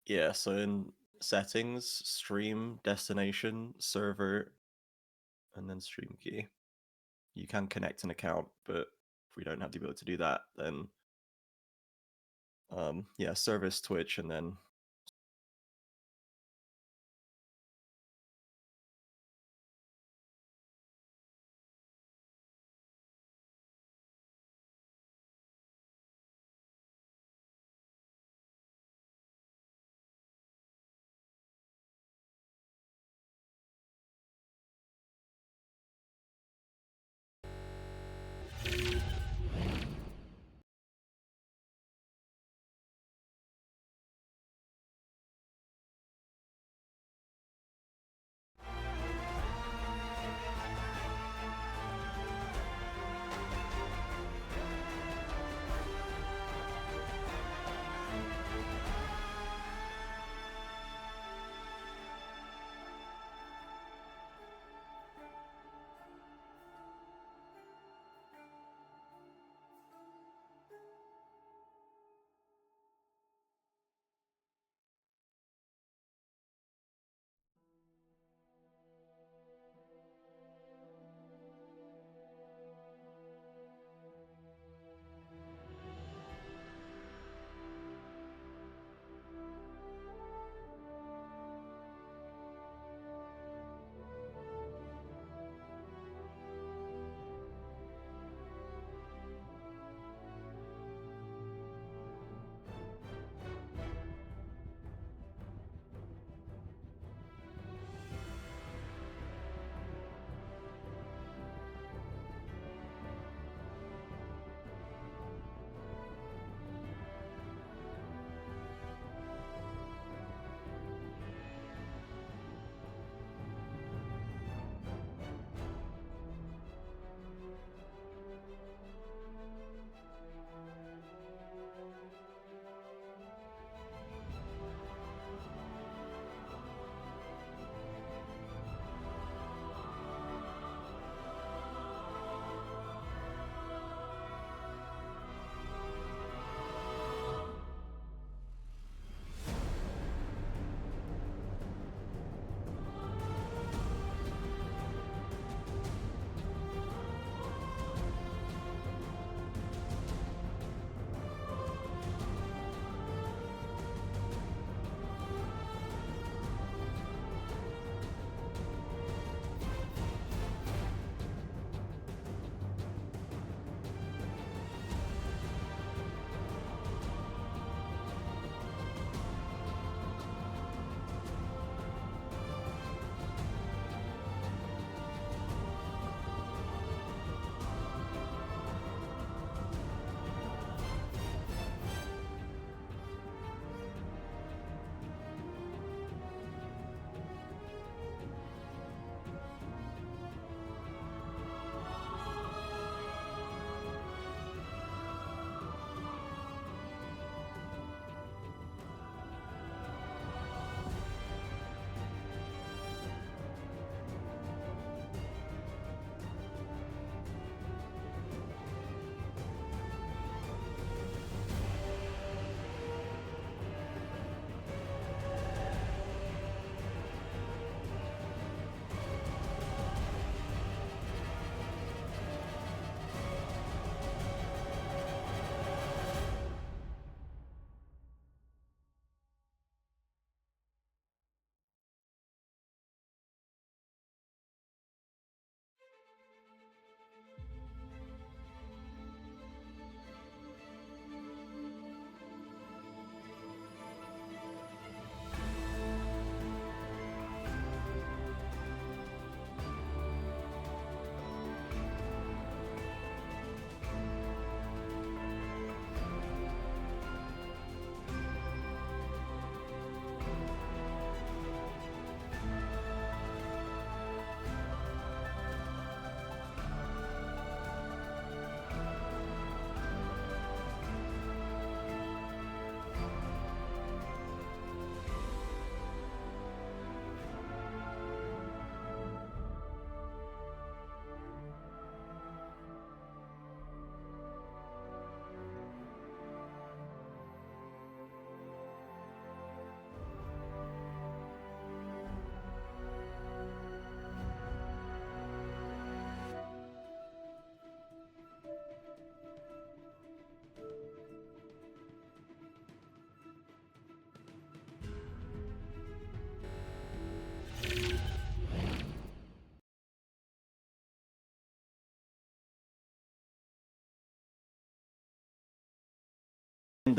Yeah, so in settings, stream, destination, server, and then stream key. You can connect an account, but if we don't have the ability to do that, then yeah, service, Twitch, and then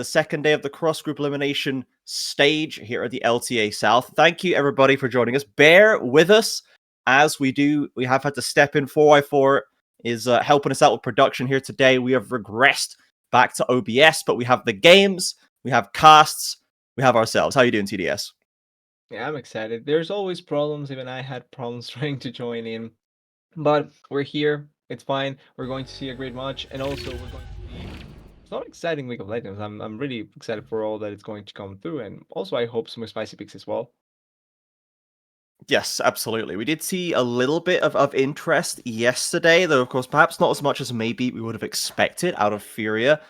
the second day of the cross-group elimination stage here at the LTA South. Thank you, everybody, for joining us. Bear with us as we do. We have had to step in. FourY4 is helping us out with production here today. We have regressed back to OBS, but we have the games, we have casts, we have ourselves. How are you doing, TDS? Yeah, I'm excited. There's always problems. Even I had problems trying to join in, but we're here. It's fine. We're going to see a great match, and also we're going to see some exciting League of Legends. I'm really excited for all that it's going to come through, and also I hope some spicy picks as well. Yes, absolutely. We did see a little bit of interest yesterday, though, of course, perhaps not as much as maybe we would have expected out of FourY4.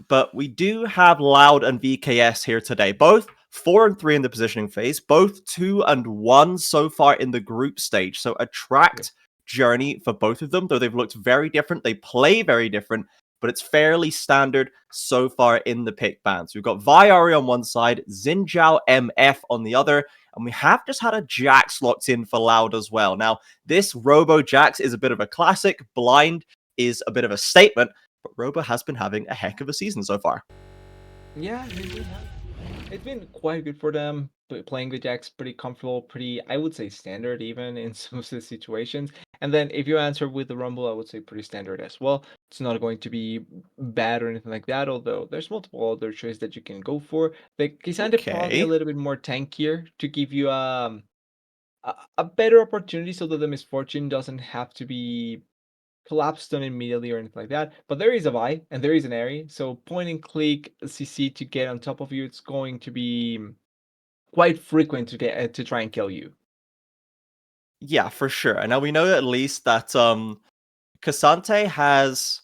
But we do have Loud and VKS here today, both 4 and 3 in the positioning phase, both 2 and 1 so far in the group stage. So a tracked journey for both of them, though they've looked very different. They play very different, but it's fairly standard so far in the pick bands. We've got Viari on one side, Xinjiao MF on the other, and we have just had a Jax locked in for Loud as well. Now, this Robo Jax is a bit of a classic. Blind is a bit of a statement, but Robo has been having a heck of a season so far. Yeah, it's been quite good for them. Playing the Jax pretty comfortable, pretty, I would say, standard even in some of the situations. And then if you answer with the Rumble, I would say pretty standard as well. It's not going to be bad or anything like that, although there's multiple other choices that you can go for. The Kisande probably a Okay. little bit more tankier to give you a better opportunity so that the misfortune doesn't have to be collapsed on immediately or anything like that. But there is a buy and there is an area. So point and click CC to get on top of you, it's going to be quite frequent to get to try and kill you. Yeah, for sure. And now we know at least that Cassante has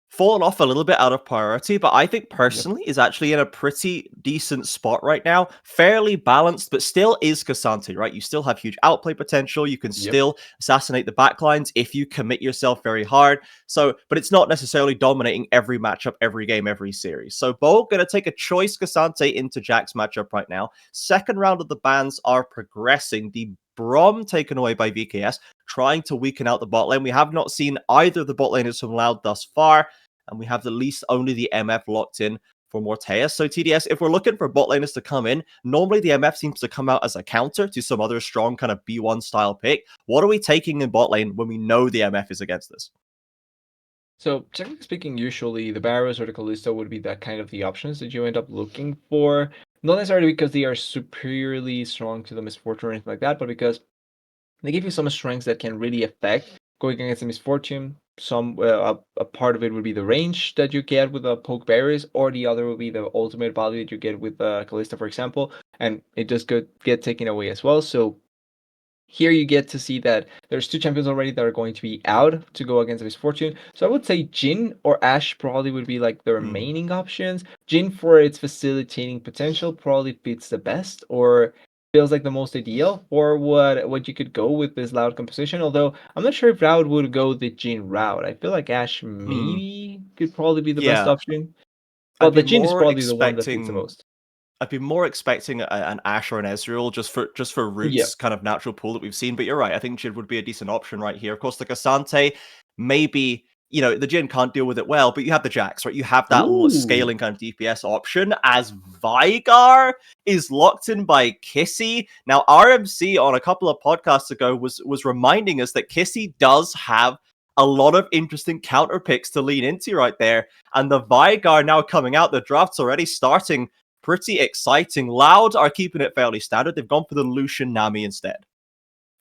fallen off a little bit out of priority, but I think Yep. personally is actually in a pretty decent spot right now. Fairly balanced, but still is Cassante, right? You still have huge outplay potential. You can Yep. still assassinate the backlines if you commit yourself very hard. So, but it's not necessarily dominating every matchup, every game, every series. So, Bo gonna take a choice Cassante into Jack's matchup right now. Second round of the bans are progressing. The Brom taken away by VKS, trying to weaken out the bot lane. We have not seen either of the bot laners from Loud thus far, and we have at least only the MF locked in for Morteus. So TDS, if we're looking for bot laners to come in, normally the MF seems to come out as a counter to some other strong kind of B1 style pick. What are we taking in bot lane when we know the MF is against this? So technically speaking, usually the Barrows or the Callisto would be that kind of the options that you end up looking for. Not necessarily because they are superiorly strong to the Misfortune or anything like that, but because they give you some strengths that can really affect going against the Misfortune. A part of it would be the range that you get with the poke berries, or the other would be the ultimate value that you get with Callista, for example, and it just could get taken away as well. So here you get to see that there's two champions already that are going to be out to go against Misfortune. So I would say Jin or Ashe probably would be like the remaining options. Jin, for its facilitating potential, probably fits the best or feels like the most ideal for what you could go with this Loud composition. Although I'm not sure if Loud would go the Jin route. I feel like Ashe maybe could probably be the best Yeah, option. I'd But be the Jin is more probably the one that fits the expecting most. an Ashe or an Ezreal just for Yeah. Root's kind of natural pool that we've seen. But you're right. I think Jin would be a decent option right here. Of course, the Cassante, maybe, the Jin can't deal with it well, but you have the Jax, right? You have that Ooh. scaling kind of DPS option as Vigar is locked in by Kissy. Now, RMC on a couple of podcasts ago was reminding us that Kissy does have a lot of interesting counter picks to lean into right there. And the Vigar now coming out, the draft's already starting. Pretty exciting. Loud are keeping it fairly standard. They've gone for the Lucian Nami instead.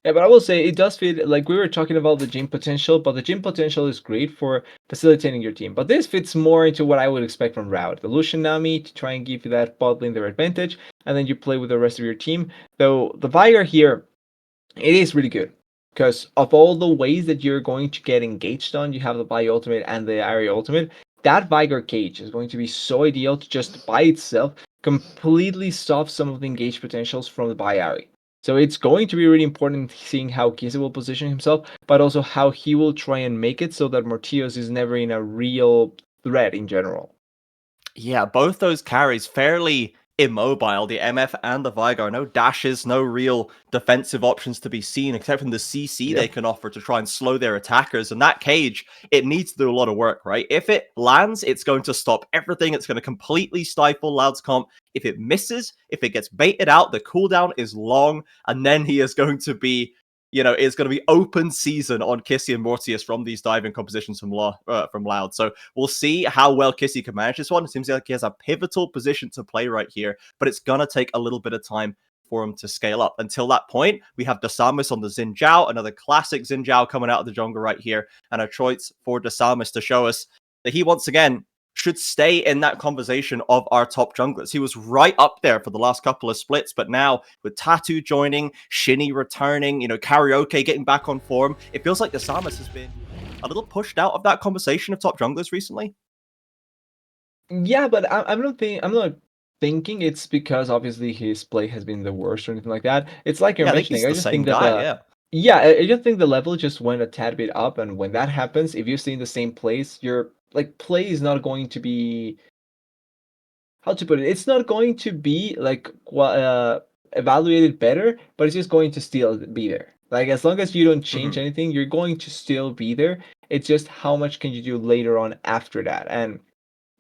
Yeah, but I will say it does fit. Like we were talking about the gym potential, but the gym potential is great for facilitating your team. But this fits more into what I would expect from Route. The Lucian Nami to try and give you that bot lane their advantage, and then you play with the rest of your team. Though the Vigar here, it is really good because of all the ways that you're going to get engaged on, you have the Bio Ultimate and the Area Ultimate. That Vigar cage is going to be so ideal to just by itself completely stop some of the engaged potentials from the Bio. So it's going to be really important seeing how Kisa will position himself, but also how he will try and make it so that Mortios is never in a real threat in general. Yeah, both those carries fairly immobile. The MF and the Vigar, no dashes, no real defensive options to be seen, except from the CC they Yep. can offer to try and slow their attackers. And that cage, it needs to do a lot of work, right? If it lands, it's going to stop everything. It's going to completely stifle Loud's comp. If it misses, if it gets baited out, the cooldown is long, and then he is going to be, it's going to be open season on Kissy and Mortius from these diving compositions from Loud. So we'll see how well Kissy can manage this one. It seems like he has a pivotal position to play right here, but it's going to take a little bit of time for him to scale up. Until that point, we have Dasamus on the Xin Zhao, another classic Xin Zhao coming out of the jungle right here, and a choice for Dasamus to show us that he once again should stay in that conversation of our top junglers. He was right up there for the last couple of splits, but now with Tattoo joining, Shinny returning, Karaoke getting back on form, it feels like Dasamus has been a little pushed out of that conversation of top junglers recently. Yeah, but I'm not thinking it's because obviously his play has been the worst or anything like that. It's like you're Yeah, I think mentioning. he's I the just same think that guy, yeah. yeah, I just think the level just went a tad bit up, and when that happens, if you stay in the same place, your play is not going to be, how to put it. It's not going to be evaluated better, but it's just going to still be there. Like as long as you don't change Mhm. anything, you're going to still be there. It's just how much can you do later on after that, and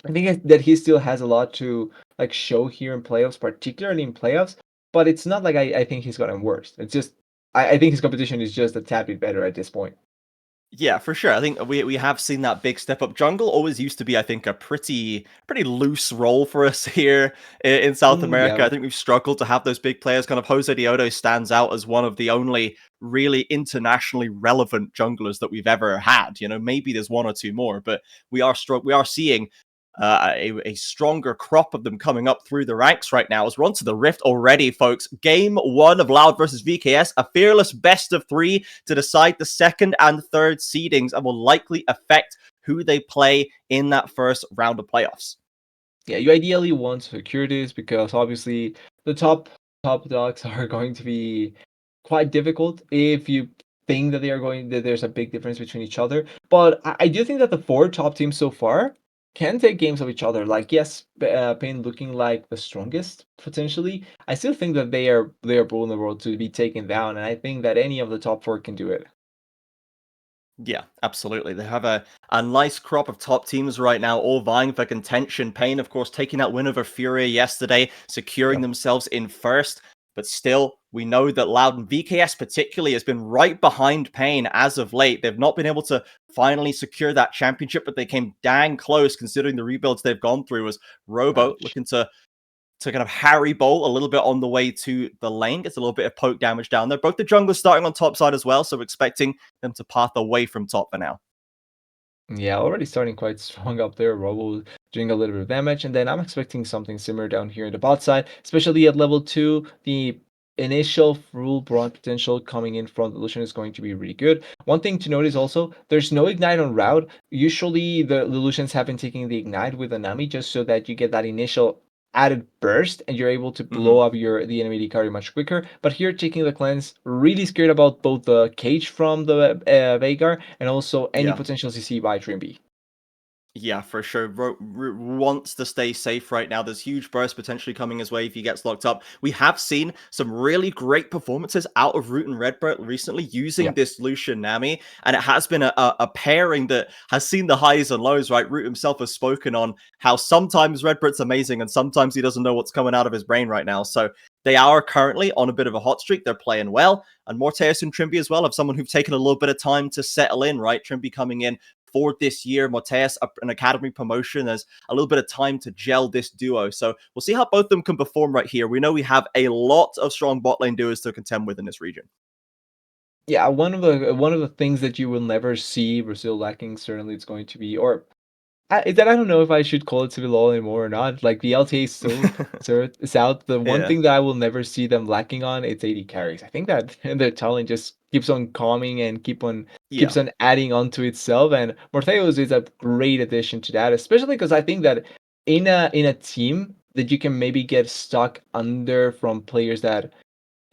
I think that he still has a lot to show here in playoffs, particularly in playoffs. But it's not like I think he's gotten worse. It's just I think his competition is just a tad bit better at this point. Yeah, for sure. I think we have seen that big step up. Jungle always used to be, I think, a pretty loose role for us here in South America. Yeah, I think we've struggled to have those big players. Kind of Jose Diodo stands out as one of the only really internationally relevant junglers that we've ever had. Maybe there's one or two more, but we are seeing a stronger crop of them coming up through the ranks right now as we're onto the Rift already, folks. Game 1 of Loud versus VKS, a fearless best of 3 to decide the second and third seedings and will likely affect who they play in that first round of playoffs. yeah. You ideally want to secure this because obviously the top dogs are going to be quite difficult if you think that there's a big difference between each other. But I do think that the 4 top teams so far can take games of each other. Like yes, Pain looking like the strongest potentially. I still think that they are vulnerable to be taken down, and I think that any of the top 4 can do it. Yeah, absolutely. They have a nice crop of top teams right now, all vying for contention. Pain, of course, taking that win over FourY4 yesterday, securing Yep. themselves in first. But still, we know that Loud and VKS particularly has been right behind Pain as of late. They've not been able to finally secure that championship, but they came dang close considering the rebuilds they've gone through. As Robo Ouch. looking to kind of Harry Bolt a little bit on the way to the lane. Gets a little bit of poke damage down there. Both the junglers starting on top side as well, so expecting them to path away from top for now. Yeah, already starting quite strong up there. Robo doing a little bit of damage, and then I'm expecting something similar down here in the bot side, especially at level 2. The initial full bronze potential coming in from the Lucian is going to be really good. One thing to notice also, there's no ignite on route. Usually the Lucians have been taking the ignite with a Nami just so that you get that initial added burst and you're able to blow up the enemy D carry much quicker. But here taking the cleanse, really scared about both the cage from the Veigar and also any Yeah. potential CC by Trimby. Yeah, for sure. Wants to stay safe right now. There's huge burst potentially coming his way if he gets locked up. We have seen some really great performances out of Root and Redbird recently using Yeah. this Lucian Nami, and it has been a pairing that has seen the highs and lows, right? Root himself has spoken on how sometimes Redbird's amazing and sometimes he doesn't know what's coming out of his brain right now. So they are currently on a bit of a hot streak. They're playing well. And Morteus and Trimby as well have someone who've taken a little bit of time to settle in, right? Trimby coming in for this year. Morteus, an academy promotion. There's a little bit of time to gel this duo. So we'll see how both of them can perform right here. We know we have a lot of strong bot lane duos to contend with in this region. Yeah, one of the things that you will never see Brazil lacking certainly it's going to be, or I don't know if I should call it civil law anymore or not. Like the LTA South, the one Yeah. thing that I will never see them lacking on, it's AD carries. I think that their talent just keeps on coming and Yeah. keeps on adding onto itself. And Morteos is a great addition to that, especially because I think that in a team that you can maybe get stuck under from players that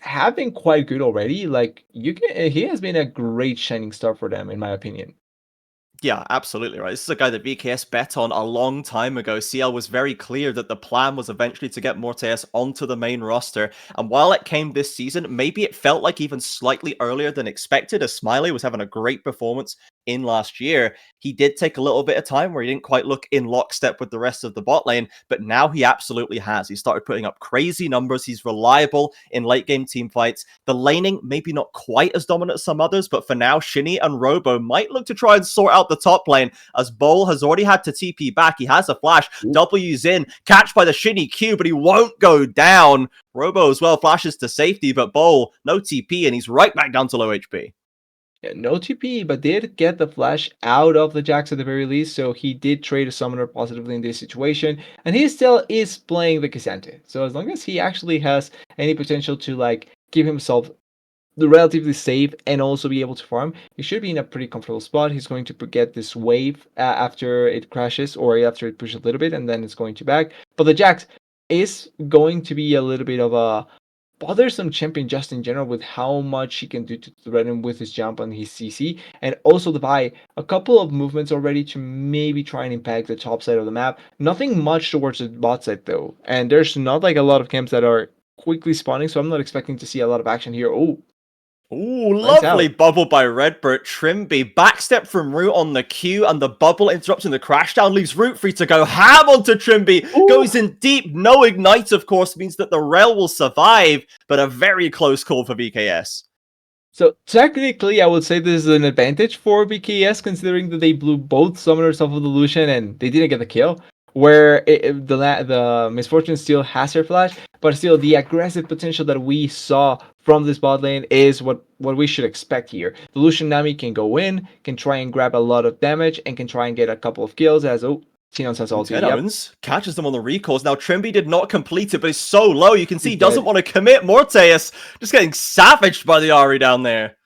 have been quite good already, like he has been a great shining star for them, in my opinion. Yeah, absolutely right. This is a guy that VKS bet on a long time ago. CL was very clear that the plan was eventually to get Morteus onto the main roster. And while it came this season, maybe it felt like even slightly earlier than expected, as Smiley was having a great performance in last year. He did take a little bit of time where he didn't quite look in lockstep with the rest of the bot lane, but now he absolutely has. He started putting up crazy numbers. He's reliable in late game team fights. The laning, maybe not quite as dominant as some others, but for now, Shinny and Robo might look to try and sort out the top lane, as Bol has already had to TP back. He has a flash. W's in, catch by the Shinny Q, but he won't go down. Robo as well flashes to safety, but Bol, no TP, and he's right back down to low HP. Yeah, no TP, but did get the flash out of the Jax at the very least, so he did trade a summoner positively in this situation, and he still is playing the K'Sante. So as long as he actually has any potential to like keep himself relatively safe and also be able to farm, he should be in a pretty comfortable spot. He's going to get this wave after it crashes or after it pushes a little bit, and then it's going to back. But the Jax is going to be a little bit of a bothersome champion just in general with how much he can do to threaten him with his jump and his CC, and also to buy a couple of movements already to maybe try and impact the top side of the map. Nothing much towards the bot side though, and there's not like a lot of camps that are quickly spawning, so I'm not expecting to see a lot of action here. Oh, Ooh, lovely bubble by Redbird. Trimby, backstep from Root on the Q, and the bubble interrupting the crash down leaves Root free to go ham onto Trimby. Ooh. Goes in deep, no ignite, of course, means that the Rel will survive, but a very close call for VKS. So technically, I would say this is an advantage for VKS, considering that they blew both summoners off of the Lucian and they didn't get the kill. Where the Misfortune still has her flash, but still the aggressive potential that we saw from this bot lane is what we should expect here. The Lucian Nami can go in, can try and grab a lot of damage, and can try and get a couple of kills as Tinones has ulti. Tinones catches them on the recalls. Now, Trimby did not complete it, but he's so low. You can see he doesn't want to commit. Morteus just getting savaged by the Ahri down there.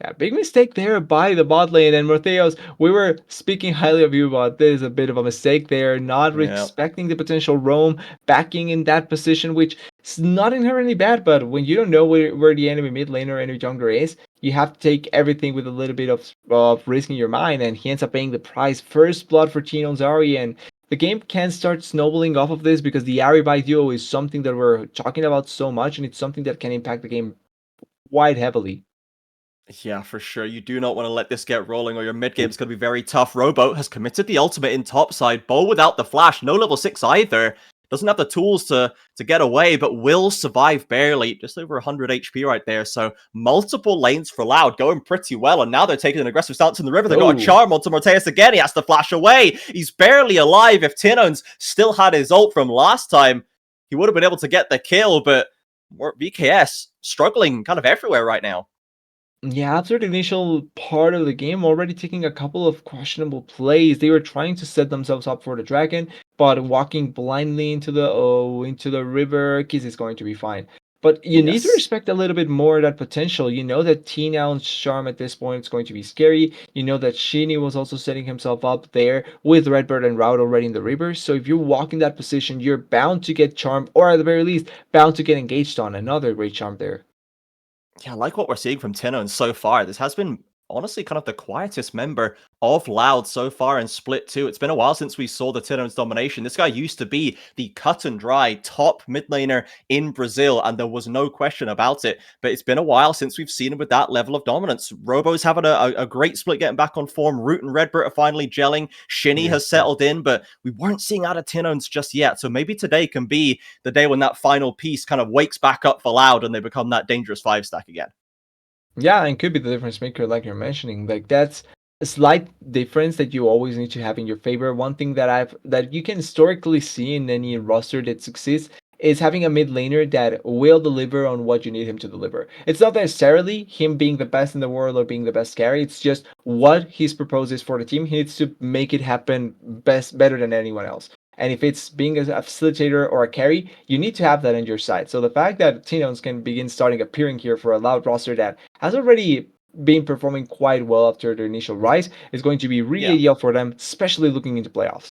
Yeah, big mistake there by the bot lane, and Morteus, we were speaking highly of you, but this is a bit of a mistake there, not respecting the potential roam, backing in that position, which is not inherently bad, but when you don't know where the enemy mid laner or enemy jungler is, you have to take everything with a little bit of risk in your mind, and he ends up paying the price. First blood for Tino's Ahri, and the game can start snowballing off of this because the Ahri by duo is something that we're talking about so much, and it's something that can impact the game quite heavily. Yeah, for sure. You do not want to let this get rolling or your mid game is going to be very tough. Robo has committed the ultimate in topside. Bol without the flash. No level 6 either. Doesn't have the tools to get away, but will survive barely. Just over 100 HP right there. So multiple lanes for Loud going pretty well. And now they're taking an aggressive stance in the river. They've got a charm onto Morteus again. He has to flash away. He's barely alive. If Tinones still had his ult from last time, he would have been able to get the kill. But VKS struggling kind of everywhere right now. Yeah, after the initial part of the game, already taking a couple of questionable plays. They were trying to set themselves up for the dragon, but walking blindly into the river, Kiss is going to be fine. But you need to respect a little bit more that potential. You know that T-Noun's charm at this point is going to be scary. You know that Shinny was also setting himself up there with Redbird and Rout already in the river. So if you walk in that position, you're bound to get charmed, or at the very least, bound to get engaged on. Another great charm there. Yeah, I like what we're seeing from Tinones so far. This has been honestly kind of the quietest member of Loud so far in Split 2. It's been a while since we saw the Tinones domination. This guy used to be the cut and dry top mid laner in Brazil, and there was no question about it. But it's been a while since we've seen him with that level of dominance. Robo's having a great split, getting back on form. Root and Redbird are finally gelling. Shinny has settled in, but we weren't seeing out of Tinones just yet. So maybe today can be the day when that final piece kind of wakes back up for Loud and they become that dangerous 5-stack again. Yeah, and could be the difference maker, like you're mentioning. Like that's a slight difference that you always need to have in your favor. One thing that you can historically see in any roster that succeeds is having a mid laner that will deliver on what you need him to deliver. It's not necessarily him being the best in the world or being the best carry. It's just what his proposes for the team. He needs to make it happen better than anyone else. And if it's being a facilitator or a carry, you need to have that on your side. So the fact that Tinones can begin starting appearing here for a Loud roster that has already been performing quite well after their initial rise is going to be really ideal for them, especially looking into playoffs.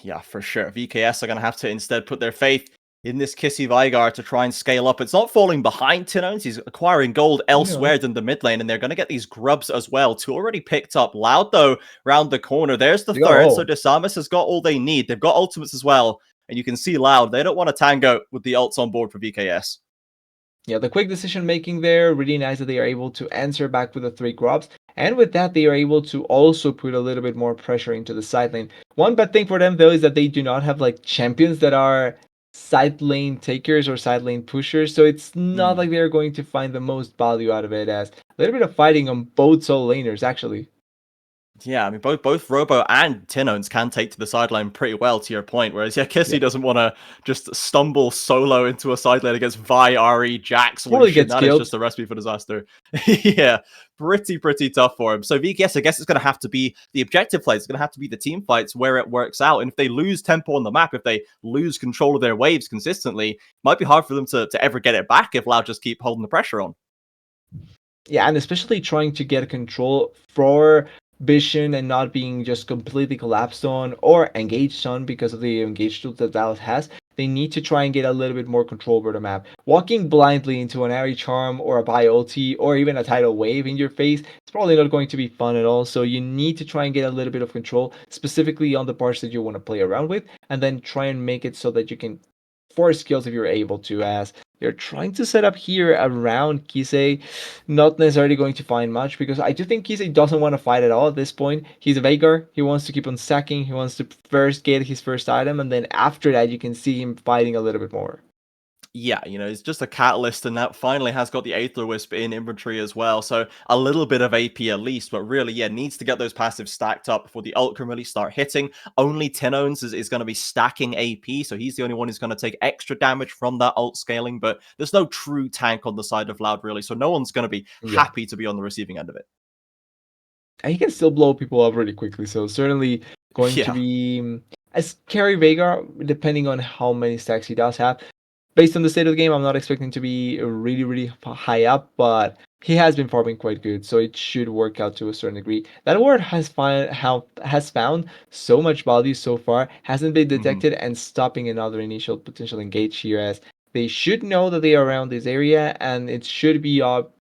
Yeah, for sure. VKS are going to have to instead put their faith in this Kissy Vigar to try and scale up. It's not falling behind Tinones. He's acquiring gold elsewhere than the mid lane, and they're going to get these grubs as well. Two already picked up. Loud, though, round the corner. There's the third, so Desamas has got all they need. They've got ultimates as well, and you can see Loud. They don't want to tango with the ults on board for VKS. Yeah, the quick decision making there, really nice that they are able to answer back with the 3 grubs. And with that, they are able to also put a little bit more pressure into the side lane. One bad thing for them, though, is that they do not have like champions that are side lane takers or side lane pushers. So it's not like they're going to find the most value out of it, as a little bit of fighting on both solo laners, actually. Yeah, I mean, both Robo and Tinones can take to the sideline pretty well, to your point. Whereas, yeah, Kissy doesn't want to just stumble solo into a side lane against Vi, Ahri, Jax, Lucian. That is just a recipe for disaster. Yeah, pretty tough for him. So VKS, I guess it's going to have to be the objective plays. It's going to have to be the team fights where it works out. And if they lose tempo on the map, if they lose control of their waves consistently, it might be hard for them to ever get it back if Loud just keep holding the pressure on. Yeah, and especially trying to get control for Vision and not being just completely collapsed on or engaged on because of the engage tools that Valve has. They need to try and get a little bit more control over the map. Walking blindly into an Ahri Charm or a Bio ulti or even a tidal wave in your face, it's probably not going to be fun at all. So you need to try and get a little bit of control, specifically on the parts that you want to play around with, and then try and make it so that you can force skills if you're able to, as they're trying to set up here around Kisei. Not necessarily going to find much, because I do think Kisei doesn't want to fight at all at this point. He's a Veigar. He wants to keep on stacking. He wants to first get his first item, and then after that, you can see him fighting a little bit more. Yeah, you know, it's just a catalyst, and that finally has got the Aether Wisp in inventory as well. So a little bit of AP at least, but really, yeah, needs to get those passives stacked up before the ult can really start hitting. Only Tinones is going to be stacking AP, so he's the only one who's going to take extra damage from that ult scaling, but there's no true tank on the side of Loud, really, so no one's going to be happy to be on the receiving end of it. And he can still blow people up really quickly, so certainly going to be a scary Veigar, depending on how many stacks he does have. Based on the state of the game, I'm not expecting to be really high up, but he has been farming quite good, so it should work out to a certain degree. That ward has found so much value so far, hasn't been detected, and stopping another initial potential engage here, as they should know that they are around this area, and it should be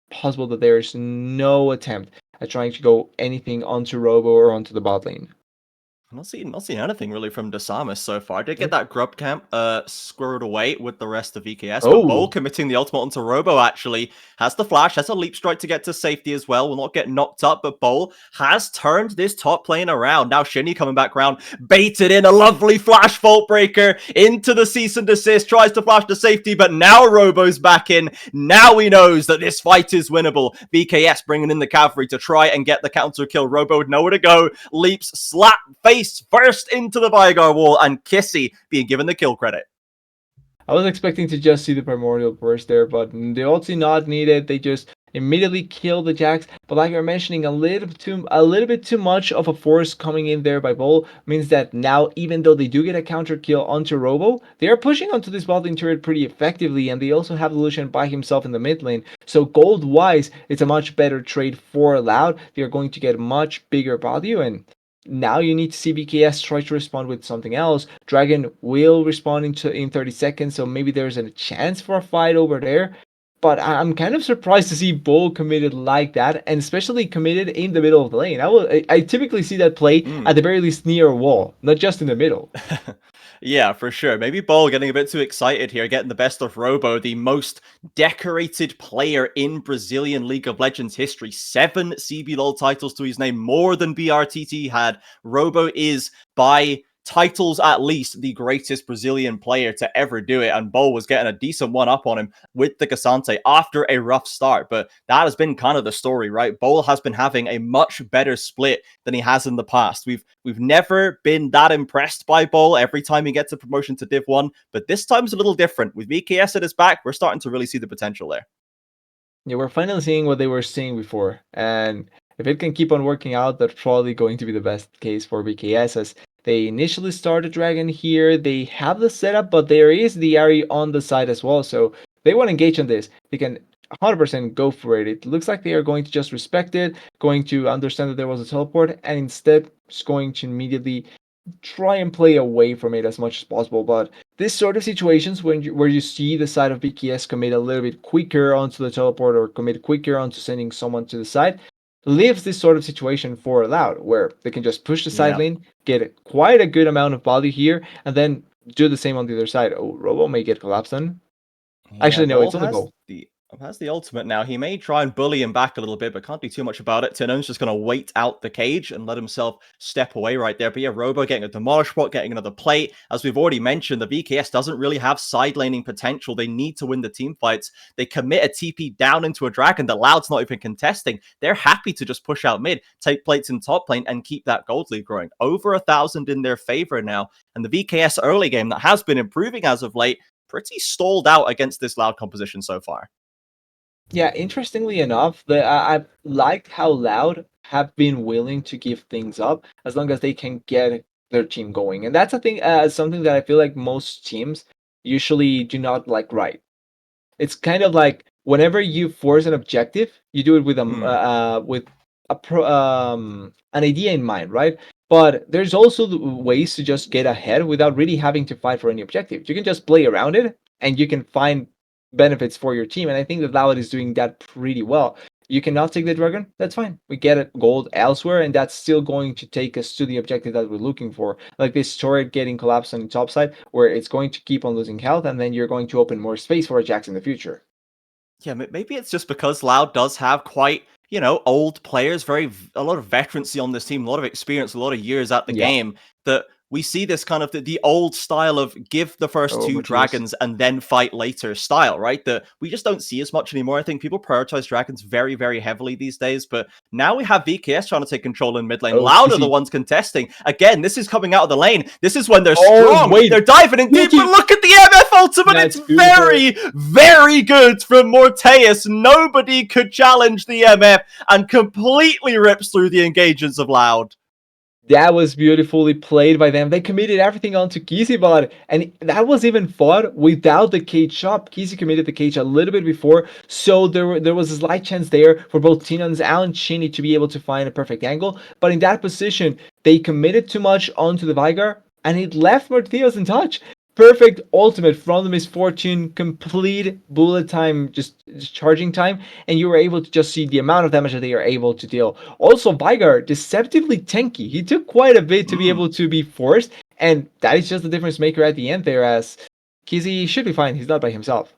possible that there is no attempt at trying to go anything onto Robo or onto the bot lane. Not seeing anything really from Desamas so far. I did get that grub camp squirreled away with the rest of VKS, but Bull committing the ultimate onto Robo actually has the flash, has a leap strike to get to safety as well. Will not get knocked up, but Bull has turned this top lane around. Now Shinny coming back round, baited in a lovely flash vault breaker into the cease and desist, tries to flash to safety, but now Robo's back in. Now he knows that this fight is winnable. VKS bringing in the cavalry to try and get the counter kill. Robo would nowhere to go, leaps, slap, face first into the Vigar wall, and Kissy being given the kill credit. I was expecting to just see the Primordial Burst there, but they also not needed. They just immediately kill the Jax. But like you're mentioning, a little bit too much of a force coming in there by Bull means that now, even though they do get a counter kill onto Robo, they are pushing onto this bot lane turret pretty effectively, and they also have Lucian by himself in the mid lane. So gold wise, it's a much better trade for Loud. They are going to get much bigger value, and now you need to see VKS try to respond with something else. Dragon will respond in 30 seconds, so maybe there's a chance for a fight over there. But I'm kind of surprised to see Bull committed like that, and especially committed in the middle of the lane. I typically see that play at the very least near a wall, not just in the middle. Yeah, for sure. Maybe Bull getting a bit too excited here, getting the best of Robo, the most decorated player in Brazilian League of Legends history. 7 CBLOL titles to his name, more than BRTT had. Robo is, by titles at least, the greatest Brazilian player to ever do it, and Bull was getting a decent one up on him with the Cassante after a rough start, but that has been kind of the story, right? Bull has been having a much better split than he has in the past. We've never been that impressed by Bull every time he gets a promotion to Div 1, but this time's a little different. With VKS at his back, we're starting to really see the potential there. Yeah, we're finally seeing what they were seeing before, and if it can keep on working out, that's probably going to be the best case for VKS, as they initially started Dragon here. They have the setup, but there is the Ahri on the side as well, so they want to engage on this. They can 100% go for it. It looks like they are going to just respect it, going to understand that there was a teleport, and instead just going to immediately try and play away from it as much as possible. But this sort of situations where you see the side of BKS commit a little bit quicker onto the teleport or commit quicker onto sending someone to the side, leaves this sort of situation for Loud, where they can just push the side Yeah. lane, get quite a good amount of value here, and then do the same on the other side. Oh, Robo may get collapsed on. Yeah, Actually, no, Bull it's on the goal. has the ultimate now. He may try and bully him back a little bit, but can't do too much about it. Tino's just going to wait out the cage and let himself step away right there. But yeah, Robo getting a demolish bot, getting another plate. As we've already mentioned, the VKS doesn't really have side laning potential. They need to win the team fights. They commit a TP down into a dragon that Loud's not even contesting. They're happy to just push out mid, take plates in top lane, and keep that gold lead growing. Over 1,000 in their favor now. And the VKS early game that has been improving as of late, pretty stalled out against this Loud composition so far. Yeah, interestingly enough, I've liked how Loud have been willing to give things up as long as they can get their team going, and that's a thing, something that I feel like most teams usually do not like. Right? It's kind of like whenever you force an objective, you do it with an idea in mind, right? But there's also ways to just get ahead without really having to fight for any objective. You can just play around it, and you can find benefits for your team. And I think that Loud is doing that pretty well. You cannot take the dragon, that's fine. We get it gold elsewhere, and that's still going to take us to the objective that we're looking for. Like this turret getting collapsed on the top side, where it's going to keep on losing health, and then you're going to open more space for Ajax in the future. Yeah, maybe it's just because Loud does have quite, old players, a lot of veterancy on this team, a lot of experience, a lot of years at the Yeah. game, that we see this kind of the old style of give the first Oh, two Matthias. dragons and then fight later style, right? That we just don't see as much anymore. I think people prioritize dragons very, very heavily these days, but now we have VKS trying to take control in mid lane. Oh, Loud are the Kizzy. ones contesting. Again, this is coming out of the lane. This is when they're Oh, strong. wait. They're diving in deep, Yuki. but look at the MF ultimate. That's It's beautiful. very, very good from Morteus. Nobody could challenge the MF and completely rips through the engagements of Loud. That was beautifully played by them. They committed everything onto Kizibot, and that was even fought without the cage shop. Kizi committed the cage a little bit before, so there was a slight chance there for both Tinons and Shinny to be able to find a perfect angle. But in that position, they committed too much onto the Vigar, and it left Martios in touch. Perfect ultimate from the Misfortune, complete bullet time, just charging time, and you were able to just see the amount of damage that they are able to deal. Also, Vigar, deceptively tanky. He took quite a bit to be able to be forced, and that is just the difference maker at the end there, as Kizzy should be fine. He's not by himself.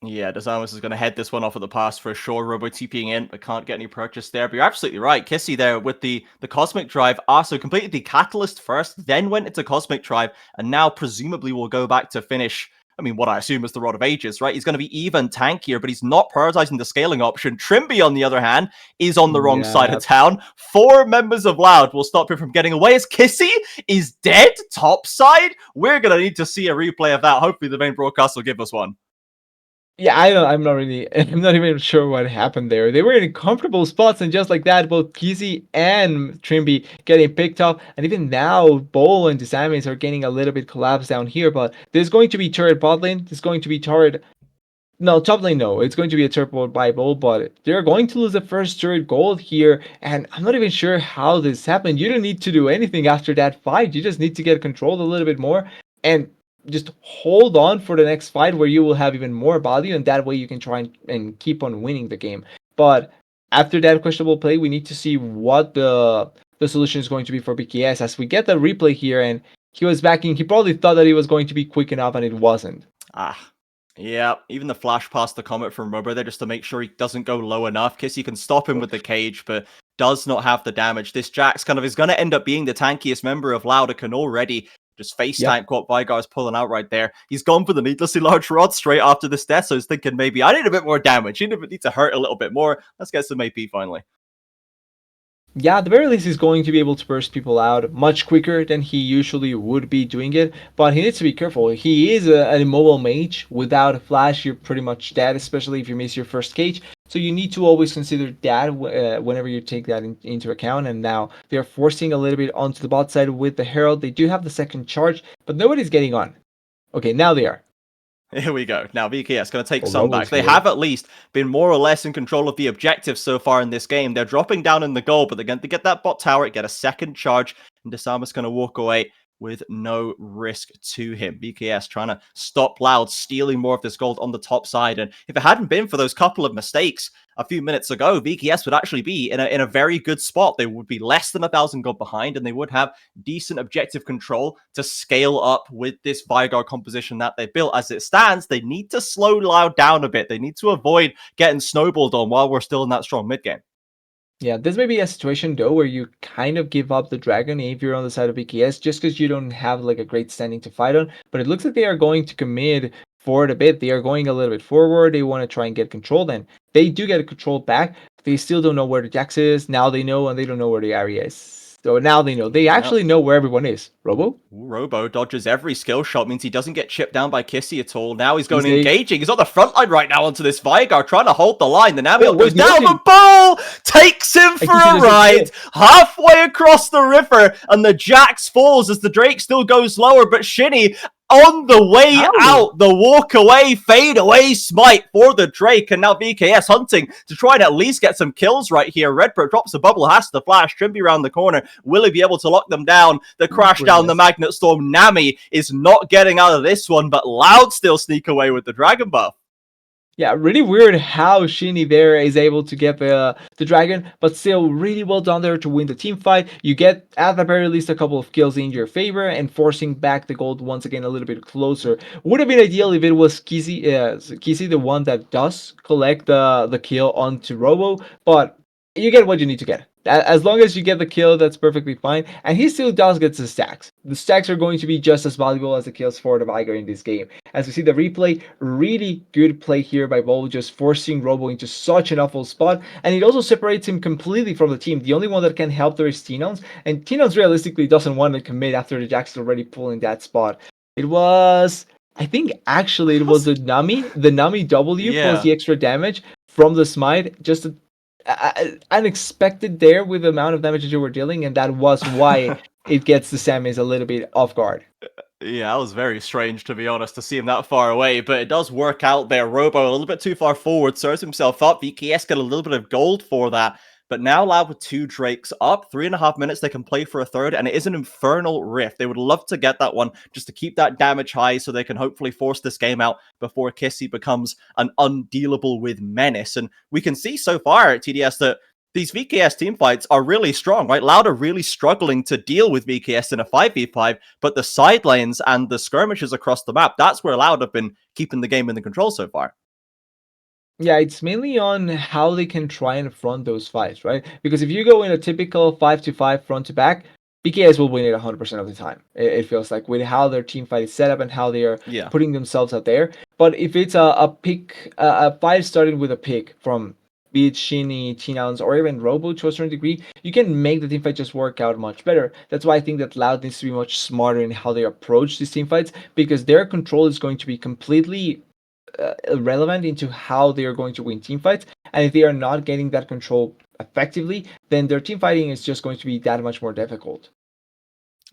Yeah, Desamus is going to head this one off of the pass for sure. Robo TPing in, but can't get any purchase there. But you're absolutely right. Kissy there with the Cosmic Drive also completed the Catalyst first, then went into Cosmic Drive, and now presumably will go back to finish, what I assume is the Rod of Ages, right? He's going to be even tankier, but he's not prioritizing the scaling option. Trimby, on the other hand, is on the wrong side of town. 4 members of Loud will stop him from getting away as Kissy is dead topside. We're going to need to see a replay of that. Hopefully the main broadcast will give us one. Yeah, I'm not really, I'm not even sure what happened there. They were in comfortable spots, and just like that, both Kizzy and Trimby getting picked up, and even now, Bowl and Desamis are getting a little bit collapsed down here, but there's going to be turret bot lane, there's going to be turret, no, top lane, no, it's going to be a turret by Bowl, but they're going to lose the first turret gold here, and I'm not even sure how this happened. You don't need to do anything after that fight, you just need to get controlled a little bit more, and just hold on for the next fight where you will have even more value, and that way you can try and keep on winning the game. But after that questionable play, we need to see what the solution is going to be for BKS, as we get the replay here, and he was backing. He probably thought that he was going to be quick enough, and it wasn't. Yeah, even the flash past the Comet from Robo there just to make sure he doesn't go low enough. Kissy can stop him with the cage, but does not have the damage. This Jax kind of is going to end up being the tankiest member of Loud. It can already just face tank what Vigar is pulling out right there. He's gone for the needlessly large rod straight after this death, so he's thinking maybe I need a bit more damage. I need to hurt a little bit more. Let's get some AP finally. Yeah, at the very least, he's going to be able to burst people out much quicker than he usually would be doing it, but he needs to be careful. He is an immobile mage. Without a flash, you're pretty much dead, especially if you miss your first cage. So you need to always consider that whenever you take that into account. And now they're forcing a little bit onto the bot side with the Herald. They do have the second charge, but nobody's getting on. Okay, now they are. Here we go. Now, VKS going to take some back. They have at least been more or less in control of the objectives so far in this game. They're dropping down in the goal, but they're going to get that bot tower, get a second charge, and Desamus going to walk away with no risk to him. VKS trying to stop Loud stealing more of this gold on the top side. And if it hadn't been for those couple of mistakes a few minutes ago, VKS would actually be in a very good spot. They would be less than 1,000 gold behind, and they would have decent objective control to scale up with this Vigar composition that they built. As it stands, they need to slow Loud down a bit. They need to avoid getting snowballed on while we're still in that strong mid game. Yeah, this may be a situation though where you kind of give up the dragon if you're on the side of BKS just because you don't have like a great standing to fight on. But it looks like they are going to commit forward a bit. They are going a little bit forward. They want to try and get control. Then they do get control back. They still don't know where the Jax is. Now they know, and they don't know where the area is. So now they know. They actually know where everyone is. Robo? Ooh, Robo dodges every skill shot, means he doesn't get chipped down by Kissy at all. Now he's going engaging. He's on the front line right now onto this Vigar, trying to hold the line. The Namiot goes down, the ball takes him for a ride halfway across the river, and the Jax falls as the Drake still goes lower, but Shinny on the way out, the walk away, fade away smite for the Drake, and now VKS hunting to try and at least get some kills right here. Redbird drops a bubble, has to flash, Trimby around the corner. Will he be able to lock them down? The crash down the Magnet Storm. Nami is not getting out of this one, but Loud still sneak away with the Dragon buff. Yeah, really weird how Shinny there is able to get the dragon, but still really well done there to win the team fight. You get, at the very least, a couple of kills in your favor and forcing back the gold once again a little bit closer. Would have been ideal if it was Kissy the one that does collect the kill onto Robo, but you get what you need to get. As long as you get the kill, that's perfectly fine. And he still does get the stacks. The stacks are going to be just as valuable as the kills for the Vigar in this game. As we see the replay, really good play here by Bol, just forcing Robo into such an awful spot. And it also separates him completely from the team. The only one that can help there is T-Nons. And T-Nons realistically doesn't want to commit after the Jax already pulling that spot. It was... I think actually it was the Nami W plus the extra damage from the smite. Just unexpected there with the amount of damage that you were dealing, and that was why it gets the Sammys a little bit off guard. Yeah, that was very strange, to be honest, to see him that far away, but it does work out there. Robo a little bit too far forward, serves himself up. VKS got a little bit of gold for that, but now Loud with 2 Drakes up, 3.5 minutes, they can play for a third, and it is an Infernal Rift. They would love to get that one, just to keep that damage high, so they can hopefully force this game out before Kissy becomes an undealable with menace. And we can see so far at TDS that these VKS teamfights are really strong, right? Loud are really struggling to deal with VKS in a 5v5, but the side lanes and the skirmishes across the map, that's where Loud have been keeping the game in the control so far. Yeah, it's mainly on how they can try and front those fights, right? Because if you go in a typical 5-to-5 front to back, BKS will win it 100% of the time. It feels like, with how their team fight is set up and how they are putting themselves out there. But if it's a fight starting with a pick from be it Shinny, T-Nons, or even Robo to a certain degree, you can make the teamfight just work out much better. That's why I think that Loud needs to be much smarter in how they approach these teamfights, because their control is going to be completely relevant into how they are going to win teamfights. And if they are not getting that control effectively, then their team fighting is just going to be that much more difficult.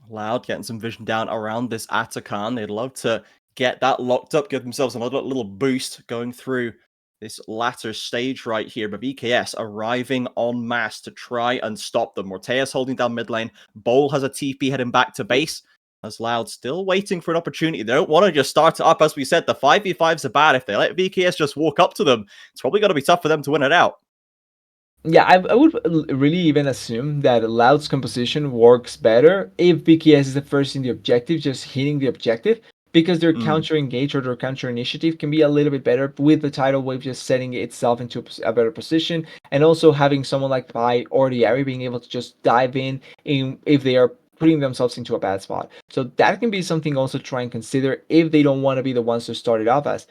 Loud getting some vision down around this Atakan. They'd love to get that locked up, give themselves another little boost going through this latter stage right here. But VKS arriving en masse to try and stop them. Morteus holding down mid lane. Bol has a TP heading back to base. As Loud still waiting for an opportunity. They don't want to just start it up. As we said, the 5v5s are bad. If they let VKS just walk up to them, it's probably going to be tough for them to win it out. Yeah, I would really even assume that Loud's composition works better if VKS is the first in the objective, just hitting the objective, because their counter engage or their counter initiative can be a little bit better with the tidal wave just setting itself into a better position, and also having someone like Vi or the Ari being able to just dive in if they are putting themselves into a bad spot. So that can be something also to try and consider if they don't want to be the ones to start it off as.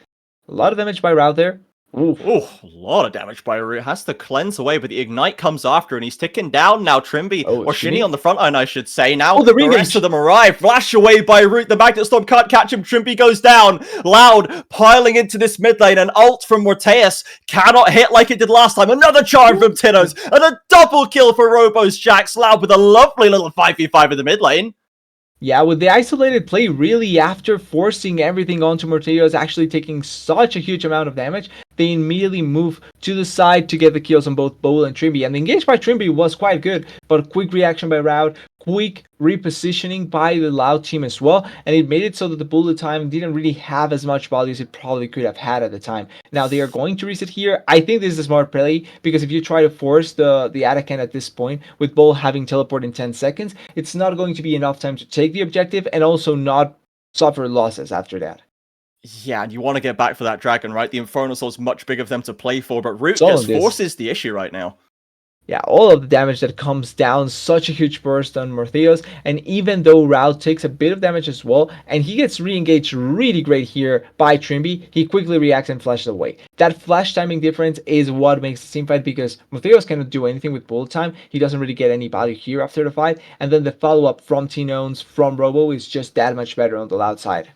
A lot of damage by Route there. Ooh, a lot of damage by Root. Has to cleanse away, but the Ignite comes after, and he's ticking down now. Trimby, or Shinny on the front line, I should say. Now the rest of them arrive. Flash away by Root. The Magnet Storm can't catch him. Trimby goes down. Loud piling into this mid lane. An ult from Morteus cannot hit like it did last time. Another charm from Tinnos. And a double kill for Robo's Jax. Loud with a lovely little 5v5 in the mid lane. Yeah, with the isolated play, really, after forcing everything onto Morteus, actually taking such a huge amount of damage, they immediately move to the side to get the kills on both Bol and Trimby. And the engage by Trimby was quite good, but quick reaction by Route, quick repositioning by the Loud team as well, and it made it so that the bullet time didn't really have as much value as it probably could have had at the time. Now they are going to reset here. I think this is a smart play, because if you try to force the Atakan at this point with Bull having teleport in 10 seconds, it's not going to be enough time to take the objective and also not suffer losses after that. Yeah, and you want to get back for that dragon, right? The Inferno Soul is much bigger for them to play for, but Root So just this, forces the issue right now. yeah, all of the damage that comes down, such a huge burst on Mortheos, and even though Route takes a bit of damage as well, and he gets re-engaged really great here by Trimby, he quickly reacts and flashes away. That flash timing difference is what makes the team fight, because Mortheos cannot do anything with bullet time, he doesn't really get any value here after the fight, and then the follow-up from T-Nones, from Robo is just that much better on the Loud side.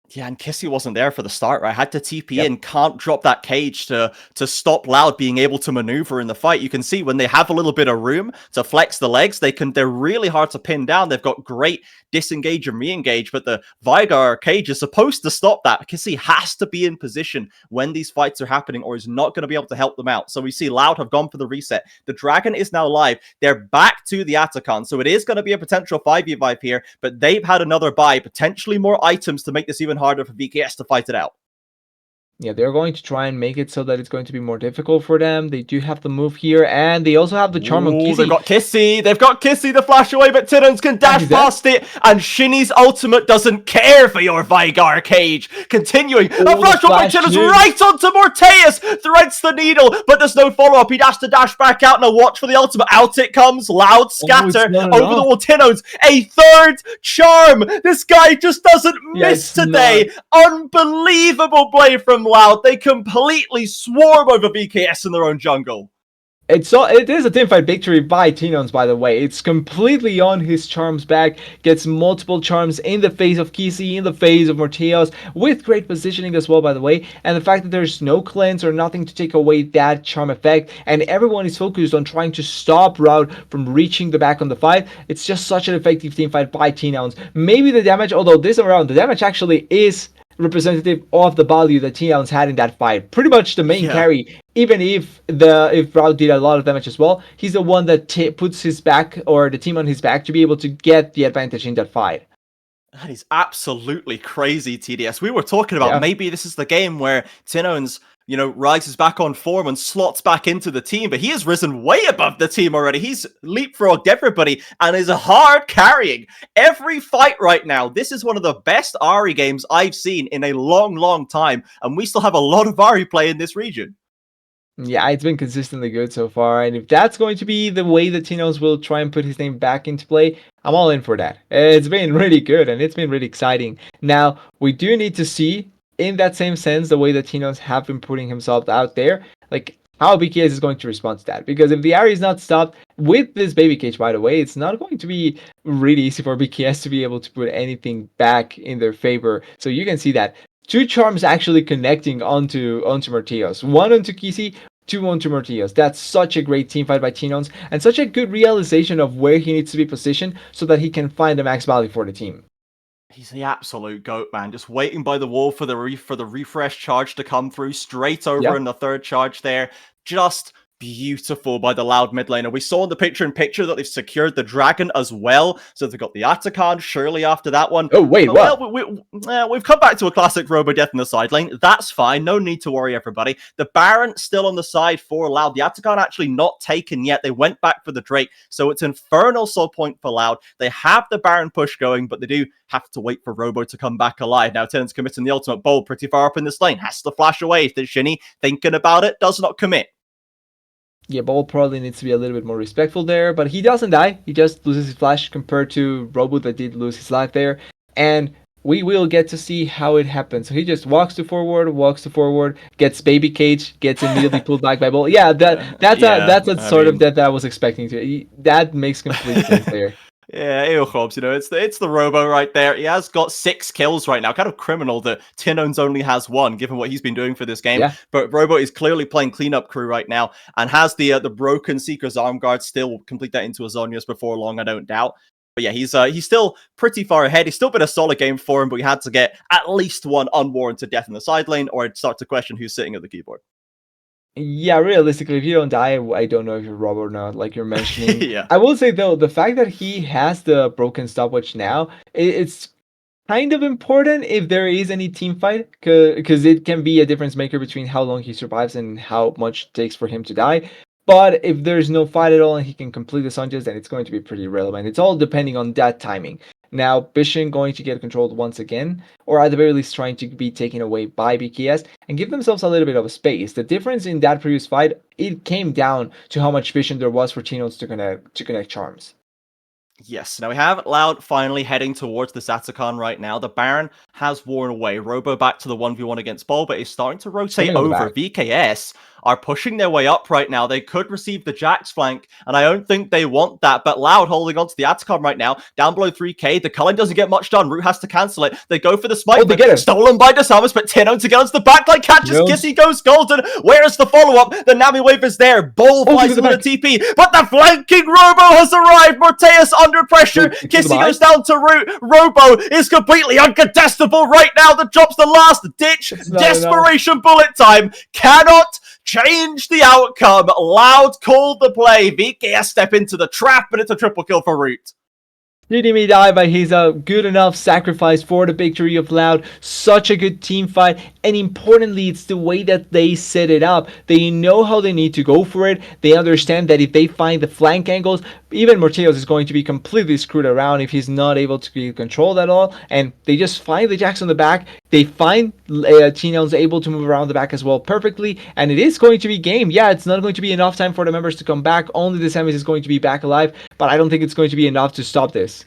Yeah, and Kissy wasn't there for the start, right? Had to TP in, can't drop that cage to stop Loud being able to maneuver in the fight. You can see when they have a little bit of room to flex the legs, they're really hard to pin down. They've got great disengage and re-engage, but the Vigar cage is supposed to stop that. Kissy has to be in position when these fights are happening, or he's not going to be able to help them out. So we see Loud have gone for the reset. The Dragon is now live. They're back to the Atakan, so it is going to be a potential 5v5 here, but they've had another buy, potentially more items to make this even harder for VKS to fight it out. Yeah, they're going to try and make it so that it's going to be more difficult for them. They do have the move here, and they also have the charm of Kissy. They've got Kissy. They've got Kissy to flash away, but T-Nones can dash past it, and Shinny's ultimate doesn't care for your Vigar cage. Continuing, a flash away by T-Nones right onto Morteus. Threads the needle, but there's no follow-up. He has to dash back out. Now watch for the ultimate. Out it comes. Loud scatter over the wall. T-Nones, a third charm. This guy just doesn't miss today. Unbelievable play from Loud. They completely swarm over VKS in their own jungle. It is a teamfight victory by T-Nones, by the way. It's completely on his charms back, gets multiple charms in the face of Kissy, in the face of Morteos, with great positioning as well, by the way, and the fact that there's no cleanse or nothing to take away that charm effect, and everyone is focused on trying to stop Route from reaching the back on the fight. It's just such an effective teamfight by T-Nones. Maybe the damage, although this round, the damage actually is representative of the value that T-Nones had in that fight. Pretty much the main carry, even if Route did a lot of damage as well, he's the one that puts his back, or the team on his back, to be able to get the advantage in that fight. That is absolutely crazy, TDS. We were talking about maybe this is the game where T-Nones, you know, rises back on form and slots back into the team, but he has risen way above the team already. He's leapfrogged everybody and is hard carrying every fight right now. This is one of the best Ahri games I've seen in a long, long time, and we still have a lot of Ahri play in this region. Yeah, it's been consistently good so far, and if that's going to be the way that T-Nones will try and put his name back into play, I'm all in for that. It's been really good, and it's been really exciting. Now, we do need to see, in that same sense, the way that T-Nones have been putting himself out there, like how BKS is going to respond to that. Because if the Ahri is not stopped with this baby cage, by the way, it's not going to be really easy for BKS to be able to put anything back in their favor. So you can see that. 2 charms actually connecting onto Morteos. 1 onto Kissy, 2 onto Morteos. That's such a great team fight by T-Nones, and such a good realization of where he needs to be positioned so that he can find the max value for the team. He's the absolute goat, man. Just waiting by the wall for the refresh charge to come through. Straight over in the third charge there. Just beautiful by the Loud mid laner. We saw in the picture-in-picture that they've secured the Dragon as well. So they've got the Atakan surely after that one. Oh, wait, what? Well, we've come back to a classic Robo Death in the side lane. That's fine. No need to worry, everybody. The Baron still on the side for Loud. The Atakan actually not taken yet. They went back for the Drake. So it's Infernal Soul Point for Loud. They have the Baron push going, but they do have to wait for Robo to come back alive. Now, T-Nones committing the ultimate bowl pretty far up in this lane. Has to flash away. The Shinny thinking about it, does not commit. Yeah, Ball probably needs to be a little bit more respectful there, but he doesn't die. He just loses his flash compared to Robo that did lose his life there. And we will get to see how it happens. So he just walks to forward, gets baby cage, gets immediately pulled back by Ball. Yeah, that's a sort of that I was expecting to. That makes complete sense there. Yeah, Eochobs, you know, it's the Robo right there. He has got 6 kills right now. Kind of criminal that T-Nones only has 1, given what he's been doing for this game. Yeah. But Robo is clearly playing cleanup crew right now and has the broken Seeker's arm guard. Still complete that into a Zonius before long, I don't doubt. But yeah, he's still pretty far ahead. It's still been a solid game for him, but he had to get at least 1 unwarranted death in the side lane, or I'd start to question who's sitting at the keyboard. Yeah, realistically, if you don't die, I don't know if you're Rob or not, like you're mentioning. Yeah. I will say though, the fact that he has the broken stopwatch now, it's kind of important if there is any team fight, because it can be a difference maker between how long he survives and how much it takes for him to die. But if there's no fight at all and he can complete the Sunjas, then it's going to be pretty relevant. It's all depending on that timing. Now, Bishan going to get controlled once again, or at the very least trying to be taken away by BKS and give themselves a little bit of a space. The difference in that previous fight, it came down to how much vision there was for Chino's to connect charms. Yes, now we have Loud finally heading towards the Satacon right now. The Baron has worn away. Robo back to the 1v1 against Bol, but is starting to rotate Coming on the over. back. VKS are pushing their way up right now. They could receive the Jax flank, and I don't think they want that, but Loud holding on to the Atacon right now. Down below 3k, the culling doesn't get much done. Root has to cancel it. They go for the smite, Oh, they but get him. stolen by Desamas, but Tino to get onto the backline, catches No. Kissy, goes golden. Where's the follow-up? The Nami wave is there. Bol Oh, flies to in the with back. a TP, but the flanking Robo has arrived. Morteus under pressure. Wait, Kissy goes down to Root. Robo is completely uncontestable right now. That drops the last ditch. It's not Desperation bullet time. Cannot change the outcome. Loud called the play. VKS step into the trap, but it's a triple kill for Root. Leading me die, but he's a good enough sacrifice for the victory of Loud. Such a good team fight, and importantly, it's the way that they set it up. They know how they need to go for it. They understand that if they find the flank angles, even Morteos is going to be completely screwed around if he's not able to be controlled at all. And they just find the Jax on the back. They find Tino's able to move around the back as well perfectly, and it is going to be game. Yeah, it's not going to be enough time for the members to come back. Only the Samus is going to be back alive, but I don't think it's going to be enough to stop this.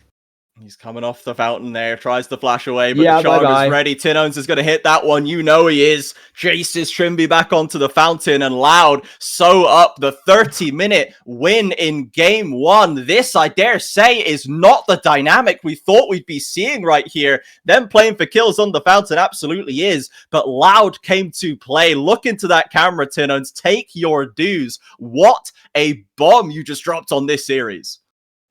He's coming off the fountain there, tries to flash away, but Yeah, the Charger's bye-bye. ready. Tinones is going to hit that one. You know he is. Chases Trimby back onto the fountain, and Loud sew up the 30-minute win in game one. This, I dare say, is not the dynamic we thought we'd be seeing right here. Them playing for kills on the fountain absolutely is, but Loud came to play. Look into that camera, Tinones. Take your dues. What a bomb you just dropped on this series.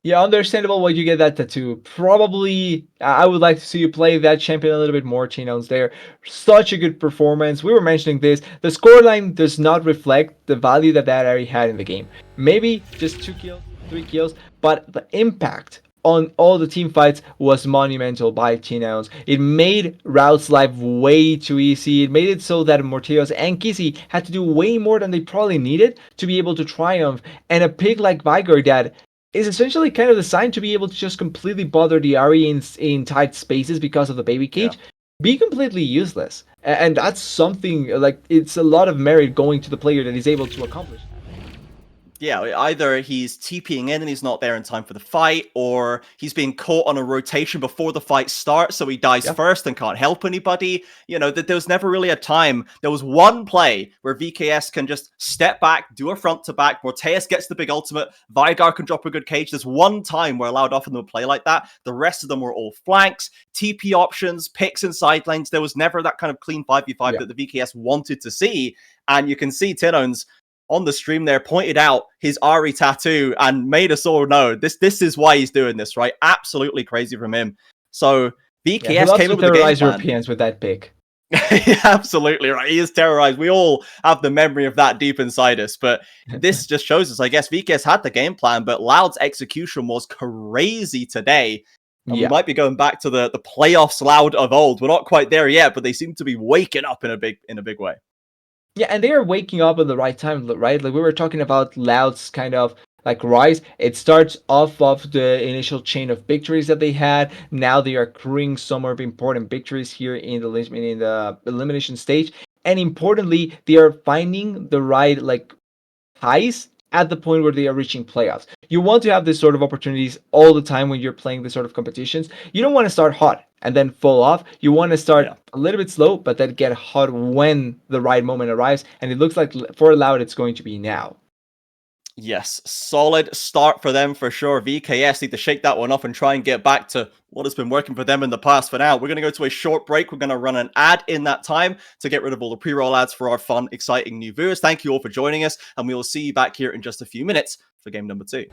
Yeah, understandable why you get that tattoo. Probably, I would like to see you play that champion a little bit more, Chino's there. Such a good performance. We were mentioning this. The scoreline does not reflect the value that area had in the game. Maybe just 2 kills, 3 kills, but the impact on all the team fights was monumental by Chino's. It made Rout's life way too easy. It made it so that Morteos and Kissy had to do way more than they probably needed to be able to triumph. And a pick like Vigor that is essentially kind of designed to be able to just completely bother the Ari in tight spaces because of the baby cage, be completely useless. And that's something, like, it's a lot of merit going to the player that is able to accomplish that. Yeah, either he's TPing in and he's not there in time for the fight, or he's being caught on a rotation before the fight starts, so he dies first and can't help anybody. You know, there was never really a time. There was one play where VKS can just step back, do a front to back, Morteus gets the big ultimate, Vigar can drop a good cage. There's one time where Loud often would play like that. The rest of them were all flanks, TP options, picks and side lanes. There was never that kind of clean 5v5 that the VKS wanted to see. And you can see Tinones on the stream there pointed out his Ari tattoo and made us all know this is why he's doing this, right? Absolutely crazy from him. So VKS came up with the game plan. Europeans with that pick. Absolutely right. He is terrorized. We all have the memory of that deep inside us, but this just shows us, I guess, VKS had the game plan, but Loud's execution was crazy today. And we might be going back to the playoffs Loud of old. We're not quite there yet, but they seem to be waking up in a big way. Yeah, and they are waking up at the right time, right? Like we were talking about Loud's kind of like rise. It starts off of the initial chain of victories that they had. Now they are accruing some more important victories here in the elimination stage. And importantly, they are finding the right like highs at the point where they are reaching playoffs. You want to have this sort of opportunities all the time when you're playing this sort of competitions. You don't want to start hot and then fall off. You want to start a little bit slow, but then get hot when the right moment arrives. And it looks like for Loud, it's going to be now. Yes, solid start for them for sure. VKS need to shake that one off and try and get back to what has been working for them in the past. For now, we're going to go to a short break. We're going to run an ad in that time to get rid of all the pre-roll ads for our fun, exciting new viewers. Thank you all for joining us, and we will see you back here in just a few minutes for game number 2.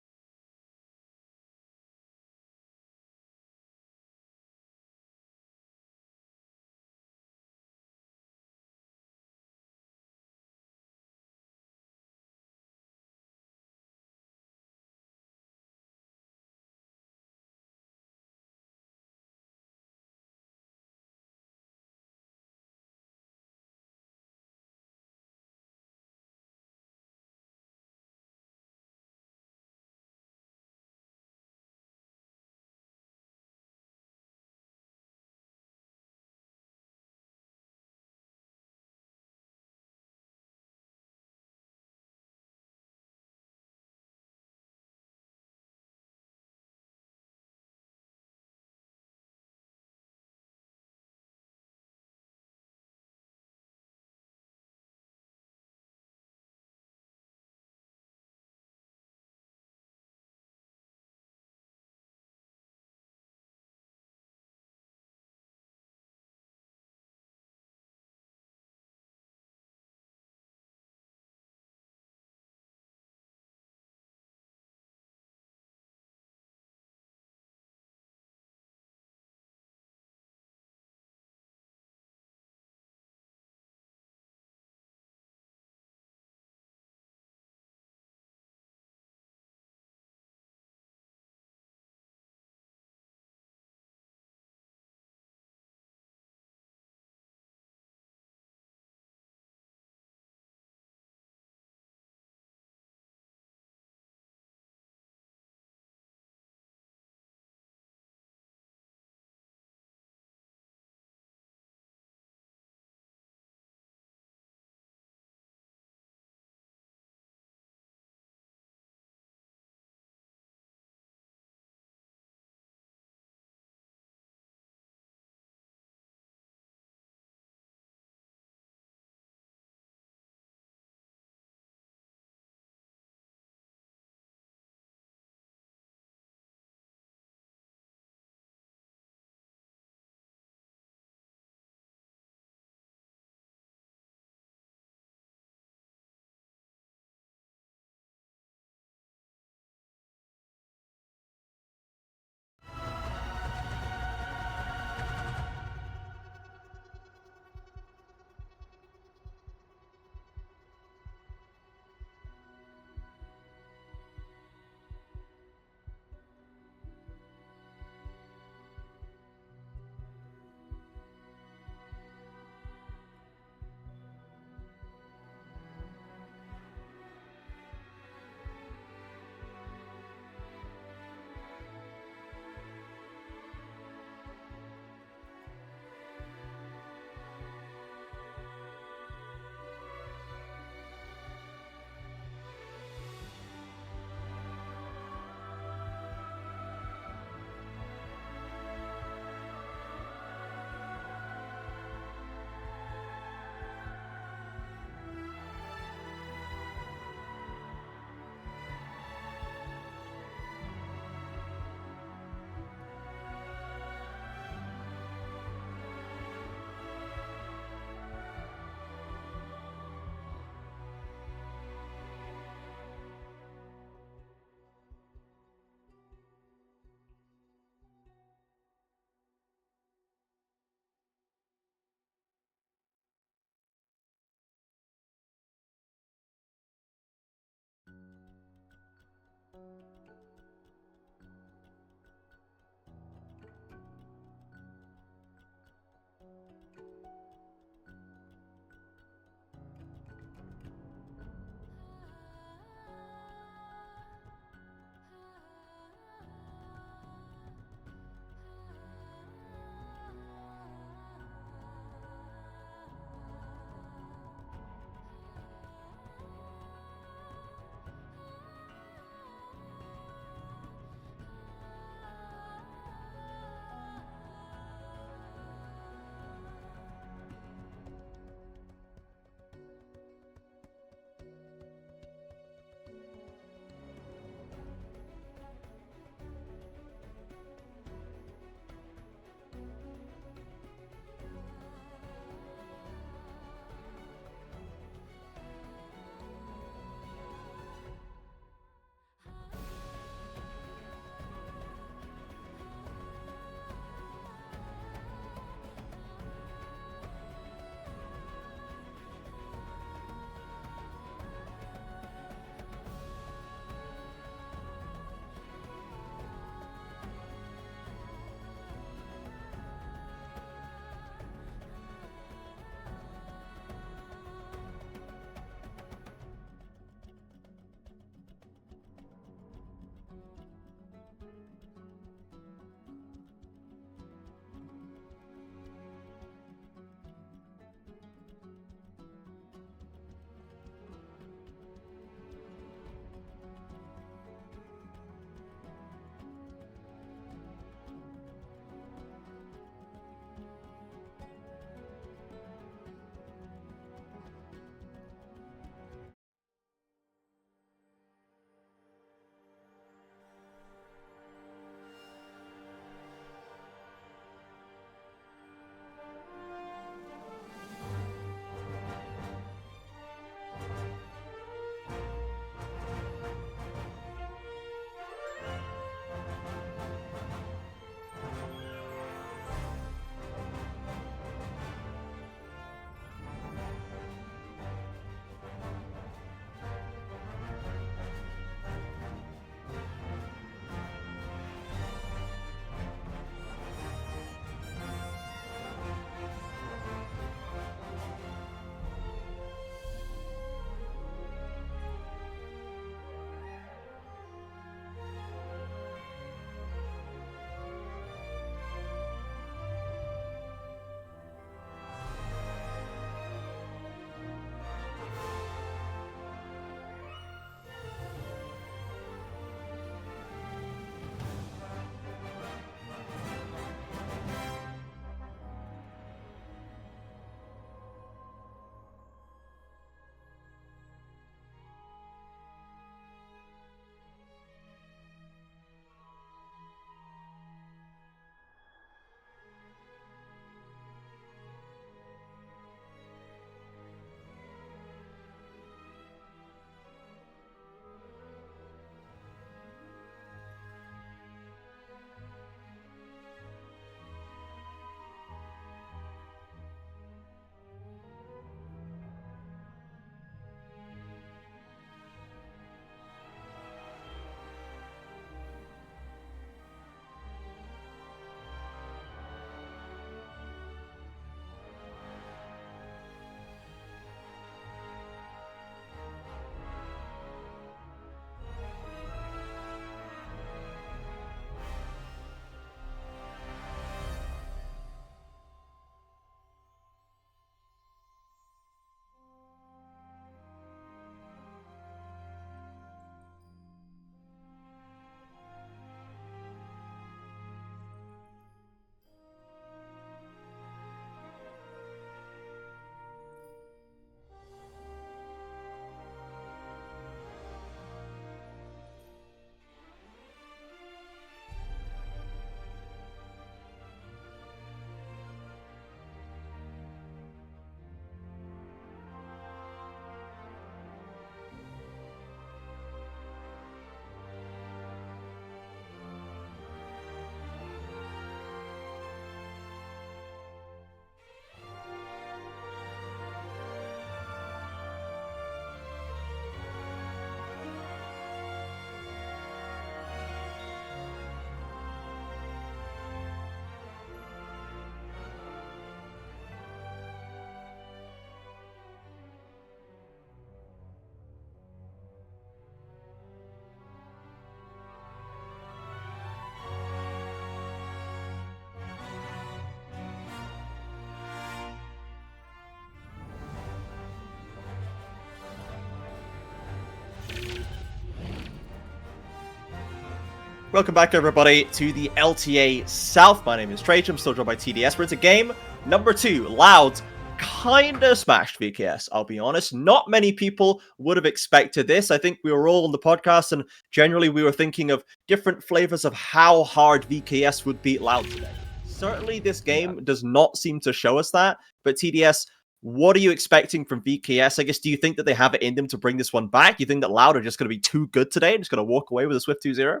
Welcome back, everybody, to the LTA South. My name is Trajan. I'm still joined by TDS. We're into game number 2. Loud kinda smashed VKS, I'll be honest. Not many people would have expected this. I think we were all on the podcast, and generally we were thinking of different flavors of how hard VKS would beat Loud today. Certainly, this game does not seem to show us that, but TDS, what are you expecting from VKS? I guess, do you think that they have it in them to bring this one back? You think that Loud are just going to be too good today and just going to walk away with a swift 2-0?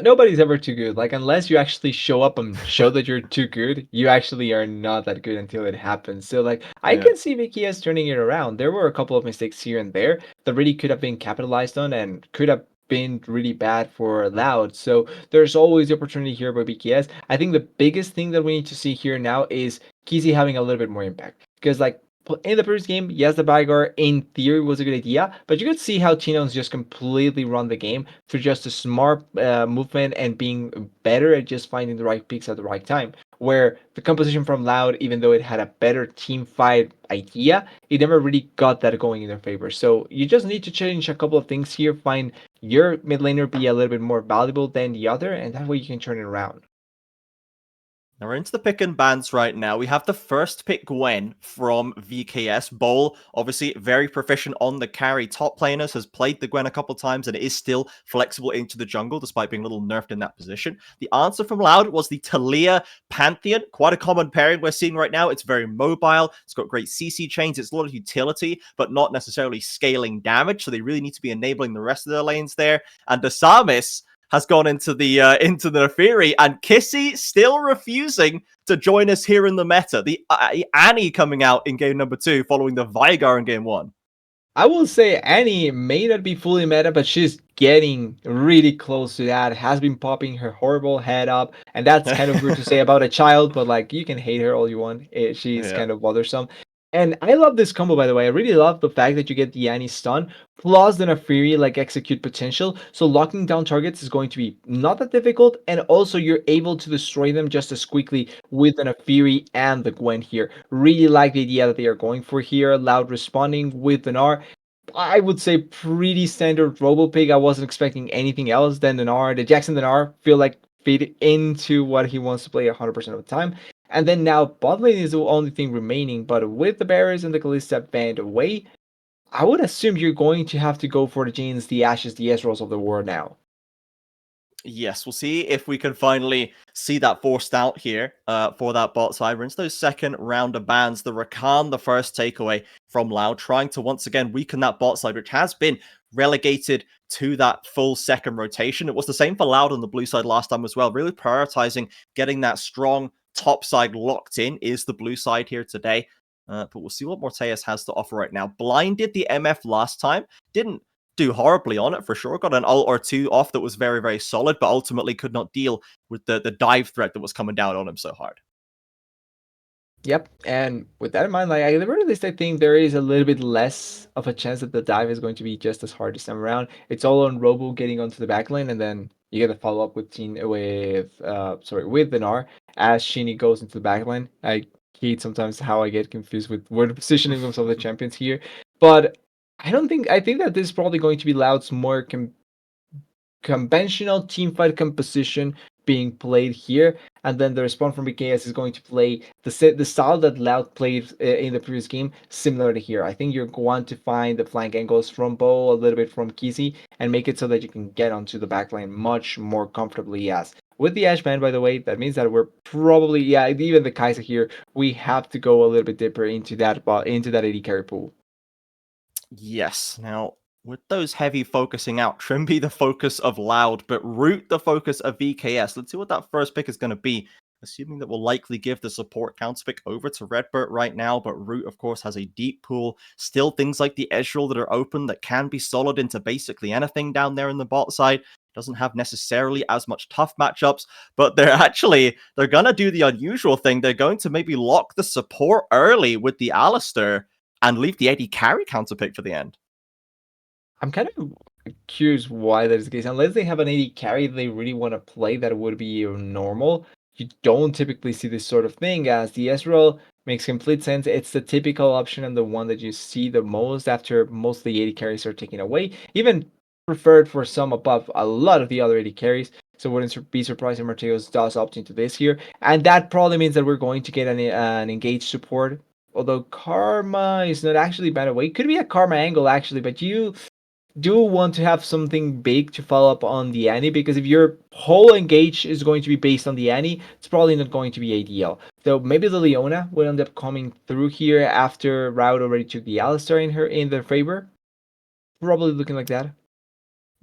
Nobody's ever too good. Like, unless you actually show up and show that you're too good, you actually are not that good until it happens. So, like, I Yeah. can see VKS turning it around. There were a couple of mistakes here and there that really could have been capitalized on and could have been really bad for Loud. So, there's always the opportunity here by VKS. I think the biggest thing that we need to see here now is Kizzy having a little bit more impact. Because, like, in the previous game, yes, the Vigar in theory was a good idea, but you could see how Tino's just completely run the game through just a smart movement and being better at just finding the right picks at the right time. Where the composition from Loud, even though it had a better team fight idea, it never really got that going in their favor. So you just need to change a couple of things here, find your mid laner be a little bit more valuable than the other, and that way you can turn it around. Now we're into the pick and bans right now. We have the first pick Gwen from VKS. Bowl, obviously very proficient on the carry. Top laners, has played the Gwen a couple times and is still flexible into the jungle despite being a little nerfed in that position. The answer from Loud was the Talia Pantheon. Quite a common pairing we're seeing right now. It's very mobile. It's got great CC chains. It's a lot of utility, but not necessarily scaling damage. So they really need to be enabling the rest of their lanes there. And the Samis has gone into the Fury, and Kissy still refusing to join us here in the meta. The Annie coming out in game number 2 following the Vigar in game 1. I will say Annie may not be fully meta, but she's getting really close to that. Has been popping her horrible head up, and that's kind of weird to say about a child, but like you can hate her all you want. She's Yeah. kind of bothersome. And I love this combo, by the way. I really love the fact that you get the Annie stun plus then a Fury like execute potential. So locking down targets is going to be not that difficult, and also you're able to destroy them just as quickly with an Fury and the Gwen here. Really like the idea that they are going for here. Loud responding with an R. I would say pretty standard robo pick. I wasn't expecting anything else than an R. The Jackson Denar feel like fit into what he wants to play 100% of the time. And then now bot lane is the only thing remaining, but with the Barriers and the Kalista banned away, I would assume you're going to have to go for the Janes, the Ashes, the Ezreals of the world now. Yes, we'll see if we can finally see that forced out here for that bot side. We're into those second round of bans. The Rakan, the first takeaway from Loud, trying to once again weaken that bot side, which has been relegated to that full second rotation. It was the same for Loud on the blue side last time as well. Really prioritizing getting that strong top side locked in is the blue side here today. But we'll see what Morteus has to offer right now. Blinded the MF last time. Didn't do horribly on it for sure. Got an ult or two off that was very, very solid, but ultimately could not deal with the dive threat that was coming down on him so hard. Yep, and with that in mind, like at the very least, I think there is a little bit less of a chance that the dive is going to be just as hard this time around. It's all on Robo getting onto the back lane, and then you get a follow up with with Benar as Shinny goes into the back lane. I hate sometimes how I get confused with where the positioning of some of the champions here, but I think that this is probably going to be Loud's more conventional teamfight composition being played here, and then the response from BKS is going to play the style that Loud played in the previous game, similar to here. I think you're going to find the flank angles from Bo, a little bit from Kizzy, and make it so that you can get onto the backline much more comfortably. As with the Ash band, by the way, that means that we're probably even the Kaiser here, we have to go a little bit deeper into that AD carry pool. Yes. Now, with those heavy focusing out, Trimby the focus of Loud, but Root the focus of VKS. Let's see what that first pick is going to be. Assuming that we'll likely give the support counter pick over to Redbird right now, but Root, of course, has a deep pool. Still things like the Ezreal that are open that can be solid into basically anything down there in the bot side. Doesn't have necessarily as much tough matchups, but they're going to do the unusual thing. They're going to maybe lock the support early with the Alistair and leave the AD carry counter pick for the end. I'm kind of curious why that is the case. Unless they have an AD carry they really want to play that would be normal, you don't typically see this sort of thing, as the Ezreal makes complete sense. It's the typical option and the one that you see the most after most of the AD carries are taken away. Even preferred for some above a lot of the other AD carries. So wouldn't be surprised if Mateos does opt into this here. And that probably means that we're going to get an engaged support. Although Karma is not actually bad away. Could be a Karma angle actually, but you do want to have something big to follow up on the Annie, because if your whole engage is going to be based on the Annie, it's probably not going to be ADL. So maybe the Leona will end up coming through here after Route already took the Alistar in their favor. Probably looking like that.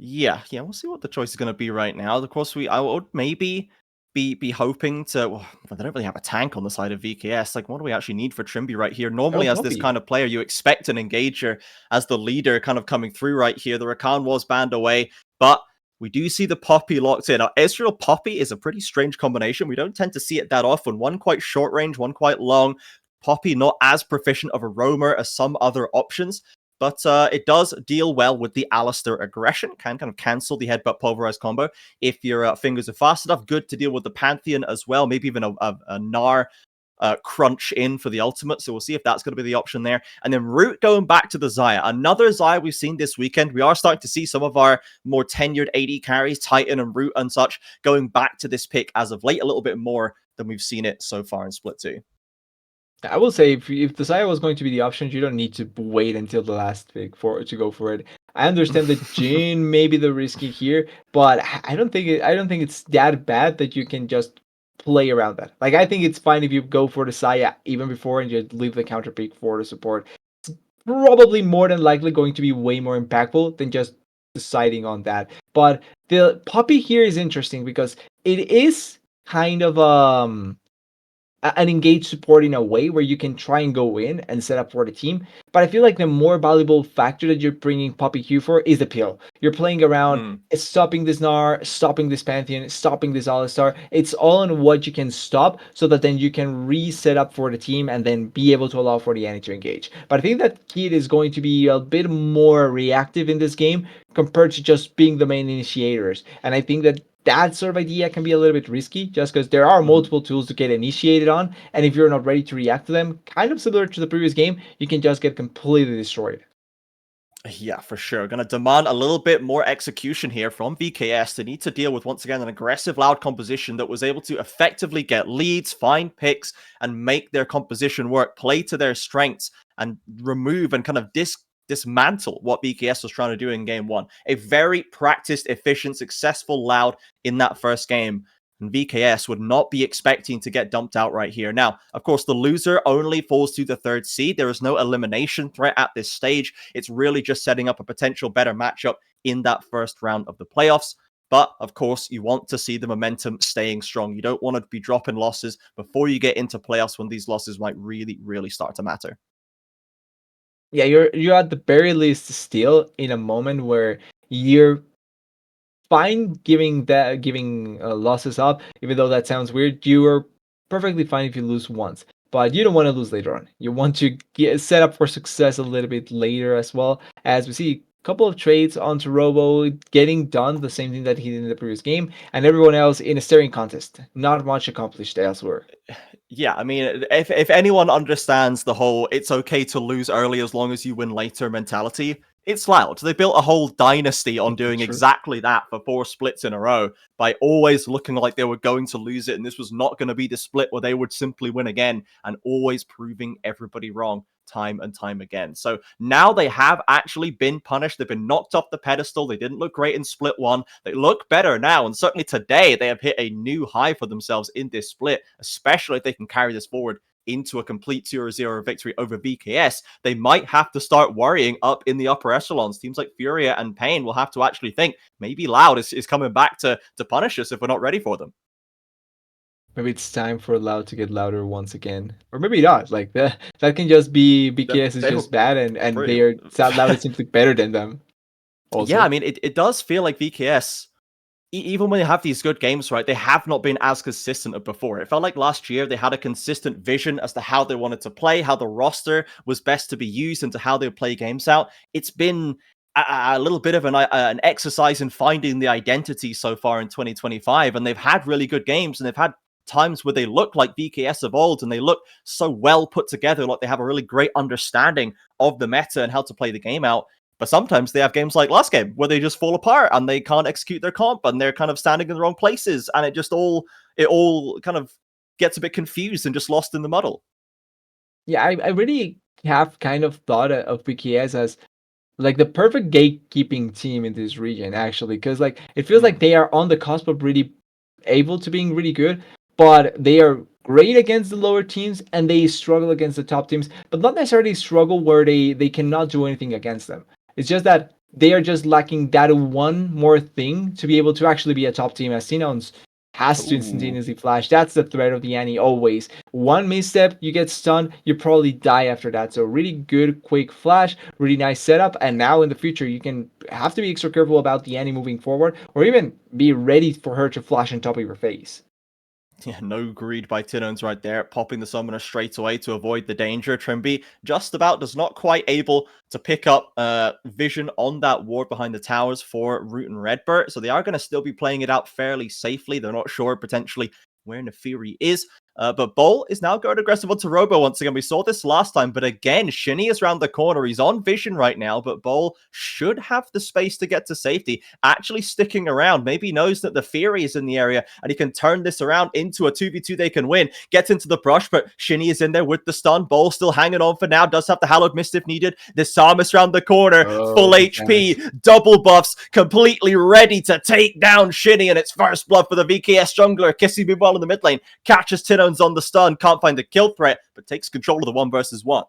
Yeah, we'll see what the choice is going to be right now. Of course, I would maybe be hoping to. Well, they don't really have a tank on the side of VKS. Like, what do we actually need for Trimby right here? Normally, as this kind of player, you expect an engager as the leader kind of coming through right here. The Rakan was banned away, but we do see the Poppy locked in. Now, Ezreal Poppy is a pretty strange combination. We don't tend to see it that often. One quite short range, one quite long. Poppy not as proficient of a roamer as some other options. But it does deal well with the Alistar aggression, can kind of cancel the Headbutt Pulverize combo. If your fingers are fast enough, good to deal with the Pantheon as well, maybe even a Gnar crunch in for the ultimate. So we'll see if that's going to be the option there. And then Root going back to the Xayah. Another Xayah we've seen this weekend. We are starting to see some of our more tenured AD carries, Titan and Root and such, going back to this pick as of late a little bit more than we've seen it so far in Split 2. I will say if the Xayah was going to be the option, you don't need to wait until the last pick to go for it. I understand that Jhin may be the risky here, but I don't think it's that bad that you can just play around that. Like, I think it's fine if you go for the Xayah even before and just leave the counter pick for the support. It's probably more than likely going to be way more impactful than just deciding on that. But the Poppy here is interesting because it is kind of an engaged support in a way where you can try and go in and set up for the team. But I feel like the more valuable factor that you're bringing Poppy Q for is the pill. You're playing around stopping this Gnar, stopping this Pantheon, stopping this Alistar. It's all on what you can stop so that then you can reset up for the team and then be able to allow for the Annie to engage. But I think that Kid is going to be a bit more reactive in this game compared to just being the main initiators. And I think that sort of idea can be a little bit risky just because there are multiple tools to get initiated on, and if you're not ready to react to them, kind of similar to the previous game, you can just get completely destroyed. Yeah, for sure. Going to demand a little bit more execution here from VKS. They need to deal with, once again, an aggressive, loud composition that was able to effectively get leads, find picks, and make their composition work, play to their strengths, and remove and kind of dismantle what BKS was trying to do in game one. A very practiced, efficient, successful Loud in that first game. And VKS would not be expecting to get dumped out right here. Now, of course, the loser only falls to the third seed. There is no elimination threat at this stage. It's really just setting up a potential better matchup in that first round of the playoffs. But, of course, you want to see the momentum staying strong. You don't want to be dropping losses before you get into playoffs when these losses might really, really start to matter. Yeah, you're at the very least still in a moment where you're fine giving losses up, even though that sounds weird. You are perfectly fine if you lose once, but you don't want to lose later on. You want to get set up for success a little bit later as well. As we see a couple of trades onto Robo getting done, the same thing that he did in the previous game, and everyone else in a staring contest. Not much accomplished elsewhere. Yeah, I mean, if anyone understands the whole "it's okay to lose early as long as you win later" mentality, it's Loud. They built a whole dynasty on doing exactly that for 4 splits in a row by always looking like they were going to lose it, and this was not going to be the split where they would simply win again, and always proving everybody wrong time and time again. So now they have actually been punished. They've been knocked off the pedestal. They didn't look great in split 1. They look better now, and certainly today they have hit a new high for themselves in this split, especially if they can carry this forward into a complete 0-0 victory over VKS. They might have to start worrying up in the upper echelons. Teams like Furia and Pain will have to actually think maybe Loud is coming back to punish us if we're not ready for them. Maybe it's time for Loud to get louder once again, or maybe not. Like that can just be BKS is just bad, and Loud is simply better than them. Also. Yeah, I mean, it does feel like VKS, even when they have these good games, right, they have not been as consistent as before. It felt like last year they had a consistent vision as to how they wanted to play, how the roster was best to be used, and to how they would play games out. It's been a little bit of an exercise in finding the identity so far in 2025, and they've had really good games, and they've had times where they look like VKS of old, and they look so well put together, like they have a really great understanding of the meta and how to play the game out. But sometimes they have games like last game where they just fall apart and they can't execute their comp and they're kind of standing in the wrong places, and it all kind of gets a bit confused and just lost in the muddle. Yeah, I really have kind of thought of BKS as like the perfect gatekeeping team in this region, actually, because like it feels like they are on the cusp of really able to being really good, but they are great against the lower teams and they struggle against the top teams, but not necessarily struggle where they cannot do anything against them. It's just that they are just lacking that one more thing to be able to actually be a top team, as Xenon's has to instantaneously flash. That's the threat of the Annie always. One misstep, you get stunned, you probably die after that. So really good, quick flash, really nice setup. And now in the future, you can have to be extra careful about the Annie moving forward, or even be ready for her to flash on top of your face. Yeah, no greed by Tinones right there, popping the summoner straight away to avoid the danger. Trimby just about does not quite able to pick up vision on that ward behind the towers for Root and Redbird, so they are going to still be playing it out fairly safely. They're not sure potentially where Nefiri is. But Bol is now going aggressive onto Robo once again. We saw this last time, but again, Shinny is around the corner. He's on vision right now, but Bol should have the space to get to safety. Actually sticking around. Maybe he knows that the Fury is in the area, and he can turn this around into a 2v2 they can win. Gets into the brush, but Shinny is in there with the stun. Bol still hanging on for now. Does have the Hallowed Mist if needed. The Samus around the corner. Full HP. Double buffs. Completely ready to take down Shinny, and it's first blood for the VKS jungler. Kissy meanwhile in the mid lane. Catches Tinones on the stun, can't find the kill threat, but takes control of the 1v1.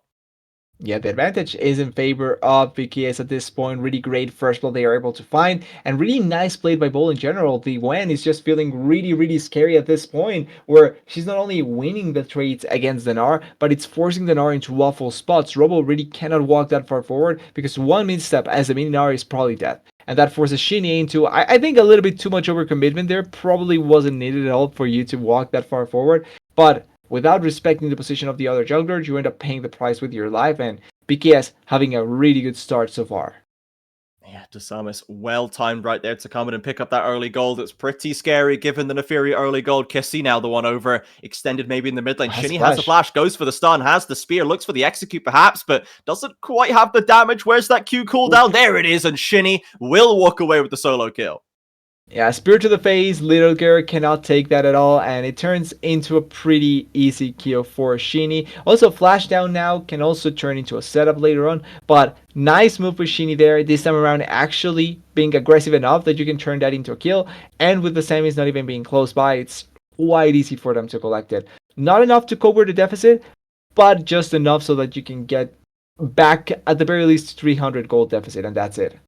Yeah, the advantage is in favor of VKS at this point. Really great first blood they are able to find, and really nice played by Bol in general. The Gwen is just feeling really, really scary at this point, where she's not only winning the trades against the Gnar, but it's forcing the Gnar into awful spots. Robo really cannot walk that far forward, because one misstep as a mini Gnar is probably death. And that forces Shinny into, I think, a little bit too much overcommitment there. Probably wasn't needed at all for you to walk that far forward. But without respecting the position of the other jungler, you end up paying the price with your life. And BKS having a really good start so far. Yeah, Samus well timed right there to come in and pick up that early gold. It's pretty scary given the Nefiri early gold. Kissy now the one over, extended maybe in the mid lane. Shinny has the flash, goes for the stun, has the spear, looks for the execute perhaps, but doesn't quite have the damage. Where's that Q cooldown? There it is, and Shinny will walk away with the solo kill. Yeah, spear to the face, Little Girl cannot take that at all, and it turns into a pretty easy kill for Shinny. Also, flash down now can also turn into a setup later on, but nice move with Shinny there. This time around actually being aggressive enough that you can turn that into a kill, and with the Sammys not even being close by, it's quite easy for them to collect it. Not enough to cover the deficit, but just enough so that you can get back at the very least 300 gold deficit, and that's it.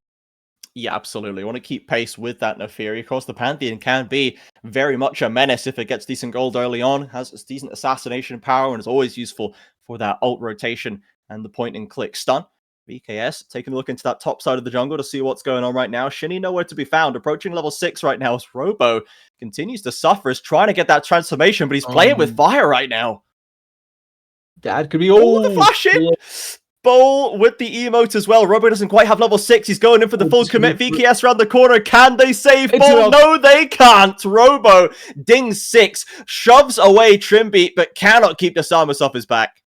Yeah, absolutely. I want to keep pace with that Nefiri. Of course, the Pantheon can be very much a menace if it gets decent gold early on, has decent assassination power, and is always useful for that ult rotation and the point and click stun. VKS taking a look into that top side of the jungle to see what's going on right now. Shinny nowhere to be found, approaching level 6 right now as Robo continues to suffer, is trying to get that transformation, but he's playing with fire right now. That could be... the flash in! Yeah. Bol with the emote as well. Robo doesn't quite have level 6. He's going in for the full commit. VKS around the corner. Can they save Bol? No, they can't. Robo dings 6. Shoves away Trimby, but cannot keep the Samus off his back.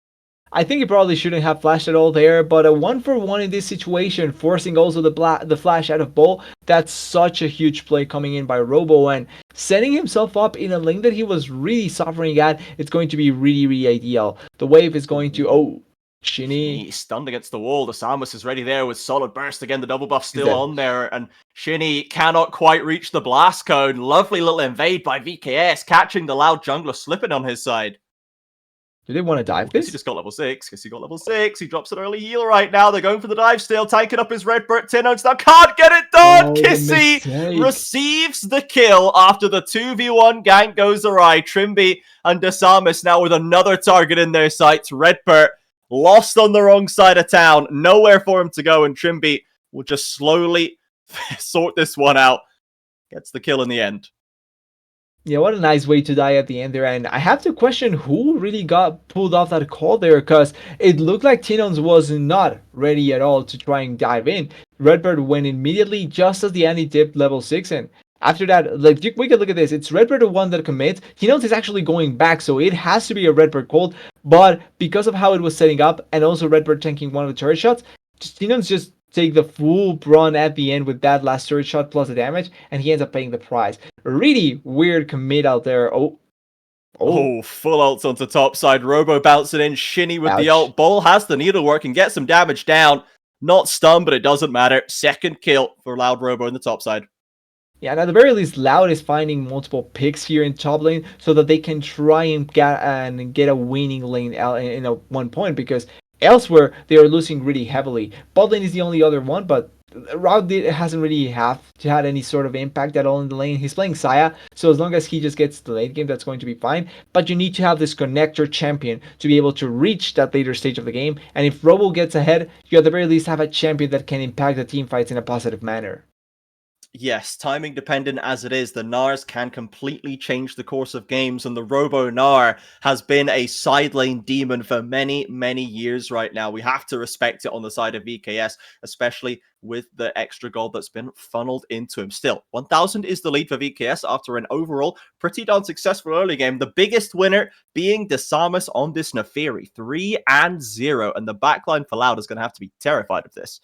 I think he probably shouldn't have flashed at all there, but a 1-for-1 in this situation, forcing also the flash out of Bol. That's such a huge play coming in by Robo, and setting himself up in a lane that he was really suffering at. It's going to be really, really ideal. The wave is going to... Shinny stunned against the wall. The Samus is ready there with solid burst again. The double buff still on there, and Shinny cannot quite reach the blast cone. Lovely little invade by VKS, catching the loud jungler slipping on his side. Do they want to dive this? He just got level 6. He got level 6. He drops an early heal right now. They're going for the dive still, tanking up his Redbird. Tinones now can't get it done. Kissy receives the kill after the 2v1 gank goes awry. Trimby and Samus now with another target in their sights. Redbird lost on the wrong side of town. Nowhere for him to go, and Trimby will just slowly sort this one out. Gets the kill in the end. Yeah, what a nice way to die at the end there. And I have to question who really got pulled off that call there, because it looked like Tinones was not ready at all to try and dive in. Redbird went immediately just as the Annie dipped level 6, and after that, like, we can look at this. It's Redbird the one that commits. Tinones is actually going back, so it has to be a Redbird call. But because of how it was setting up, and also Redbird tanking one of the turret shots, Tinones just take the full brunt at the end with that last third shot plus the damage, and he ends up paying the price. Really weird commit out there. Oh, full ults onto top side. Robo bouncing in. Shinny with the Ouch. ult. Bull has the needlework and gets some damage down. Not stunned, but it doesn't matter. Second kill for Loud Robo in the top side. Yeah, and at the very least, Loud is finding multiple picks here in top lane so that they can try and get a winning lane in a 1 point, because elsewhere they are losing really heavily. Bot lane is the only other one, but Raud hasn't really had any sort of impact at all in the lane. He's playing Saya, so as long as he just gets the late game, that's going to be fine. But you need to have this connector champion to be able to reach that later stage of the game. And if Robo gets ahead, you at the very least have a champion that can impact the team fights in a positive manner. Yes, timing dependent as it is, the Nars can completely change the course of games, and the Robo Nar has been a side lane demon for many, many years right now. We have to respect it on the side of VKS, especially with the extra gold that's been funneled into him. Still, 1,000 is the lead for VKS after an overall pretty darn successful early game. The biggest winner being Desamus on this Neferi, 3-0, and the backline for Loud is going to have to be terrified of this.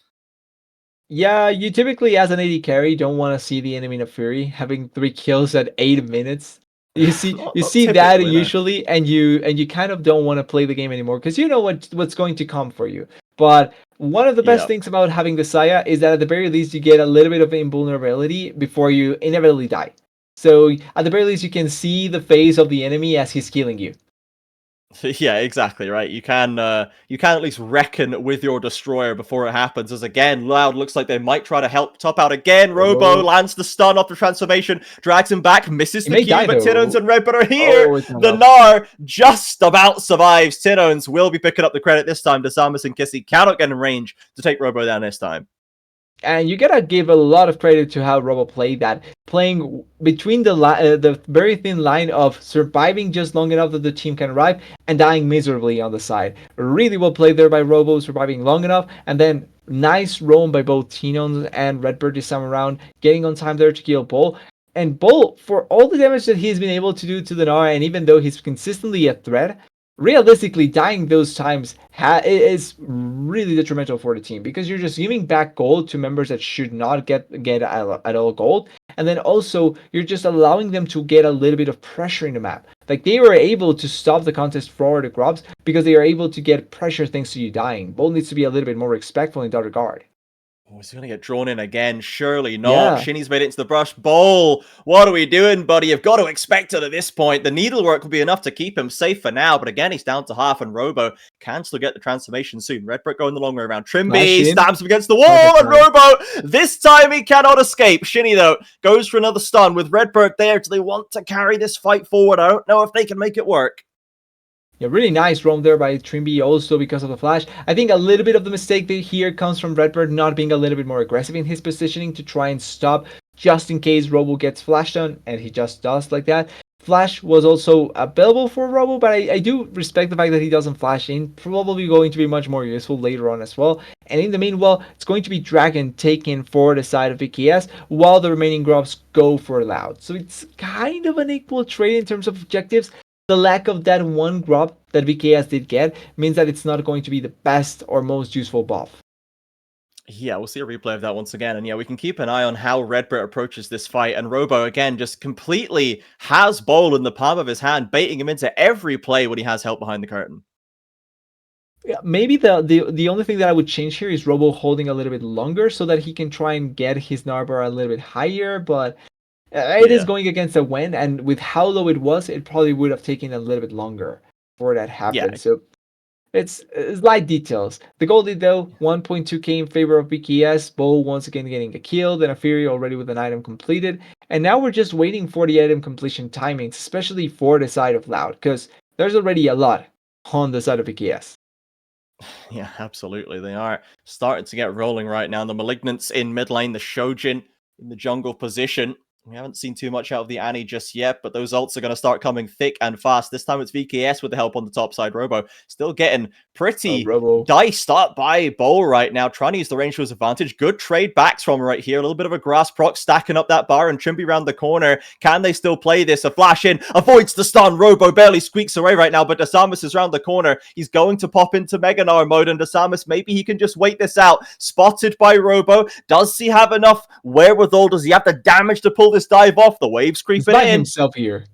Yeah, you typically, as an AD carry, don't want to see the enemy Neferi having 3 kills at 8 minutes. You see, not that typically, no. usually, and you kind of don't want to play the game anymore because you know what's going to come for you. But one of the best Yeah. things about having the Saya is that at the very least you get a little bit of invulnerability before you inevitably die. So at the very least you can see the face of the enemy as he's killing you. Yeah, exactly, right. You can at least reckon with your destroyer before it happens, as again, Loud looks like they might try to help top out again. Robo lands the stun off the transformation, drags him back, misses the Q, but Tinones and Redbird are here. The Gnar just about survives. Tinones will be picking up the credit this time. Desamus and Kissy cannot get in range to take Robo down this time. And you gotta give a lot of credit to how Robo played that, playing between the very thin line of surviving just long enough that the team can arrive and dying miserably on the side. Really well played there by Robo, surviving long enough, and then nice roam by both Tinones and Redbird this time around, getting on time there to kill Bull. And Bull, for all the damage that he's been able to do to the Gnar, and even though he's consistently a threat, realistically dying those times is really detrimental for the team, because you're just giving back gold to members that should not get at all gold, and then also you're just allowing them to get a little bit of pressure in the map. Like, they were able to stop the contest for the Grubs because they are able to get pressure thanks to you dying. Bold needs to be a little bit more respectful in that regard. Oh, he's going to get drawn in again. Surely not. Yeah. Shinny's made it into the brush. Bowl, what are we doing, buddy? You've got to expect it at this point. The needlework will be enough to keep him safe for now, but again, he's down to half, and Robo can still get the transformation soon. Redbird going the long way around. Trimby stabs him against the wall, and Robo, this time he cannot escape. Shinny, though, goes for another stun with Redbird there. Do they want to carry this fight forward? I don't know if they can make it work. Yeah, really nice roam there by Trimby also because of the flash. I think a little bit of the mistake here comes from Redbird not being a little bit more aggressive in his positioning to try and stop just in case Robo gets flashed on, and he just does like that. Flash was also available for Robo, but I do respect the fact that he doesn't flash in. Probably going to be much more useful later on as well. And in the meanwhile, it's going to be Dragon taken for the side of VKS while the remaining Grubs go for Loud. So it's kind of an equal trade in terms of objectives. The lack of that one grub that VKS did get means that it's not going to be the best or most useful buff. Yeah, we'll see a replay of that once again. And yeah, we can keep an eye on how Redbird approaches this fight. And Robo, again, just completely has Bowl in the palm of his hand, baiting him into every play when he has help behind the curtain. Yeah, maybe the only thing that I would change here is Robo holding a little bit longer so that he can try and get his Narbar a little bit higher, but it is going against a win, and with how low it was, it probably would have taken a little bit longer for that happen. Yeah. So it's slight details. The goal lead, though, 1.2k in favor of BKS. Bo once again getting a kill, then a Fury already with an item completed. And now we're just waiting for the item completion timings, especially for the side of Loud, because there's already a lot on the side of BKS. Yeah, absolutely. They are starting to get rolling right now. The Malignants in mid lane, the Shojin in the jungle position. We haven't seen too much out of the Annie just yet, but those ults are going to start coming thick and fast. This time it's VKS with the help on the top side. Robo still getting pretty Robo diced up by Bull right now, trying to use the range to his advantage. Good trade backs from right here. A little bit of a grass proc stacking up that bar and Chimpy around the corner. Can they still play this? A flash in, avoids the stun. Robo barely squeaks away right now, but Dasamus is around the corner. He's going to pop into Meganar mode, and Dasamus, maybe he can just wait this out. Spotted by Robo. Does he have enough wherewithal? Does he have the damage to pull this dive off? The waves creeping in. himself here.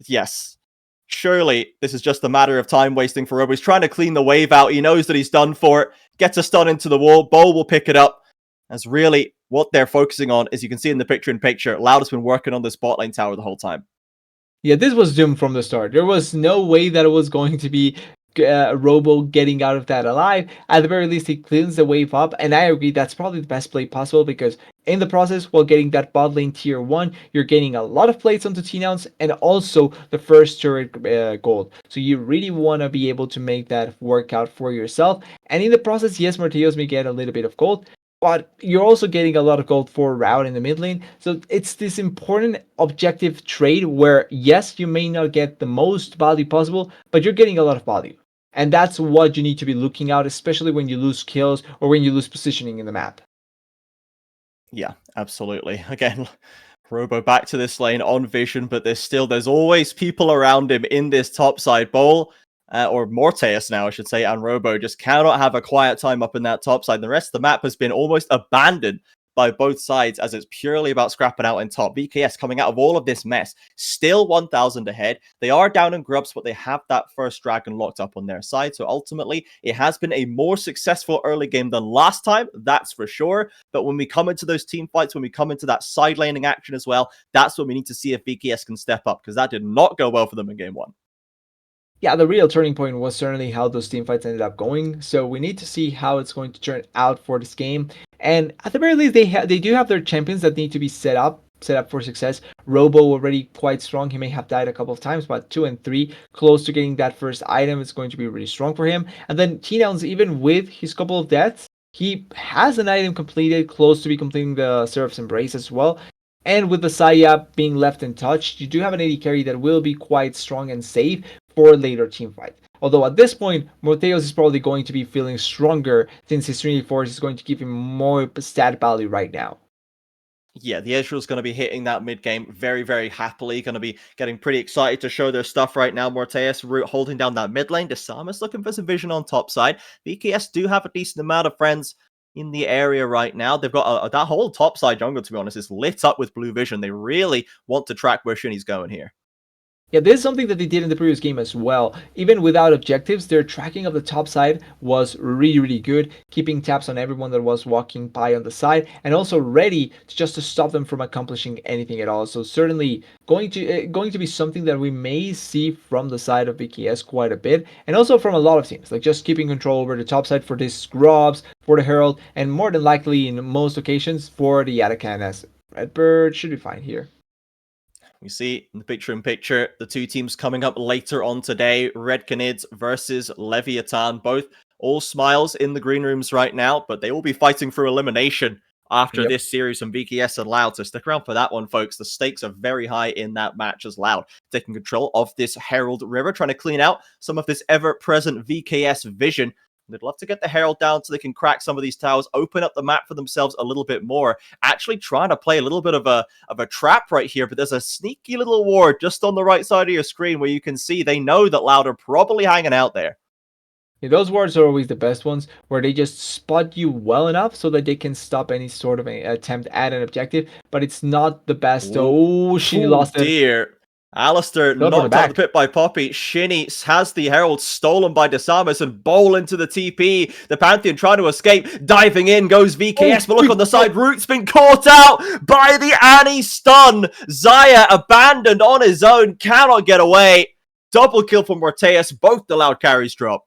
Yes. Surely this is just a matter of time wasting for Robo. He's trying to clean the wave out. He knows that he's done for it. Gets a stun into the wall. Bowl will pick it up. As really what they're focusing on, as you can see in the picture-in-picture, Loud has been working on this bot lane tower the whole time. Yeah, this was doomed from the start. There was no way that it was going to be Robo getting out of that alive. At the very least, he cleans the wave up, and I agree that's probably the best play possible, because in the process, while getting that bot lane tier 1, you're gaining a lot of plates onto T-Nouns and also the first turret gold. So you really want to be able to make that work out for yourself. And in the process, yes, Marteos may get a little bit of gold, but you're also getting a lot of gold for route in the mid lane. So it's this important objective trade where, yes, you may not get the most value possible, but you're getting a lot of value. And that's what you need to be looking out, especially when you lose kills or when you lose positioning in the map. Yeah, absolutely. Again, Robo back to this lane on vision, but there's always people around him in this top side. Bowl, or Morteus now, I should say, and Robo just cannot have a quiet time up in that top side. The rest of the map has been almost abandoned by both sides, as it's purely about scrapping out in top. VKS coming out of all of this mess, still 1,000 ahead. They are down in grubs, but they have that first dragon locked up on their side. So ultimately, it has been a more successful early game than last time, that's for sure. But when we come into those team fights, when we come into that side laning action as well, that's what we need to see if VKS can step up, because that did not go well for them in game 1. Yeah, the real turning point was certainly how those team fights ended up going. So we need to see how it's going to turn out for this game. And at the very least, they do have their champions that need to be set up for success. Robo already quite strong. He may have died a couple of times, but 2 and 3 close to getting that first item. It's going to be really strong for him. And then T-Nouns, even with his couple of deaths, he has an item completed, close to be completing the Seraph's Embrace as well. And with the Saya being left untouched, you do have an AD carry that will be quite strong and safe for a later team fight. Although at this point, Morteos is probably going to be feeling stronger, since his Trinity Force is going to give him more stat value right now. Yeah, the Ezreal's going to be hitting that mid game very, very happily. Going to be getting pretty excited to show their stuff right now. Morteus holding down that mid lane. Dasamus looking for some vision on top side. VKS do have a decent amount of friends in the area right now. They've got that whole top side jungle, to be honest, is lit up with blue vision. They really want to track where Shinny's going here. Yeah, this is something that they did in the previous game as well. Even without objectives, their tracking of the top side was really, really good, keeping tabs on everyone that was walking by on the side, and also ready to stop them from accomplishing anything at all. So certainly going to be something that we may see from the side of VKS quite a bit, and also from a lot of teams, like just keeping control over the top side for this Scrubs, for the Herald, and more than likely in most occasions for the Atakan, as Redbird should be fine here. We see in the picture-in-picture, the two teams coming up later on today. Red Canids versus Leviathan. Both all smiles in the green rooms right now, but they will be fighting for elimination after this series from VKS and Loud. So stick around for that one, folks. The stakes are very high in that match as Loud taking control of this Herald River, trying to clean out some of this ever-present VKS vision. They'd love to get the Herald down so they can crack some of these towers, open up the map for themselves a little bit more. Actually trying to play a little bit of a trap right here, but there's a sneaky little ward just on the right side of your screen where you can see they know that Loud are probably hanging out there. Yeah, those wards are always the best ones, where they just spot you well enough so that they can stop any sort of attempt at an objective, but it's not the best. Oh, she lost it. Dear. Alistair knocked out the pit by Poppy. Shinny has the Herald stolen by Dasamus and Bowl into the TP. The Pantheon trying to escape. Diving in goes VKS, but look on the side. Root's been caught out by the Annie stun. Zaya abandoned on his own. Cannot get away. Double kill from Morteus. Both the Loud carries drop.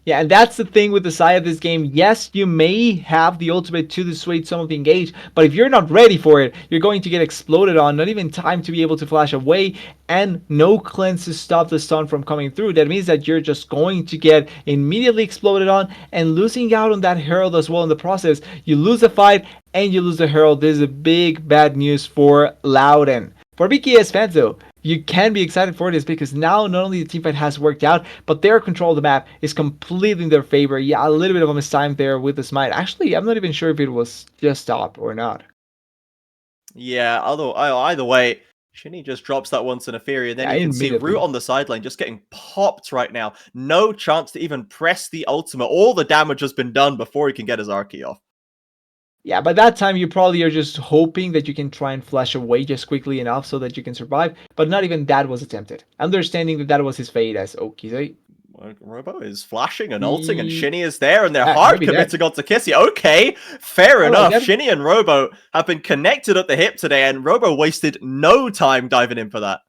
Yeah, and that's the thing with the side of this game. Yes, you may have the ultimate to dissuade some of the engage, but if you're not ready for it, you're going to get exploded on, not even time to be able to flash away, and no cleanse to stop the stun from coming through. That means that you're just going to get immediately exploded on and losing out on that Herald as well in the process. You lose the fight and you lose the Herald. This is a big bad news for Loudon. For BKS fans though, you can be excited for this because now not only the teamfight has worked out, but their control of the map is completely in their favor. Yeah, a little bit of a mistime there with the smite. Actually, I'm not even sure if it was just up or not. Yeah, either way, Shinny just drops that once in a Fury, and then Yeah, you can see immediately. Root on the sideline just getting popped right now. No chance to even press the ultimate. All the damage has been done before he can get his Archie off. Yeah, by that time you probably are just hoping that you can try and flash away just quickly enough so that you can survive, but not even that was attempted. Understanding that that was his fate as Oki. Robo is flashing and ulting, and Shinny is there, and they're He hard might be dead. committing onto Kissy. Okay, fair enough. again. Shinny and Robo have been connected at the hip today, and Robo wasted no time diving in for that.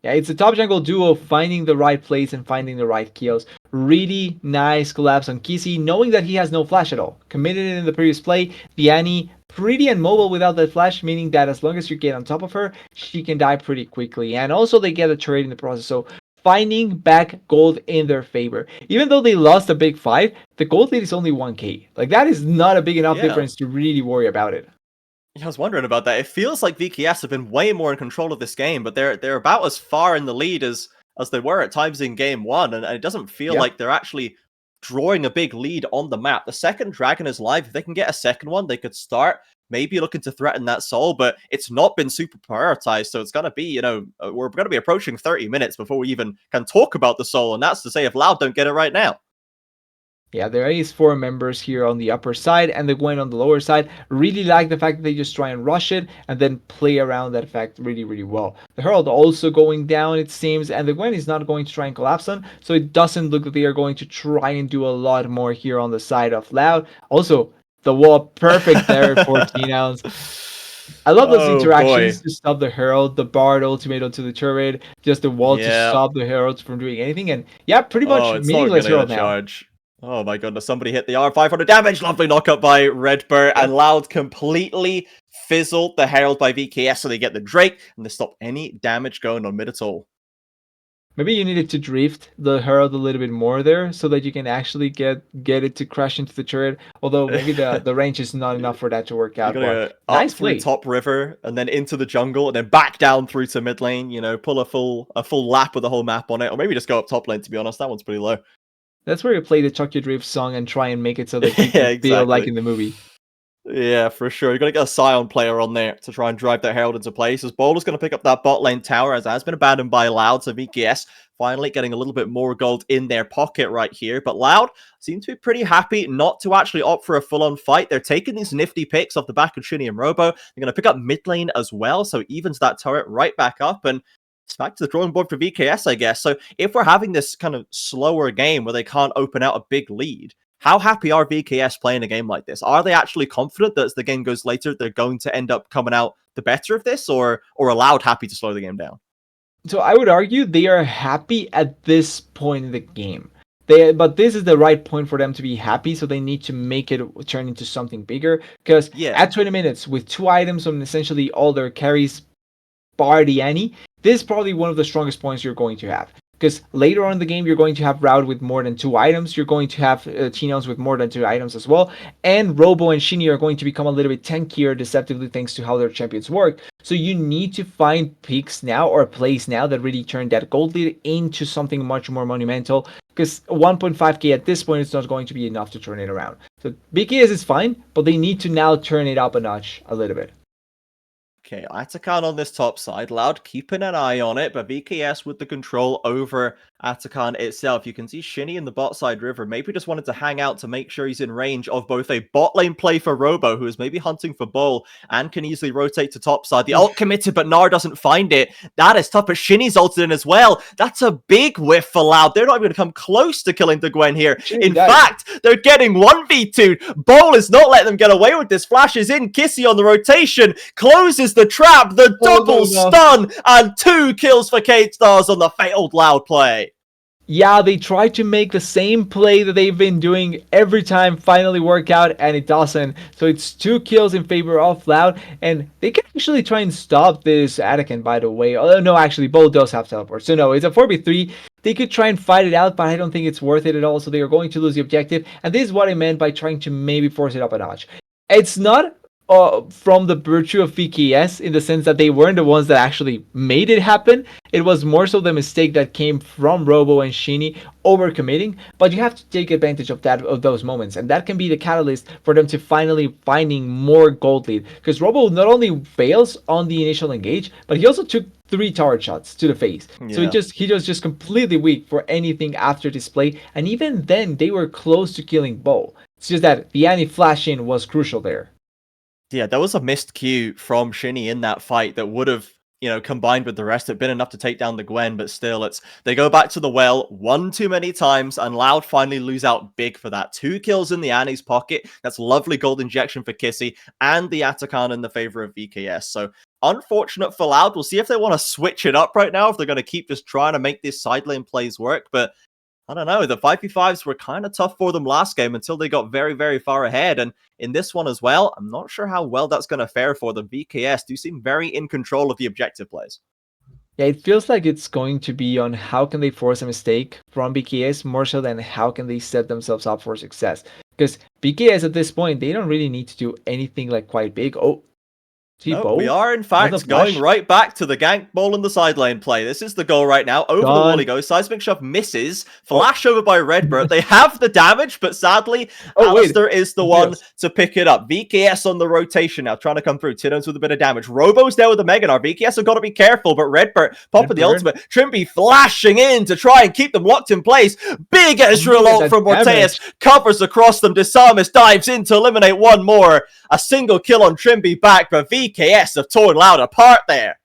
Yeah, it's a top jungle duo finding the right place and finding the right kills. Really nice collapse on Kissy, knowing that he has no flash at all. Committed it in the previous play. The Annie pretty immobile without that flash, meaning that as long as you get on top of her, she can die pretty quickly. And also they get a trade in the process, so finding back gold in their favor. Even though they lost a big fight, the gold lead is only 1k. Like, that is not a big enough difference to really worry about it. Yeah, I was wondering about that. It feels like VKS have been way more in control of this game, but they're about as far in the lead as they were at times in game one, and it doesn't feel like they're actually drawing a big lead on the map. The second Dragon is live. If they can get a second one, they could start maybe looking to threaten that soul, but it's not been super prioritized, so it's going to be, we're going to be approaching 30 minutes before we even can talk about the soul, and that's to say if Loud don't get it right now. Yeah, there is 4 members here on the upper side and the Gwen on the lower side. Really like the fact that they just try and rush it and then play around that fact really, really well. The Herald also going down, it seems, and the Gwen is not going to try and collapse on, so it doesn't look like they are going to try and do a lot more here on the side of Loud. Also, the wall perfect there for T-Nouns. I love those interactions to stop the Herald, the Bard ultimate onto the turret, just the wall to stop the Heralds from doing anything, and yeah, pretty much meaningless Herald now. Charge. Oh my goodness, somebody hit the R, 500 damage, lovely knockup by Redbird, and Loud completely fizzled the Herald by VKS, so they get the Drake, and they stop any damage going on mid at all. Maybe you needed to drift the Herald a little bit more there, so that you can actually get it to crash into the turret, although maybe the range is not enough for that to work out. You're gonna nice through top river, and then into the jungle, and then back down through to mid lane, pull a full lap with the whole map on it, or maybe just go up top lane, to be honest, that one's pretty low. That's where you play the Tokyo Drift song and try and make it so that you can feel like in the movie. Yeah, for sure. You're going to get a Scion player on there to try and drive that Herald into place. As Boulder's going to pick up that bot lane tower, as it has been abandoned by Loud, so VKS finally getting a little bit more gold in their pocket right here. But Loud seem to be pretty happy not to actually opt for a full-on fight. They're taking these nifty picks off the back of Shinny and Robo. They're going to pick up mid lane as well, so evens that turret right back up, and it's back to the drawing board for VKS, I guess. So if we're having this kind of slower game where they can't open out a big lead, how happy are VKS playing a game like this? Are they actually confident that as the game goes later, they're going to end up coming out the better of this, or Loud happy to slow the game down? So I would argue they are happy at this point in the game. But this is the right point for them to be happy, so they need to make it turn into something bigger. Because at 20 minutes, with 2 items on essentially all their carries, bar the Annie, this is probably one of the strongest points you're going to have. Because later on in the game, you're going to have Route with more than 2 items. You're going to have T-Nouns with more than 2 items as well. And Robo and Shinny are going to become a little bit tankier deceptively thanks to how their champions work. So you need to find picks now or plays now that really turn that gold lead into something much more monumental. Because 1.5k at this point is not going to be enough to turn it around. So BKS is fine, but they need to now turn it up a notch a little bit. Okay, Atakan on this top side. Loud keeping an eye on it, but VKS with the control over Atakan itself. You can see Shinny in the bot side river. Maybe just wanted to hang out to make sure he's in range of both a bot lane play for Robo, who is maybe hunting for Bull, and can easily rotate to top side. The ult committed, but Nar doesn't find it. That is tough, but Shinny's ulted in as well. That's a big whiff for Loud. They're not even going to come close to killing the Gwen here. In fact, they're getting 1v2. Bull is not letting them get away with this. Flashes in, Kissy on the rotation, closes the trap, the double stun, and 2 kills for Kate Stars on the failed Loud play. Yeah, they try to make the same play that they've been doing every time finally work out, and it doesn't. So it's 2 kills in favor of Loud, and they can actually try and stop this Anakin, by the way. Although, no, actually, Bull does have teleport. So, no, it's a 4v3. They could try and fight it out, but I don't think it's worth it at all. So they are going to lose the objective. And this is what I meant by trying to maybe force it up a notch. It's not from the virtue of VKS in the sense that they weren't the ones that actually made it happen. It was more so the mistake that came from Robo and Shinny overcommitting, but you have to take advantage of those moments, and that can be the catalyst for them to finally finding more gold lead, because Robo not only fails on the initial engage, but he also took 3 tower shots to the face. Yeah. So he was just completely weak for anything after display, and even then they were close to killing Bo. It's just that the anti-flash in was crucial there. Yeah, there was a missed Q from Shinny in that fight that would have, combined with the rest, it'd been enough to take down the Gwen, but still, they go back to the well one too many times, and Loud finally lose out big for that. 2 kills in the Annie's pocket. That's lovely gold injection for Kissy, and the Atakan in the favor of VKS. So, unfortunate for Loud. We'll see if they want to switch it up right now, if they're going to keep just trying to make these side lane plays work, but I don't know. The 5v5s were kind of tough for them last game until they got very, very far ahead. And in this one as well, I'm not sure how well that's going to fare for them. VKS do seem very in control of the objective plays. Yeah, it feels like it's going to be on how can they force a mistake from BKS more so than how can they set themselves up for success. Because BKS at this point, they don't really need to do anything like quite big. Oh, no, we are, in fact, going right back to the gank ball in the side lane play. This is the goal right now. Over the wall he goes. Seismic Shove misses. Flash over by Redbird. They have the damage, but sadly, Alistair is the one to pick it up. VKS on the rotation now, trying to come through. Tidons with a bit of damage. Robo's there with the Meganar. VKS have got to be careful, but Redbird popping the ultimate. Trimby flashing in to try and keep them locked in place. Big Ezreal ult from Morteus. Covers across them. Desamus dives in to eliminate one more. A single kill on Trimby back, but VKS have torn Loud apart there.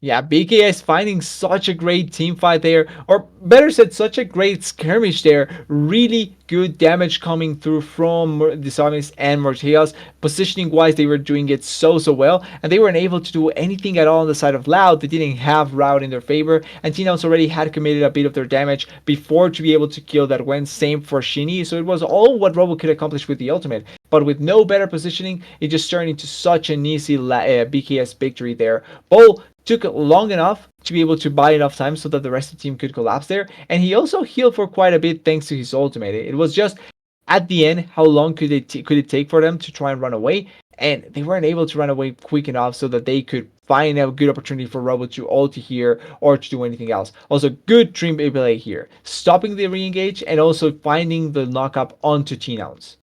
Yeah, BKS finding such a great team fight there, or better said, such a great skirmish there. Really good damage coming through from Desamis and Morteus. Positioning wise, they were doing it so well, and they weren't able to do anything at all on the side of Loud. They didn't have Route in their favor, and T-Nouns already had committed a bit of their damage before to be able to kill that Gwen. Same for Shinny, so it was all what Robo could accomplish with the ultimate. But with no better positioning, it just turned into such an easy BKS victory there. Bull took long enough to be able to buy enough time so that the rest of the team could collapse there, and he also healed for quite a bit thanks to his ultimate. It was just at the end, how long could it take for them to try and run away, and they weren't able to run away quick enough so that they could find a good opportunity for Robo to ult here or to do anything else. Also, good dream play here, stopping the re-engage and also finding the knock-up onto T-Nouns.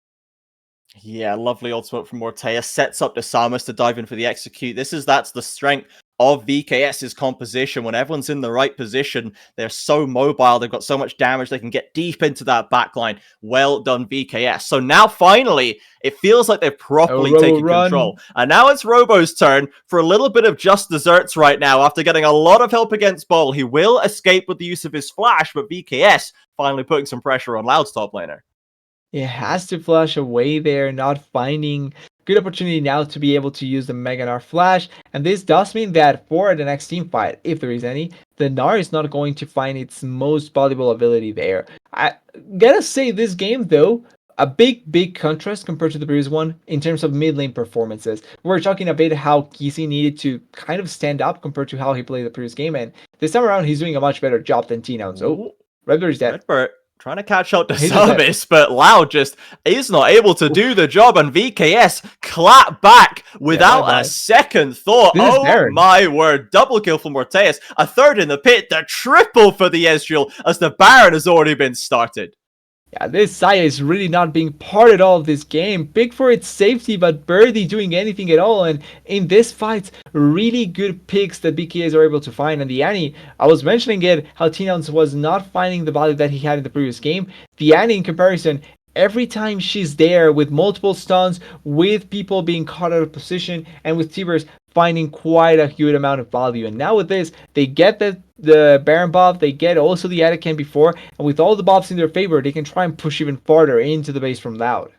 Yeah, lovely ultimate from Morteus. Sets up Desamus to dive in for the execute. That's the strength of VKS's composition. When everyone's in the right position, they're so mobile. They've got so much damage. They can get deep into that backline. Well done, VKS. So now, finally, it feels like they've properly taken control. And now it's Robo's turn for a little bit of just desserts right now. After getting a lot of help against Bull, he will escape with the use of his flash, but VKS finally putting some pressure on Loud's top laner. It has to flash away there, not finding good opportunity now to be able to use the Mega Gnar flash. And this does mean that for the next team fight, if there is any, the Gnar is not going to find its most valuable ability there. I gotta say, this game though, a big contrast compared to the previous one in terms of mid lane performances. We're talking a bit how Kissy needed to kind of stand up compared to how he played the previous game, and this time around he's doing a much better job than T-Nouns. So Redbird is dead. Redbird trying to catch up to service, but Loud just is not able to do the job, and VKS clap back without a second thought. Oh my word, double kill for Morteus, a third in the pit, the triple for the Ezreal as the Baron has already been started. Yeah, this Saya is really not being part at all of this game. Big for its safety, but barely doing anything at all. And in this fight, really good picks that BKS are able to find. And the Annie, I was mentioning it, how T-Nouns was not finding the value that he had in the previous game. The Annie, in comparison, every time she's there with multiple stuns, with people being caught out of position, and with T-Burst finding quite a huge amount of value. And now with this, they get the Baron buff, they get also the Anakin before, and with all the buffs in their favor, they can try and push even farther into the base from Loud.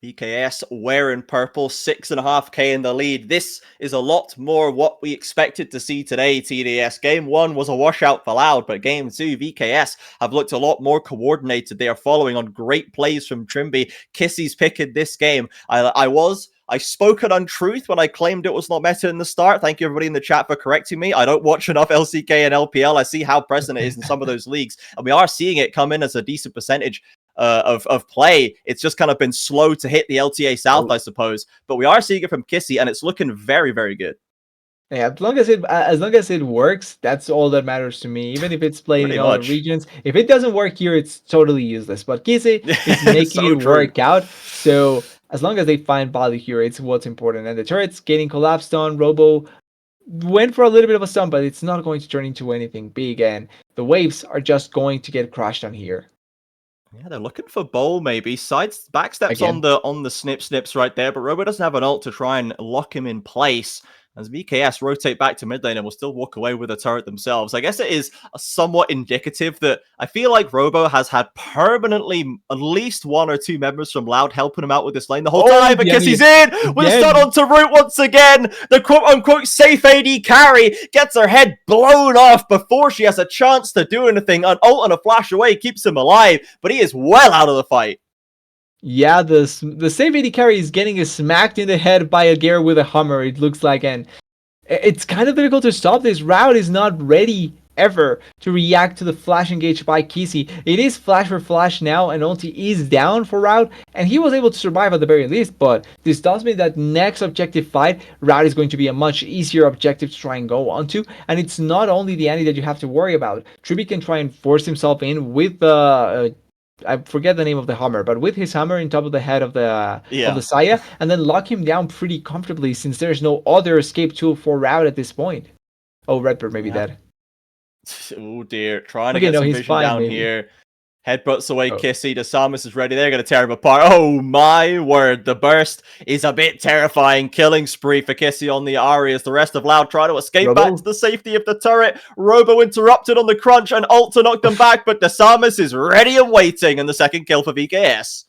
BKS wearing purple, 6.5k in the lead. This is a lot more what we expected to see today, TDS. Game 1 was a washout for Loud, but Game 2, BKS have looked a lot more coordinated. They are following on great plays from Trimby. Kissy's picking this game. I spoke an untruth when I claimed it was not meta in the start. Thank you, everybody in the chat, for correcting me. I don't watch enough LCK and LPL. I see how present it is in some of those leagues, and we are seeing it come in as a decent percentage of play. It's just kind of been slow to hit the LTA South, I suppose. But we are seeing it from Kissy, and it's looking very, very good. Yeah, as long as it works, that's all that matters to me. Even if it's played in other regions, if it doesn't work here, it's totally useless. But Kissy is making it work out. So as long as they find value here, it's what's important. And the turret's getting collapsed on. Robo went for a little bit of a stun, but it's not going to turn into anything big. And the waves are just going to get crushed on here. Yeah, they're looking for Bowl maybe. Backsteps on the snips right there, but Robo doesn't have an ult to try and lock him in place. As VKS rotate back to mid lane and will still walk away with a turret themselves. I guess it is somewhat indicative that I feel like Robo has had permanently at least 1 or 2 members from Loud helping him out with this lane the whole time, because he's in with a stun onto Root once again. The quote-unquote safe AD carry gets her head blown off before she has a chance to do anything. An ult and a flash away keeps him alive, but he is well out of the fight. Yeah, the safe AD carry is getting smacked in the head by a Gare with a Hummer, it looks like, and it's kind of difficult to stop this. Route is not ready ever to react to the flash engage by Kissy. It is flash for flash now, and ulti is down for Route, and he was able to survive at the very least, but this does mean that next objective fight, Route is going to be a much easier objective to try and go onto, and it's not only the Annie that you have to worry about. Triby can try and force himself in with the I forget the name of the hammer, but with his hammer in top of the head of the Saya, and then lock him down pretty comfortably, since there's no other escape tool for Route at this point. Oh, Redbird may be dead. Oh dear, trying to get some vision down here. Headbutts away Kissy. The Samus is ready. They're going to tear him apart. Oh my word. The burst is a bit terrifying. Killing spree for Kissy on the Ahri as the rest of Loud try to escape back to the safety of the turret. Robo interrupted on the crunch and ult to knock them back, but the Samus is ready and waiting, and the second kill for VKS.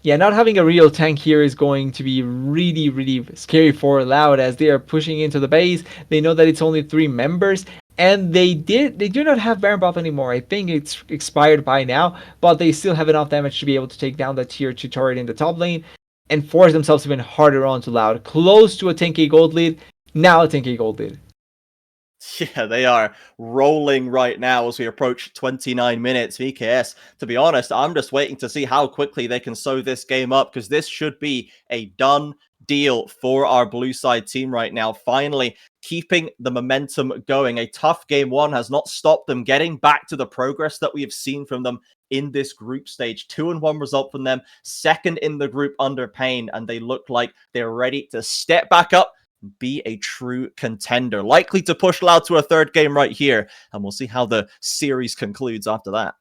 Yeah, not having a real tank here is going to be really, really scary for Loud as they are pushing into the base. They know that it's only 3 members. And they do not have Baron buff anymore. I think it's expired by now, but they still have enough damage to be able to take down the tier 2 turret in the top lane and force themselves even harder onto Loud. Close to a 10k gold lead, now a 10k gold lead. Yeah, they are rolling right now as we approach 29 minutes. VKS, to be honest, I'm just waiting to see how quickly they can sew this game up, because this should be a done deal for our blue side team right now. Finally keeping the momentum going. A tough game 1 has not stopped them getting back to the progress that we have seen from them in this group stage. 2-1 result from them, second in the group under Pain, and they look like they're ready to step back up, be a true contender. Likely to push Loud to a 3rd game right here, and we'll see how the series concludes after that.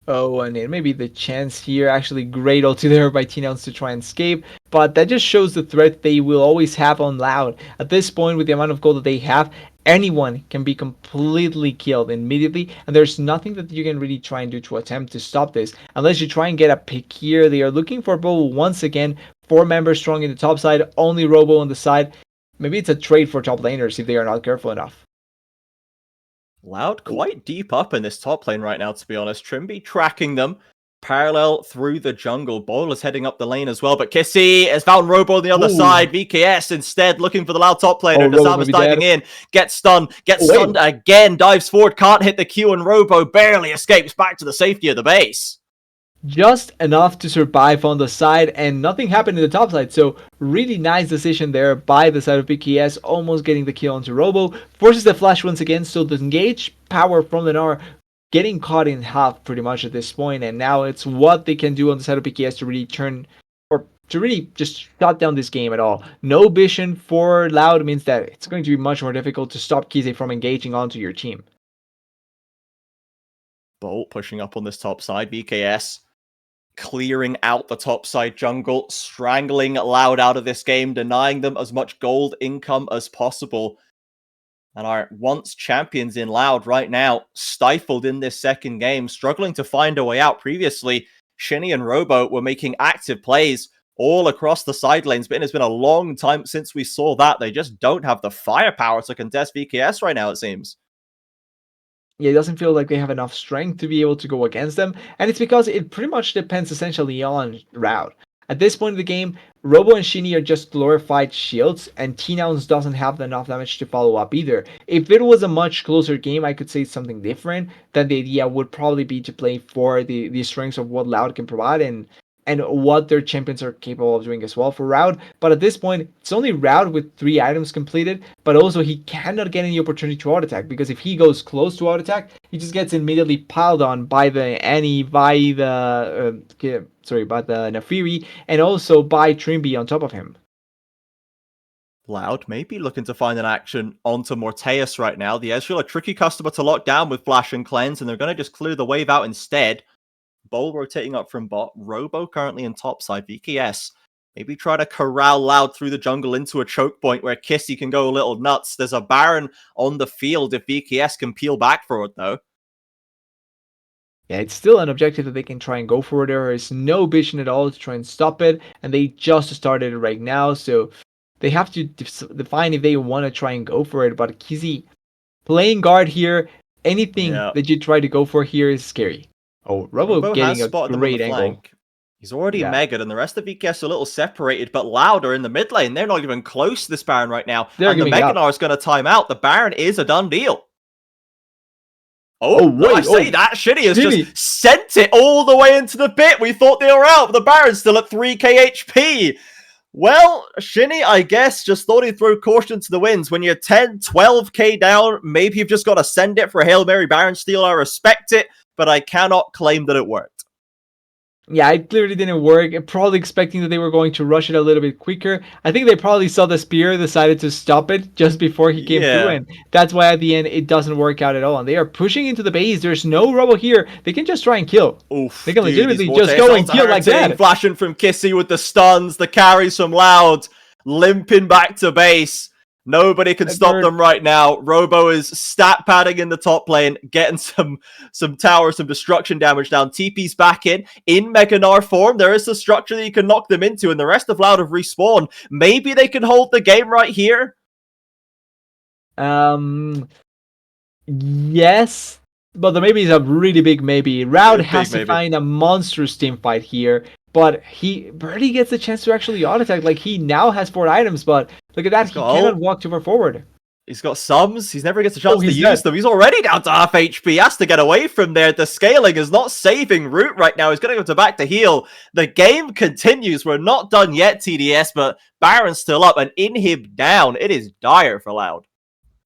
Oh, and it may be the chance here. Actually, great ulti there by T-Nouns to try and escape, but that just shows the threat they will always have on Loud. At this point, with the amount of gold that they have, anyone can be completely killed immediately, and there's nothing that you can really try and do to attempt to stop this, unless you try and get a pick here. They are looking for Bobo once again, 4 members strong in the top side, only Robo on the side. Maybe it's a trade for top laners if they are not careful enough. Loud quite deep up in this top lane right now, to be honest. Trimby tracking them parallel through the jungle. Bowl is heading up the lane as well, but Kissy has found Robo on the other side. VKS instead looking for the Loud top laner. Samus diving in, gets stunned again, dives forward, can't hit the Q, and Robo barely escapes back to the safety of the base. Just enough to survive on the side, and nothing happened in the top side, so really nice decision there by the side of BKS, almost getting the kill onto Robo, forces the flash once again, so the engage power from the Gnar getting caught in half pretty much at this point, and now it's what they can do on the side of BKS to really turn, or to really just shut down this game at all. No vision for Loud means that it's going to be much more difficult to stop Kise from engaging onto your team. Bolt pushing up on this top side, BKS clearing out the top side jungle, strangling Loud out of this game, denying them as much gold income as possible. And our once champions in Loud right now, stifled in this second game, struggling to find a way out. Previously, Shinny and Robo were making active plays all across the side lanes. But it's been a long time since we saw that. They just don't have the firepower to contest VKS right now, it seems. Yeah, it doesn't feel like they have enough strength to be able to go against them, and it's because it pretty much depends essentially on route. At this point in the game, Robo and Shinny are just glorified shields, and T-Nouns doesn't have enough damage to follow up either. If it was a much closer game, I could say something different, then the idea would probably be to play for the strengths of what Loud can provide and what their champions are capable of doing as well for Route. But at this point, it's only Route with 3 items completed, but also he cannot get any opportunity to auto-attack, because if he goes close to auto-attack, he just gets immediately piled on by the Annie, by the Nafiri, and also by Trimby on top of him. Loud maybe looking to find an action onto Morteus right now. The Ezreal, a tricky customer to lock down with Flash and Cleanse, and they're going to just clear the wave out instead. Bowl rotating up from bot. Robo currently in top side. VKS maybe try to corral Loud through the jungle into a choke point where Kissy can go a little nuts. There's a Baron on the field if VKS can peel back for it, though. Yeah, it's still an objective that they can try and go for. There is no vision at all to try and stop it, and they just started it right now, so they have to define if they want to try and go for it. But Kissy playing guard here, anything that you try to go for here is scary. Oh, Robo getting a great angle. Flank. He's already megaed, and the rest of VKS are a little separated, but Louder in the mid lane. They're not even close to this Baron right now. And the Meganar is going to time out. The Baron is a done deal. I say that. Shinny has just sent it all the way into the pit. We thought they were out, but the Baron's still at 3k HP. Well, Shinny, I guess, just thought he'd throw caution to the winds. When you're 10, 12k down, maybe you've just got to send it for a Hail Mary Baron steal. I respect it, but I cannot claim that it worked. Yeah, it clearly didn't work. Probably expecting that they were going to rush it a little bit quicker. I think they probably saw the spear, decided to stop it just before he came through, and that's why at the end it doesn't work out at all. And they are pushing into the base. There's no Robo here. They can just try and kill. They can legitimately just go and kill like that. Flashing from Kissy with the stuns, the carries from Loud, limping back to base. Nobody can stop them right now. Robo is stat padding in the top lane, getting some tower, some destruction damage down. TP's back in Meganar form. There is a structure that you can knock them into, and the rest of Loud have respawned. Maybe they can hold the game right here. Yes, but the maybe is a really big maybe. Route has to find a monstrous team fight here. But he barely gets the chance to actually auto-attack. Like, he now has 4 items, but look at that. He cannot walk too far forward. He's got sums. He's never gets a chance to use them. He's already down to half HP. He has to get away from there. The scaling is not saving Root right now. He's going to go to back to heal. The game continues. We're not done yet, TDS, but Baron's still up and Inhib down. It is dire for Loud.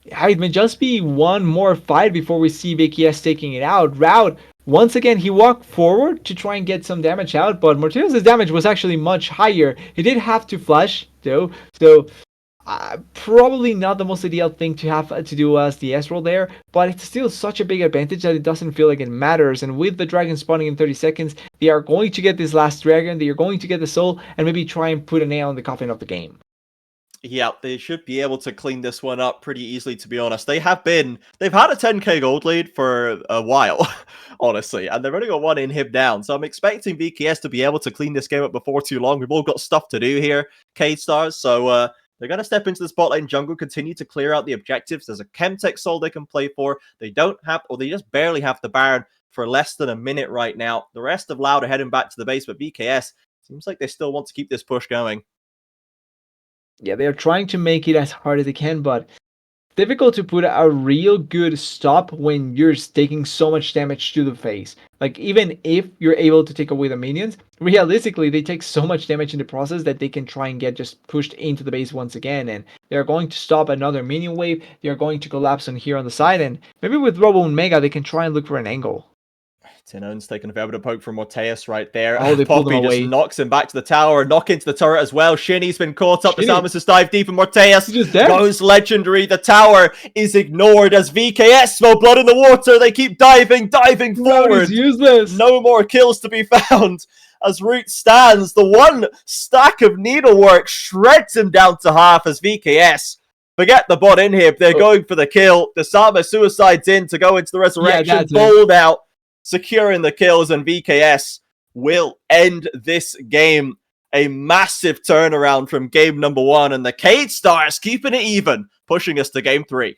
Yeah, it may just be one more fight before we see VKS taking it out. Route, once again, he walked forward to try and get some damage out, but Morteus' damage was actually much higher. He did have to flash, though, so probably not the most ideal thing to have to do as the S-roll there, but it's still such a big advantage that it doesn't feel like it matters. And with the dragon spawning in 30 seconds, they are going to get this last dragon, they are going to get the soul, and maybe try and put a nail in the coffin of the game. Yeah, they should be able to clean this one up pretty easily, to be honest. They've had a 10k gold lead for a while, honestly, and they've only got 1 inhib down, so I'm expecting VKS to be able to clean this game up before too long. We've all got stuff to do here, K-Stars, so they're going to step into the spot lane jungle, continue to clear out the objectives. There's a Chemtech soul they can play for. They don't have, or they just barely have the Baron for less than a minute right now. The rest of Loud are heading back to the base, but VKS seems like they still want to keep this push going. Yeah, they're trying to make it as hard as they can, but difficult to put a real good stop when you're taking so much damage to the face. Like, even if you're able to take away the minions, realistically, they take so much damage in the process that they can try and get just pushed into the base once again, and they're going to stop another minion wave. They're going to collapse on here on the side, and maybe with Robo and Mega, they can try and look for an angle. Tinone's taking a fair bit of poke from Morteus right there. They Poppy just knocks him back to the tower, knock into the turret as well. Shinny's been caught up. The Samus has dived deep, and Morteus goes legendary. The tower is ignored as VKS smell blood in the water. They keep diving forward. Useless. No more kills to be found. As Root stands, the one stack of needlework shreds him down to half as VKS forget the bot inhib. They're going for the kill. The Samus suicides in to go into the resurrection. Bold out, securing the kills, and VKS will end this game A massive turnaround from game number 1, and the Cade Stars keeping it even, pushing us to game 3.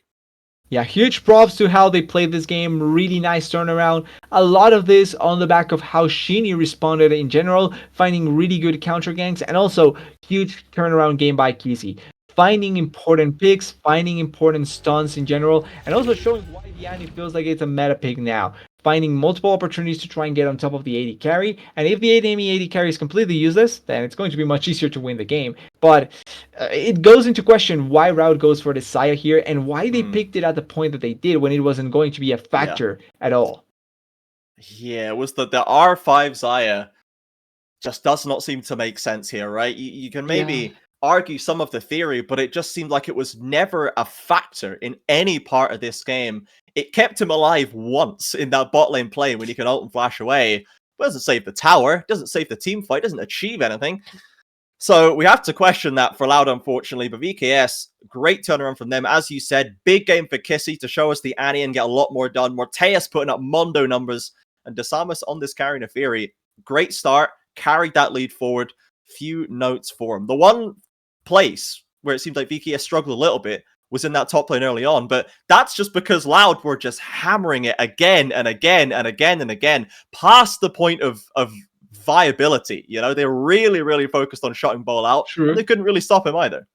Yeah, huge props to how they played this game. Really nice turnaround. A lot of this on the back of how Sheeny responded in general, finding really good counter ganks, and also huge turnaround game by Kisi. Finding important picks, finding important stuns in general, and also showing why Vianney feels like it's a meta pick now. Finding multiple opportunities to try and get on top of the AD carry, and if the AD carry is completely useless, then it's going to be much easier to win the game. But it goes into question why Route goes for the Saya here, and why they picked it at the point that they did when it wasn't going to be a factor at all. Yeah, it was the R5 Zaya just does not seem to make sense here, right? You can maybe argue some of the theory, but it just seemed like it was never a factor in any part of this game. It kept him alive once in that bot lane play when he can ult and flash away. But doesn't save the tower, doesn't save the team fight, doesn't achieve anything. So we have to question that for Loud, unfortunately. But VKS, great turnaround from them. As you said, big game for Kissy to show us the Annie and get a lot more done. Morteus putting up Mondo numbers. And Desamas on this carrying a Fury. Great start. Carried that lead forward. Few notes for him. The one place where it seemed like VKS struggled a little bit was in that top lane early on. But that's just because Loud were just hammering it again and again and again and again. Past the point of viability. You know, they're really focused on shutting Ball out, and they couldn't really stop him either.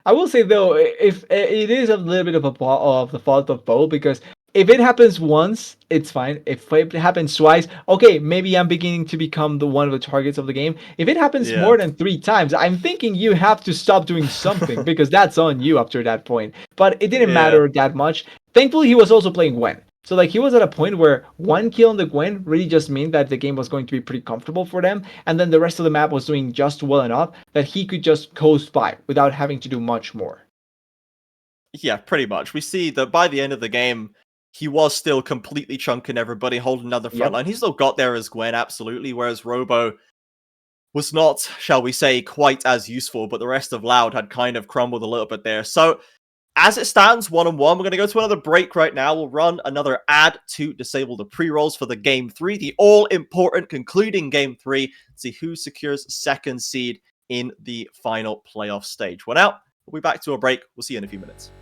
I will say though, if it is a little bit of the fault of Bo, because if it happens once, it's fine. If it happens twice, okay, maybe I'm beginning to become the one of the targets of the game. If it happens more than 3 times, I'm thinking you have to stop doing something because that's on you after that point. But it didn't matter that much. Thankfully, he was also playing Gwen. So like he was at a point where 1 kill on the Gwen really just meant that the game was going to be pretty comfortable for them, and then the rest of the map was doing just well enough that he could just coast by without having to do much more. Yeah, pretty much. We see that by the end of the game, he was still completely chunking everybody, holding down the front line. He still got there as Gwen, absolutely, whereas Robo was not, shall we say, quite as useful, but the rest of Loud had kind of crumbled a little bit there. So as it stands, 1-1, we're going to go to another break right now. We'll run another ad to disable the pre-rolls for the Game 3, the all-important concluding Game 3, see who secures second seed in the final playoff stage. We're out. We'll be back to a break. We'll see you in a few minutes.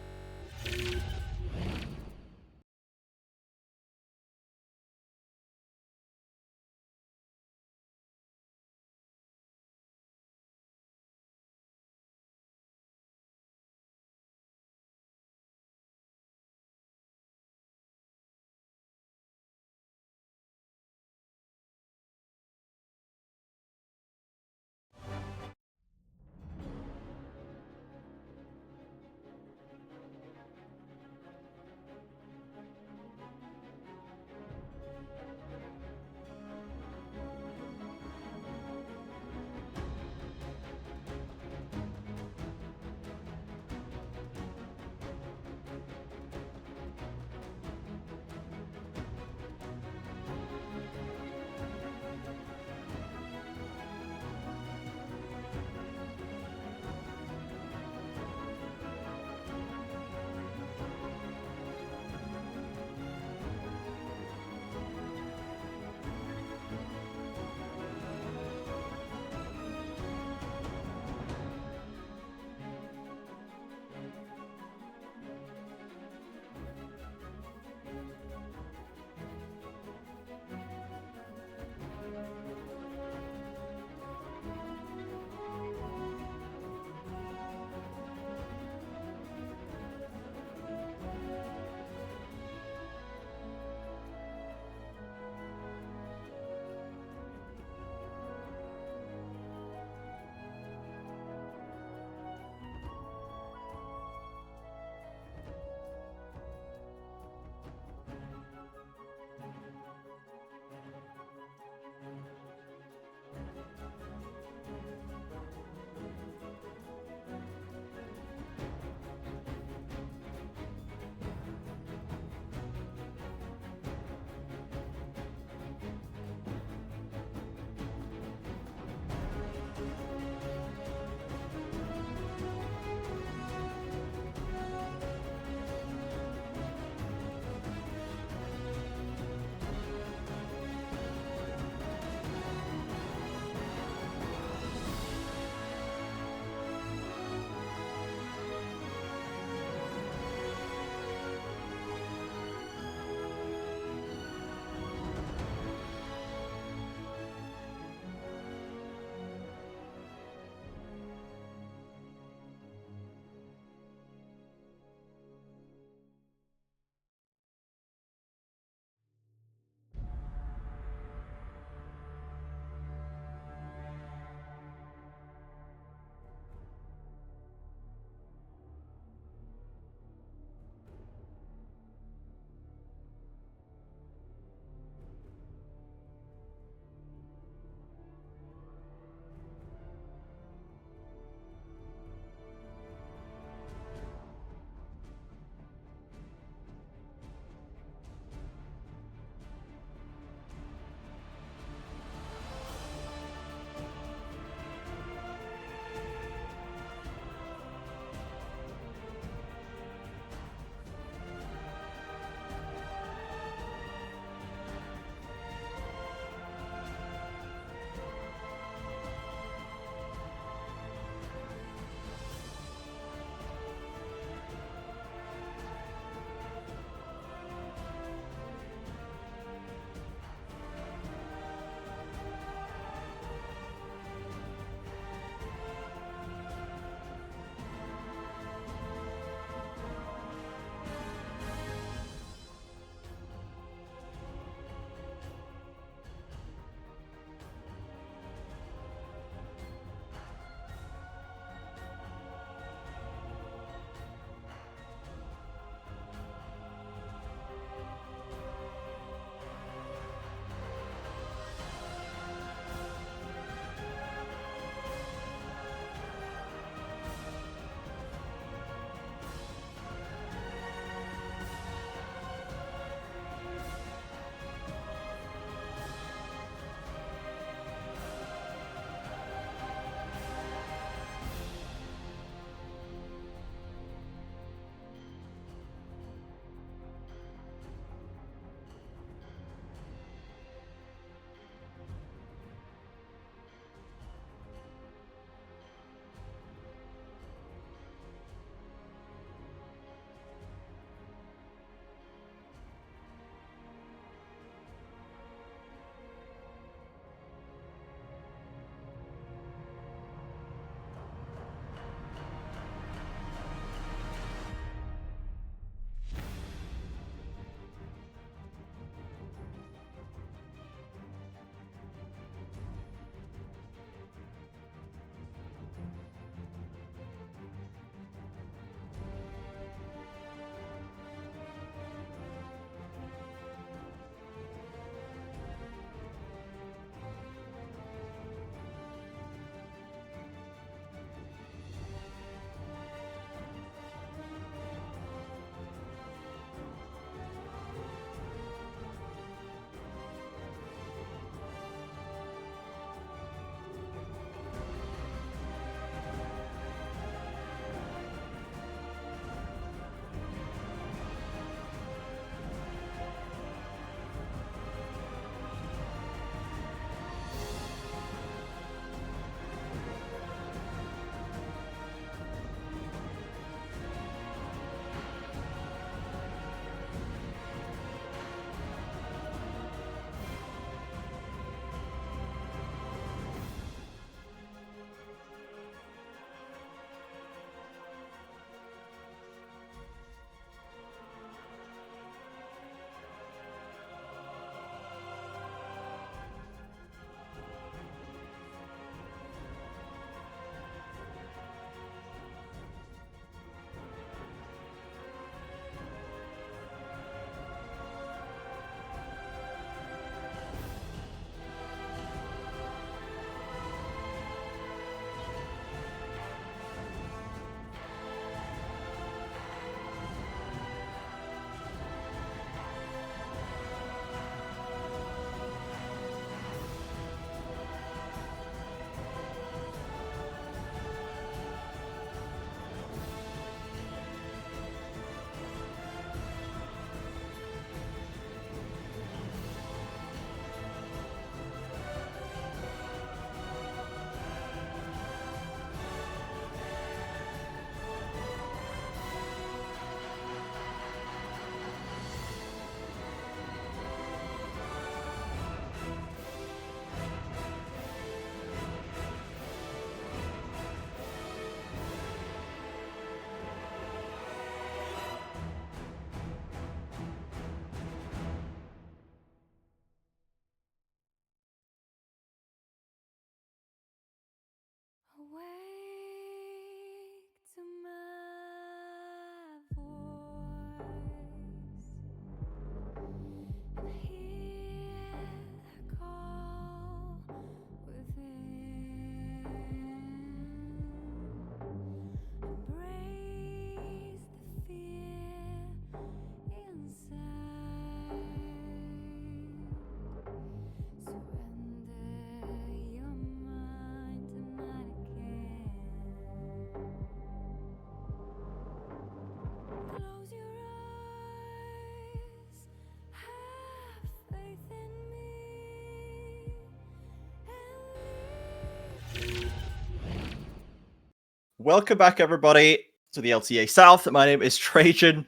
Welcome back, everybody, to the LTA South. My name is Trajan.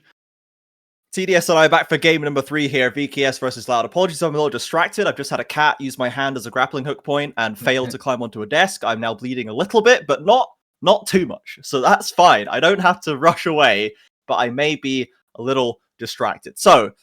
TDS and I are back for game number 3 here, VKS versus Loud. Apologies, I'm a little distracted. I've just had a cat use my hand as a grappling hook point and failed to climb onto a desk. I'm now bleeding a little bit, but not too much. So that's fine. I don't have to rush away, but I may be a little distracted. So,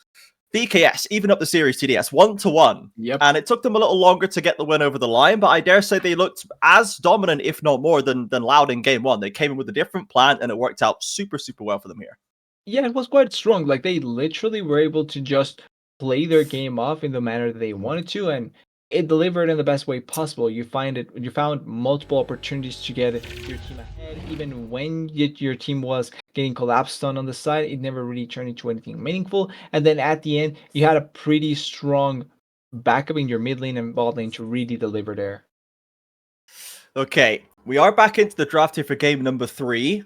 VKS, even up the series TDS, 1-1. Yep. And it took them a little longer to get the win over the line, but I dare say they looked as dominant, if not more, than Loud in game 1. They came in with a different plan, and it worked out super, super well for them here. Yeah, it was quite strong. Like they literally were able to just play their game off in the manner that they wanted to, and it delivered in the best way possible. You found multiple opportunities to get your team ahead, even when your team was getting collapsed on the side. It never really turned into anything meaningful. And then at the end, you had a pretty strong backup in your mid lane and bot lane to really deliver there. Okay, we are back into the draft here for game number 3.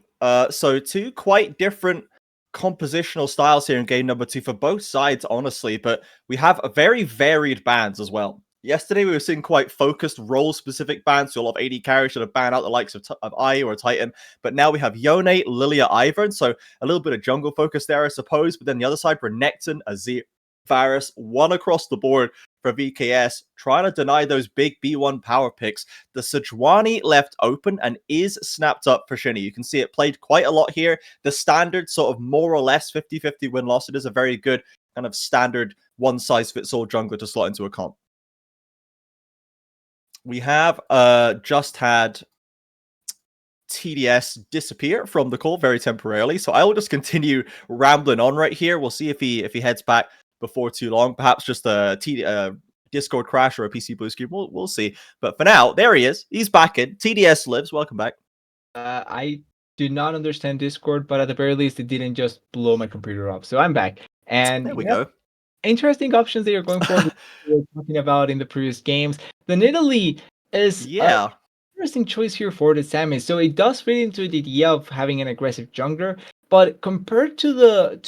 So two quite different compositional styles here in game number 2 for both sides, honestly, but we have a very varied bans as well. Yesterday, we were seeing quite focused role-specific bans, so a lot of AD carries should have banned out the likes of Ai or Titan, but now we have Yone, Lilia, Ivern, so a little bit of jungle focus there, I suppose, but then the other side, Renekton, Azir, Varus, one across the board for VKS, trying to deny those big B1 power picks. The Sejuani left open and is snapped up for Shinny. You can see it played quite a lot here. The standard sort of more or less 50-50 win-loss. It is a very good kind of standard one-size-fits-all jungler to slot into a comp. We have just had TDS disappear from the call very temporarily, so I will just continue rambling on right here. We'll see if he heads back before too long. Perhaps just a Discord crash or a PC blue screen. We'll see. But for now, there he is. He's back in. TDS lives. Welcome back. I do not understand Discord, but at the very least, it didn't just blow my computer up. So I'm back. And there we go. Interesting options that you're going for. We were talking about in the previous games. The Nidalee is yeah. Interesting choice here for the Samus. So it does fit into the idea of having an aggressive jungler, but compared to the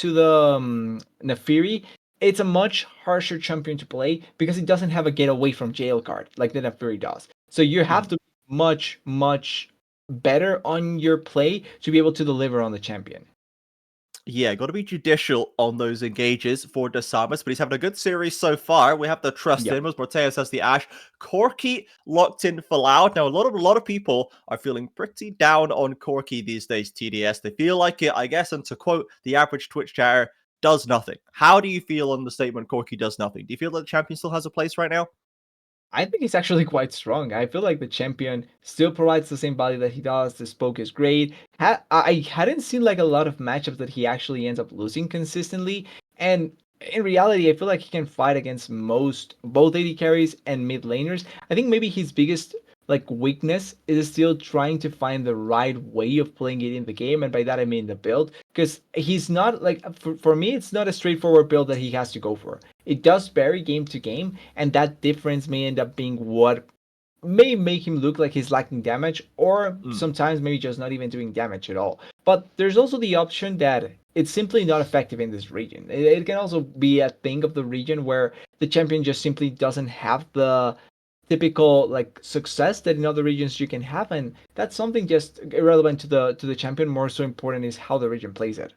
Naafiri, it's a much harsher champion to play because it doesn't have a get away from jail card like the Naafiri does. So you have to be much better on your play to be able to deliver on the champion. Yeah, got to be judicial on those engages for Samus, but he's having a good series so far. We have the Trust in, as Morteus has the Ashe. Corki locked in for Loud. Now, a lot of people are feeling pretty down on Corki these days, TDS. They feel like it, I guess, and to quote the average Twitch chatter, does nothing. How do you feel on the statement Corki does nothing? Do you feel that the champion still has a place right now? I think he's actually quite strong. I feel like the champion still provides the same value that he does. The poke is great. I hadn't seen like a lot of matchups that he actually ends up losing consistently. And in reality, I feel like he can fight against both AD carries and mid laners. I think maybe his biggest like weakness is still trying to find the right way of playing it in the game, and by that I mean the build, because he's not like for me it's not a straightforward build that he has to go for. It does vary game to game, and that difference may end up being what may make him look like he's lacking damage, or sometimes maybe just not even doing damage at all. But there's also the option that it's simply not effective in this region. It can also be a thing of the region where the champion just simply doesn't have the typical like success that in other regions you can have, and that's something just irrelevant to the champion. More so important is how the region plays it.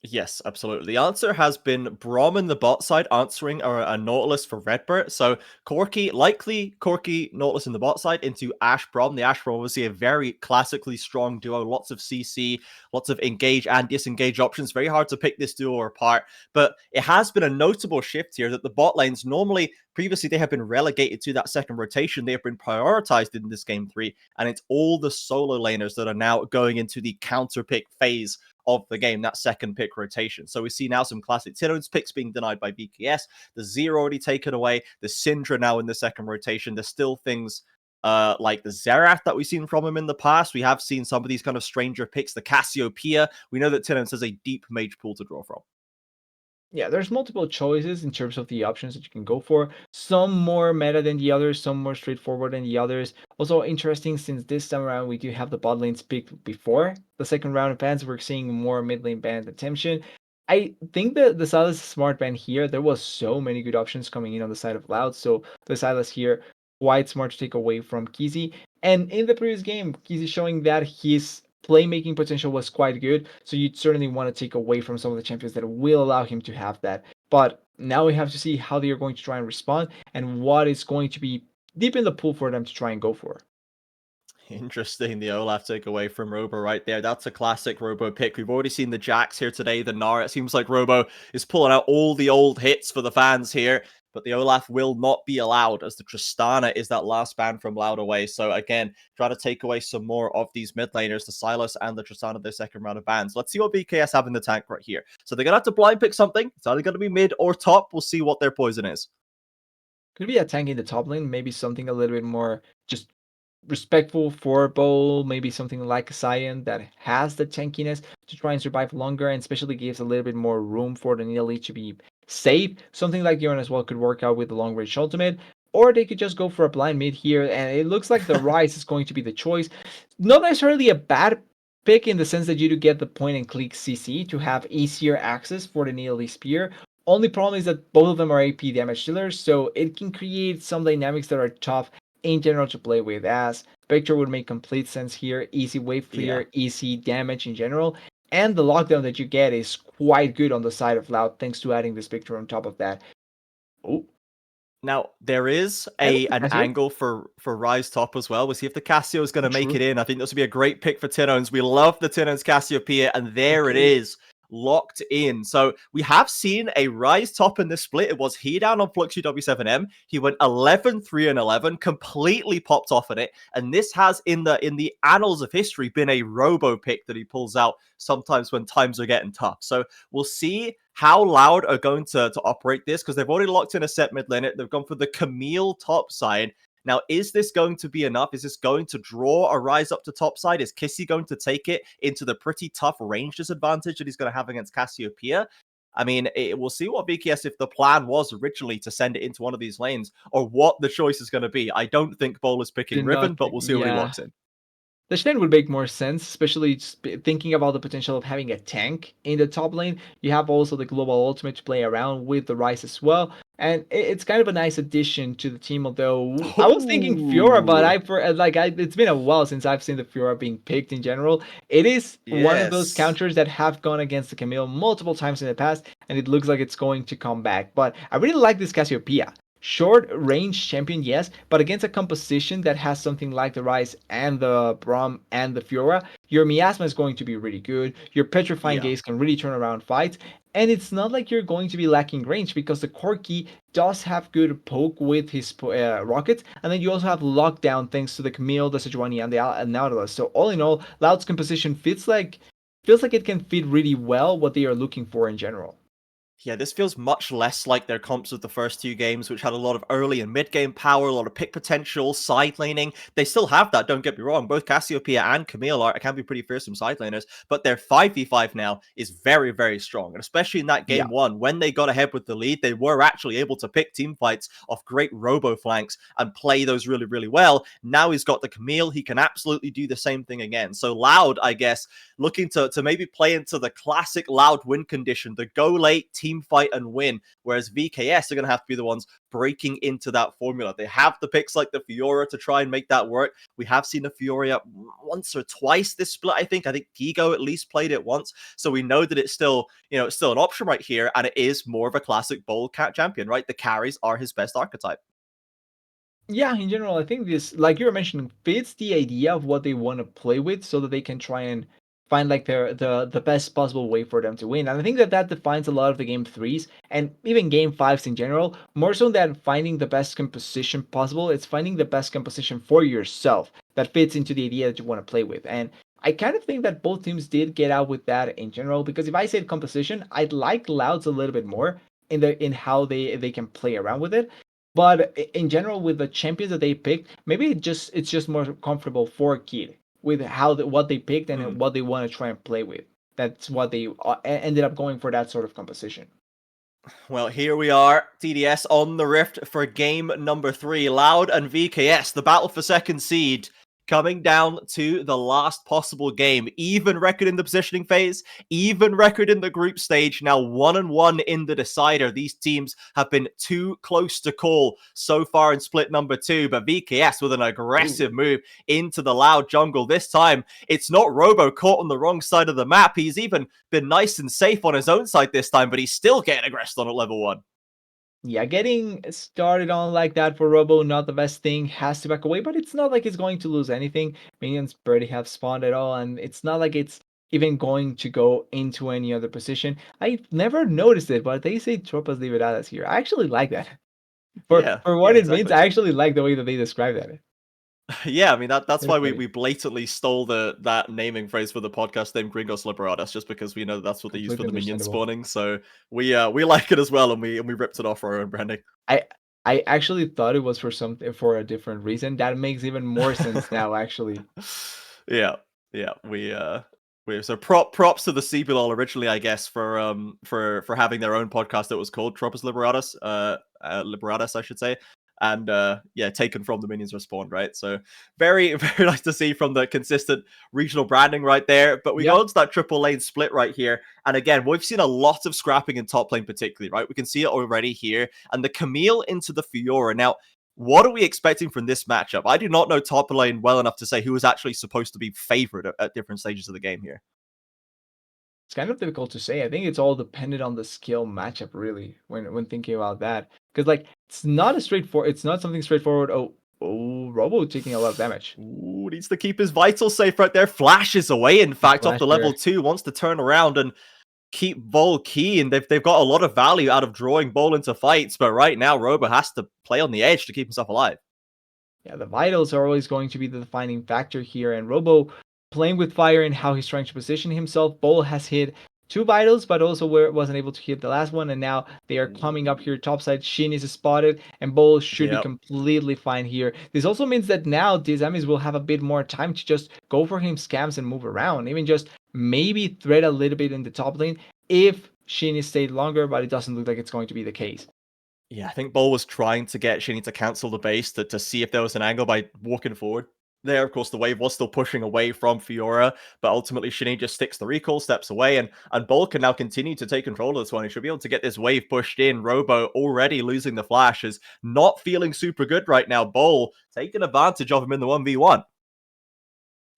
Yes, absolutely. The answer has been Brom in the bot side answering a Nautilus for Redbird. So likely Corki, Nautilus in the bot side into Ashe Brom. The Ashe Brom obviously a very classically strong duo. Lots of CC, lots of engage and disengage options. Very hard to pick this duo apart. But it has been a notable shift here that the bot lanes normally, previously they have been relegated to that second rotation. They have been prioritized in this game 3. And it's all the solo laners that are now going into the counter pick phase of the game, that second pick rotation. So we see now some classic Tino's picks being denied by BKS, the Zero already taken away, the Syndra now in the second rotation. There's still things like the Xerath that we've seen from him in the past. We have seen some of these kind of stranger picks, the Cassiopeia. We know that Tino's has a deep mage pool to draw from. Yeah, there's multiple choices in terms of the options that you can go for. Some more meta than the others, some more straightforward than the others. Also interesting, since this time around we do have the bot lanes picked before the second round of bans, we're seeing more mid lane ban attention. I think that the Silas is smart ban here. There was so many good options coming in on the side of Loud, so the Silas here quite smart to take away from Kizzy. And in the previous game, Kizzy showing that his playmaking potential was quite good. So you'd certainly want to take away from some of the champions that will allow him to have that. But now we have to see how they are going to try and respond and what is going to be deep in the pool for them to try and go for. Interesting, the Olaf takeaway from Robo right there. That's a classic Robo pick. We've already seen the Jax here today, the Nara. It seems like Robo is pulling out all the old hits for the fans here, but the Olaf will not be allowed as the Tristana is that last ban from Loud away. So again, try to take away some more of these mid laners, the Silas and the Tristana, their second round of bans. Let's see what BKS have in the tank right here. So they're going to have to blind pick something. It's either going to be mid or top. We'll see what their poison is. Could be a tank in the top lane, maybe something a little bit more just respectful for Bowl, maybe something like Cyan that has the tankiness to try and survive longer and especially gives a little bit more room for the Nidalee to be safe. Something like Yoran as well could work out with the long range ultimate. Or they could just go for a blind mid here, and it looks like the Rise is going to be the choice. Not necessarily a bad pick in the sense that you do get the point and click CC to have easier access for the Nidalee Spear. Only problem is that both of them are AP damage dealers, so it can create some dynamics that are tough in general to play with, as Spectre would make complete sense here. Easy wave clear, easy damage in general, and the lockdown that you get is quite good on the side of Loud thanks to adding the Spectre on top of that. Oh. Now, there is an angle for Rise top as well. We'll see if the Cassio is going to make it in. I think this would be a great pick for Tinones. We love the Tinones Cassiopeia, and there it is, locked in. So we have seen a Rise top in this split. It was he down on Flux UW7M. He went 11-3 and 11, completely popped off at it. And this has in the annals of history been a robo pick that he pulls out sometimes when times are getting tough. So we'll see how Loud are going to operate this, because they've already locked in a set mid lane. They've gone for the Camille top side. Now, is this going to be enough? Is this going to draw a Rise up to top side? Is Kissy going to take it into the pretty tough range disadvantage that he's going to have against Cassiopeia? I mean, we'll see what BKS, if the plan was originally to send it into one of these lanes, or what the choice is going to be. I don't think Bowl is picking Riven, but we'll see what he locks in. The Shen would make more sense, especially thinking about the potential of having a tank in the top lane. You have also the global ultimate to play around with the Rise as well. And it's kind of a nice addition to the team, although I was thinking Fiora, but it's been a while since I've seen the Fiora being picked in general. It is one of those counters that have gone against the Camille multiple times in the past, and it looks like it's going to come back. But I really like this Cassiopeia. Short range champion, yes, but against a composition that has something like the Rise and the Braum and the Fiora, your Miasma is going to be really good. Your Petrifying Gaze can really turn around fights, and it's not like you're going to be lacking range because the Corki does have good poke with his rockets, and then you also have lockdown thanks to the Camille, the Sejuani, and the Nautilus. So all in all, Loud's composition feels like it can fit really well what they are looking for in general. Yeah, this feels much less like their comps of the first two games, which had a lot of early and mid-game power, a lot of pick potential, side laning. They still have that, don't get me wrong. Both Cassiopeia and Camille can be pretty fearsome side laners, but their 5v5 now is very, very strong. And especially in that game one, when they got ahead with the lead, they were actually able to pick team fights off great robo flanks and play those really, really well. Now he's got the Camille, he can absolutely do the same thing again. So Loud, I guess, looking to maybe play into the classic Loud win condition, the go late, team fight and win, whereas VKS are going to have to be the ones breaking into that formula. They have the picks like the Fiora to try and make that work. We have seen the Fiora once or twice this split, I think. Gigo at least played it once, so we know that it's still, it's still an option right here, and it is more of a classic bold cat champion, right? The carries are his best archetype. Yeah, in general, I think this, like you were mentioning, fits the idea of what they want to play with so that they can try and find like the best possible way for them to win. And I think that defines a lot of the game threes and even game fives in general, more so than finding the best composition possible. It's finding the best composition for yourself that fits into the idea that you want to play with. And I kind of think that both teams did get out with that in general, because if I said composition, I'd like Louds a little bit more in how they can play around with it. But in general, with the champions that they picked, maybe it's just more comfortable for Kid with what they picked and what they want to try and play with. That's what they ended up going for, that sort of composition. Well, here we are, TDS on the Rift for game number 3. Loud and VKS, the battle for second seed. coming down to the last possible game. Even record in the positioning phase, even record in the group stage. Now 1-1 in the decider. These teams have been too close to call so far in split number 2, but VKS with an aggressive move into the Loud jungle. This time, it's not Robo caught on the wrong side of the map. He's even been nice and safe on his own side this time, but he's still getting aggressed on at level 1. Yeah, getting started on like that for Robo, not the best thing. Has to back away, but it's not like he's going to lose anything. Minions barely have spawned at all, and it's not like it's even going to go into any other position. I never noticed it, but they say Tropas Liberadas here. I actually like that. Yeah, For yeah, what it means, exactly. I actually like the way that they describe that. Yeah, I mean that's why Funny. we blatantly stole that naming phrase for the podcast name Gringos Liberadas, just because we know that's what they use for Completely the minion understandable. spawning. So we like it as well, and we ripped it off for our own branding. I I actually thought it was for something for a different reason. That makes even more sense now, actually. Yeah, yeah, we so props to the CBLOL originally, I guess, for having their own podcast that was called Tropas Liberadas, Liberadas, I should say, and yeah, taken from the minions respawn, right? So very very nice to see from the consistent regional branding right there. But we Yeah. go into that triple lane split right here, and again, we've seen a lot of scrapping in top lane, particularly, right? We can see it already here, and the Camille into the Fiora now. What are we expecting from this matchup? I do not know top lane well enough to say who is actually supposed to be favored at different stages of the game here. It's kind of difficult to say. I think it's all dependent on the skill matchup, really, when thinking about that. Because like it's not a straightforward. It's not something straightforward. Oh, Robo taking a lot of damage. Ooh, needs to keep his vitals safe right there. Flashes away, in fact, off Flash the there. level 2. Wants to turn around and keep Vol key, and they've got a lot of value out of drawing Vol into fights, but right now Robo has to play on the edge to keep himself alive. Yeah, the vitals are always going to be the defining factor here, and Robo playing with fire and how he's trying to position himself. Bull has hit 2 vitals, but also where wasn't able to hit the last one, and now they are coming up here topside. Shin is spotted, and Bull should be Yep. completely fine here. This also means that now these enemies will have a bit more time to just go for him scams and move around, even just maybe thread a little bit in the top lane if Shin is stayed longer, but it doesn't look like it's going to be the case. Yeah, I think Bull was trying to get Shinny to cancel the base to see if there was an angle by walking forward. There, of course, the wave was still pushing away from Fiora, but ultimately Shinny just sticks the recall, steps away, and Bull can now continue to take control of this one. He should be able to get this wave pushed in. Robo already losing the flash is not feeling super good right now. Bull taking advantage of him in the 1v1.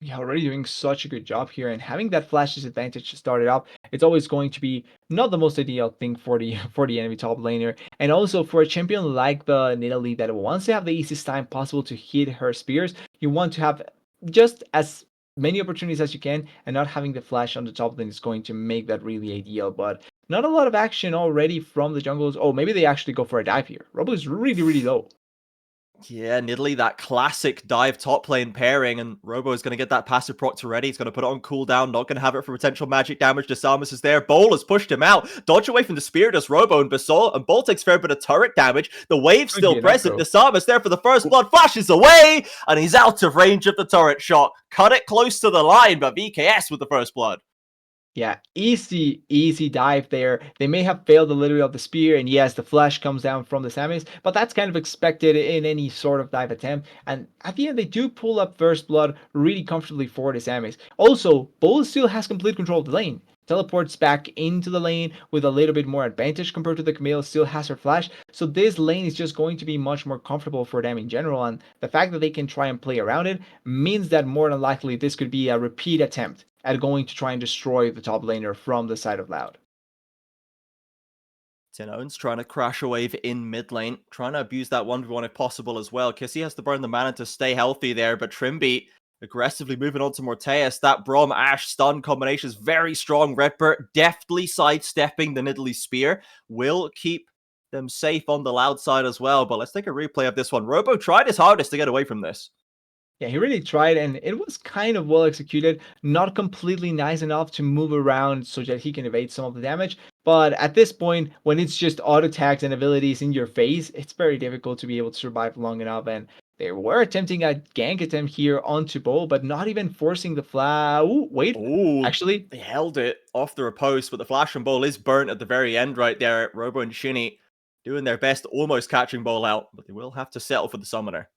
Yeah, already doing such a good job here, and having that flash disadvantage to start it up, it's always going to be not the most ideal thing for the for the enemy top laner, and also for a champion like the Nidalee that wants to have the easiest time possible to hit her spears. You want to have just as many opportunities as you can, and not having the flash on the top lane is going to make that really ideal. But not a lot of action already from the jungles. Oh, maybe they actually go for a dive here. Robo is really low. Yeah, Nidalee, that classic dive top lane pairing, and Robo is going to get that passive proc to ready. He's going to put it on cooldown, not going to have it for potential magic damage. Desamus is there. Bol has pushed him out. Dodge away from the spear does Robo and Basalt, and Bol takes a fair bit of turret damage. The wave's Could be still a present. necro. Desamus there for the first blood, flashes away, and he's out of range of the turret shot. Cut it close to the line, but VKS with the first blood. Yeah, easy dive there. They may have failed a little bit of the spear, and yes, the flash comes down from the Samus, but that's kind of expected in any sort of dive attempt. And at the end, they do pull up first blood really comfortably for the Samus. Also, Bull still has complete control of the lane. Teleports back into the lane with a little bit more advantage compared to the Camille, still has her flash. So this lane is just going to be much more comfortable for them in general. And the fact that they can try and play around it means that more than likely this could be a repeat attempt at going to try and destroy the top laner from the side of Loud. Tinone's trying to crash a wave in mid lane, trying to abuse that 1v1 if possible as well. Kissy has to burn the mana to stay healthy there, but Trimby aggressively moving on to Morteus. That Braum Ash stun combination is very strong. Redbird deftly sidestepping the Nidalee Spear will keep them safe on the Loud side as well. But let's take a replay of this one. Robo tried his hardest to get away from this. Yeah, he really tried, and it was kind of well executed. Not completely nice enough to move around so that he can evade some of the damage. But at this point, when it's just auto attacks and abilities in your face, it's very difficult to be able to survive long enough. And they were attempting a gank attempt here onto Bull, but not even forcing the flash. Ooh, wait, Ooh, actually, they held it off the riposte, but the Flash and Bowl is burnt at the very end right there. Robo and Shinny doing their best, almost catching Bowl out, but they will have to settle for the Summoner.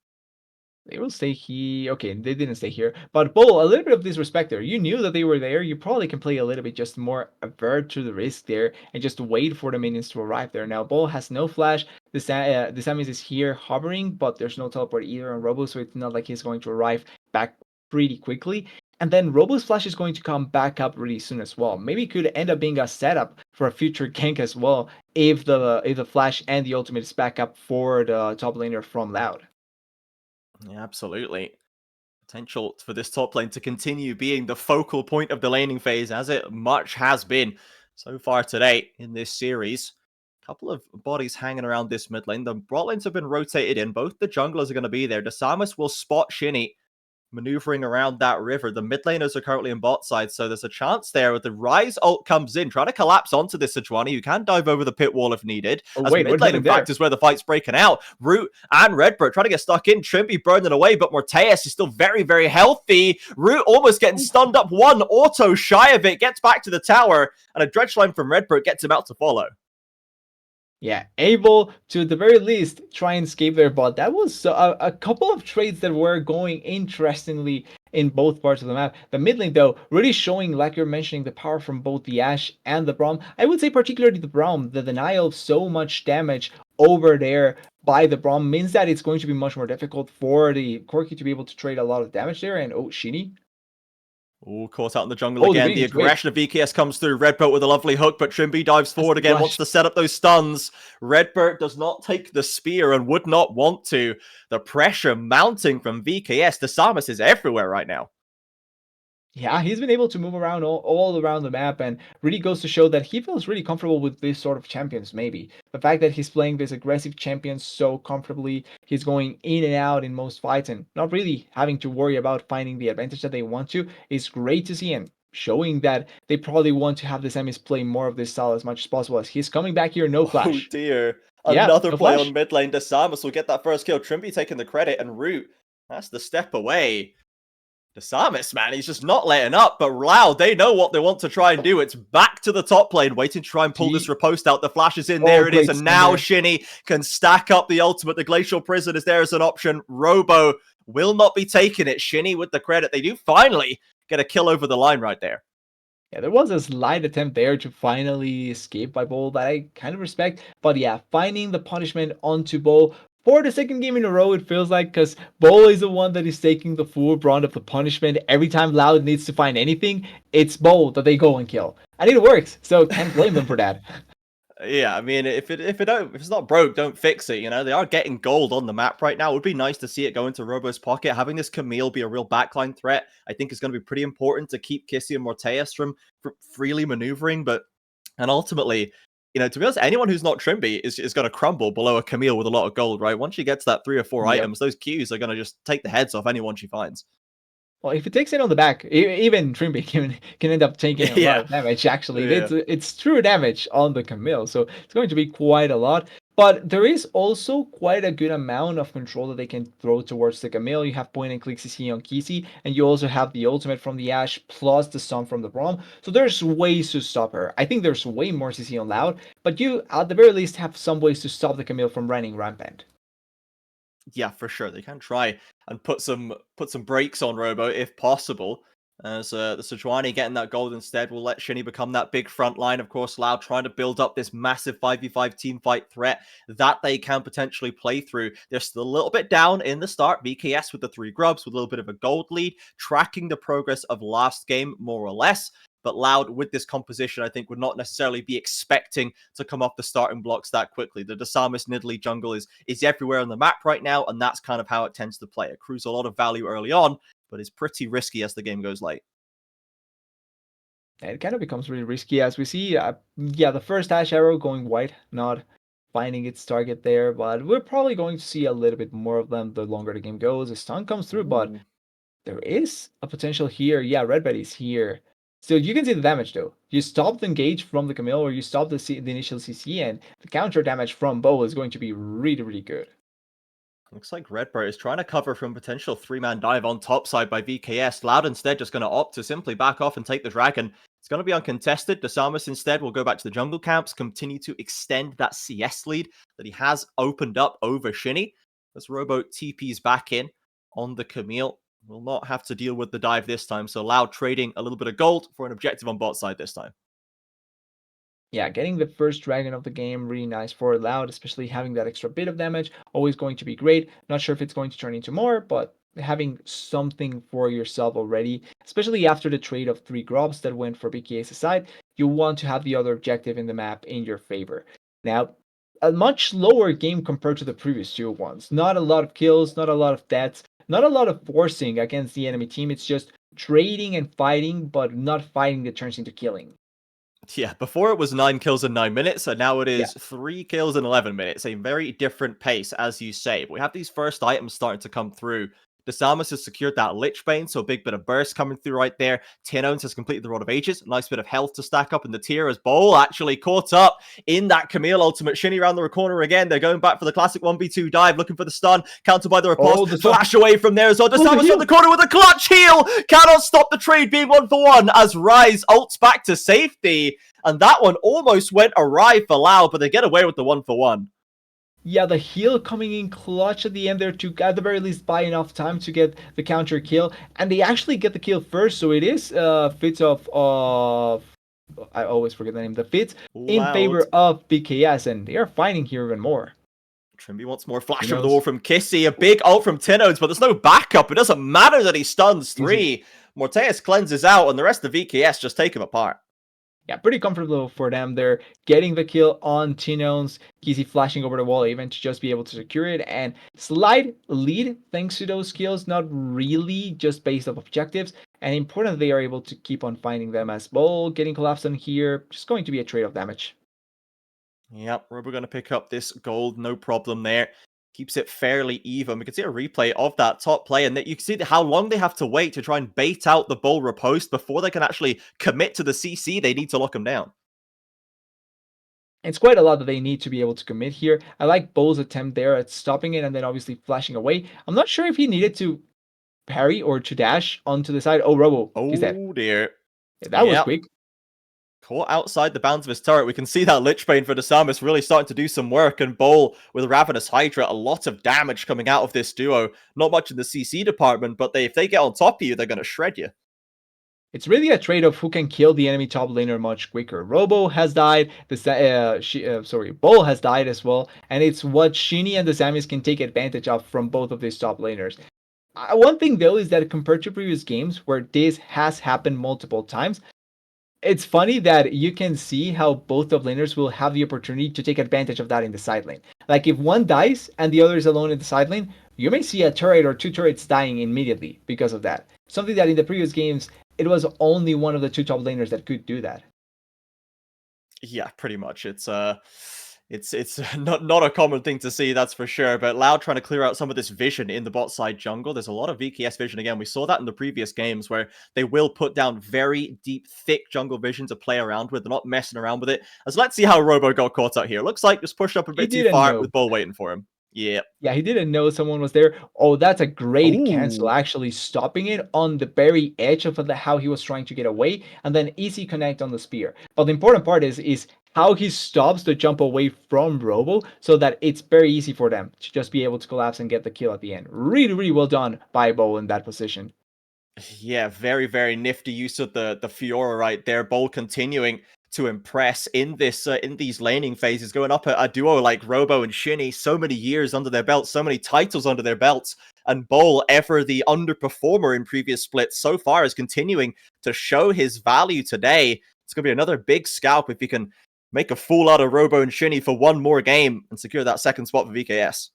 They will stay here. Okay, they didn't stay here. But Bull, a little bit of disrespect there. You knew that they were there. You probably can play a little bit just more avert to the risk there and just wait for the minions to arrive there. Now, Bull has no flash. The Samus is here hovering, but there's no teleport either on Robo, so it's not like he's going to arrive back pretty quickly. And then Robo's flash is going to come back up really soon as well. Maybe it could end up being a setup for a future gank as well if the flash and the ultimate is back up for the top laner from Loud. Yeah, absolutely. Potential for this top lane to continue being the focal point of the laning phase, as it much has been so far today in this series. A couple of bodies hanging around this mid lane. The bot lanes have been rotated in. Both the junglers are going to be there. Samus will spot Shinny maneuvering around that river. The mid laners are currently in bot side, so there's a chance there with the Rise ult comes in, try to collapse onto this Sejuani. You can dive over the pit wall if needed. Oh, As wait, mid what lane, in happened there? fact, is where the fight's breaking out. Root and Redbird trying to get stuck in. Trimby burning away, but Morteus is still very, very healthy. Root almost getting stunned up. One auto shy of it, gets back to the tower, and a dredge line from Redbird gets him out to follow. Yeah, able to at the very least try and escape there, but that was a couple of trades that were going interestingly in both parts of the map. The mid lane, though, really showing, like you're mentioning, the power from both the Ashe and the Braum. I would say particularly the Braum, the denial of so much damage over there by the Braum means that it's going to be much more difficult for the Corki to be able to trade a lot of damage there. And oh, Shinny. Oh, caught out in the jungle Oh, again. The aggression of VKS comes through. Redbird with a lovely hook, but Trimby dives forward again, wants to set up those stuns. Redbird does not take the spear and would not want to. The pressure mounting from VKS. The Samus is everywhere right now. Yeah, he's been able to move around all around the map, and really goes to show that he feels really comfortable with this sort of champions, maybe. The fact that he's playing this aggressive champion so comfortably, he's going in and out in most fights and not really having to worry about finding the advantage that they want to, is great to see, and showing that they probably want to have the semis play more of this style as much as possible, as he's coming back here, no flash. Oh dear. Yeah, Another no play flash. on mid lane. Samus will get that first kill. Trimby taking the credit, and Root, that's the step away. Samus, man, he's just not letting up, but Loud, they know what they want to try and do. It's back to the top lane, waiting to try and pull this riposte out. The flash is in, there it is, and now Shinny can stack up the ultimate. The Glacial Prison is there as an option. Robo will not be taking it. Shinny with the credit. They do finally get a kill over the line right there. Yeah, there was a slight attempt there to finally escape by Bull that I kind of respect. But yeah, finding the punishment onto Bull for the second game in a row, it feels like, because Bull is the one that is taking the full brunt of the punishment. Every time Loud needs to find anything, it's Bull that they go and kill. And it works, so can't blame them for that. Yeah, I mean, if it's not broke, don't fix it. You know, they are getting gold on the map right now. It would be nice to see it go into Robo's pocket. Having this Camille be a real backline threat, I think, is going to be pretty important to keep Kissy and Morteus from freely maneuvering. And ultimately, you know, to be honest, anyone who's not Trimby is going to crumble below a Camille with a lot of gold, right? Once she gets that 3 or 4 items, those Qs are going to just take the heads off anyone she finds. Well, if it takes it on the back, even Trimby can end up taking a lot of damage, actually. Yeah. It's true damage on the Camille, so it's going to be quite a lot. But there is also quite a good amount of control that they can throw towards the Camille. You have point and click CC on Kissy, and you also have the ultimate from the Ashe plus the stun from the Braum. So there's ways to stop her. I think there's way more CC on Loud, but you at the very least have some ways to stop the Camille from running rampant. Yeah, for sure. They can try and put some brakes on Robo if possible. As the Sejuani getting that gold instead will let Shinny become that big front line. Of course, Loud trying to build up this massive 5v5 team fight threat that they can potentially play through. They're still a little bit down in the start. VKS with the 3 grubs with a little bit of a gold lead, tracking the progress of last game more or less. But Loud, with this composition, I think would not necessarily be expecting to come off the starting blocks that quickly. The Samus Nidalee jungle is everywhere on the map right now, and that's kind of how it tends to play. It accrues a lot of value early on, but is pretty risky as the game goes late. It kind of becomes really risky, as we see, the first Ashe arrow going white, not finding its target there, but we're probably going to see a little bit more of them the longer the game goes. The stun comes through, but there is a potential here. Yeah, Redbird is here. So you can see the damage, though. You stop the engage from the Camille, or you stop the initial CC, and the counter damage from Bo is going to be really, really good. Looks like Redbird is trying to cover from potential 3-man dive on top side by VKS. Loud instead just going to opt to simply back off and take the dragon. It's going to be uncontested. Samus instead will go back to the jungle camps, continue to extend that CS lead that he has opened up over Shinny. As Robo TP's back in. on the Camille. Will not have to deal with the dive this time, so Loud trading a little bit of gold for an objective on bot side this time. Yeah, getting the first dragon of the game, really nice for Loud, especially having that extra bit of damage, always going to be great. Not sure if it's going to turn into more, but having something for yourself already, especially after the trade of 3 grubs that went for BKA's side, you want to have the other objective in the map in your favor. Now, a much lower game compared to the previous 2 ones. Not a lot of kills, not a lot of deaths, not a lot of forcing against the enemy team. It's just trading and fighting, but not fighting that turns into killing. Yeah, before it was 9 kills in 9 minutes, and now it is Yeah. 3 kills in 11 minutes. A very different pace, as you say. But we have these first items starting to come through. The Samus has secured that Lich Bane, so a big bit of burst coming through right there. Tinones has completed the Rod of Ages. A nice bit of health to stack up in the tier as Bowl actually caught up in that Camille ultimate. Shinny around the corner again. They're going back for the classic 1v2 dive, looking for the stun. Countered by the riposte. the Flash away from there as well. The Oh, the Samus heal. from the corner with a clutch heal. Cannot stop the trade being 1-for-1 as Rise ults back to safety. And that one almost went awry for Loud, but they get away with the 1-for-1. Yeah, the heal coming in clutch at the end there to, at the very least, buy enough time to get the counter kill. And they actually get the kill first, so it is Fitz of I always forget the name. The Fitz in Loud. favor of BKS, and they are fighting here even more. Trimby wants more flash Who over the knows? wall from Kissy. A big ult from Tinodes, but there's no backup. It doesn't matter that he stuns 3. Morteus cleanses out, and the rest of VKS just take him apart. Yeah, pretty comfortable for them. They're getting the kill on Tinones. Kissy flashing over the wall even to just be able to secure it. And slight lead thanks to those kills, not really just based off objectives. And important they are able to keep on finding them as Bull getting collapsed on here. Just going to be a trade of damage. Yep, we're going to pick up this gold, no problem there. Keeps it fairly even. We can see a replay of that top play, and you can see how long they have to wait to try and bait out the Bull riposte before they can actually commit to the CC. They need to lock him down. It's quite a lot that they need to be able to commit here. I like Bull's attempt there at stopping it and then obviously flashing away. I'm not sure if he needed to parry or to dash onto the side. Oh, Robo, he's dead. Oh, dear. Yeah, that was quick. Caught outside the bounds of his turret. We can see that Lich Bane for the Samus really starting to do some work, and Bowl with Ravenous Hydra, a lot of damage coming out of this duo. Not much in the CC department, but if they get on top of you, they're going to shred you. It's really a trade of who can kill the enemy top laner much quicker. Robo has died, Bull has died as well, and it's what Shinny and the Samus can take advantage of from both of these top laners. One thing though is that compared to previous games where this has happened multiple times, it's funny that you can see how both top laners will have the opportunity to take advantage of that in the side lane. Like if one dies and the other is alone in the side lane, you may see a turret or 2 turrets dying immediately because of that. Something that in the previous games, it was only one of the 2 top laners that could do that. Yeah, pretty much. It's not a common thing to see, that's for sure. But Loud trying to clear out some of this vision in the bot side jungle. There's a lot of VKS vision again. We saw that in the previous games where they will put down very deep, thick jungle vision to play around with. They're not messing around with it. As let's see how Robo got caught out here. Looks like just pushed up a bit too far with Bull waiting for him. Yeah. Yeah, he didn't know someone was there. Oh, that's a great cancel, actually stopping it on the very edge of how he was trying to get away, and then easy connect on the spear. But the important part is how he stops the jump away from Robo so that it's very easy for them to just be able to collapse and get the kill at the end. Really, really well done by Bo in that position. Yeah, very, very nifty use of the Fiora right there. Bowl continuing to impress in this in these laning phases, going up a duo like Robo and Shinny, so many years under their belts, so many titles under their belts, and Bowl, ever the underperformer in previous splits, so far is continuing to show his value today. It's going to be another big scalp if he can make a fool out of Robo and Shinny for one more game and secure that second spot for VKS.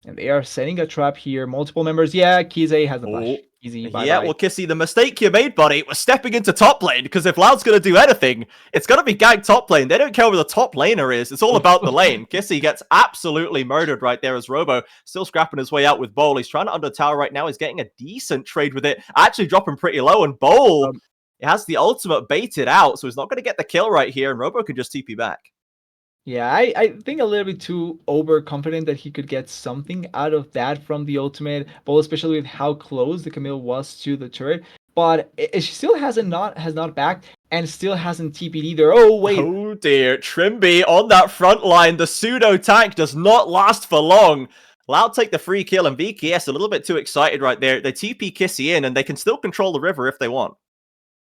And they are setting a trap here. Multiple members. Yeah, Kize has the flash. Easy, bye-bye. Yeah, well, Kissy, the mistake you made, buddy, was stepping into top lane, because if Loud's going to do anything, it's going to be gang top lane. They don't care where the top laner is. It's all about the lane. Kissy gets absolutely murdered right there as Robo still scrapping his way out with Bowl. He's trying to under tower right now. He's getting a decent trade with it. Actually dropping pretty low, and Bowl it has the ultimate baited out, so he's not going to get the kill right here, and Robo can just TP back. Yeah, I think a little bit too overconfident that he could get something out of that from the ultimate, but especially with how close the Camille was to the turret. But she still has not backed and still hasn't TP'd either. Oh, wait. Oh, dear. Trimby on that front line. The pseudo tank does not last for long. Loud take the free kill, and VKS a little bit too excited right there. They TP Kissy in, and they can still control the river if they want.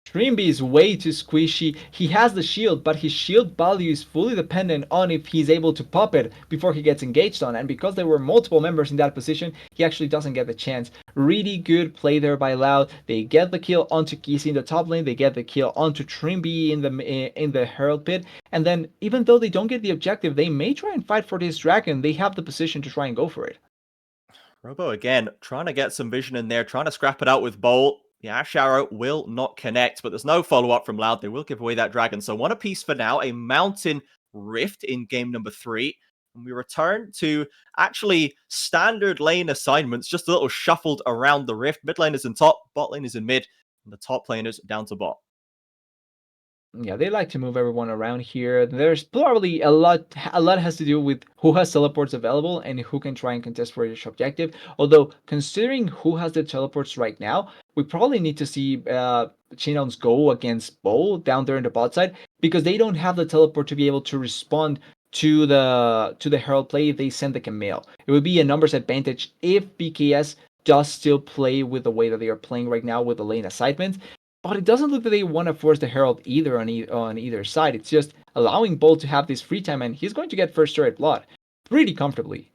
Trimby is way too squishy. He has the shield, but his shield value is fully dependent on if he's able to pop it before he gets engaged on. And because there were multiple members in that position, he actually doesn't get the chance. Really good play there by Loud. They get the kill onto Kissy in the top lane. They get the kill onto Trimby in the Herald pit. And then even though they don't get the objective, they may try and fight for this dragon. They have the position to try and go for it. Robo again, trying to get some vision in there, trying to scrap it out with Bolt. The Ash Arrow will not connect, but there's no follow-up from Loud. They will give away that dragon. So one apiece for now, a Mountain Rift in game number 3. And we return to actually standard lane assignments, just a little shuffled around the Rift. Mid lane is in top, bot lane is in mid, and the top laners down to bot. Yeah, they like to move everyone around here. There's probably a lot has to do with who has teleports available and who can try and contest for each objective. Although, considering who has the teleports right now, we probably need to see Chinons go against Bo down there in the bot side, because they don't have the teleport to be able to respond to the Herald play if they send the Camille. It would be a numbers advantage if BKS does still play with the way that they are playing right now with the lane assignments. But it doesn't look that they want to force the Herald either on either side. It's just allowing Bolt to have this free time, and he's going to get first turret blood pretty comfortably.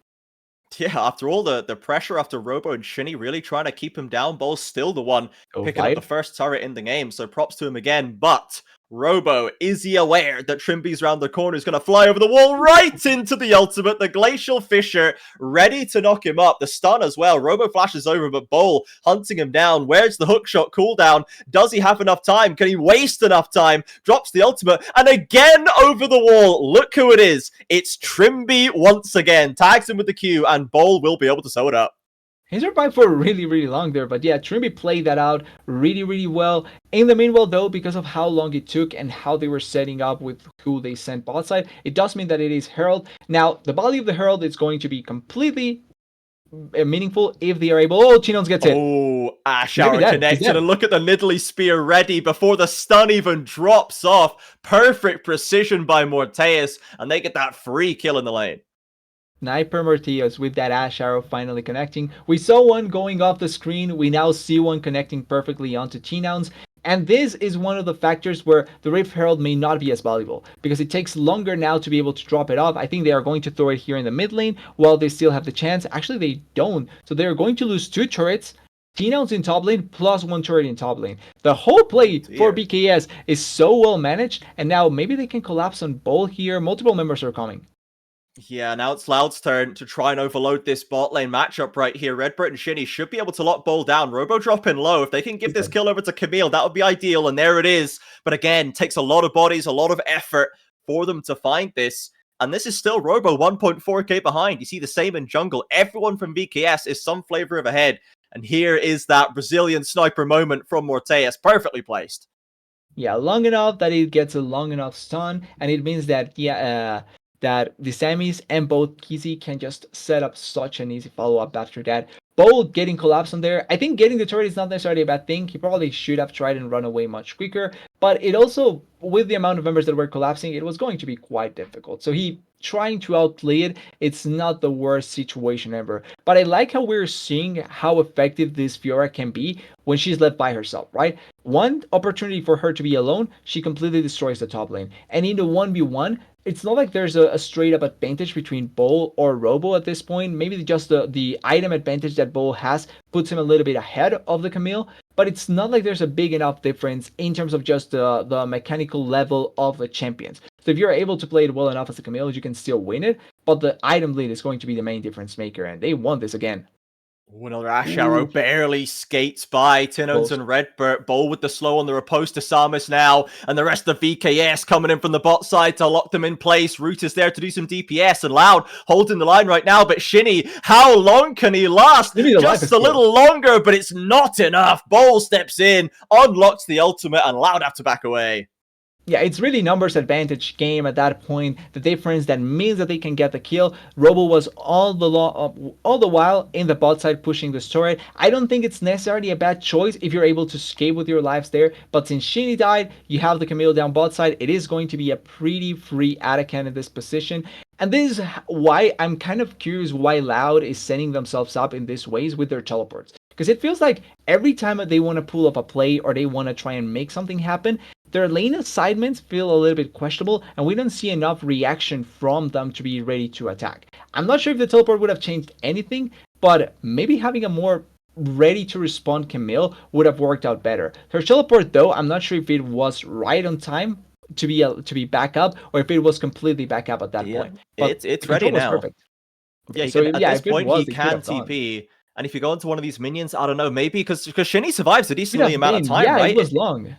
Yeah, after all the pressure after Robo and Shinny really trying to keep him down, Bol's still the one picking up the first turret in the game, so props to him again. But Robo, is he aware that Trimby's around the corner, is going to fly over the wall right into the ultimate? The Glacial Fissure ready to knock him up. The stun as well. Robo flashes over, but Bol hunting him down. Where's the hookshot cooldown? Does he have enough time? Can he waste enough time? Drops the ultimate, and again over the wall. Look who it is. It's Trimby once again. Tags him with the Q, and Bol will be able to sew it up. He survived for really, really long there, but yeah, Trimby played that out really, really well. In the meanwhile, though, because of how long it took and how they were setting up with who they sent bot side, it does mean that it is Herald. Now, the value of the Herald is going to be completely meaningful if they are able. Oh, Chinons gets hit. Oh, Ash Arrow connected, and look at the Nidalee Spear ready before the stun even drops off. Perfect precision by Morteus, and they get that free kill in the lane. Sniper Morteus with that Ash Arrow finally connecting. We saw one going off the screen. We now see one connecting perfectly onto Chinons. And this is one of the factors where the Rift Herald may not be as valuable, because it takes longer now to be able to drop it off. I think they are going to throw it here in the mid lane while they still have the chance. Actually, they don't. So they're going to lose 2 turrets. Chinons in top lane plus 1 turret in top lane. The whole play for BKS is so well managed, and now maybe they can collapse on Bol here. Multiple members are coming. Yeah, now it's Loud's turn to try and overload this bot lane matchup right here. Redbird and Shinny should be able to lock Bol down. Robo dropping low. If they can give this kill over to Camille, that would be ideal, and there it is. But again, takes a lot of bodies, a lot of effort for them to find this. And this is still Robo 1.4k behind. You see the same in jungle. Everyone from BKS is some flavor of ahead. And here is that Brazilian sniper moment from Morteus, perfectly placed. Yeah, long enough that it gets a long enough stun, and it means that, that the semis and both Kizzy can just set up such an easy follow-up after that. Both getting collapsed on there. I think getting the turret is not necessarily a bad thing. He probably should have tried and run away much quicker, but it also, with the amount of members that were collapsing, it was going to be quite difficult. So he trying to outplay it, it's not the worst situation ever. But I like how we're seeing how effective this Fiora can be when she's left by herself, right? One opportunity for her to be alone, she completely destroys the top lane. And in the 1v1, it's not like there's a straight up advantage between Bol or Robo at this point. Maybe just the item advantage that Bol has puts him a little bit ahead of the Camille, but it's not like there's a big enough difference in terms of just the mechanical level of the champions. So if you're able to play it well enough as a Camille, you can still win it, but the item lead is going to be the main difference maker, and they won this again. Another Ash Arrow barely skates by Chinons and Redbird. Bol with the slow on the riposte to Samus now, and the rest of VKS coming in from the bot side to lock them in place. Root is there to do some DPS, and Loud holding the line right now, but Shinny, how long can he last? Just a little longer, but it's not enough. Bol steps in, unlocks the ultimate, and Loud have to back away. Yeah, it's really numbers advantage game at that point. The difference that means that they can get the kill. Robo was all the while in the bot side pushing the turret. I don't think it's necessarily a bad choice if you're able to escape with your lives there. But since Shinny died, you have the Camille down bot side. It is going to be a pretty free Atakan in this position. And this is why I'm kind of curious why Loud is setting themselves up in these ways with their teleports. Because it feels like every time they want to pull up a play or they want to try and make something happen, their lane assignments feel a little bit questionable, and we don't see enough reaction from them to be ready to attack. I'm not sure if the teleport would have changed anything, but maybe having a more ready to respond Camille would have worked out better. Her teleport, though, I'm not sure if it was right on time to be back up, or if it was completely back up at that point. But it's the ready control was now. perfect. Yeah, Okay, he so can, at yeah, this if it point he was, it could can have gone. TP, and if you go into one of these minions, I don't know, maybe because Shinny survives a Could decently have amount of been. time, Yeah, it right? was long.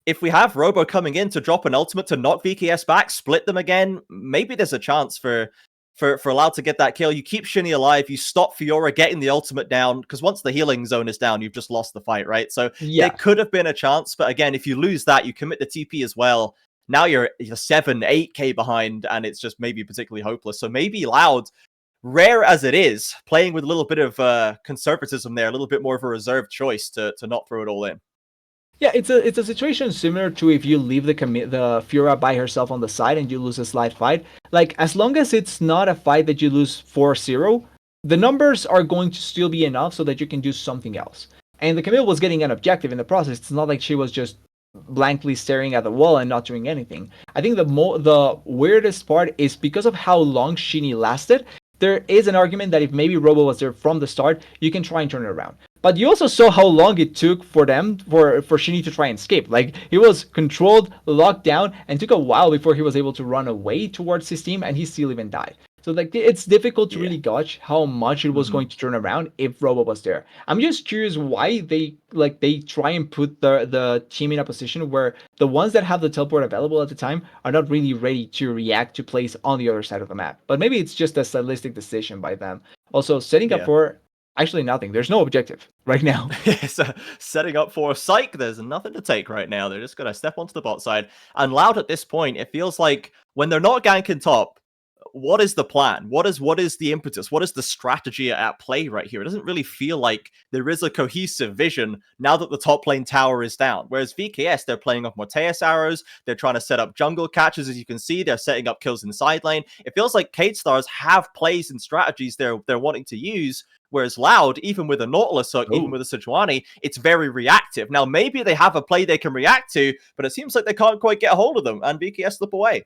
If we have Robo coming in to drop an ultimate to knock VKS back, split them again, maybe there's a chance for Loud to get that kill. You keep Shinny alive, you stop Fiora getting the ultimate down, because once the healing zone is down, you've just lost the fight, right? So there Yeah. could have been a chance, but again, if you lose that, you commit the TP as well. Now you're 7, 8k behind, and it's just maybe particularly hopeless. So maybe Loud, rare as it is, playing with a little bit of conservatism there, a little bit more of a reserved choice to not throw it all in. Yeah, it's a situation similar to if you leave the Fiora by herself on the side and you lose a slide fight. Like, as long as it's not a fight that you lose 4-0, the numbers are going to still be enough so that you can do something else. And the Camille was getting an objective in the process. It's not like she was just blankly staring at the wall and not doing anything. I think the weirdest part is because of how long Shinny lasted. There is an argument that if maybe Robo was there from the start, you can try and turn it around. But you also saw how long it took for Shinny to try and escape. Like, he was controlled, locked down, and took a while before he was able to run away towards his team, and he still even died. So like, it's difficult to really gauge how much it was going to turn around if Robo was there. I'm just curious why they try and put the team in a position where the ones that have the teleport available at the time are not really ready to react to plays on the other side of the map. But maybe it's just a stylistic decision by them. Also, setting up for actually nothing. There's no objective right now. So setting up for Psych, there's nothing to take right now. They're just going to step onto the bot side. And Loud at this point, it feels like when they're not ganking top, what is the plan? What is the impetus? What is the strategy at play right here? It doesn't really feel like there is a cohesive vision now that the top lane tower is down. Whereas VKS, they're playing off Morteus arrows. They're trying to set up jungle catches. As you can see, they're setting up kills in the side lane. It feels like Kate Stars have plays and strategies they're wanting to use. Whereas Loud, even with a Nautilus hook, even with a Sejuani, it's very reactive. Now, maybe they have a play they can react to, but it seems like they can't quite get a hold of them, and VKS slip away.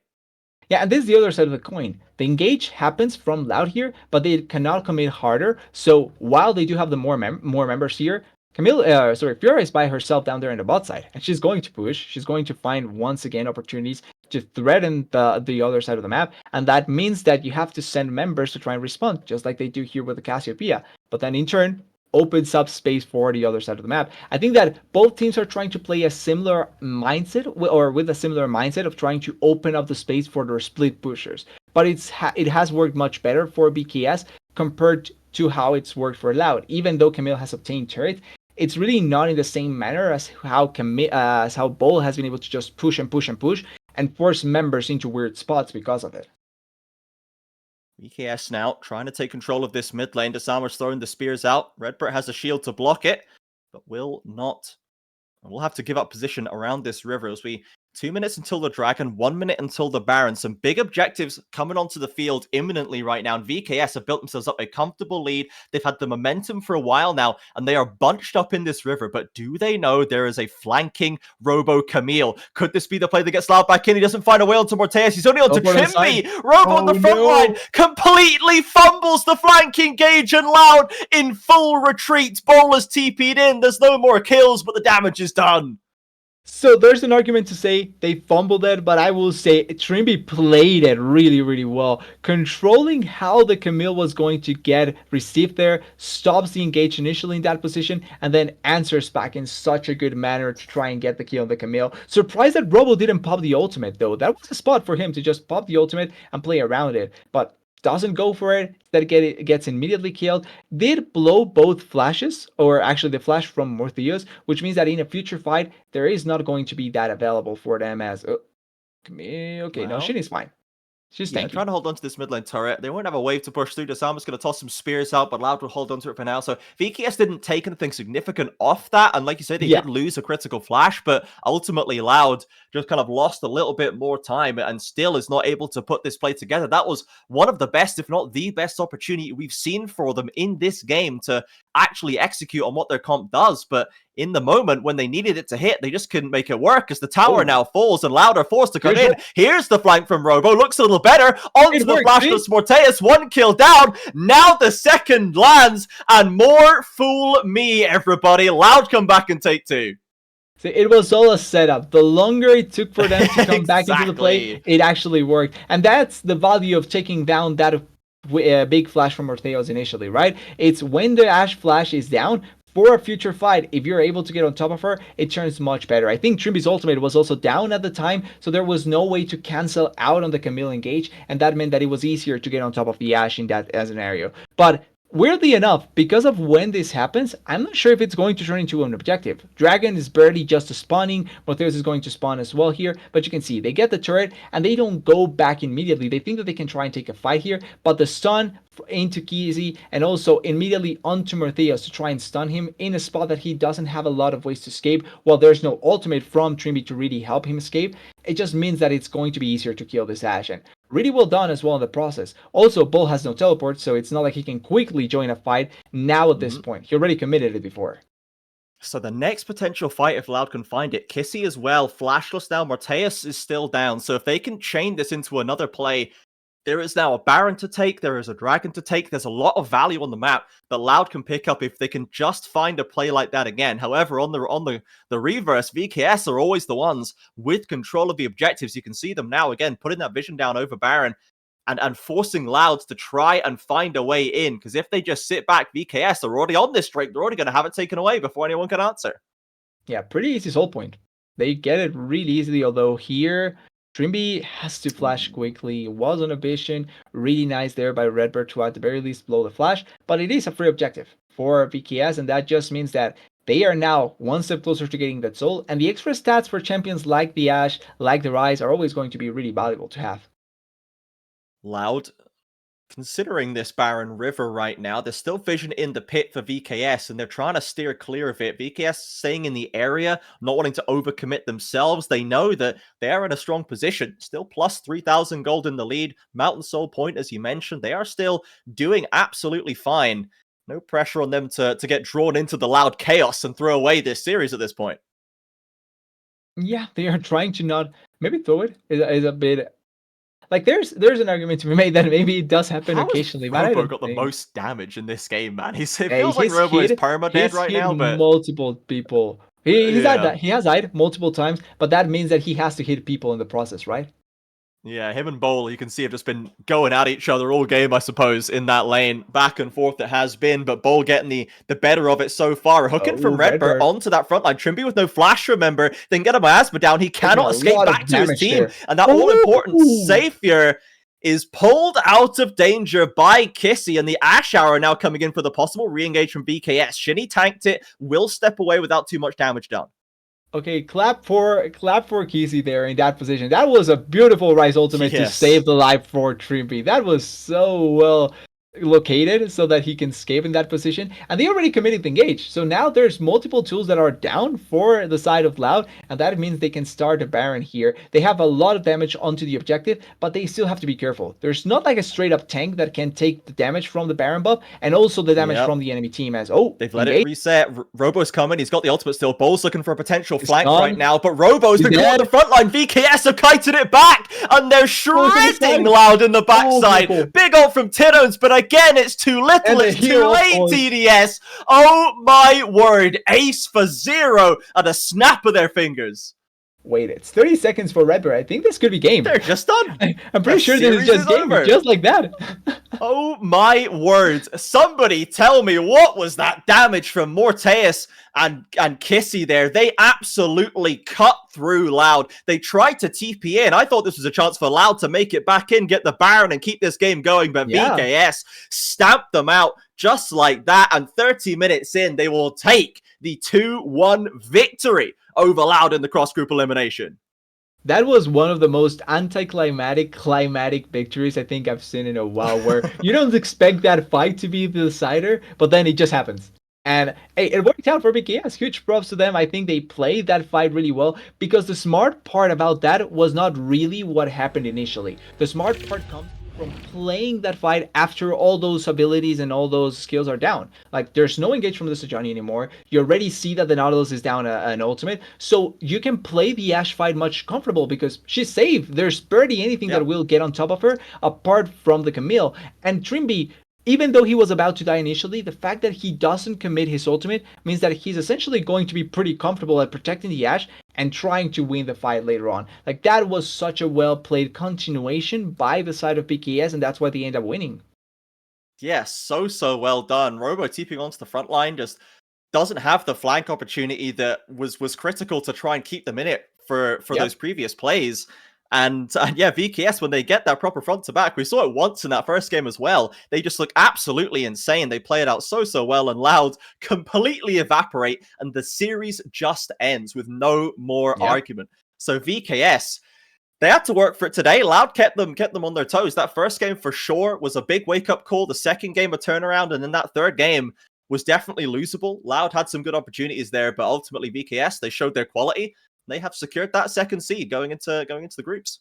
Yeah, and this is the other side of the coin. The engage happens from Loud here, but they cannot commit harder. So while they do have the more members here, Fiora is by herself down there in the bot side, and she's going to push. She's going to find once again opportunities to threaten the other side of the map, and that means that you have to send members to try and respond, just like they do here with the Cassiopeia. But then in turn, opens up space for the other side of the map. I think that both teams are trying to play a similar mindset, or with a similar mindset of trying to open up the space for their split pushers. But it has worked much better for BKS compared to how it's worked for Loud. Even though Camille has obtained turret, it's really not in the same manner as how Bull has been able to just push and push and push and force members into weird spots because of it. VKS now trying to take control of this mid lane. Dasama's throwing the spears out. Redbird has a shield to block it, but will not. We'll have to give up position around this river as we 2 minutes until the Dragon, 1 minute until the Baron. Some big objectives coming onto the field imminently right now. And VKS have built themselves up a comfortable lead. They've had the momentum for a while now, and they are bunched up in this river. But do they know there is a flanking Robo Camille? Could this be the play that gets Loud back in? He doesn't find a way onto Morteus. He's only onto Trimby. Robo on the front line completely fumbles the flanking gauge, and Loud in full retreat. Bowler's TP'd in. There's no more kills, but the damage is done. So there's an argument to say they fumbled it, but I will say Trimby played it really, really well. Controlling how the Camille was going to get received there, stops the engage initially in that position, and then answers back in such a good manner to try and get the kill on the Camille. Surprised that Robo didn't pop the ultimate though. That was a spot for him to just pop the ultimate and play around it. But doesn't go for it, that gets immediately killed. Did blow both flashes, or actually the flash from Morpheus, which means that in a future fight, there is not going to be that available for them as... okay, well, no, Shinny's fine. She's Yeah, tanky. trying to hold on to this mid lane turret. They won't have a wave to push through. Disarmer's going to toss some spears out, but Loud will hold on to it for now. So VKS didn't take anything significant off that. And like you said, they did lose a critical flash, but ultimately Loud just kind of lost a little bit more time and still is not able to put this play together. That was one of the best, if not the best opportunity we've seen for them in this game to actually execute on what their comp does. But in the moment when they needed it to hit, they just couldn't make it work as the tower now falls and Loud are forced to come in. Here's the flank from Robo. Looks a little better. Onto the flashless Morteus. 1 kill down. Now the second lands and more fool me, everybody. Loud come back and take 2. See, it was all a setup. The longer it took for them to come back into the play, it actually worked. And that's the value of taking down that big flash from Morteus initially, right? It's when the Ashe flash is down, for a future fight, if you're able to get on top of her, it turns much better. I think Trimby's ultimate was also down at the time, so there was no way to cancel out on the Camille engage, and that meant that it was easier to get on top of the Ashe in that scenario. But weirdly enough, because of when this happens, I'm not sure if it's going to turn into an objective. Dragon is barely just spawning, Morteus is going to spawn as well here, but you can see they get the turret and they don't go back immediately. They think that they can try and take a fight here, but the stun into Kizzy and also immediately onto Morteus to try and stun him in a spot that he doesn't have a lot of ways to escape. While there's no ultimate from Trimby to really help him escape, it just means that it's going to be easier to kill this Ashe. And really well done as well in the process. Also, Bull has no teleport, so it's not like he can quickly join a fight now at this point. He already committed it before. So the next potential fight, if Loud can find it, Kissy as well, flashless now, Morteus is still down. So if they can chain this into another play, there is now a Baron to take, there is a Dragon to take, there's a lot of value on the map that Loud can pick up if they can just find a play like that again. However, on the reverse, VKS are always the ones with control of the objectives. You can see them now, again, putting that vision down over Baron and forcing Loud to try and find a way in, because if they just sit back, VKS are already on this streak, they're already going to have it taken away before anyone can answer. Yeah, pretty easy soul point. They get it really easily, although here Trimby has to flash quickly. It was on a vision. Really nice there by Redbird to at the very least blow the flash. But it is a free objective for VKS, and that just means that they are now one step closer to getting that soul. And the extra stats for champions like the Ashe, like the Ryze, are always going to be really valuable to have. Loud, considering this Baron River right now, there's still vision in the pit for VKS, and they're trying to steer clear of it. VKS staying in the area, not wanting to overcommit themselves. They know that they are in a strong position. Still plus 3,000 gold in the lead. Mountain Soul Point, as you mentioned, they are still doing absolutely fine. No pressure on them to get drawn into the Loud chaos and throw away this series at this point. Yeah, they are trying to not... Maybe throw it is a bit... Like, there's an argument to be made that maybe it does happen occasionally. Robo got the most damage in this game, man. It feels like Robo is perma-dead right now, but... multiple people. He has died multiple times, but that means that he has to hit people in the process, right? Yeah, him and Bowl, you can see, have just been going at each other all game, I suppose, in that lane. Back and forth it has been, but Bowl getting the better of it so far. Hooking from Redbird onto that front line. Trimby with no flash, remember. Then get a miasma down. He cannot escape back to his team. There. And that all-important Savior is pulled out of danger by Kissy, and the Ashe Arrow now coming in for the possible re-engage from BKS. Shinny tanked it, will step away without too much damage done. Okay, clap for Kissy there in that position. That was a beautiful Ryze ultimate to save the life for Trimby. That was so well located so that he can escape in that position, and they already committed the engage. So now there's multiple tools that are down for the side of Loud, and that means they can start a Baron here. They have a lot of damage onto the objective, but they still have to be careful. There's not like a straight up tank that can take the damage from the Baron buff and also the damage from the enemy team as they've let it reset. Robo's coming, he's got the ultimate still. Bowl's looking for a potential flank right now, but Robo's been caught on the front line. VKS have kited it back, and they're shredding Loud in the backside. Big ult from Tiddones, but again, it's too little, it's too late, TDS. Oh my word, ace for 0 at a snap of their fingers. Wait, it's 30 seconds for Redbird. I think this could be game. They're just done. I'm pretty sure this is just game, just like that. Oh my words. Somebody tell me, what was that damage from Morteus and Kissy there? They absolutely cut through Loud. They tried to TP in. I thought this was a chance for Loud to make it back in, get the Baron and keep this game going, but VKS stamped them out just like that, and 30 minutes in, they will take the 2-1 victory over Loud in the cross-group elimination. That was one of the most anticlimactic, climatic victories I think I've seen in a while, where you don't expect that fight to be the decider, but then it just happens. And hey, it worked out for BKS. Huge props to them. I think they played that fight really well, because the smart part about that was not really what happened initially. The smart part comes from playing that fight after all those abilities and all those skills are down. Like, there's no engage from the Sejani anymore. You already see that the Nautilus is down an ultimate, so you can play the Ashe fight much comfortable because she's safe. There's barely anything Yeah. that will get on top of her apart from the Camille. And Trimby, even though he was about to die initially, the fact that he doesn't commit his ultimate means that he's essentially going to be pretty comfortable at protecting the Ashe and trying to win the fight later on. Like, that was such a well played continuation by the side of BKS, and that's why they end up winning. Yes, so well done. Robo TPing onto the front line just doesn't have the flank opportunity that was critical to try and keep them in it for Yep. those previous plays. And yeah, VKS, when they get that proper front to back, we saw it once in that first game as well. They just look absolutely insane. They play it out so well, and Loud completely evaporate, and the series just ends with no more Yep. argument. So VKS, they had to work for it today. Loud kept them on their toes. That first game for sure was a big wake-up call. The second game a turnaround, and then that third game was definitely losable. Loud had some good opportunities there, but ultimately VKS, they showed their quality. They have secured that second seed going into the groups.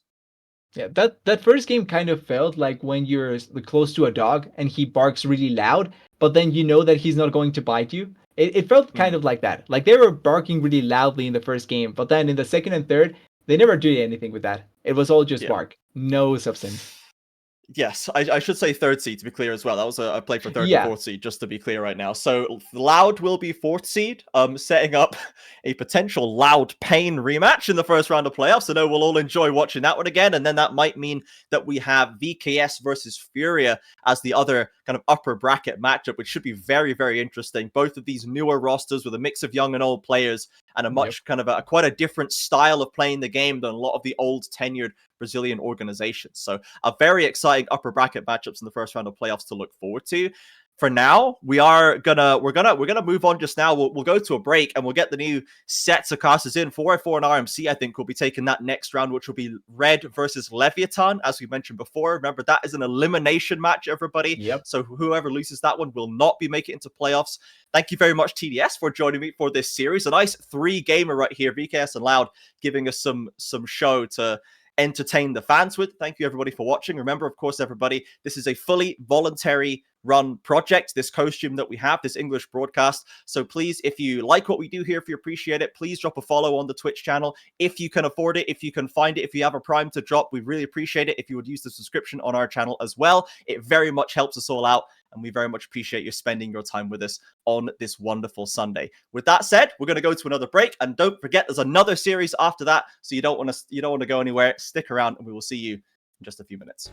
Yeah, that first game kind of felt like when you're close to a dog and he barks really loud, but then you know that he's not going to bite you. It felt kind of like that. Like, they were barking really loudly in the first game, but then in the second and third, they never did anything with that. It was all just Yeah. bark, no substance. Yes, I should say third seed to be clear as well. That was a play for third and Yeah. fourth seed, just to be clear right now. So Loud will be fourth seed, setting up a potential Loud Pain rematch in the first round of playoffs. I know we'll all enjoy watching that one again, and then that might mean that we have VKS versus Furia as the other kind of upper bracket matchup, which should be very interesting. Both of these newer rosters with a mix of young and old players, and a much kind of quite a different style of playing the game than a lot of the old tenured Brazilian organizations. So a very exciting upper bracket matchups in the first round of playoffs to look forward to. For now, we're gonna move on just now. We'll go to a break and we'll get the new sets of casters in. FourY4 and RMC, I think, will be taking that next round, which will be Red versus Leviathan, as we mentioned before. Remember, that is an elimination match, everybody. Yep. So whoever loses that one will not be making it into playoffs. Thank you very much, TDS, for joining me for this series. A nice 3-gamer right here, VKS and Loud, giving us some show to entertain the fans with. Thank you, everybody, for watching. Remember, of course, everybody, this is a fully voluntary run project, this costume that we have, this English broadcast. So please, if you like what we do here, if you appreciate it, please drop a follow on the Twitch channel. If you can afford it, if you can find it, if you have a Prime to drop, we really appreciate it if you would use the subscription on our channel as well. It very much helps us all out, and we very much appreciate you spending your time with us on this wonderful Sunday. With that said, we're going to go to another break, and don't forget there's another series after that, so you don't want to go anywhere. Stick around, and we will see you in just a few minutes.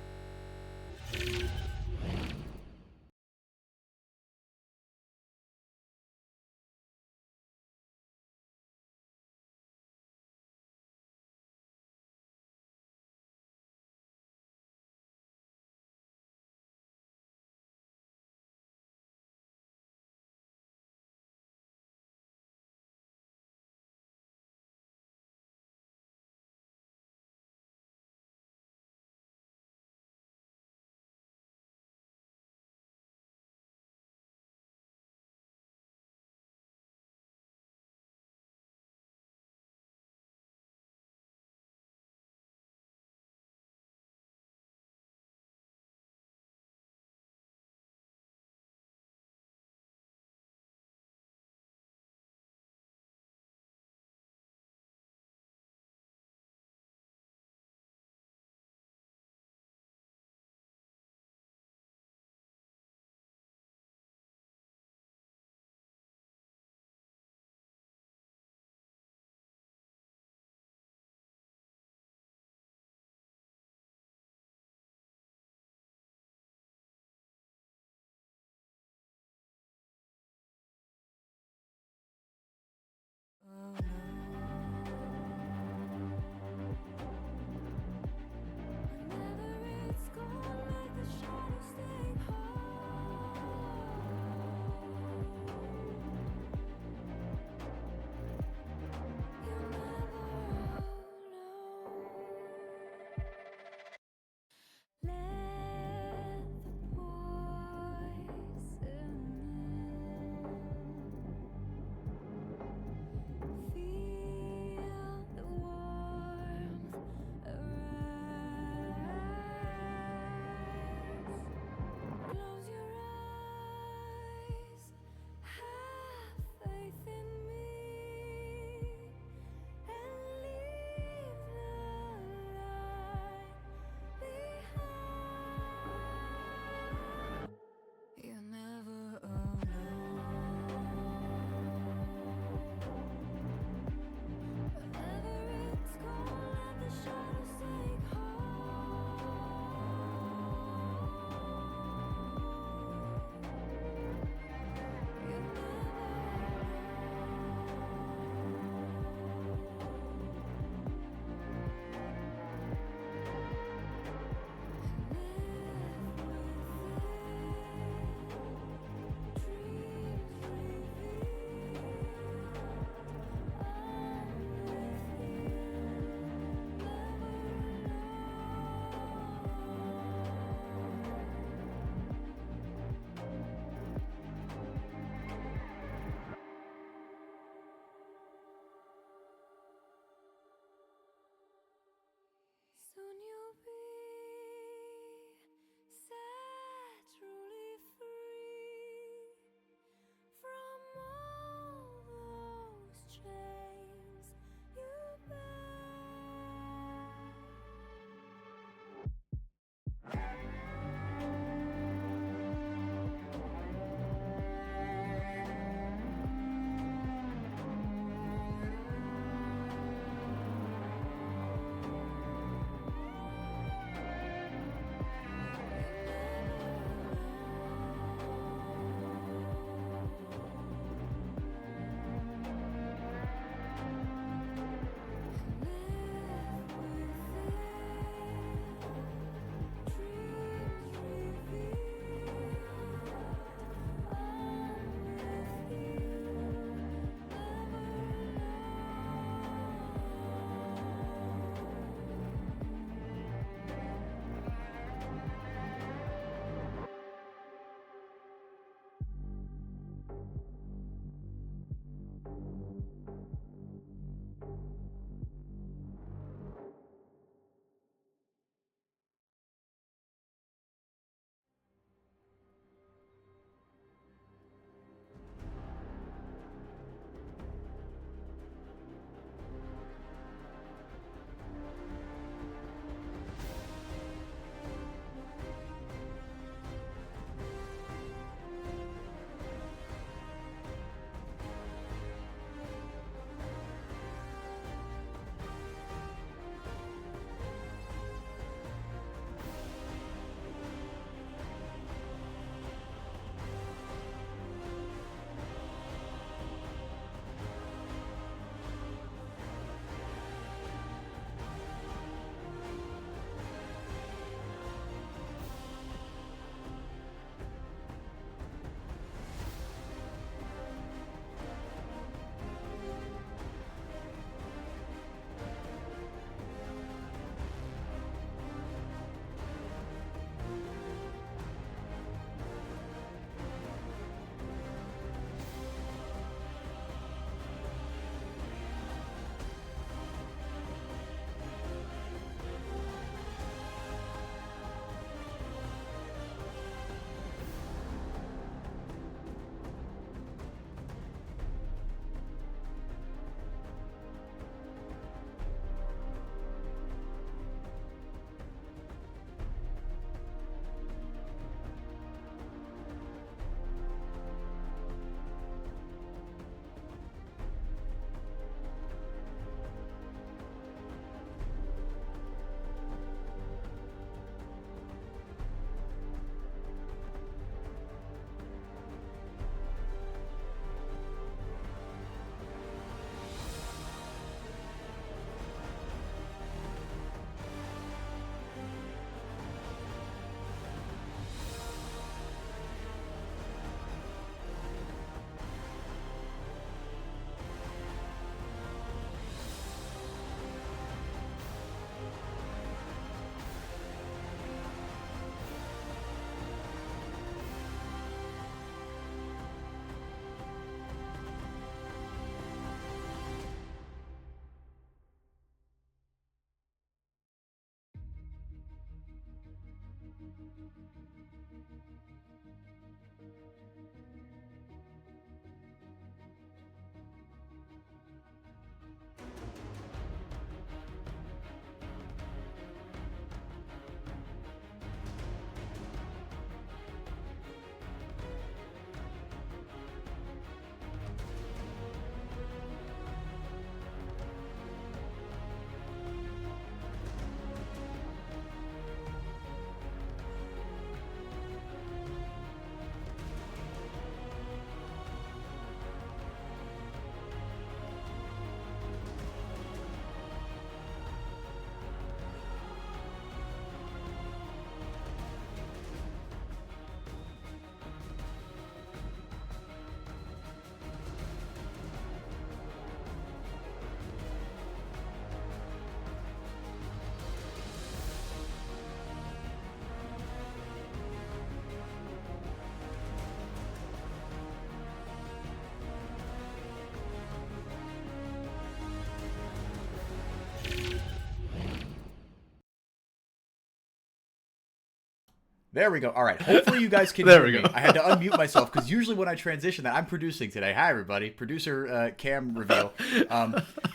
There we go. All right. Hopefully you guys can There hear we me. go. I had to unmute myself because usually when I transition that, I'm producing today. Hi, everybody. Producer cam reveal.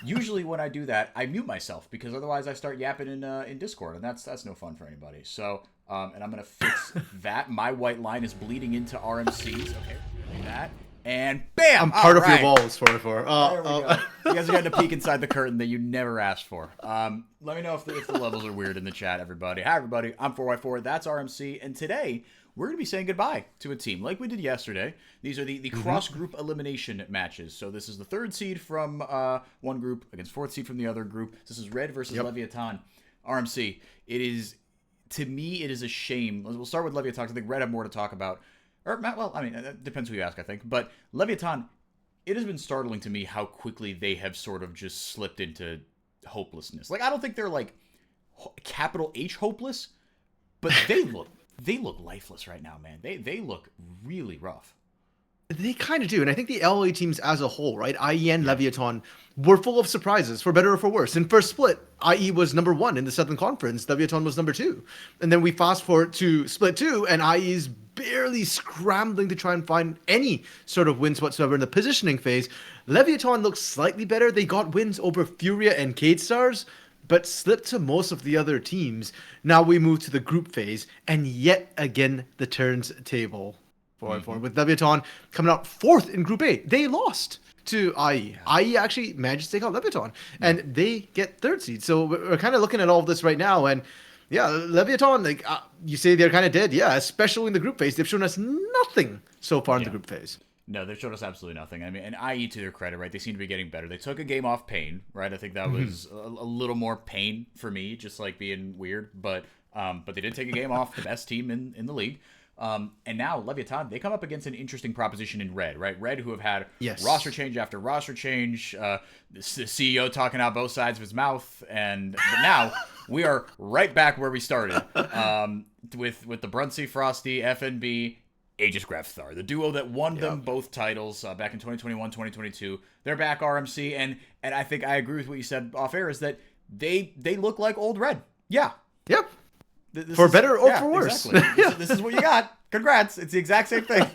Usually when I do that, I mute myself because otherwise I start yapping in Discord, and that's no fun for anybody. So, and I'm going to fix that. My white line is bleeding into RMCs. Okay, do that. And bam! I'm part All of right. your walls, FourY4. There we go. You guys are getting a peek inside the curtain that you never asked for. Let me know if the levels are weird in the chat, everybody. Hi, everybody. I'm FourY4. That's RMC. And today, we're going to be saying goodbye to a team like we did yesterday. These are the cross-group elimination matches. So this is the third seed from one group against fourth seed from the other group. This is Red versus Leviathan. RMC. It is, to me, it is a shame. We'll start with Leviathan. I think Red have more to talk about. Or, well, I mean, it depends who you ask, I think. But Leviathan, it has been startling to me how quickly they have sort of just slipped into hopelessness. Like, I don't think they're, like, capital H hopeless, but they look lifeless right now, man. They look really rough. They kind of do, and I think the LA teams as a whole, right, IE and Leviathan, were full of surprises, for better or for worse. In first split, IE was number 1 in the Southern Conference, Leviathan was number 2. And then we fast forward to split 2, and IE is barely scrambling to try and find any sort of wins whatsoever in the positioning phase. Leviathan looks slightly better. They got wins over Furia and Cade Stars, but slipped to most of the other teams. Now we move to the group phase, and yet again, the turns table. With Leviathan coming out 4th in Group A. They lost to IE. IE actually managed to take out Leviathan, and they get 3rd seed. So we're kind of looking at all of this right now, and yeah, Leviathan, like you say they're kind of dead. Yeah, especially in the group phase. They've shown us nothing so far in the group phase. No, they've showed us absolutely nothing. I mean, and IE, to their credit, right, they seem to be getting better. They took a game off Pain, right? I think that was a little more pain for me, just like being weird. But they did take a game off the best team in the league. And now Leviathan, they come up against an interesting proposition in Red, right? Red, who have had roster change after roster change, the CEO talking out both sides of his mouth, but now we are right back where we started with the Brunsey, Frosty, FNB, Aegis Grafthar, the duo that won them both titles back in 2021, 2022. They're back, RMC, and I think I agree with what you said off air, is that they look like old Red. Yeah. Yep. For better or for worse. Exactly. This is what you got. Congrats. It's the exact same thing.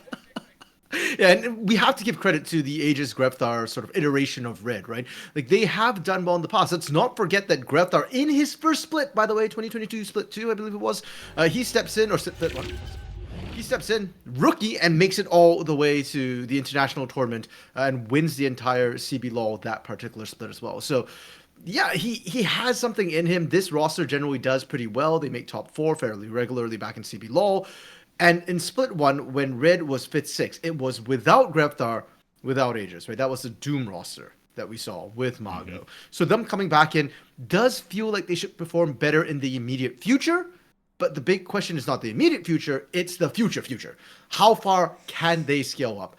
Yeah, and we have to give credit to the Aegis Grafthar sort of iteration of Red, right? Like, they have done well in the past. Let's not forget that Grafthar, in his first split, by the way, 2022 split 2, I believe it was, he steps in, he steps in, rookie, and makes it all the way to the international tournament and wins the entire CB Law that particular split as well. So, yeah, he has something in him. This roster generally does pretty well. They make top 4 fairly regularly back in CB Law. And in split 1, when Red was 5th, 6th, it was without Grafthar, without Aegis, right? That was the Doom roster that we saw with Mago. So them coming back in does feel like they should perform better in the immediate future. But the big question is not the immediate future, it's the future. How far can they scale up?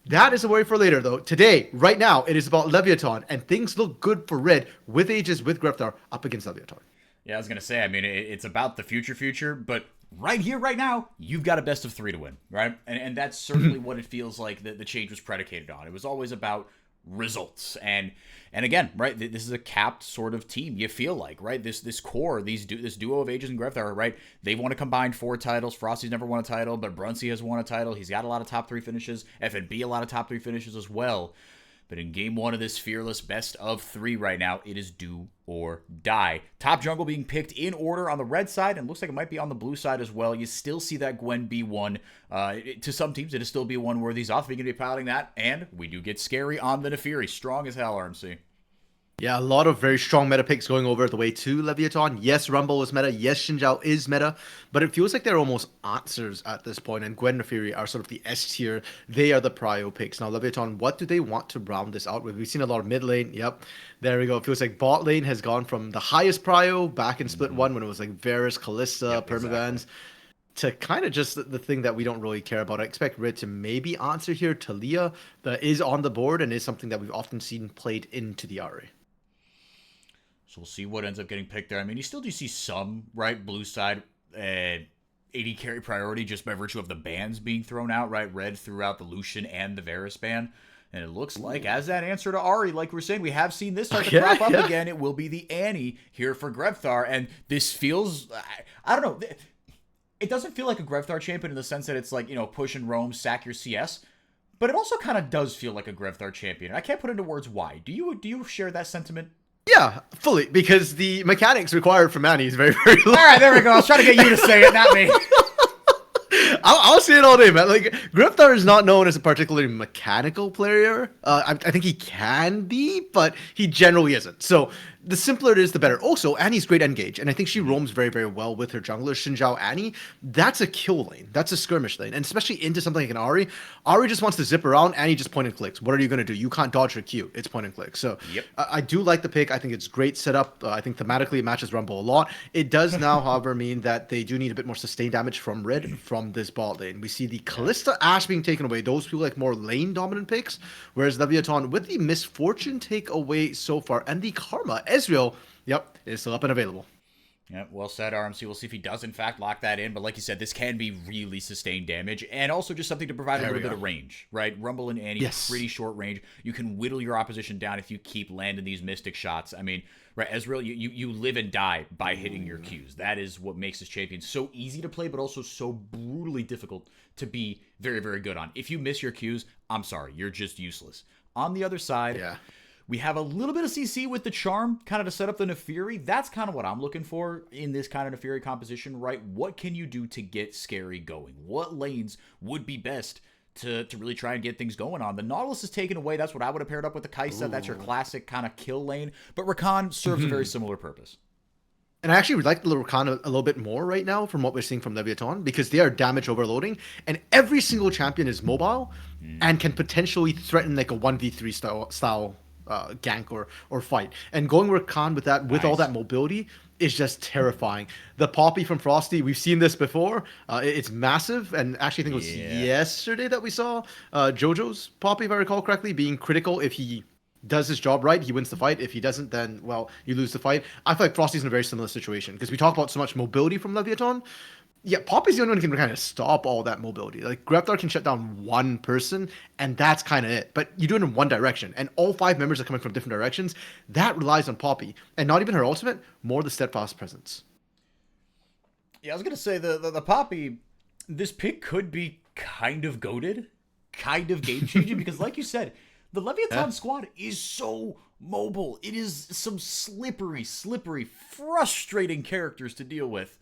That is a worry for later, though. Today, right now, it is about Leviathan, and things look good for Red with Aegis, with Grafthar, up against Leviathan. Yeah, I was going to say, I mean, it's about the future, but right here, right now, you've got a best of 3 to win, right? And that's certainly what it feels like the change was predicated on. It was always about results. And again, right, this is a capped sort of team, you feel like, right? This core, this duo of Aegis and Grevthar, right? They've won a combined 4 titles. Frosty's never won a title, but Brunsey has won a title. He's got a lot of top 3 finishes. FNB, a lot of top 3 finishes as well. But in game 1 of this Fearless best of 3 right now, it is do or die. Top jungle being picked in order on the red side, and looks like it might be on the blue side as well. You still see that Gwen B1. To some teams, it is still B1 worthy off. We're going to be piloting that, and we do get Scary on the Nefiri. Strong as hell, RMC. Yeah, a lot of very strong meta picks going over the way to Leviathan. Yes, Rumble is meta. Yes, Xinjiao is meta. But it feels like they're almost answers at this point. And Gwen and Fury are sort of the S tier. They are the prio picks. Now, Leviathan, what do they want to round this out with? We've seen a lot of mid lane. Yep. There we go. It feels like bot lane has gone from the highest prio back in Split 1 when it was like Varus, Kalista, Permavans. Exactly. To kind of just the thing that we don't really care about. I expect Red to maybe answer here. Talia that is on the board and is something that we've often seen played into the RA. So we'll see what ends up getting picked there. I mean, you still do see some, right? Blue side, AD carry priority just by virtue of the bans being thrown out, right? Red threw out the Lucian and the Varus ban. And it looks like, as that answer to Ahri, like we're saying, we have seen this start to crop up again. It will be the Annie here for Grevthar. And this feels, I don't know. It doesn't feel like a Grevthar champion in the sense that it's like, you know, push and roam, sack your CS. But it also kind of does feel like a Grevthar champion. I can't put into words why. Do you share that sentiment? Yeah, fully, because the mechanics required from Annie is very, very low. All right, there we go. I was trying to get you to say it, not me. I'll say it all day, man. Like, Grevthar is not known as a particularly mechanical player. I think he can be, but he generally isn't. So the simpler it is, the better. Also, Annie's great engage, and I think she roams very, very well with her jungler, Xinjiao Annie. That's a kill lane. That's a skirmish lane, and especially into something like an Ahri. Ahri just wants to zip around, Annie just point and clicks. What are you going to do? You can't dodge her Q. It's point and click. So I do like the pick. I think it's great setup. I think thematically it matches Rumble a lot. It does now, however, mean that they do need a bit more sustained damage from Red from this bot lane. We see the Kalista Ashe being taken away. Those feel like more lane dominant picks, whereas Leviathan with the Misfortune take away so far, and the Karma Ezreal, is still up and available. Yeah, well said, RMC. We'll see if he does, in fact, lock that in. But like you said, this can be really sustained damage and also just something to provide a little bit of range, right? Rumble and Annie, pretty short range. You can whittle your opposition down if you keep landing these Mystic shots. I mean, right, Ezreal, you live and die by hitting your Qs. That is what makes this champion so easy to play, but also so brutally difficult to be very, very good on. If you miss your Qs, I'm sorry, you're just useless. On the other side, we have a little bit of CC with the Charm, kind of to set up the Nefiri. That's kind of what I'm looking for in this kind of Nefiri composition, right? What can you do to get Scary going? What lanes would be best to really try and get things going on? The Nautilus is taken away. That's what I would have paired up with the Kai'Sa. That's your classic kind of kill lane. But Rakan serves a very similar purpose. And I actually would like the Rakan a little bit more right now from what we're seeing from Leviathan, because they are damage overloading, and every single champion is mobile and can potentially threaten like a 1v3 style gank or fight. And going Rakan with that, with all that mobility, is just terrifying. The Poppy from Frosty, we've seen this before. It's massive, and actually I think it was yesterday that we saw Jojo's Poppy, if I recall correctly, being critical. If he does his job right, he wins the fight. If he doesn't, then, well, you lose the fight. I feel like Frosty's in a very similar situation, because we talk about so much mobility from Leviathan. Yeah, Poppy's the only one who can kind of stop all that mobility. Like, Grevthar can shut down one person, and that's kind of it. But you do it in one direction, and all 5 members are coming from different directions. That relies on Poppy. And not even her ultimate, more the steadfast presence. Yeah, I was going to say, the Poppy, this pick could be kind of goated, kind of game-changing, because like you said, the Leviathan squad is so mobile. It is some slippery, frustrating characters to deal with.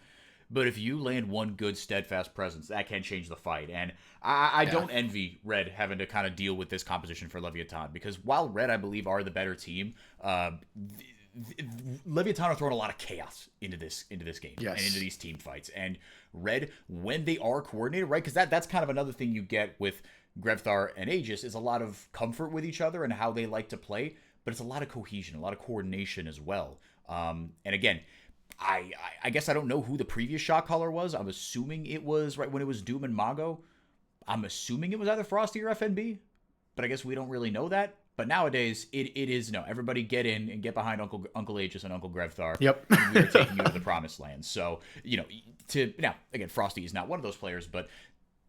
But if you land one good steadfast presence, that can change the fight. And I don't envy Red having to kind of deal with this composition for Leviathan, because while Red, I believe, are the better team, Leviathan are throwing a lot of chaos into this game and into these team fights. And Red, when they are coordinated, right? Because that's kind of another thing you get with Grevthar and Aegis, is a lot of comfort with each other and how they like to play, but it's a lot of cohesion, a lot of coordination as well. And again, I guess I don't know who the previous shot caller was. I'm assuming it was right when it was Doom and Mago. I'm assuming it was either Frosty or FNB, but I guess we don't really know that. But nowadays, it is, no, everybody get in and get behind Uncle Aegis and Uncle Grevthar. Yep. And we are taking you to the promised land. So, now, again, Frosty is not one of those players, but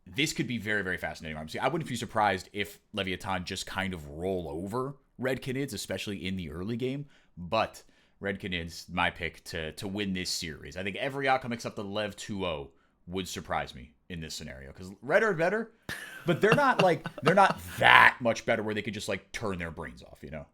this could be very, very fascinating. Obviously, I wouldn't be surprised if Leviathan just kind of roll over Red Canids, especially in the early game. But Red Canids, my pick to win this series. I think every outcome except the Lev 2-0 would surprise me in this scenario, because Red are better, but they're not that much better where they could just like turn their brains off, you know?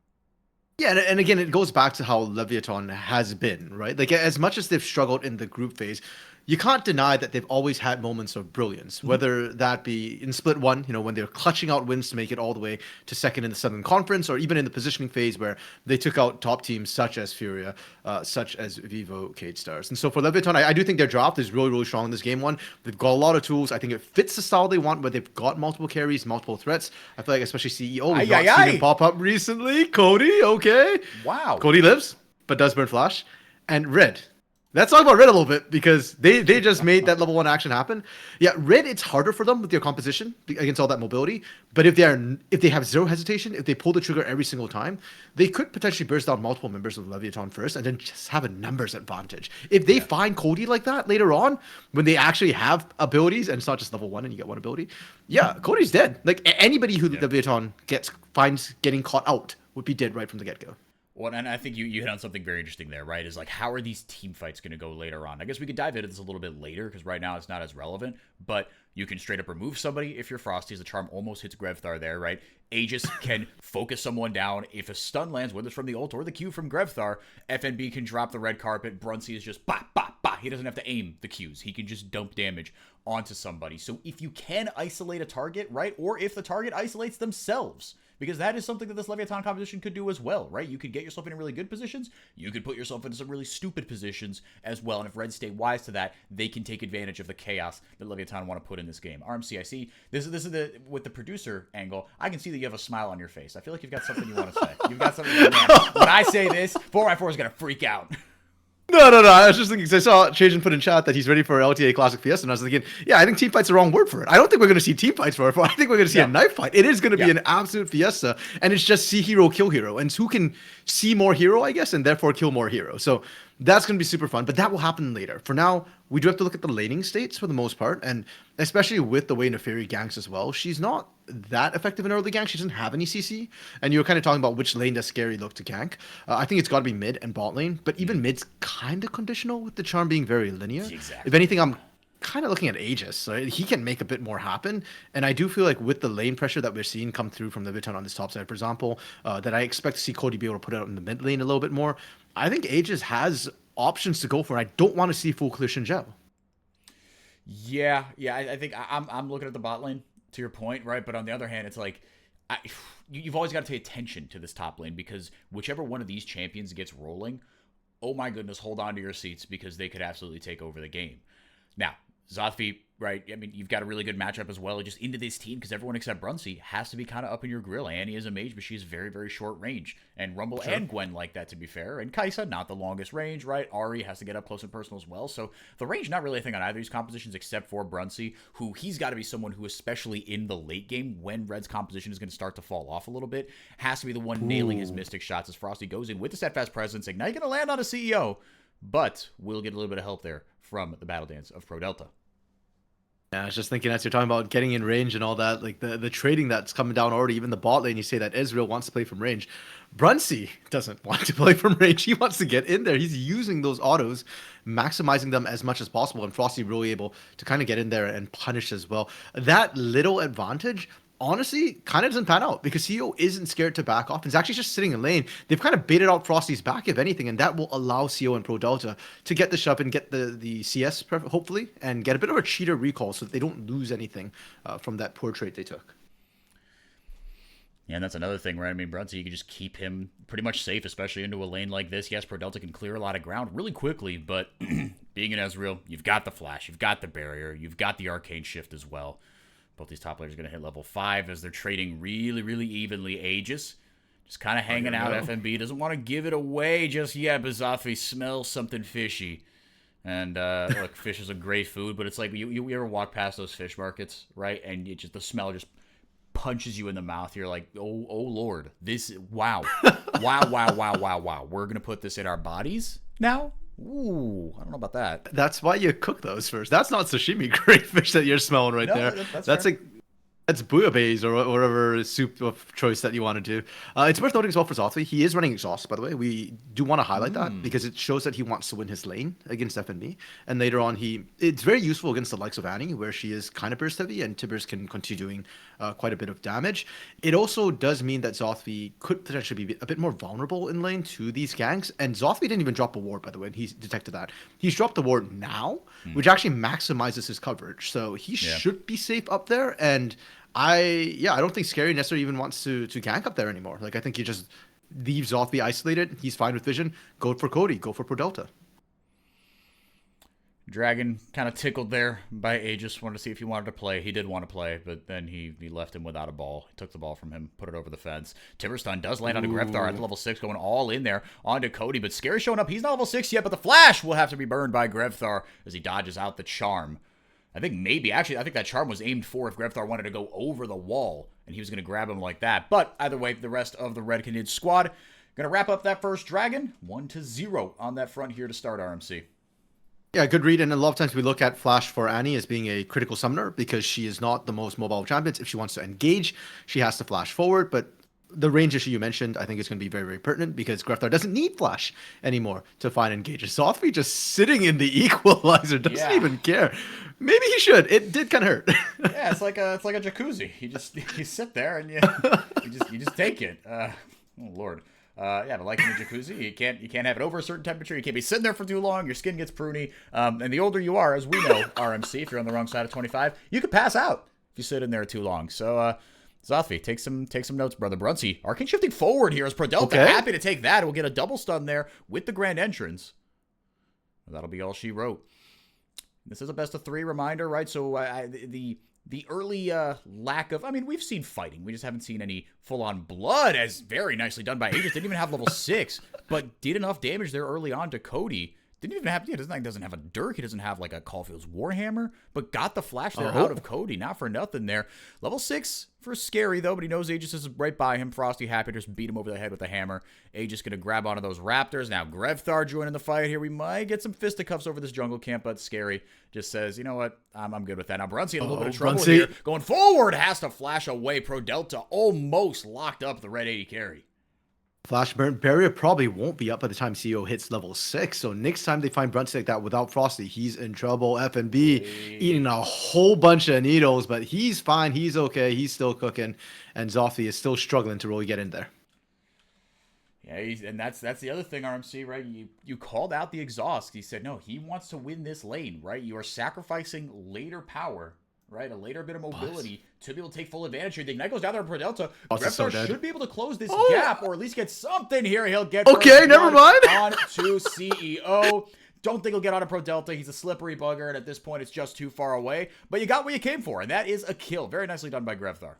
Yeah, and again, it goes back to how Leviathan has been, right? Like, as much as they've struggled in the group phase, you can't deny that they've always had moments of brilliance, whether that be in Split 1, when they're clutching out wins to make it all the way to second in the Southern Conference, or even in the positioning phase where they took out top teams such as Furia, such as Vivo, Cade Stars. And so for Leviathan, I do think their draft is really, really strong in this game one. They've got a lot of tools. I think it fits the style they want, where they've got multiple carries, multiple threats. I feel like especially CEO, we've not seen him pop up recently. Cody, okay. Wow. Cody lives, but does burn flash. And Red. Let's talk about Red a little bit, because they just made that level 1 action happen. Yeah, Red, it's harder for them with their composition against all that mobility. But if they have zero hesitation, if they pull the trigger every single time, they could potentially burst down multiple members of Leviathan first and then just have a numbers advantage. If they find Cody like that later on, when they actually have abilities, and it's not just level 1 and you get 1 ability, yeah, Cody's dead. Like, anybody who Leviathan finds getting caught out would be dead right from the get-go. Well, and I think you hit on something very interesting there, right? Is like, how are these team fights going to go later on? I guess we could dive into this a little bit later, because right now it's not as relevant, but you can straight up remove somebody if you're Frosty, as the charm almost hits Grevthar there, right? Aegis can focus someone down. If a stun lands, whether it's from the ult or the Q from Grevthar, FNB can drop the red carpet. Brunsey is just bah, bah, bah. He doesn't have to aim the Qs. He can just dump damage onto somebody. So if you can isolate a target, right? Or if the target isolates themselves, because that is something that this Leviathan composition could do as well, right? You could get yourself in really good positions. You could put yourself into some really stupid positions as well. And if Reds stay wise to that, they can take advantage of the chaos that Leviathan want to put in this game. RMC, I see. This is the with the producer angle. I can see that you have a smile on your face. I feel like you've got something you want to say. You've got something. Man, when I say this, FourY4 is gonna freak out. No. I was just thinking, because I saw Trajan put in chat that he's ready for LTA Classic Fiesta, and I was thinking, yeah, I think team fight's the wrong word for it. I don't think we're going to see team fights for it. I think we're going to see a knife fight. It is going to be an absolute fiesta, and it's just see hero, kill hero, and who can see more hero, I guess, and therefore kill more hero. So that's going to be super fun, but that will happen later. For now, we do have to look at the laning states for the most part, and especially with the way Neferi ganks as well, she's not that effective in early gank. She doesn't have any CC, and you were kind of talking about which lane does Scary look to gank. I think it's got to be mid and bot lane, but even mid's kind of conditional with the charm being very linear. Exactly. If anything, I'm kind of looking at Aegis. Right? He can make a bit more happen, and I do feel like with the lane pressure that we're seeing come through from Leviathan on this top side, for example, that I expect to see Cody be able to put out in the mid lane a little bit more. I think Aegis has options to go for. I don't want to see full clear Shinjao. Yeah. I think I'm looking at the bot lane, to your point, right? But on the other hand, it's like, you've always got to pay attention to this top lane, because whichever one of these champions gets rolling, oh my goodness, hold on to your seats, because they could absolutely take over the game. Now, Zothfi, right? I mean, you've got a really good matchup as well, just into this team, because everyone except Brunsey has to be kind of up in your grill. Annie is a mage, but she's very, very short range. And Rumble and Gwen like that, to be fair. And Kaisa, not the longest range, right? Ari has to get up close and personal as well. So the range, not really a thing on either of these compositions, except for Brunsey, who he's got to be someone who, especially in the late game, when Red's composition is going to start to fall off a little bit, has to be the one nailing his Mystic shots as Frosty goes in with the steadfast presence. Ignite going to land on a CEO, but we'll get a little bit of help there from the Battle Dance of Pro Delta. Yeah, I was just thinking, as you're talking about getting in range and all that, like the trading that's coming down already, even the bot lane, you say that Ezreal wants to play from range. Brunsey doesn't want to play from range. He wants to get in there. He's using those autos, maximizing them as much as possible, and Frosty really able to kind of get in there and punish as well. That little advantage, honestly, kind of doesn't pan out, because CEO isn't scared to back off. It's actually just sitting in lane. They've kind of baited out Frosty's back, if anything, and that will allow CEO and Pro Delta to get the shove and get the CS, hopefully, and get a bit of a cheater recall so that they don't lose anything from that poor trade they took. Yeah, and that's another thing, right? I mean, Brunsey, you can just keep him pretty much safe, especially into a lane like this. Yes, Pro Delta can clear a lot of ground really quickly, but being an Ezreal, you've got the flash, you've got the barrier, you've got the arcane shift as well. Both these top players are going to hit level 5 as they're trading really, really evenly. Aegis just kind of hanging out. FNB doesn't want to give it away just yet, but Zothfi smells something fishy. And look, fish is a great food, but it's like you ever walk past those fish markets, right? And it just, the smell just punches you in the mouth. You're like, oh Lord, this, wow. Wow. We're going to put this in our bodies now? Ooh, I don't know about that. That's why you cook those first. That's not sashimi crayfish that you're smelling right No, there. that's fair. Like that's bouillabaisse or whatever soup of choice that you want to do. It's worth noting as well for Zothwy. He is running exhaust, by the way. We do want to highlight that because it shows that he wants to win his lane against FNB. And later on, it's very useful against the likes of Annie, where she is kind of burst heavy and Tibbers can continue doing quite a bit of damage. It also does mean that Zothwy could potentially be a bit more vulnerable in lane to these ganks. And Zothwy didn't even drop a ward, by the way, and he's detected that. He's dropped the ward now, which actually maximizes his coverage. So he should be safe up there. And I don't think Scary necessarily even wants to gank up there anymore. Like, I think he just leaves Zothwy isolated. He's fine with vision. Go for Cody. Go for Pro Delta. Dragon kind of tickled there by Aegis. Wanted to see if he wanted to play. He did want to play, but then he left him without a ball. He took the ball from him, put it over the fence. Timberstun does land onto Grefthar at level 6, going all in there onto Cody. But Scary showing up. He's not level 6 yet, but the flash will have to be burned by Grefthar as he dodges out the charm. I think that charm was aimed for if Grefthar wanted to go over the wall, and he was going to grab him like that. But either way, the rest of the Red Canid squad going to wrap up that first Dragon 1-0 on that front here to start RMC. Yeah, good read. And a lot of times we look at Flash for Annie as being a critical summoner because she is not the most mobile of champions. If she wants to engage, she has to flash forward. But the range issue you mentioned, I think is going to be very, very pertinent because Grefthar doesn't need flash anymore to find engages. Zothwy just sitting in the equalizer doesn't even care. Maybe he should. It did kind of hurt. Yeah, it's like a jacuzzi. You sit there and you just take it. Oh Lord. But like in a jacuzzi, you can't have it over a certain temperature. You can't be sitting there for too long. Your skin gets pruny. And the older you are, as we know, RMC, if you're on the wrong side of 25, you could pass out if you sit in there too long. So Zothwy, take some notes, brother. Brunsey, arcane shifting forward here as Prodelta. Happy to take that. We'll get a double stun there with the grand entrance. That'll be all she wrote. This is a best of 3 reminder, right? So the early lack of, we've seen fighting. We just haven't seen any full-on blood, as very nicely done by Aegis. Didn't even have level 6, but did enough damage there early on to Cody. Didn't even have, doesn't have a Dirk. He doesn't have like a Caulfield's Warhammer, but got the flash there out of Cody. Not for nothing there. Level 6 for Scary, though, but he knows Aegis is right by him. Frosty happy to just beat him over the head with a hammer. Aegis going to grab onto those Raptors. Now Grefthar joining the fight here. We might get some fisticuffs over this jungle camp, but Scary just says, you know what? I'm good with that. Now Brunsey in a little bit of trouble here. Going forward, has to flash away. Pro Delta almost locked up the red 80 carry. Flash burn barrier probably won't be up by the time CEO hits level 6. So next time they find Brunsey like that without Frosty, he's in trouble. FNB eating a whole bunch of needles, but he's fine. He's okay. He's still cooking. And Zothwy is still struggling to really get in there. Yeah, and that's the other thing, RMC, right? You called out the exhaust. He said, no, he wants to win this lane, right? You are sacrificing later power, right? A later bit of mobility to be able to take full advantage here. The Ignite goes down there for Delta. Grefthar should be able to close this gap or at least get something here. He'll get never mind. On to CEO. Don't think he'll get on a Pro Delta. He's a slippery bugger, and at this point, it's just too far away. But you got what you came for, and that is a kill. Very nicely done by Grefthar.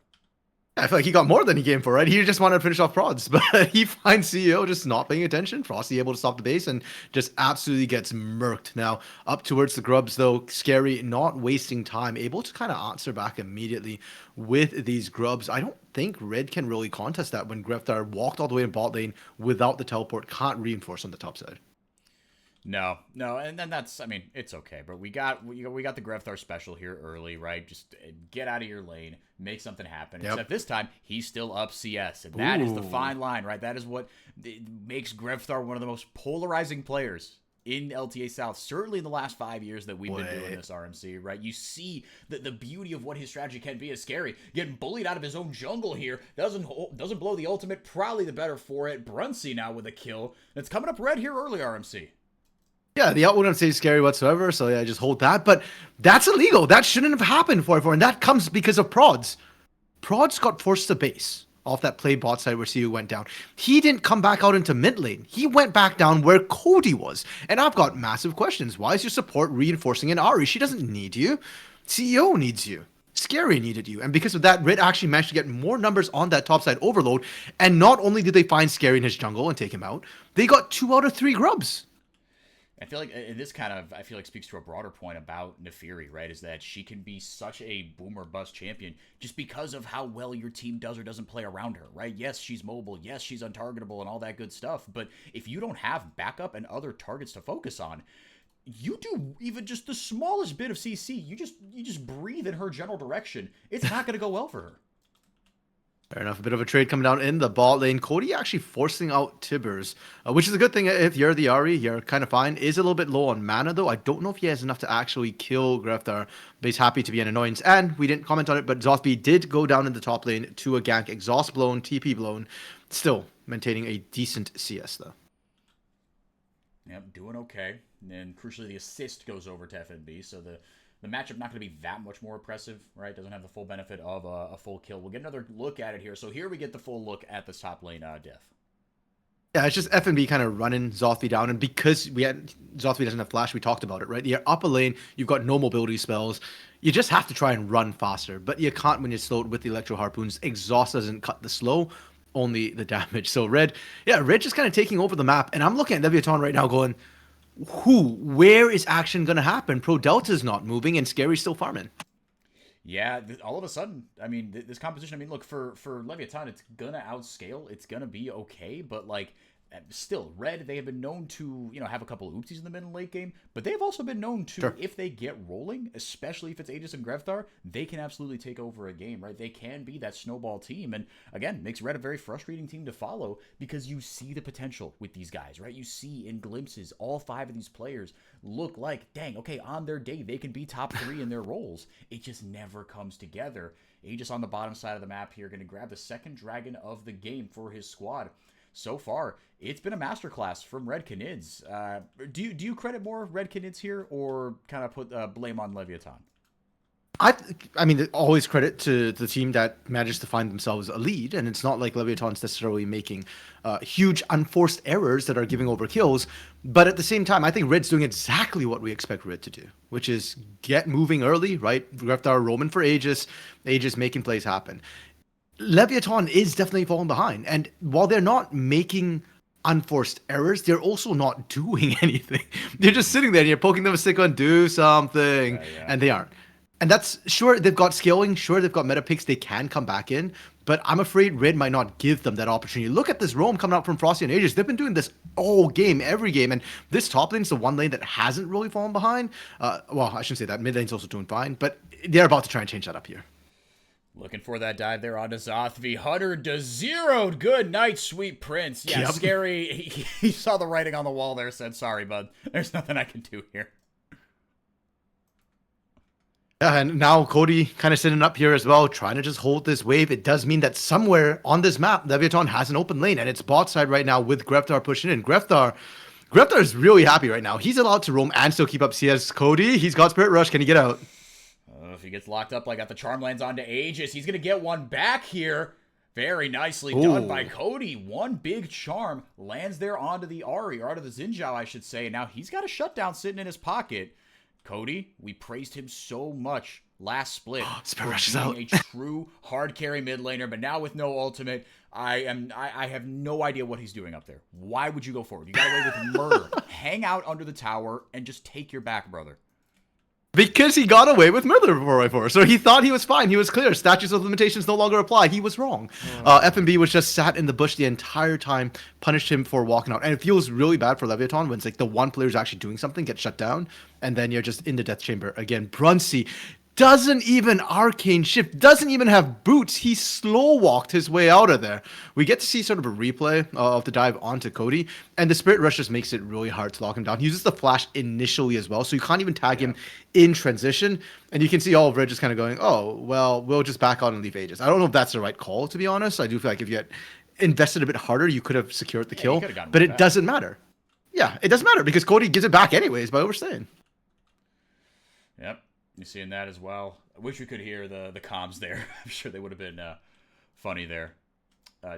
I feel like he got more than he came for, right? He just wanted to finish off prods, but he finds CEO just not paying attention. Frosty able to stop the base and just absolutely gets murked. Now, up towards the grubs, though, Scary not wasting time, able to kind of answer back immediately with these grubs. I don't think Red can really contest that when Grefthar walked all the way in bot lane without the teleport, can't reinforce on the top side. No, and then that's, it's okay, but we got the Grefthar special here early, right? Just get out of your lane, make something happen. Yep. Except this time, he's still up CS, and that is the fine line, right? That is what makes Grefthar one of the most polarizing players in LTA South, certainly in the last 5 years that we've been doing this RMC, right? You see the beauty of what his strategy can be. Is Scary getting bullied out of his own jungle here. Doesn't blow the ultimate, probably the better for it. Brunsey now with a kill. It's coming up red here early, RMC. Yeah, the out wouldn't say Scary whatsoever, so yeah, just hold that. But that's illegal. That shouldn't have happened, FourY4, and that comes because of Prods. Prods got forced to base off that play bot side where CU went down. He didn't come back out into mid lane. He went back down where Cody was. And I've got massive questions. Why is your support reinforcing an Ari? She doesn't need you. CEO needs you. Scary needed you. And because of that, Red actually managed to get more numbers on that topside overload. And not only did they find Scary in his jungle and take him out, they got 2 out of 3 grubs. I feel like this kind of, I feel like speaks to a broader point about Nefiri, right? Is that she can be such a boom or bust champion just because of how well your team does or doesn't play around her, right? Yes, she's mobile. Yes, she's untargetable and all that good stuff. But if you don't have backup and other targets to focus on, you do even just the smallest bit of CC, you just breathe in her general direction. It's not going to go well for her. Fair enough. A bit of a trade coming down in the bot lane. Cody actually forcing out Tibbers, which is a good thing if you're the Ahri. You're kind of fine. Is a little bit low on mana, though. I don't know if he has enough to actually kill Greftar, but he's happy to be an annoyance. And we didn't comment on it, but Zothby did go down in the top lane to a gank. Exhaust blown, TP blown. Still maintaining a decent CS, though. Yep, doing okay. And then, crucially, the assist goes over to FNB, so the matchup not going to be that much more oppressive, right? Doesn't have the full benefit of a full kill. We'll get another look at it here. So here we get the full look at this top lane diff. Yeah, it's just FNB kind of running Zothby down, and because Zothby doesn't have flash, we talked about it, right? You're up a lane, you've got no mobility spells. You just have to try and run faster, but you can't when you're slowed with the Electro Harpoons. Exhaust doesn't cut the slow, only the damage. So Red just kind of taking over the map, and I'm looking at Leviathan right now going, where is action going to happen? Pro Delta's not moving, and Scary's still farming. Yeah, all of a sudden, I mean, this composition, I mean, look, for Leviathan, it's going to outscale. It's going to be okay, but, like, still, Red, they have been known to, have a couple of oopsies in the mid and late game, but they've also been known to, sure, if they get rolling, especially if it's Aegis and Greftar, they can absolutely take over a game, right? They can be that snowball team, and again, makes Red a very frustrating team to follow because you see the potential with these guys, right? You see in glimpses all 5 of these players look like, dang, okay, on their day, they can be top 3 in their roles. It just never comes together. Aegis on the bottom side of the map here, going to grab the second dragon of the game for his squad. So far, it's been a masterclass from Red Canids. Do you credit more Red Canids here, or kind of put blame on Leviathan? I mean, always credit to the team that managed to find themselves a lead, and it's not like Leviathan's necessarily making huge unforced errors that are giving over kills, but at the same time, I think Red's doing exactly what we expect Red to do, which is get moving early, right? Greftar roaming for Aegis making plays happen. Leviathan is definitely falling behind, and while they're not making unforced errors, they're also not doing anything. They're just sitting there and you're poking them a stick on, do something, and they aren't. And that's, sure, they've got scaling, sure, they've got meta picks, they can come back in, but I'm afraid Red might not give them that opportunity. Look at this roam coming out from Frosty and Aegis. They've been doing this all game, every game, and this top lane's the one lane that hasn't really fallen behind. Well, I shouldn't say that. Mid lane's also doing fine, but they're about to try and change that up here. Looking for that dive there onto Zothby. 100 to 0. Good night, sweet prince. Yeah, Yep. Scary. He saw the writing on the wall there, said, sorry, bud. There's nothing I can do here. Yeah, and now Cody kind of sitting up here as well, trying to just hold this wave. It does mean that somewhere on this map, Leviathan has an open lane, and it's bot side right now with Greftar pushing in. Greftar is really happy right now. He's allowed to roam and still keep up CS. Cody, he's got Spirit Rush. Can he get out? If he gets locked up, I got the Charm lands onto Aegis. He's going to get one back here. Very nicely done by Cody. One big charm lands there onto the Ahri, or onto the Xin Zhao, I should say. And now he's got a shutdown sitting in his pocket. Cody, we praised him so much last split Spirit Rush is being out. a true hard carry mid laner, but now with no ultimate, I have no idea what he's doing up there. Why would you go forward? You got away with murder. Hang out under the tower and just take your back, brother. Because he got away with murder before I4. So he thought he was fine. He was clear. Statutes of limitations no longer apply. He was wrong. FNB was just sat in the bush the entire time, punished him for walking out. And it feels really bad for Leviathan when it's like the one player's actually doing something, gets shut down, and then you're just in the death chamber again. Brunsey doesn't even arcane shift, doesn't even have boots. He slow walked his way out of there. We get to see sort of a replay of the dive onto Cody, and the Spirit Rush just makes it really hard to lock him down. He uses the flash initially as well, so you can't even tag him in transition. And you can see all of Red just kind of going, oh, well, we'll just back out and leave Aegis. I don't know if that's the right call, to be honest. I do feel like if you had invested a bit harder, you could have secured the kill, but it doesn't matter. Yeah, it doesn't matter because Cody gives it back anyways by overstaying. Yep. You seeing that as well? I wish we could hear the comms there. I'm sure they would have been funny there.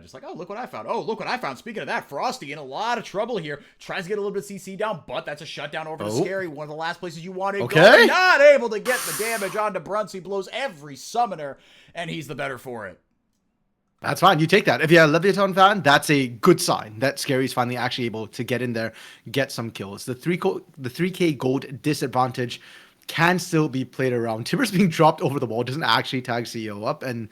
Just like, oh, look what I found. Oh, look what I found. Speaking of that, Frosty in a lot of trouble here. Tries to get a little bit of CC down, but that's a shutdown over to Scary. One of the last places you wanted. Okay. Not able to get the damage onto Brunsey. Blows every summoner, and he's the better for it. That's fine. You take that. If you're a Leviathan fan, that's a good sign that Scary's finally actually able to get in there, get some kills. The 3K gold disadvantage can still be played around. Timbers being dropped over the wall doesn't actually tag CEO up, and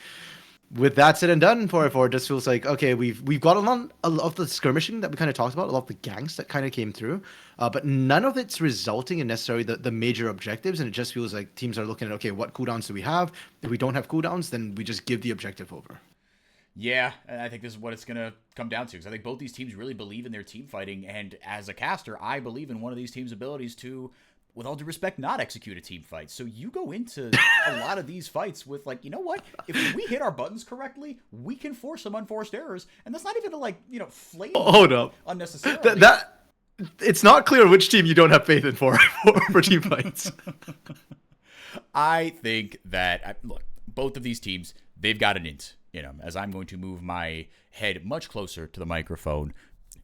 with that said and done, 4-4 just feels like, okay, we've got a lot of the skirmishing that we kind of talked about, a lot of the ganks that kind of came through, but none of it's resulting in necessarily the major objectives, and it just feels like teams are looking at, okay, what cooldowns do we have? If we don't have cooldowns, then we just give the objective over. Yeah, and I think this is what it's going to come down to, because I think both these teams really believe in their team fighting, and as a caster, I believe in one of these teams' abilities to, with all due respect, not execute a team fight. So you go into a lot of these fights with, like, you know what? If we hit our buttons correctly, we can force some unforced errors, and that's not even to, like, you know, flame Hold up. unnecessarily. It's not clear which team you don't have faith in for team fights. I think that, look, both of these teams, they've got an int in them. As I'm going to move my head much closer to the microphone.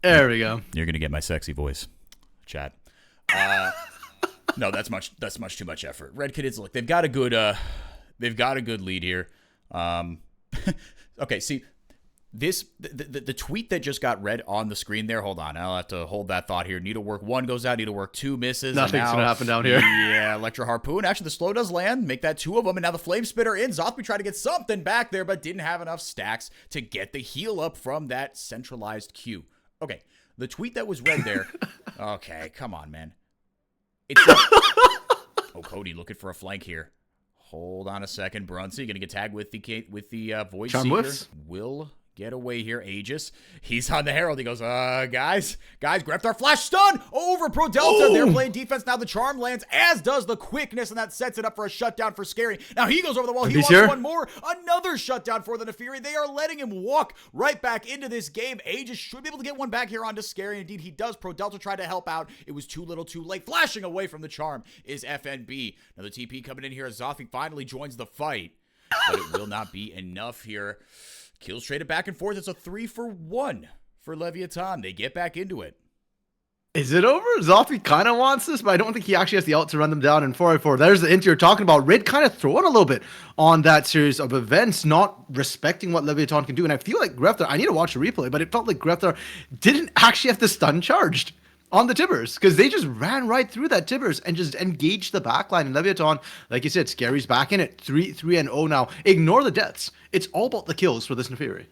There we go. You're going to get my sexy voice, chat. No, that's much too much effort. Red Kids, look, they've got a good lead here. Okay, see, the tweet that just got read on the screen there. Hold on, I'll have to hold that thought here. Needlework 1 goes out. Needlework 2 misses. Nothing's gonna happen down here. Yeah, Electro Harpoon. Actually, the slow does land. Make that 2 of them, and now the Flame Spitter in. Zothby tried to get something back there, but didn't have enough stacks to get the heal up from that centralized Q. Okay, the tweet that was read there. Okay, come on, man. Oh, Cody looking for a flank here. Hold on a second, Brunsey gonna get tagged with the Void Charm Seeker. whiffs. Will get away here. Aegis, he's on the Herald. He goes, guys, Greftar flash stun over Pro Delta. Ooh. They're playing defense now. The charm lands, as does the quickness, and that sets it up for a shutdown for Scary. Now he goes over the wall. He wants one more. Another shutdown for the Nefiri. They are letting him walk right back into this game. Aegis should be able to get one back here onto Scary. Indeed, he does. Pro Delta tried to help out. It was too little, too late. Flashing away from the charm is FNB. Now the TP coming in here as Zothby finally joins the fight, but it will not be enough here. Kills traded back and forth. It's a 3-for-1 for Leviathan. They get back into it. Is it over? Zothby kind of wants this, but I don't think he actually has the ult to run them down in 4-4. There's the int you're talking about. Rid kind of throwing a little bit on that series of events, not respecting what Leviathan can do. And I feel like Greftar, I need to watch the replay, but it felt like Greftar didn't actually have the stun charged on the Tibbers, because they just ran right through that Tibbers and just engaged the backline. And Leviathan, like you said, Scary's back in it. 3-0 now. Ignore the deaths. It's all about the kills for this Nefiri.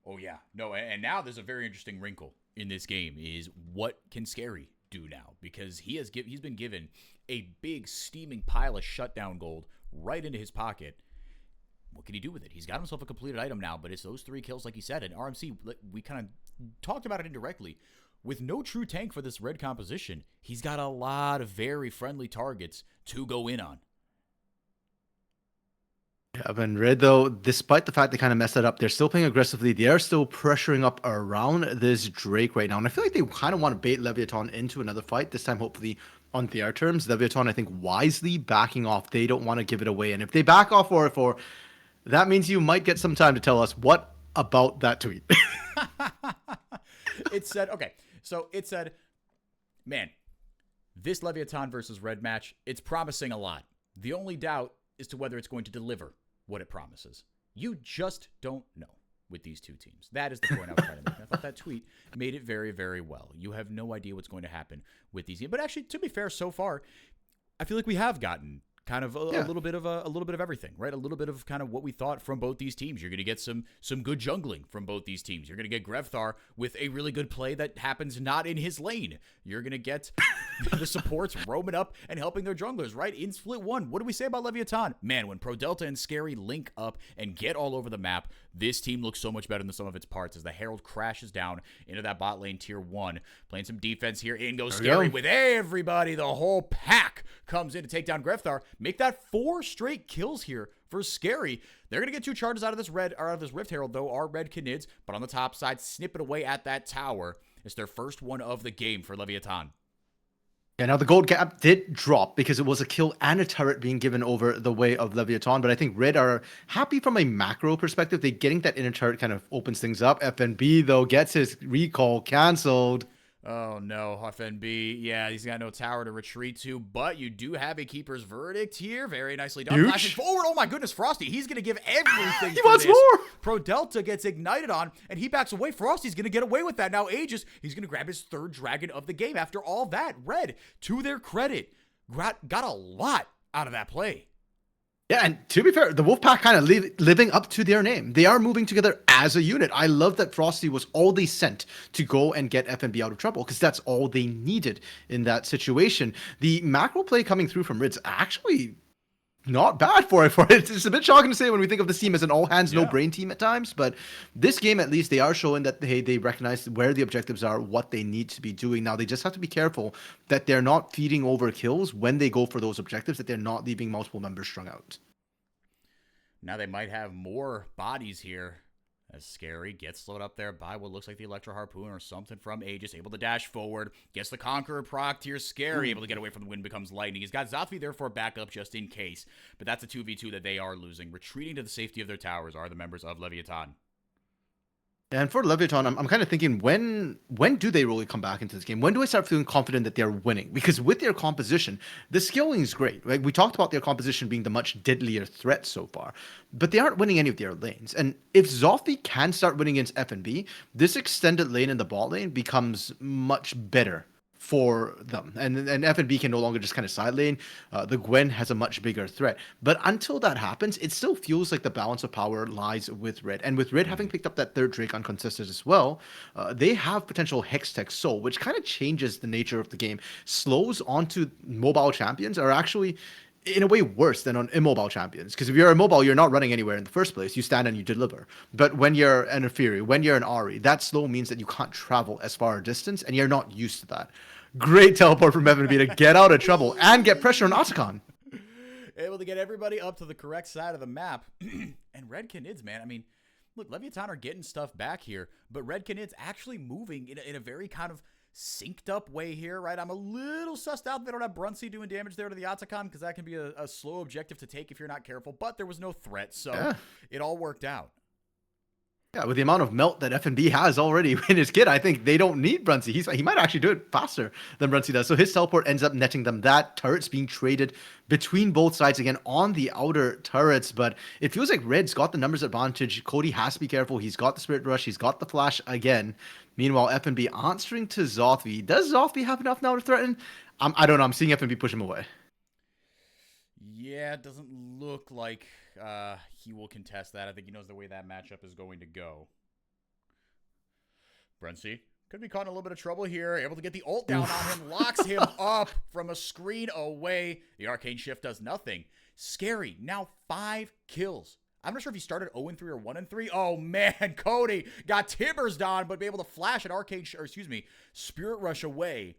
Oh, yeah. No, and now there's a very interesting wrinkle in this game is what can Scary do now? Because he's been given a big steaming pile of shutdown gold right into his pocket. What can he do with it? He's got himself a completed item now, but it's those 3 kills, like he said. And RMC, we kind of talked about it indirectly. With no true tank for this red composition, he's got a lot of very friendly targets to go in on. Yeah, but Red, though, despite the fact they kind of messed that up, they're still playing aggressively. They are still pressuring up around this Drake right now. And I feel like they kind of want to bait Leviathan into another fight, this time hopefully on their terms. Leviathan, I think, wisely backing off. They don't want to give it away. And if they back off 4-4, that means you might get some time to tell us what about that tweet. It said, okay, so it said, man, this Leviathan versus Red match, it's promising a lot. The only doubt is to whether it's going to deliver what it promises. You just don't know with these two teams. That is the point I was trying to make. I thought that tweet made it very, very well. You have no idea what's going to happen with these teams. But actually, to be fair, so far, I feel like we have gotten kind of a little bit of everything, right? A little bit of kind of what we thought from both these teams. You're going to get some good jungling from both these teams. You're going to get Greftar with a really good play that happens not in his lane. You're going to get the supports roaming up and helping their junglers, right? In split 1, what do we say about Leviathan? Man, when Pro Delta and Scary link up and get all over the map, this team looks so much better than the sum of its parts as the Herald crashes down into that bot lane tier 1. Playing some defense here. In goes Scary with everybody. The whole pack comes in to take down Greftar. Make that 4 straight kills here for Scary. They're going to get 2 charges out of this Rift Herald, though, are Red Canids. But on the top side, snip it away at that tower. It's their first one of the game for Leviathan. Yeah, now the gold gap did drop because it was a kill and a turret being given over the way of Leviathan, but I think Red are happy from a macro perspective. They getting that inner turret kind of opens things up. FNB, though, gets his recall canceled. Oh no, FNB. Yeah, he's got no tower to retreat to, but you do have a Keeper's Verdict here. Very nicely done. Huge. Flashing forward. Oh my goodness, Frosty. He's going to give everything He for wants this. more. Pro Delta gets ignited on, and he backs away. Frosty's going to get away with that. Now Aegis, he's going to grab his third dragon of the game. After all that, Red, to their credit, got a lot out of that play. Yeah, and to be fair, the Wolfpack kind of living up to their name. They are moving together as a unit. I love that Frosty was all they sent to go and get FNB out of trouble, because that's all they needed in that situation. The macro play coming through from Rid's actually not bad for it. It's a bit shocking to say when we think of this team as an all-hands, no-brain team at times, but this game, at least, they are showing that, hey, they recognize where the objectives are, what they need to be doing. Now, they just have to be careful that they're not feeding over kills when they go for those objectives, that they're not leaving multiple members strung out. Now they might have more bodies here. As Scary gets slowed up there by what looks like the Electro Harpoon or something from Aegis, able to dash forward, gets the Conqueror proc here. Scary able to get away from the Wind Becomes Lightning. He's got Zothvi there for backup just in case, but that's a 2v2 that they are losing. Retreating to the safety of their towers are the members of Leviathan. And for Leviathan, I'm kind of thinking, when do they really come back into this game? When do I start feeling confident that they're winning? Because with their composition, the scaling is great. Right? We talked about their composition being the much deadlier threat so far, but they aren't winning any of their lanes. And if Zothvi can start winning against FNB, this extended lane in the bot lane becomes much better for them, and FNB can no longer just kind of side lane. The Gwen has a much bigger threat, but until that happens, it still feels like the balance of power lies with Red. And with Red having picked up that third Drake uncontested as well, they have potential Hextech Soul, which kind of changes the nature of the game. Slows onto mobile champions are actually in a way worse than on immobile champions, because if you're immobile, you're not running anywhere in the first place. You stand and you deliver. But when you're an Fury, when you're an Ari, that slow means that you can't travel as far a distance, and you're not used to that. Great teleport from FNB to get out of trouble and get pressure on Otacon. Able to get everybody up to the correct side of the map. And Red Canids, man, I mean, look, Leviathan are getting stuff back here, but Red Canids actually moving in a very kind of synced up way here, right? I'm a little sussed out they don't have Brunsey doing damage there to the Otacon, because that can be a slow objective to take if you're not careful, but there was no threat, so it all worked out. Yeah, with the amount of melt that FNB has already in his kit, I think they don't need Brunsey. He might actually do it faster than Brunsey does. So his teleport ends up netting them that. Turrets being traded between both sides again on the outer turrets, but it feels like Red's got the numbers advantage. Cody has to be careful. He's got the Spirit Rush. He's got the Flash again. Meanwhile, FNB answering to Zothvi. Does Zothvi have enough now to threaten? I don't know. I'm seeing FNB push him away. Yeah, it doesn't look like he will contest that. I think he knows the way that matchup is going to go. Brunsey could be caught in a little bit of trouble here. Able to get the ult down on him. Locks him up from a screen away. The Arcane Shift does nothing. Scary. Now 5 kills. I'm not sure if he started 0-3 or 1-3. Oh, man. Cody got Timbers down, but be able to flash an Spirit Rush away.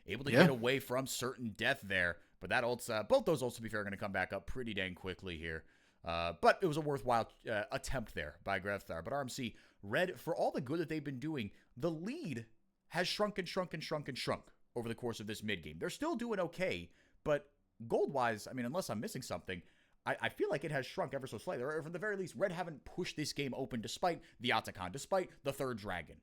Able to get away from certain death there. But that ult's, both those ults, to be fair, are going to come back up pretty dang quickly here. But it was a worthwhile attempt there by Grevthar. But RMC, Red, for all the good that they've been doing, the lead has shrunk and shrunk and shrunk and shrunk over the course of this mid-game. They're still doing okay, but gold-wise, I mean, unless I'm missing something, I feel like it has shrunk ever so slightly. Or for the very least, Red haven't pushed this game open despite the Otacon, despite the third dragon.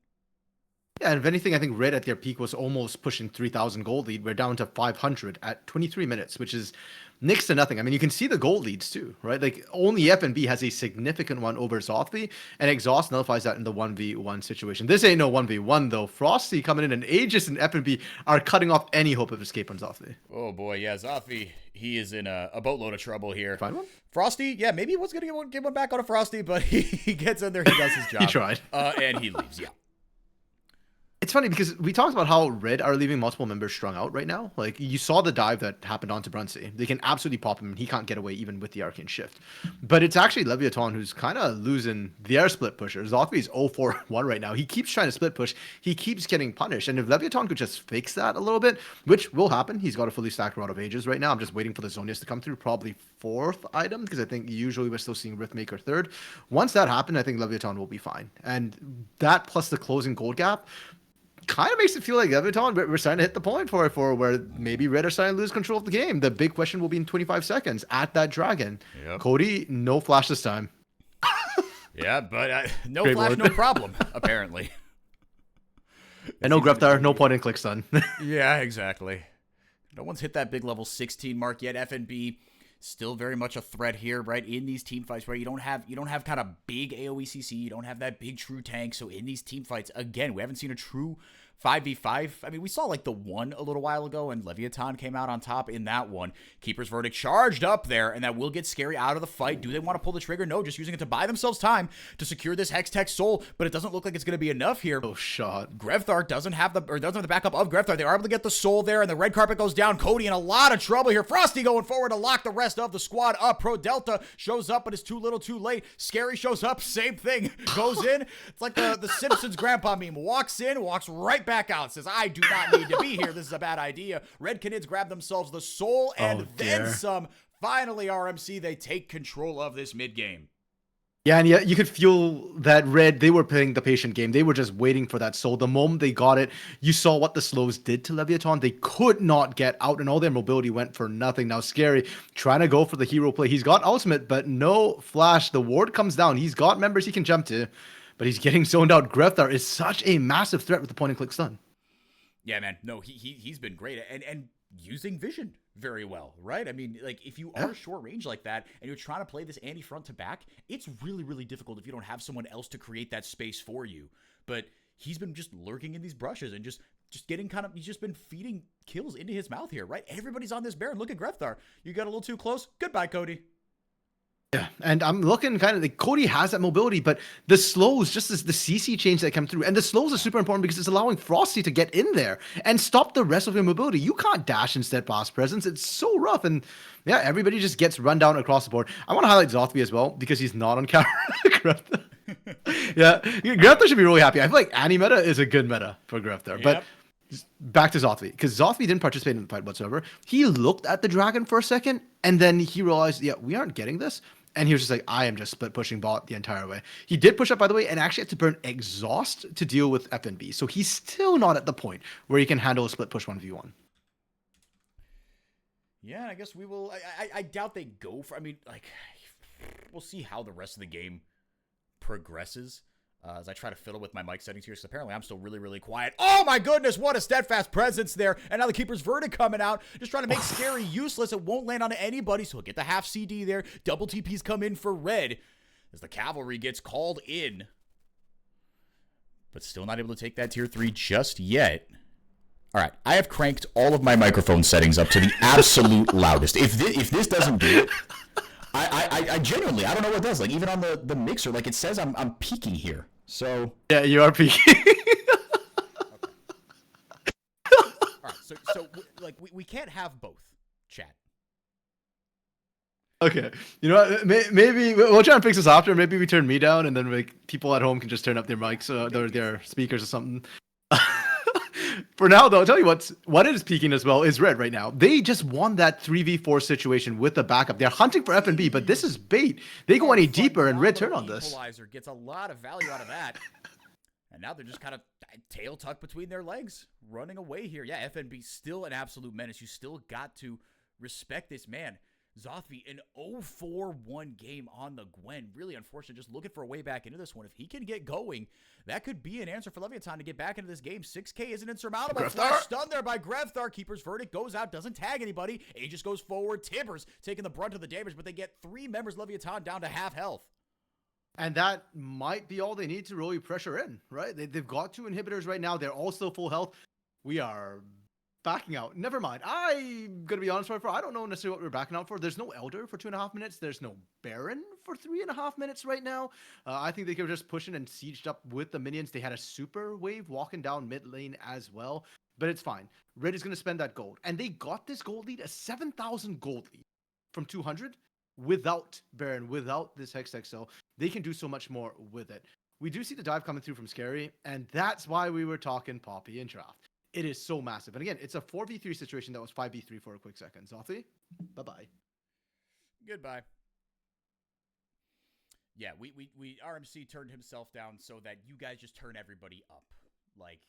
Yeah, and if anything, I think Red at their peak was almost pushing 3,000 gold lead. We're down to 500 at 23 minutes, which is next to nothing. I mean, you can see the gold leads too, right? Like, only FNB has a significant one over Zothvi, and Exhaust nullifies that in the 1v1 situation. This ain't no 1v1, though. Frosty coming in, and Aegis and FNB are cutting off any hope of escape on Zothvi. Oh, boy, yeah, Zothvi, he is in a boatload of trouble here. Find one? Frosty, yeah, maybe he was going to get one back on a Frosty, but he gets in there, he does his job. He tried. And he leaves, yeah. It's funny because we talked about how Red are leaving multiple members strung out right now. Like, you saw the dive that happened onto Brunsey. They can absolutely pop him, and he can't get away even with the Arcane Shift. But it's actually Leviathan who's kind of losing their split pushers. Zothvi's 0-4-1 right now. He keeps trying to split push. He keeps getting punished. And if Leviathan could just fix that a little bit, which will happen, he's got a fully stacked Rod of Ages right now. I'm just waiting for the Zonias to come through, probably 4th item, because I think usually we're still seeing Riftmaker 3rd. Once that happens, I think Leviathan will be fine. And that plus the closing gold gap kind of makes it feel like Leviathan, but we're starting to hit the point for where maybe Red are starting to lose control of the game. The big question will be in 25 seconds at that dragon. Yep. Cody, no flash this time. Yeah, but no Great flash, Lord. no problem, apparently. And no seems like Greftar, no the- point and click stun. Yeah, exactly. No one's hit that big level 16 mark yet. FNB still very much a threat here, right? In these team fights where you don't have kind of big AoE CC, you don't have that big true tank. So in these team fights, again, we haven't seen a true 5v5. I mean, we saw like the one a little while ago, and Leviathan came out on top in that one. Keeper's Verdict charged up there, and that will get Scary out of the fight. Do they want to pull the trigger? No, just using it to buy themselves time to secure this Hextech Soul, but it doesn't look like it's going to be enough here. Oh, shot. Grevthar doesn't have the backup of Grevthar. They are able to get the Soul there, and the red carpet goes down. Cody in a lot of trouble here. Frosty going forward to lock the rest of the squad up. Pro Delta shows up, but it's too little too late. Scary shows up, same thing. Goes in. It's like the Simpsons grandpa meme. Walks in, walks right back out. Says, I do not need to be here. This is a bad idea. Red Canids grab themselves the Soul and then some. Finally, RMC, they take control of this mid game. Yeah, and yeah, you could feel that Red, they were playing the patient game. They were just waiting for that Soul. The moment they got it, you saw what the slows did to Leviathan. They could not get out, and all their mobility went for nothing. Now, Scary trying to go for the hero play. He's got ultimate, but no flash. The ward comes down. He's got members he can jump to, but he's getting zoned out. Grefthar is such a massive threat with the point and click stun. Yeah, man. No, he's been great and using vision very well, right? I mean, like, if you are short range like that and you're trying to play this Andy front to back, it's really, really difficult if you don't have someone else to create that space for you. But he's been just lurking in these brushes and just getting he's just been feeding kills into his mouth here, right? Everybody's on this Baron. Look at Grefthar. You got a little too close. Goodbye, Cody. Yeah, and I'm looking kind of like Cody has that mobility, but the slows, just as the CC change that come through, and the slows are super important because it's allowing Frosty to get in there and stop the rest of your mobility. You can't dash instead pass presence. It's so rough, and yeah, everybody just gets run down across the board. I want to highlight Zothby as well because he's not on camera. Yeah, Grefthar should be really happy. I feel like anti-meta is a good meta for Grefthar, but back to Zothby, because Zothby didn't participate in the fight whatsoever. He looked at the dragon for a second, and then he realized, yeah, we aren't getting this. And he was just like, I am just split pushing bot the entire way. He did push up, by the way, and actually had to burn exhaust to deal with FNB. So he's still not at the point where he can handle a split push 1v1. Yeah, I guess we will. I doubt they go for. I mean, like, we'll see how the rest of the game progresses. As I try to fiddle with my mic settings here, because apparently I'm still really, really quiet. Oh my goodness, what a steadfast presence there. And now the Keeper's Verdict coming out, just trying to make Scary useless. It won't land on anybody, so he'll get the half CD there. Double TPs come in for Red as the Cavalry gets called in. But still not able to take that tier 3 just yet. All right, I have cranked all of my microphone settings up to the absolute loudest. If this doesn't do it, I genuinely, I don't know what does. Like, even on the mixer, like, it says I'm peaking here. So yeah, you are peaking. All right, so like we can't have both, chat. Okay, you know what? Maybe we'll try and fix this after. Maybe we turn me down, and then like people at home can just turn up their mics, their speakers or something. For now, though, I'll tell you what is peaking as well is Red right now. They just won that 3v4 situation with the backup. They're hunting for FNB, but this is bait. They go any deeper, and Red turn on this. Equalizer gets a lot of value out of that. And now they're just kind of tail tucked between their legs, running away here. Yeah, FNB still an absolute menace. You still got to respect this man. Zothby, an 0-4-1 game on the Gwen. Really unfortunate. Just looking for a way back into this one. If he can get going, that could be an answer for Leviathan to get back into this game. 6K isn't insurmountable. Flash stunned there by Grefthar. Keeper's Verdict goes out, doesn't tag anybody. Aegis goes forward. Tibbers taking the brunt of the damage, but they get 3 members Leviathan down to half health. And that might be all they need to really pressure in, right? They've got 2 inhibitors right now. They're all still full health. We are backing out. Never mind. I'm going to be honest, I don't know necessarily what we're backing out for. There's no Elder for 2.5 minutes. There's no Baron for 3.5 minutes right now. I think they could just push in and sieged up with the minions. They had a super wave walking down mid lane as well, but it's fine. Red is going to spend that gold. And they got this gold lead, a 7,000 gold lead from 200 without Baron, without this Hextech cell. They can do so much more with it. We do see the dive coming through from Scary, and that's why we were talking Poppy and Draft. It is so massive. And again, it's a 4v3 situation that was 5v3 for a quick second. Zothby, bye-bye. Goodbye. Yeah, we RMC turned himself down so that you guys just turn everybody up. Like,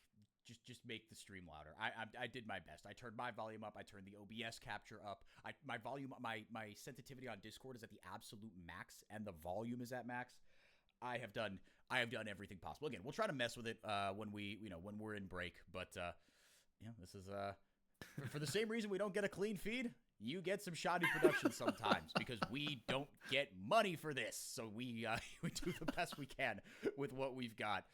just make the stream louder. I did my best. I turned my volume up. I turned the OBS capture up. My volume, my sensitivity on Discord is at the absolute max, and the volume is at max. I have done I have done everything possible. Again, we'll try to mess with it when we're in break. But this is for the same reason we don't get a clean feed. You get some shoddy production sometimes because we don't get money for this. So we do the best we can with what we've got.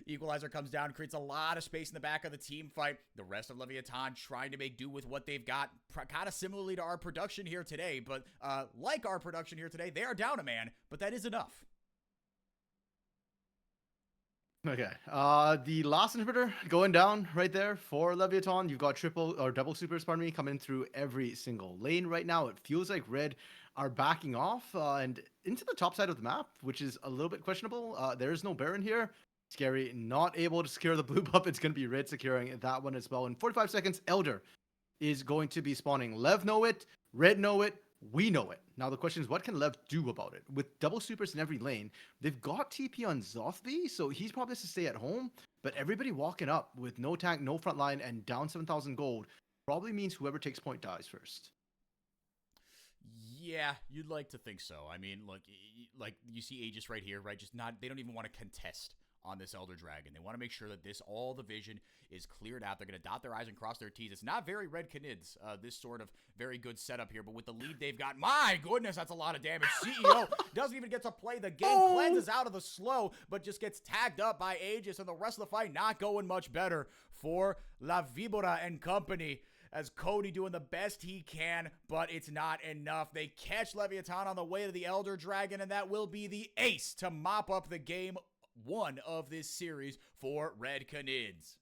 Equalizer comes down, creates a lot of space in the back of the team fight. The rest of Leviathan trying to make do with what they've got, kind of similarly to our production here today. But like our production here today, they are down a man, but that is enough. Okay, the last inhibitor going down right there for Leviathan. You've got triple or double supers, pardon me, coming through every single lane right now. It feels like Red are backing off and into the top side of the map, which is a little bit questionable. There is no Baron here. Scary not able to secure the blue buff. It's going to be Red securing that one as well. In 45 seconds, Elder is going to be spawning. Lev know it, Red know it, we know it. Now the question is, what can Lev do about it? With double supers in every lane, they've got TP on Zothby, so he's probably has to stay at home. But everybody walking up with no tank, no front line, and down 7,000 gold probably means whoever takes point dies first. Yeah, you'd like to think so. I mean, look, like you see Aegis right here, right? They don't even want to contest on this Elder Dragon. They want to make sure that all the vision is cleared out. They're going to dot their I's and cross their T's. It's not very Red Canids, this sort of very good setup here, but with the lead they've got, my goodness, that's a lot of damage. CEO doesn't even get to play the game, cleanses out of the slow, but just gets tagged up by Aegis, and the rest of the fight not going much better for La Vibora and company, as Cody doing the best he can, but it's not enough. They catch Leviathan on the way to the Elder Dragon, and that will be the ace to mop up the game one of this series for Red Canids.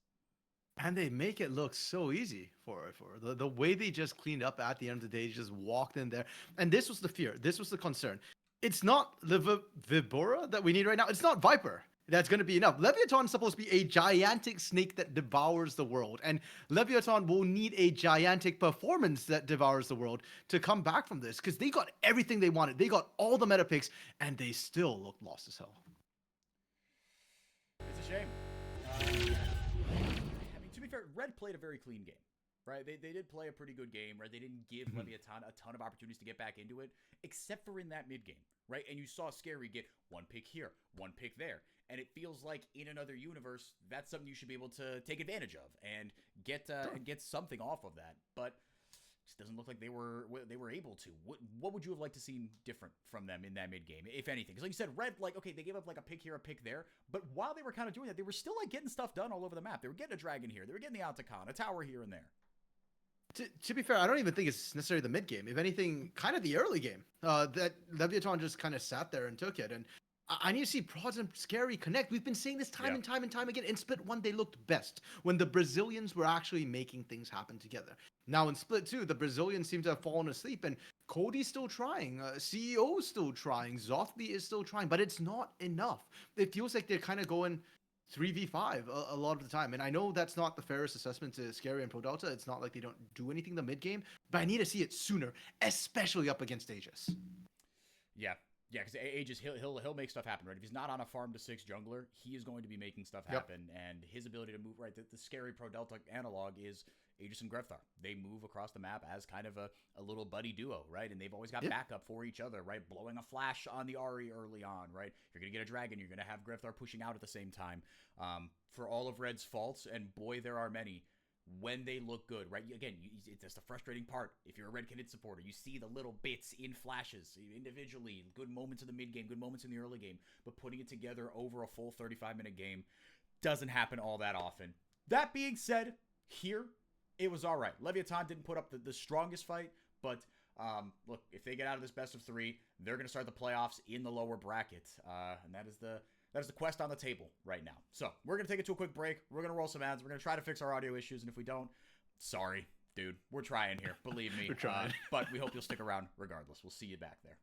And they make it look so easy for the way they just cleaned up at the end of the day, just walked in there. And this was the fear. This was the concern. It's not Vibora that we need right now. It's not Viper. That's going to be enough. Leviathan is supposed to be a gigantic snake that devours the world. And Leviathan will need a gigantic performance that devours the world to come back from this, because they got everything they wanted. They got all the meta picks, and they still looked lost as hell. It's a shame. I mean, to be fair, Red played a very clean game, right? They did play a pretty good game, right? They didn't give Leviathan a ton of opportunities to get back into it, except for in that mid game, right? And you saw Scary get one pick here, one pick there. And it feels like in another universe, that's something you should be able to take advantage of and get something off of that. But just doesn't look like they were able to. What would you have liked to see different from them in that mid game, if anything? Because like you said, Red, like, okay, they gave up like a pick here, a pick there, but while they were kind of doing that, they were still like getting stuff done all over the map. They were getting a dragon here, they were getting the Altacon, a tower here and there. To be fair, I don't even think it's necessarily the mid game. If anything, kind of the early game. That Leviathan just kind of sat there and took it. And I need to see Prods and Scary connect. We've been saying this time and time and time again. In Split 1, they looked best when the Brazilians were actually making things happen together. Now in Split 2, the Brazilians seem to have fallen asleep, and Cody's still trying, CEO's still trying, Zothby is still trying, but it's not enough. It feels like they're kind of going 3v5 a lot of the time. And I know that's not the fairest assessment to Scary and Pro Delta. It's not like they don't do anything in the mid game, but I need to see it sooner, especially up against Aegis. Yeah, because Aegis, he'll make stuff happen, right? If he's not on a farm to 6 jungler, he is going to be making stuff happen, and his ability to move, right? The Scary Pro Delta analog is Aegis and Grefthar. They move across the map as kind of a little buddy duo, right? And they've always got backup for each other, right? Blowing a flash on the Ahri early on, right? You're going to get a dragon. You're going to have Grefthar pushing out at the same time. For all of Red's faults, and boy, there are many, when they look good, right? Again, it's just the frustrating part. If you're a Red Canids supporter, you see the little bits in flashes, individually, good moments in the mid game, good moments in the early game, but putting it together over a full 35-minute game doesn't happen all that often. That being said, here, it was all right. Leviathan didn't put up the strongest fight, but look, if they get out of this best of 3, they're going to start the playoffs in the lower bracket, and that is the quest on the table right now. So we're going to take it to a quick break. We're going to roll some ads. We're going to try to fix our audio issues, and if we don't, sorry, dude. We're trying here. Believe me. We're trying. But we hope you'll stick around regardless. We'll see you back there.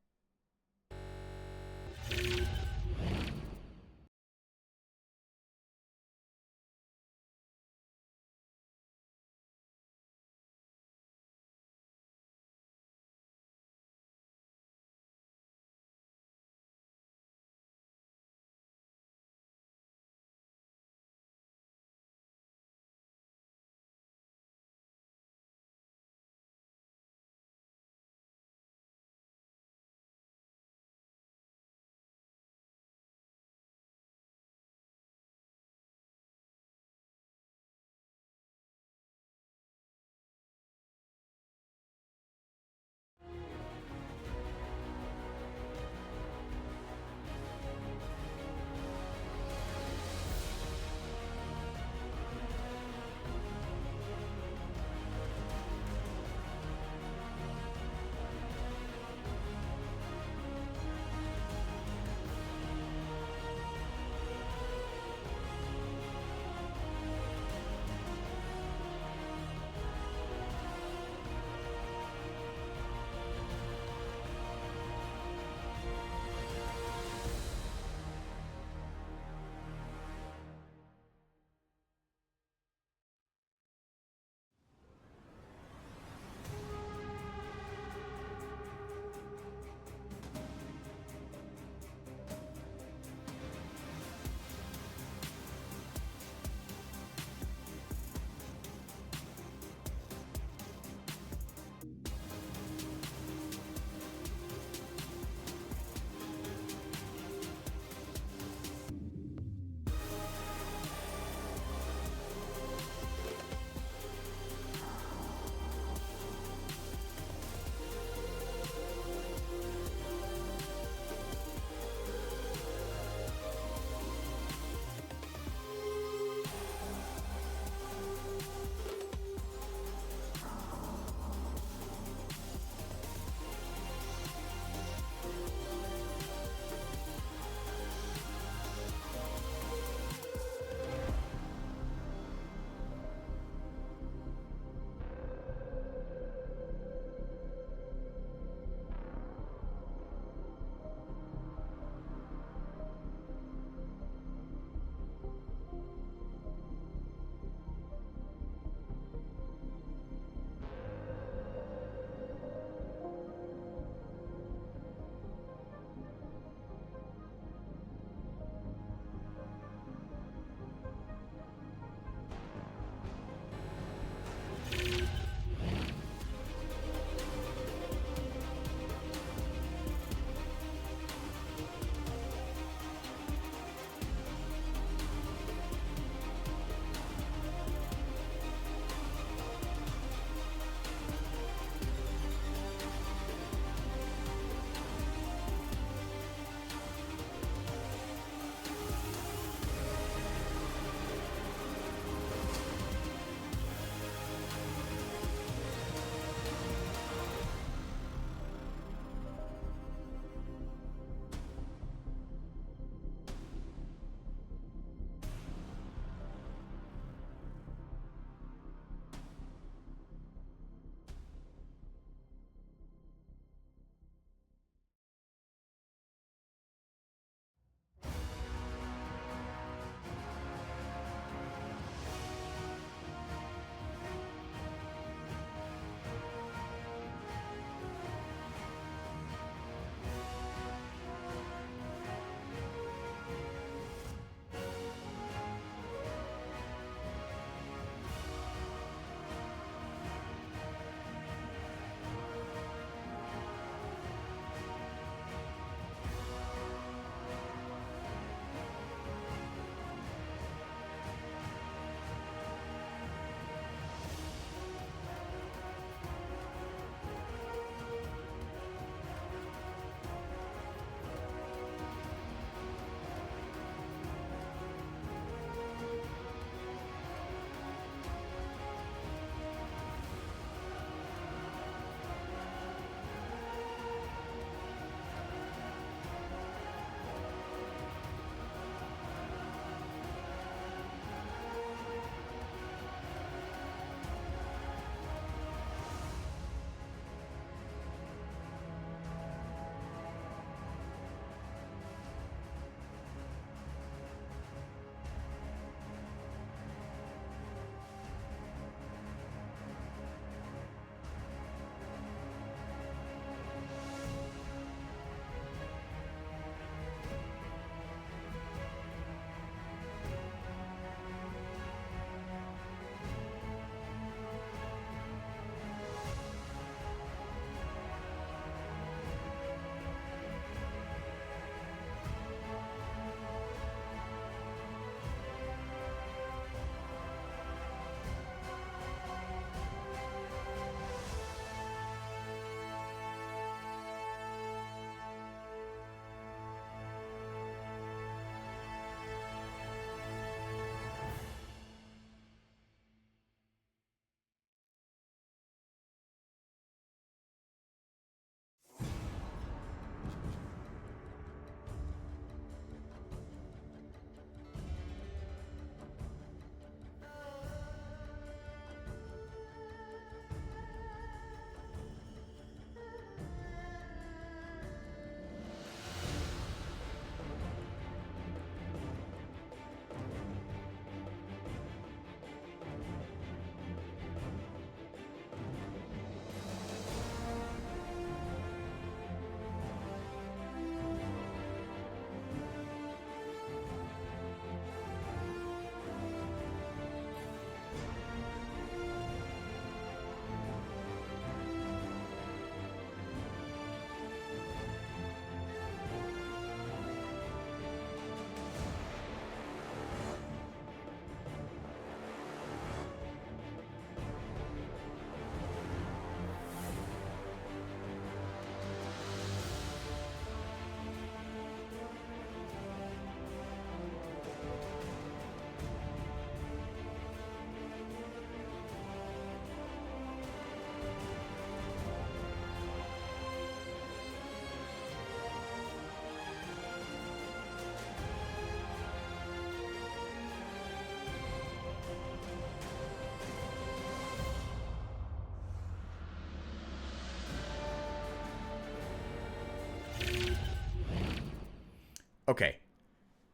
Okay.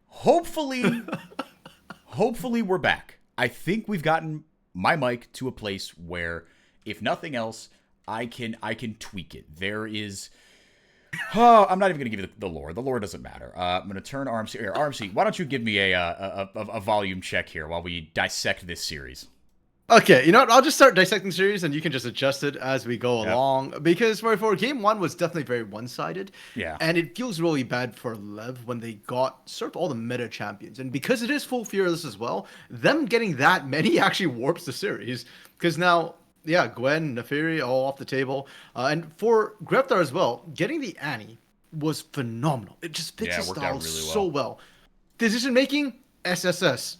Hopefully we're back. I think we've gotten my mic to a place where, if nothing else, I can tweak it. There is... Oh, I'm not even going to give you the lore. The lore doesn't matter. I'm going to turn RMC... Here, RMC, why don't you give me a volume check here while we dissect this series? Okay, you know what? I'll just start dissecting the series, and you can just adjust it as we go along. Because for game one was definitely very one-sided. Yeah. And it feels really bad for Lev when they got sort of all the meta champions. And because it is full Fearless as well, them getting that many actually warps the series. Because now, yeah, Gwen, Neferi, all off the table. And for Greftar as well, getting the Annie was phenomenal. It just fits his style really so well. Decision-making, SSS.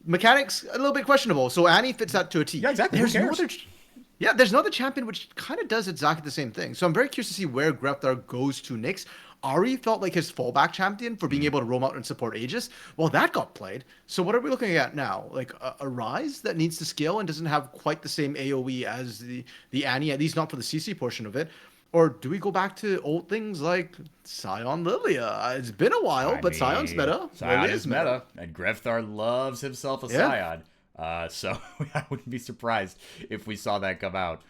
Mechanics, a little bit questionable. So Annie fits that to a T. Yeah, exactly. There's no other champion which kind of does exactly the same thing. So I'm very curious to see where Greftar goes to next. Ari felt like his fallback champion for being able to roam out and support Aegis. Well, that got played. So what are we looking at now? Like a Rise that needs to scale and doesn't have quite the same AoE as the Annie, at least not for the CC portion of it. Or do we go back to old things like Sion Lilia? It's been a while, but Sion's meta. Sion is meta. And Greftar loves himself a Sion. So I wouldn't be surprised if we saw that come out.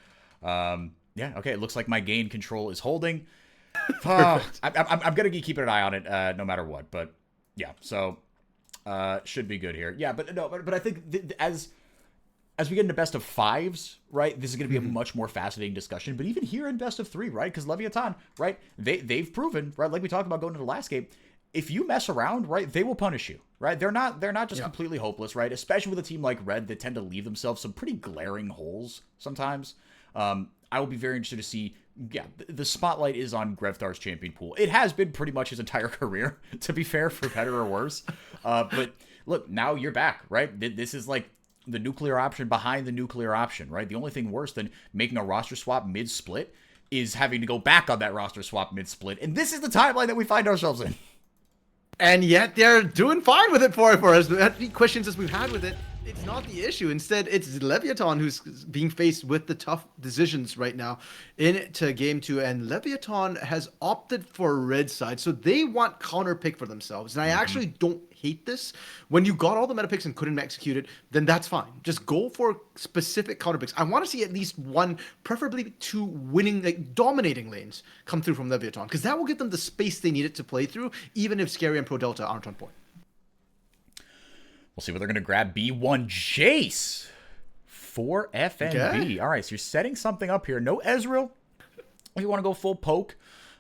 Yeah, okay, it looks like my gain control is holding. I'm going to be keeping an eye on it no matter what. But yeah, so should be good here. Yeah, but I think as we get into best of fives, right, this is going to be a much more fascinating discussion. But even here in best of three, right, because Leviathan, right, they've proven, right, like we talked about going into the last game, if you mess around, right, they will punish you, right? They're not just completely hopeless, right? Especially with a team like Red that tend to leave themselves some pretty glaring holes sometimes. I will be very interested to see. Yeah, the spotlight is on Greftar's champion pool. It has been pretty much his entire career, to be fair, for better or worse. But look, now you're back, right? This is like the nuclear option behind the nuclear option, right? The only thing worse than making a roster swap mid-split is having to go back on that roster swap mid-split. And this is the timeline that we find ourselves in. And yet they're doing fine with it for us. The questions as we've had with it, it's not the issue. Instead, it's Leviathan who's being faced with the tough decisions right now into game two. And Leviathan has opted for red side, so they want counter pick for themselves. And I actually don't hate this. When you got all the meta picks and couldn't execute it, then that's fine. Just go for specific counter picks. I want to see at least one, preferably two winning, like dominating lanes come through from Leviathan, because that will give them the space they needed to play through, even if Scary and Pro Delta aren't on point. We'll see what they're going to grab. B1 Jace for FNB. Okay. All right, so you're setting something up here. No Ezreal. You want to go full poke.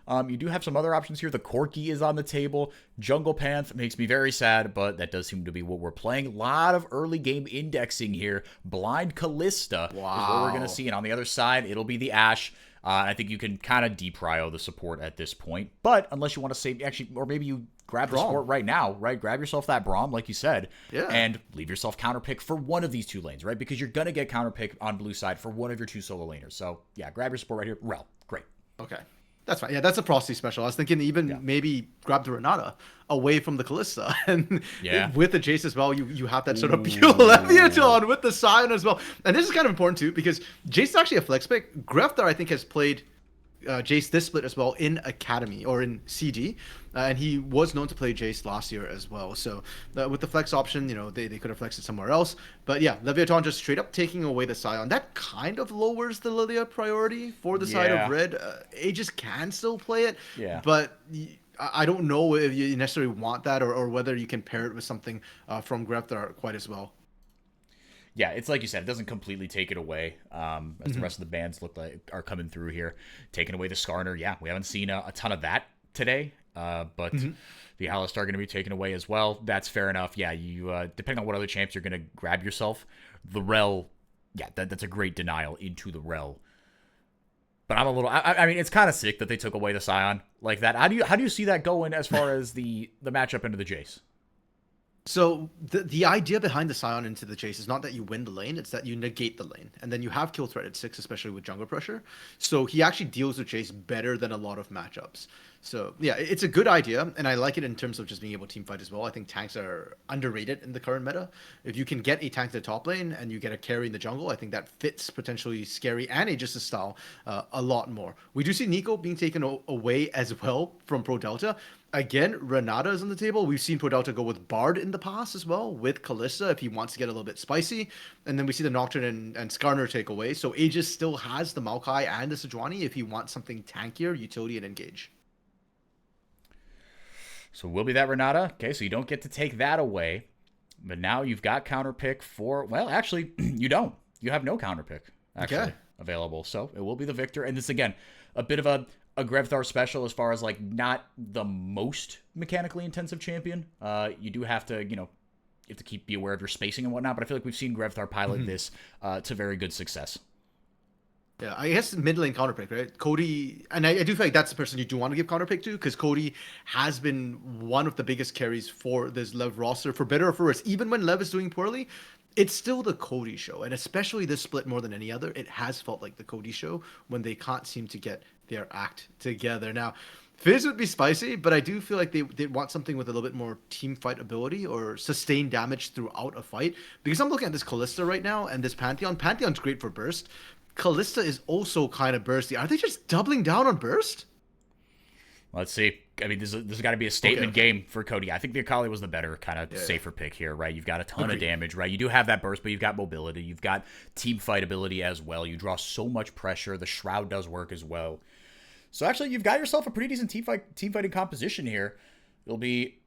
You do have some other options here. The Corki is on the table. Jungle Panth makes me very sad, but that does seem to be what we're playing. A lot of early game indexing here. Blind Callista is what we're going to see. And on the other side, it'll be the Ashe. I think you can kind of de-prio the support at this point. But unless you want to save, actually, or maybe you grab the support right now, right? Grab yourself that Braum, like you said, and leave yourself counterpick for one of these two lanes, right? Because you're going to get counterpick on blue side for one of your two solo laners. So, yeah, grab your support right here. Rel, great. Okay. That's fine. Yeah, that's a Frosty special. I was thinking even maybe grab the Renata away from the Callista. And with the Jace as well, you have that sort of pure Leviathan with the Sion as well. And this is kind of important too, because Jace is actually a flex pick. Greftar, I think, has played Jace this split as well in Academy or in CD. And he was known to play Jace last year as well. So with the flex option, they could have flexed it somewhere else. But yeah, Leviathan just straight up taking away the Sion. That kind of lowers the Lilia priority for the side of Red. Aegis can still play it. Yeah. But I don't know if you necessarily want that or whether you can pair it with something from Greftar quite as well. Yeah, it's like you said, it doesn't completely take it away. As the rest of the bands look like are coming through here, taking away the Skarner. Yeah, we haven't seen a ton of that today. But the Alistar are going to be taken away as well. That's fair enough. Yeah, you depending on what other champs you're going to grab yourself, the Rel, that's a great denial into the Rel. But I'm a little. I mean, it's kind of sick that they took away the Sion like that. How do you see that going as far as the matchup into the Jace? So the idea behind the Sion into the Jace is not that you win the lane, it's that you negate the lane. And then you have kill threat at 6, especially with jungle pressure. So he actually deals with Jace better than a lot of matchups. So yeah, it's a good idea, and I like it in terms of just being able to team fight as well. I think tanks are underrated in the current meta. If you can get a tank to the top lane and you get a carry in the jungle, I think that fits potentially Scary and Aegis' style a lot more. We do see Nico being taken away as well from Pro Delta. Again, Renata is on the table. We've seen Pro Delta go with Bard in the past as well, with Kalista if he wants to get a little bit spicy. And then we see the Nocturne and Skarner take away. So Aegis still has the Maokai and the Sejuani if he wants something tankier, utility, and engage. So will be that Renata. Okay, so you don't get to take that away. But now you've got counterpick for... Well, actually, you don't. You have no counterpick actually available. So it will be the Victor. And this, again, a bit of a Grevthar special as far as, like, not the most mechanically intensive champion. You do have to, you have to be aware of your spacing and whatnot. But I feel like we've seen Grevthar pilot this to very good success. Yeah, I guess mid lane counterpick, right? Cody, and I do feel like that's the person you do want to give counterpick to, because Cody has been one of the biggest carries for this Lev roster, for better or for worse. Even when Lev is doing poorly, it's still the Cody show, and especially this split more than any other, it has felt like the Cody show when they can't seem to get their act together. Now, Fizz would be spicy, but I do feel like they want something with a little bit more team fight ability or sustained damage throughout a fight, because I'm looking at this Kalista right now and this Pantheon. Pantheon's great for burst. Kalista is also kind of bursty. Are they just doubling down on burst? Let's see. I mean, this has got to be a statement game for Cody. I think the Akali was the better kind of safer pick here, right? You've got a ton of damage, right? You do have that burst, but you've got mobility. You've got team fight ability as well. You draw so much pressure. The Shroud does work as well. So actually, you've got yourself a pretty decent team fighting composition here. It'll be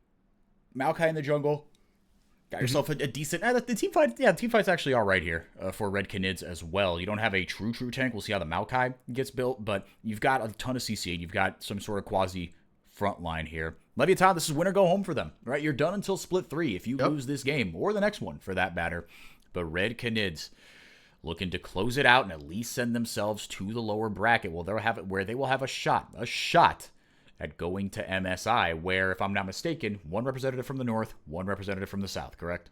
Maokai in the jungle. Got yourself a decent... the team fight, team fight's actually all right here for Red Canids as well. You don't have a true tank. We'll see how the Maokai gets built, but you've got a ton of CC. You've got some sort of quasi front line here. Leviathan, this is win or go home for them, right? You're done until split 3 if you lose this game, or the next one for that matter. But Red Canids looking to close it out and at least send themselves to the lower bracket. Well, they'll have it where they will have a shot at going to MSI, where, if I'm not mistaken, one representative from the north, one representative from the south, correct?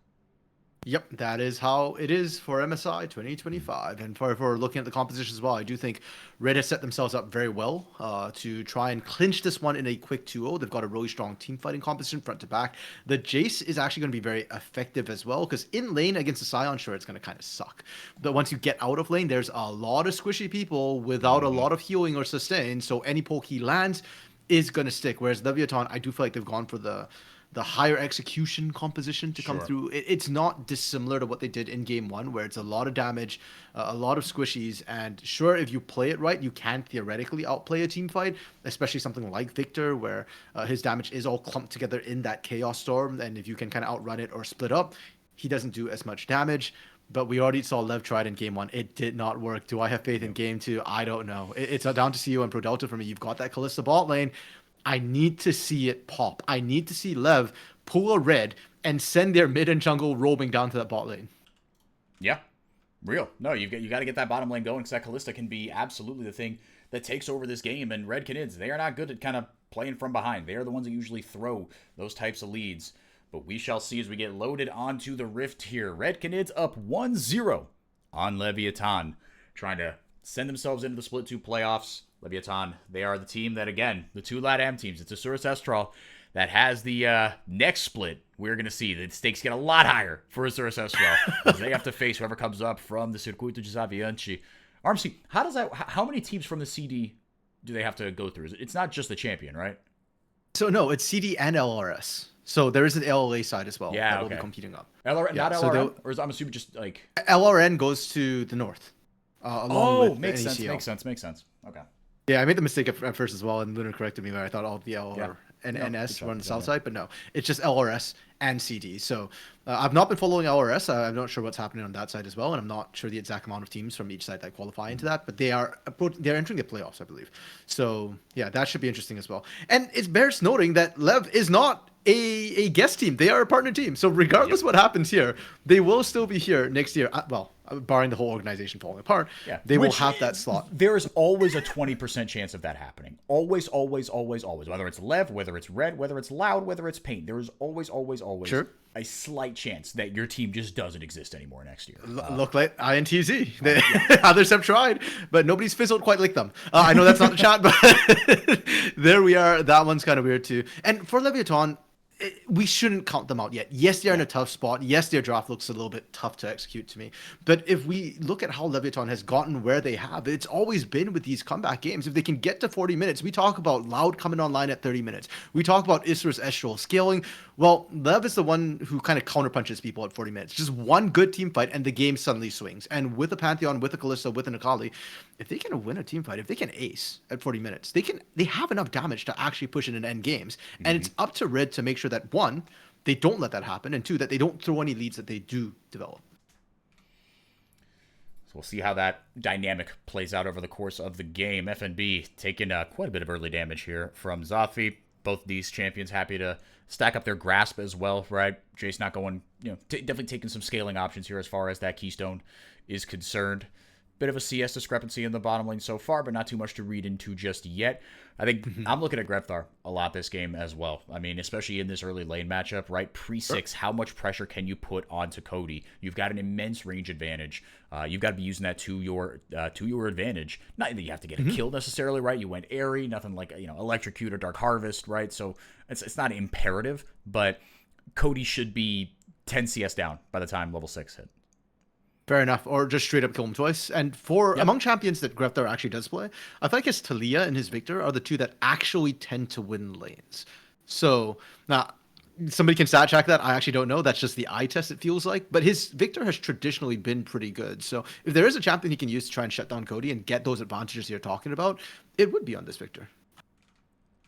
Yep, that is how it is for MSI 2025. And for looking at the composition as well, I do think Red has set themselves up very well to try and clinch this one in a quick 2-0. They've got a really strong team fighting composition front to back. The Jace is actually going to be very effective as well, because in lane against the Scion, sure, it's going to kind of suck. But once you get out of lane, there's a lot of squishy people without a lot of healing or sustain, so any poke he lands is going to stick. Whereas Leviathan, I do feel like they've gone for the higher execution composition to come through. It's not dissimilar to what they did in game 1, where it's a lot of damage, a lot of squishies, and sure, if you play it right, you can theoretically outplay a team fight, especially something like Victor, where his damage is all clumped together in that Chaos Storm, and if you can kind of outrun it or split up, he doesn't do as much damage. But we already saw Lev try it in game 1. It did not work. Do I have faith in game 2? I don't know. It's down to CEO and Pro Delta for me. You've got that Kalista bot lane. I need to see it pop. I need to see Lev pull a red and send their mid and jungle roaming down to that bot lane. Yeah, real. No, you got to get that bottom lane going, because that Kalista can be absolutely the thing that takes over this game. And Red Canids, they are not good at kind of playing from behind. They are the ones that usually throw those types of leads. But we shall see as we get loaded onto the Rift here. Red Canids up 1-0 on Leviathan, trying to send themselves into the Split 2 playoffs. Leviathan, they are the team that, again, the two LATAM teams, it's Asurus Estral, that has the next split. We're going to see the stakes get a lot higher for Asurus Estral, as they have to face whoever comes up from the Circuito de Desafiante. RMC, how many teams from the CD do they have to go through? It's not just the champion, right? So no, it's CD and LRS. So there is an LLA side as well that will be competing up. Not LRN, or I'm assuming just like... LRN goes to the north. Along with makes NECL. sense. Okay. Yeah, I made the mistake at first as well, and Lunar corrected me where I thought all of the LR and NS were on the south side, but no, it's just LRS and CD. So I've not been following LRS. I'm not sure what's happening on that side as well, and I'm not sure the exact amount of teams from each side that qualify into that, but they're entering the playoffs, I believe. So yeah, that should be interesting as well. And it bears noting that Lev is not a guest team. They are a partner team. So regardless what happens here, they will still be here next year. barring the whole organization falling apart, Yeah. they will Which have that slot. There is always a 20% chance of that happening. Always, always, always, always. Whether it's Lev, whether it's Red, whether it's Loud, whether it's Paint, there is always, always, always Sure. a slight chance that your team just doesn't exist anymore next year. Look like INTZ. Others have tried, but nobody's fizzled quite like them. I know that's not the chat, but there we are. That one's kind of weird too. And for Leviathan, we shouldn't count them out yet. Yes, they're in a tough spot. Yes, their draft looks a little bit tough to execute to me. But if we look at how Leviathan has gotten where they have, it's always been with these comeback games. If they can get to 40 minutes, we talk about Loud coming online at 30 minutes. We talk about Isra's Estral scaling. Well, Lev is the one who kind of counterpunches people at 40 minutes. Just one good team fight and the game suddenly swings. And with a Pantheon, with a Kalista, with an Akali, if they can win a team fight, if they can ace at 40 minutes, they have enough damage to actually push it in end games. And it's up to Red to make sure that one, they don't let that happen, and two, that they don't throw any leads that they do develop. So we'll see how that dynamic plays out over the course of the game. FNB taking quite a bit of early damage here from Zothvi. Both these champions happy to stack up their grasp as well, right? Jace not going, definitely taking some scaling options here as far as that Keystone is concerned. Bit of a CS discrepancy in the bottom lane so far, but not too much to read into just yet. I think I'm looking at Grefthar a lot this game as well. I mean, especially in this early lane matchup, right? Pre-6, how much pressure can you put onto Cody? You've got an immense range advantage. You've got to be using that to your advantage. Not that you have to get a kill necessarily, right? You went airy, nothing like Electrocute or Dark Harvest, right? So it's not imperative, but Cody should be 10 CS down by the time level 6 hit. Fair enough, or just straight up kill him twice. And among champions that Grefthar actually does play, I feel like his Talia and his Victor are the two that actually tend to win lanes. So now somebody can stat check that. I actually don't know. That's just the eye test, it feels like. But his Victor has traditionally been pretty good. So if there is a champion he can use to try and shut down Cody and get those advantages you're talking about, it would be on this Victor.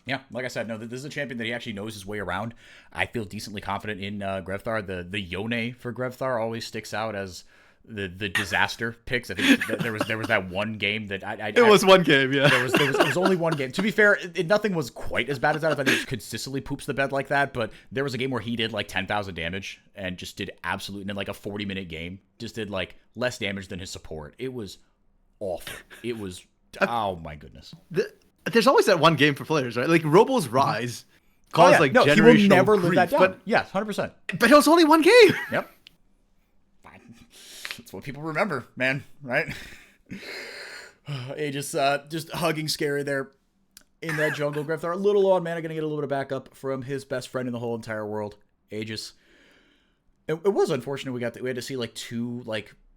Yeah, like I said, no, this is a champion that he actually knows his way around. I feel decently confident in Grefthar. The Yone for Grefthar always sticks out as the disaster picks. I think there was that one game that it was one game, yeah. There was only one game. To be fair, nothing was quite as bad as that. I think he consistently poops the bed like that, but there was a game where he did like 10,000 damage and just did absolutely in like a 40-minute game, just did like less damage than his support. It was awful. It was oh my goodness. There's always that one game for players, right? Like Robo's Rise caused generational he will never grief, live that down. but yeah, 100%. But it was only one game. Yep. That's what people remember, man, right? Aegis just hugging Scary there in that jungle. Grefthar a little low on mana, gonna get a little bit of backup from his best friend in the whole entire world, Aegis. It was unfortunate we had to see like two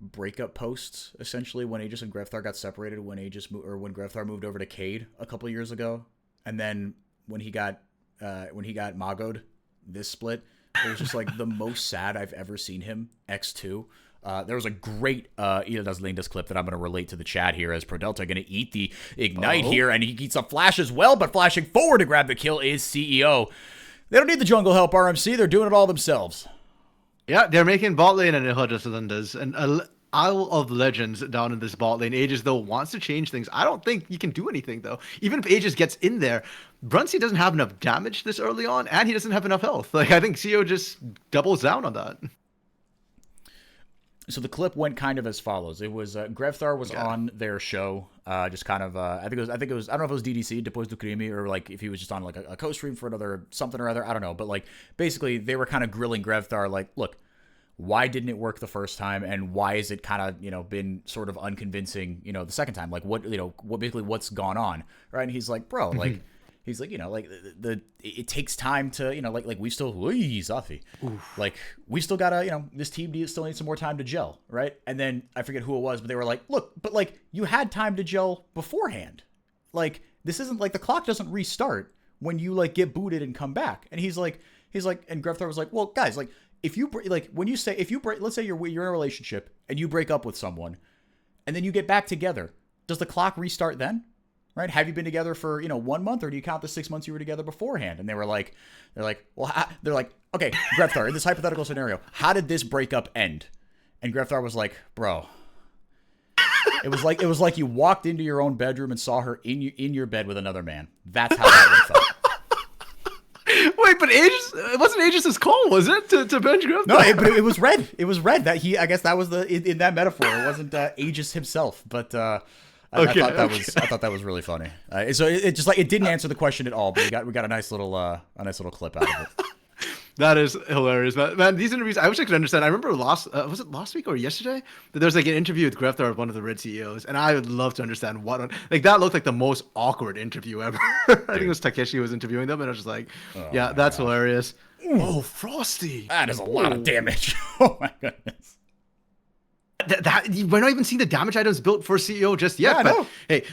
breakup posts essentially when Aegis and Grefthar got separated when when Grefthar moved over to Cade a couple years ago, and then when he got Mago'd this split, it was just like the most sad I've ever seen him. X2. There was a great Ida Das Lindas clip that I'm going to relate to the chat here as ProDelta going to eat the Ignite here, and he gets a flash as well, but flashing forward to grab the kill is CEO. They don't need the jungle help, RMC. They're doing it all themselves. Yeah, they're making bot lane and Ida Das Lindas, and Isle of Legends down in this bot lane. Aegis, though, wants to change things. I don't think you can do anything, though. Even if Aegis gets in there, Brunsey doesn't have enough damage this early on, and he doesn't have enough health. I think CEO just doubles down on that. So the clip went kind of as follows. It was Grefthar was on their show, just kind of. I think it was. I don't know if it was DDC, Depois do Crime, or like if he was just on like a co-stream for another something or other. I don't know, but like basically they were kind of grilling Grefthar, like, look, why didn't it work the first time, and why is it kind of been sort of unconvincing, the second time? Like what basically what's gone on, right? And he's like, bro, like. He's like, it takes time to, like we still, Zafi. Like, we still gotta, this team still needs some more time to gel, right? And then I forget who it was, but they were like, look, but like, you had time to gel beforehand. Like, this isn't like the clock doesn't restart when you like get booted and come back. And he's like, and Grefthar was like, well, guys, like, if you like, when you say, let's say you're in a relationship and you break up with someone and then you get back together, does the clock restart then? Right? Have you been together for, 1 month, or do you count the 6 months you were together beforehand? And they're like, okay, Grefthar, in this hypothetical scenario, how did this breakup end? And Grefthar was like, bro, it was like you walked into your own bedroom and saw her in your bed with another man. That's how that went. Wait, but Aegis, it wasn't Aegis's call, was it, to bench Griftar? No, but it was red. It was red. That I guess that was in that metaphor. It wasn't Aegis himself, but I thought that was really funny. So it just like it didn't answer the question at all, but we got a nice little clip out of it. That is hilarious, man. These interviews, I wish I could understand. I remember was it last week or yesterday? That there was like an interview with Griftar, one of the Red CEOs, and I would love to understand that looked like the most awkward interview ever. I think it was Takeshi who was interviewing them, and I was just like, yeah, that's hilarious. Oh, Frosty. That is a lot of damage. Oh my goodness. We're not even seeing the damage items built for CEO just yet. Yeah, but hey,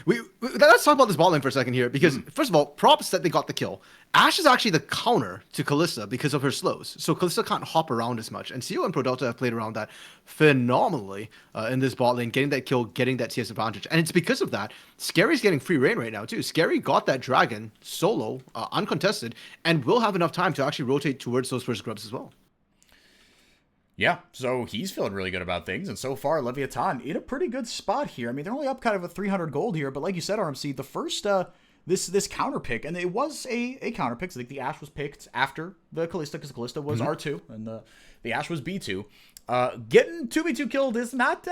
let's talk about this bot lane for a second here, because first of all, props that they got the kill. Ashe is actually the counter to Kalista because of her slows, so Kalista can't hop around as much. And CEO and ProDelta have played around that phenomenally in this bot lane, getting that kill, getting that CS advantage. And it's because of that, Scary's getting free reign right now too. Scary got that dragon solo, uncontested, and will have enough time to actually rotate towards those first grubs as well. Yeah, so he's feeling really good about things, and so far, Leviathan in a pretty good spot here. I mean, they're only up kind of a 300 gold here, but like you said, RMC, the first, this counter pick, and it was a counter pick, so I think the Ashe was picked after the Kalista, because Kalista was R2, and the Ashe was B2. Getting 2v2 killed is not,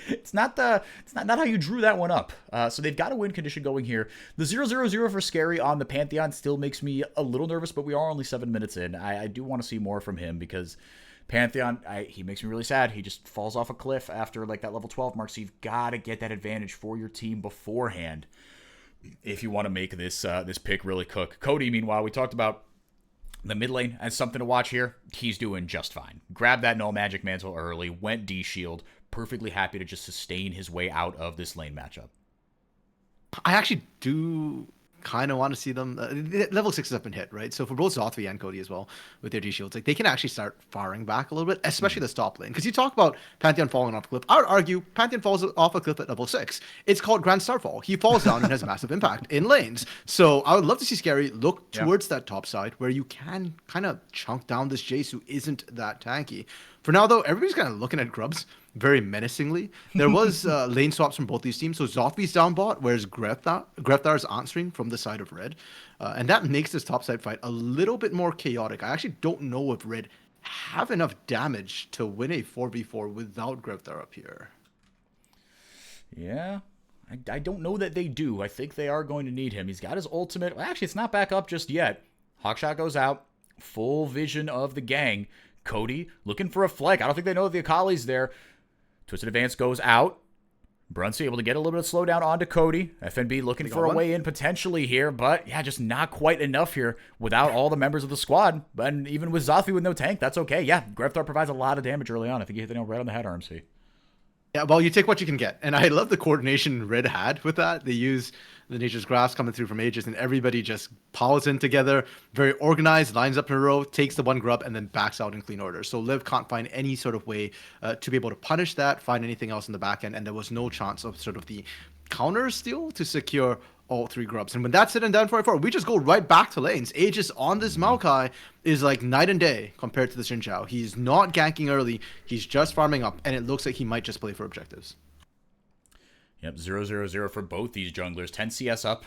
it's not how you drew that one up. So they've got a win condition going here. The 0-0-0 for Scary on the Pantheon still makes me a little nervous, but we are only 7 minutes in. I do want to see more from him, because Pantheon, he makes me really sad. He just falls off a cliff after like that level 12 mark, so you've got to get that advantage for your team beforehand if you want to make this pick really cook. Cody, meanwhile, we talked about the mid lane as something to watch here. He's doing just fine. Grabbed that no magic mantle early, went D-shield, perfectly happy to just sustain his way out of this lane matchup. I actually do kind of want to see them. Level 6 have been hit, right? So for both Zothvi and Cody as well, with their D-shields, like they can actually start firing back a little bit, especially the top lane. Because you talk about Pantheon falling off a cliff. I would argue Pantheon falls off a cliff at level 6. It's called Grand Starfall. He falls down and has massive impact in lanes. So I would love to see Scary look towards that top side where you can kind of chunk down this Jace who isn't that tanky. For now, though, everybody's kind of looking at Grubs very menacingly. There was lane swaps from both these teams. So Zothvi's down bot, whereas Greftar's answering from the side of Red. And that makes this top side fight a little bit more chaotic. I actually don't know if Red have enough damage to win a 4v4 without Greftar up here. Yeah, I don't know that they do. I think they are going to need him. He's got his ultimate. Well, actually, it's not back up just yet. Hawkshot goes out. Full vision of the gang. Cody looking for a flank. I don't think they know the Akali's there. Twisted Advance goes out. Brunson able to get a little bit of slowdown onto Cody. FNB looking for a way in potentially here, but yeah, just not quite enough here without all the members of the squad. And even with Zothvi with no tank, that's okay. Yeah, Greftar provides a lot of damage early on. I think you hit the nail right on the head, RMC. Yeah, well, you take what you can get. And I love the coordination Red had with that. They use the Nature's Grasp coming through from Aegis, and everybody just piles in together, very organized, lines up in a row, takes the one grub, and then backs out in clean order. So Liv can't find any sort of way to be able to punish that, find anything else in the back end, and there was no chance of sort of the counter steal to secure all 3 grubs. And when that's it and down 4-4, we just go right back to lanes. Aegis on this Maokai is like night and day compared to the Xin Zhao. He's not ganking early. He's just farming up, and it looks like he might just play for objectives. Yep, 0-0-0 for both these junglers. 10 CS up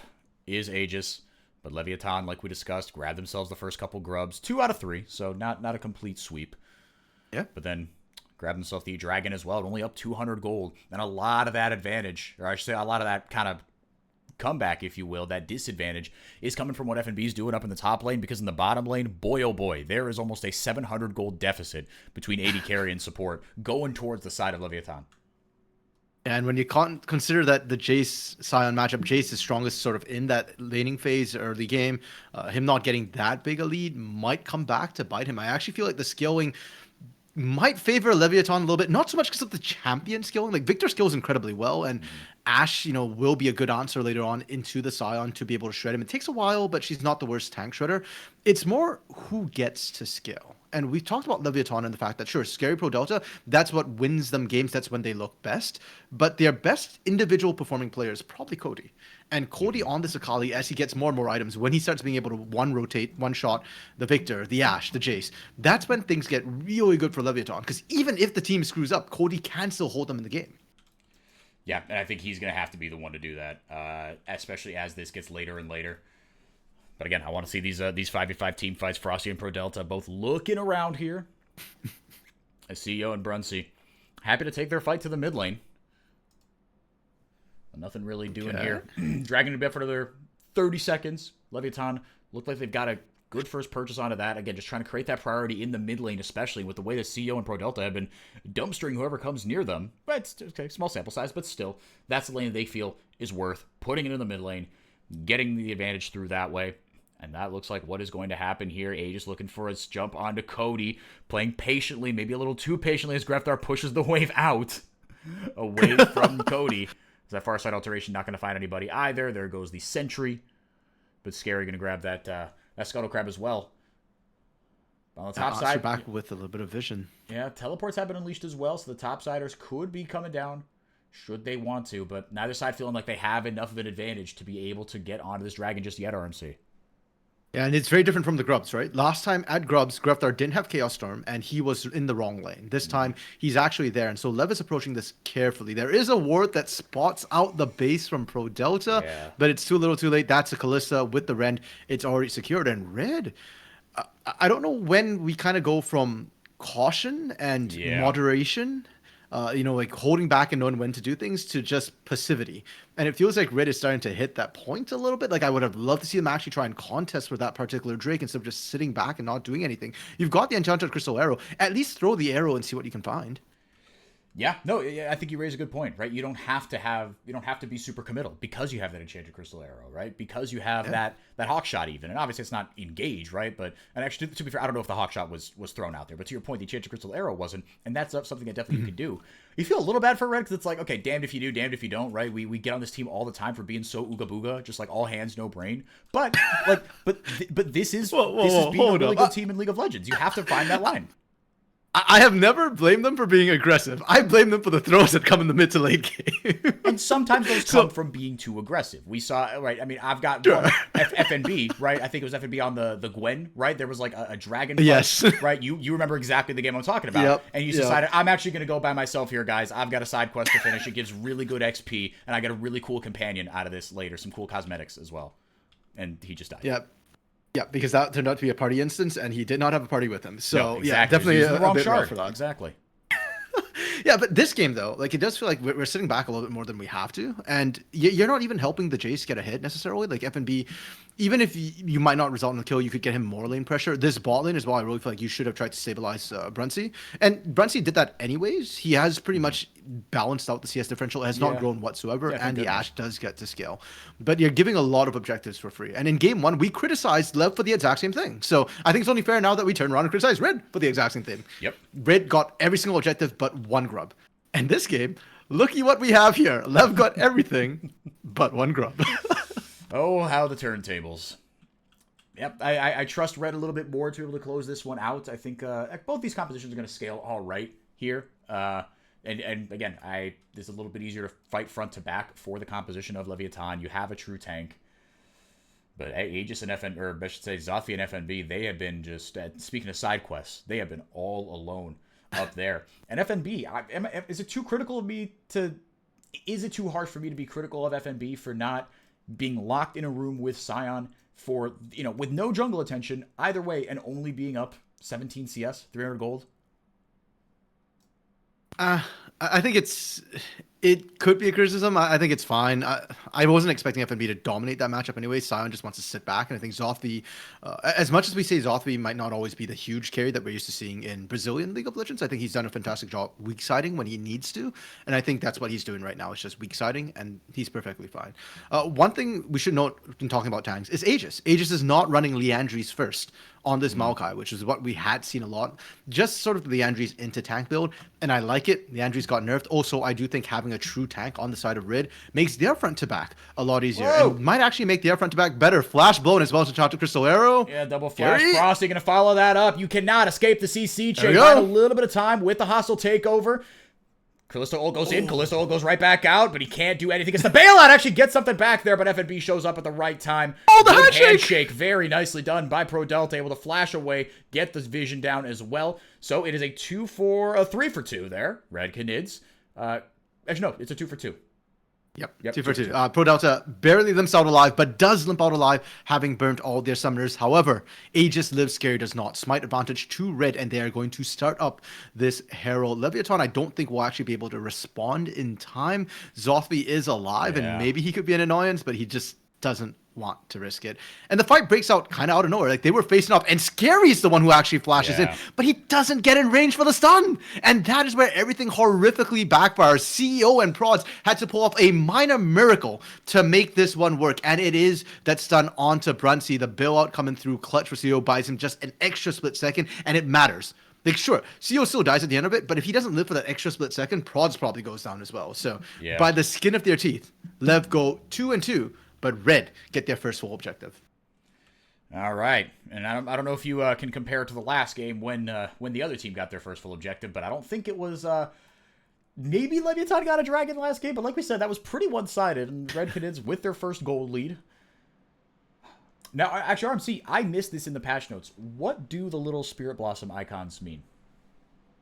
is Aegis, but Leviathan, like we discussed, grabbed themselves the first couple grubs. 2 out of 3, so not a complete sweep. Yeah. But then grabbed themselves the dragon as well, only up 200 gold. And a lot of that advantage, or I should say a lot of that kind of comeback, if you will, that disadvantage is coming from what FNB is doing up in the top lane, because in the bottom lane, boy oh boy, there is almost a 700 gold deficit between AD carry and support going towards the side of Leviathan. And when you consider that the Jace Sion matchup, Jace is strongest sort of in that laning phase early game, him not getting that big a lead might come back to bite him. I actually feel like the scaling might favor Leviathan a little bit, not so much because of the champion skilling. Like Victor skills incredibly well, and Ashe, will be a good answer later on into the Sion to be able to shred him. It takes a while, but she's not the worst tank shredder. It's more who gets to scale. And we've talked about Leviathan and the fact that, sure, Scary Pro Delta, that's what wins them games. That's when they look best. But their best individual performing player is probably Cody. And Cody on this Akali, as he gets more and more items, when he starts being able to one-rotate, one-shot the Victor, the Ashe, the Jace, that's when things get really good for Leviathan. Because even if the team screws up, Cody can still hold them in the game. Yeah, and I think he's going to have to be the one to do that, especially as this gets later and later. But again, I want to see these 5v5 team fights. Frosty and Pro Delta both looking around here. As CEO and Brunsey happy to take their fight to the mid lane. Nothing really doing here. Dragging it a bit for another 30 seconds. Leviathan looked like they've got a good first purchase onto that. Again, just trying to create that priority in the mid lane, especially with the way the CEO and Pro Delta have been dumpstering whoever comes near them. But it's okay, small sample size, but still, that's the lane that they feel is worth putting it in the mid lane, getting the advantage through that way. And that looks like what is going to happen here. Aegis looking for his jump onto Cody, playing patiently, maybe a little too patiently as Grefthar pushes the wave out away from Cody. Is that far side alteration not going to find anybody either? There goes the sentry. But Scary going to grab that Scuttle Crab as well. On the top side, back with a little bit of vision. Yeah, teleports have been unleashed as well, so the topsiders could be coming down should they want to. But neither side feeling like they have enough of an advantage to be able to get onto this dragon just yet, RMC. Yeah, and it's very different from the Grubs, right? Last time at Grubs, Grefthar didn't have Chaos Storm, and he was in the wrong lane. This time, he's actually there, and so Lev is approaching this carefully. There is a ward that spots out the base from Pro Delta, but it's too little too late. That's a Kalista with the Rend. It's already secured, and Red, I don't know when we kind of go from caution and moderation, like holding back and knowing when to do things, to just passivity. And it feels like Red is starting to hit that point a little bit. Like I would have loved to see them actually try and contest for that particular Drake instead of just sitting back and not doing anything. You've got the Enchanted Crystal Arrow. At least throw the arrow and see what you can find. Yeah, no, I think you raise a good point, right? You don't have to be super committal because you have that Enchanted Crystal Arrow, right? Because you have that Hawk Shot even, and obviously it's not engaged, right? But and actually, to be fair, I don't know if the Hawk Shot was thrown out there, but to your point, the Enchanted Crystal Arrow wasn't, and that's something that definitely you could do. You feel a little bad for Red because it's like, okay, damned if you do, damned if you don't, right? We get on this team all the time for being so ooga booga, just like all hands, no brain. But like, but this is being a really good team in League of Legends. You have to find that line. I have never blamed them for being aggressive. I blame them for the throws that come in the mid to late game. And sometimes those come from being too aggressive. We saw, right, I mean, I've got one, FNB, right? I think it was FNB on the Gwen, right? There was like a dragon fight, yes. Right? You remember exactly the game I'm talking about. Yep. And you decided, I'm actually going to go by myself here, guys. I've got a side quest to finish. It gives really good XP, and I get a really cool companion out of this later. Some cool cosmetics as well. And he just died. Yep. Yeah, because that turned out to be a party instance, and he did not have a party with him. So, no, exactly. Yeah, definitely the wrong bit shard for that. Exactly. Yeah, but this game, though, like, it does feel like we're sitting back a little bit more than we have to. And you're not even helping the Jace get a hit, necessarily. Like, FNB, even if you might not result in a kill, you could get him more lane pressure. This bot lane as well, I really feel like you should have tried to stabilize Brunsey. And Brunsey did that anyways. He has pretty much balanced out the CS differential. It has not grown whatsoever, and the Ashe does get to scale. But you're giving a lot of objectives for free. And in game one, we criticized Lev for the exact same thing. So I think it's only fair now that we turn around and criticize Red for the exact same thing. Yep. Red got every single objective but one grub. And this game, looky what we have here. Lev got everything but one grub. Oh, how the turntables. Yep, I trust Red a little bit more to be able to close this one out. I think both these compositions are going to scale all right here. And again, it's a little bit easier to fight front to back for the composition of Leviathan. You have a true tank. But Aegis and FN, or I should say Zothvi and FNB, they have been just, speaking of side quests, they have been all alone up there. And FNB, is it too critical of me to, is it too harsh for me to be critical of FNB for not being locked in a room with Sion for, with no jungle attention either way and only being up 17 CS, 300 gold? I think it could be a criticism. I think it's fine. I wasn't expecting FNB to dominate that matchup anyway. Sion just wants to sit back, and I think Zothvi, as much as we say Zothvi might not always be the huge carry that we're used to seeing in Brazilian League of Legends, I think he's done a fantastic job weak siding when he needs to, and I think that's what he's doing right now. It's just weak siding, and he's perfectly fine. One thing we should note in talking about tanks is Aegis. Aegis is not running Liandry's first on this Maokai, which is what we had seen a lot. Just sort of the Liandry's into tank build, and I like it. Liandry's got nerfed. Also, I do think having a true tank on the side of Rid makes their front to back a lot easier. Whoa. And might actually make their front to back better. Flash blown as well as Enchanted Crystal Arrow. Yeah, double flash. Gary? Frosty going to follow that up. You cannot escape the CC chain. Find a little bit of time with the hostile takeover. Kalista ult goes in. Kalista ult goes right back out, but he can't do anything. It's the bailout. Actually gets something back there, but FNB shows up at the right time. Oh, the Good handshake! Very nicely done by Pro Delta. Able to flash away, get the vision down as well. So it is a 3 for 2 there. Red Canids. Actually, no, it's a 2 for 2. Yep. 2 for 2. Pro Delta barely limps out alive, but does limp out alive, having burnt all their summoners. However, Aegis Live Scary does not. Smite advantage to red, and they are going to start up this Herald. Leviathan, I don't think will actually be able to respond in time. Zothby is alive, and maybe he could be an annoyance, but he just doesn't want to risk it. And the fight breaks out kind of out of nowhere. Like, they were facing up, and Scary is the one who actually flashes in, but he doesn't get in range for the stun. And that is where everything horrifically backfires. CEO and Prods had to pull off a minor miracle to make this one work, and it is that stun onto Brunsey. The bailout coming through clutch for CEO buys him just an extra split second, and it matters. Like, sure, CEO still dies at the end of it, but if he doesn't live for that extra split second, Prods probably goes down as well. So by the skin of their teeth, Lev go 2 and 2, but Red get their first full objective. All right, and I don't know if you can compare it to the last game when the other team got their first full objective, but I don't think it was. Maybe Leviathan got a dragon last game, but like we said, that was pretty one-sided, and Red Canids with their first gold lead. Now, actually, RMC, I missed this in the patch notes. What do the little Spirit Blossom icons mean?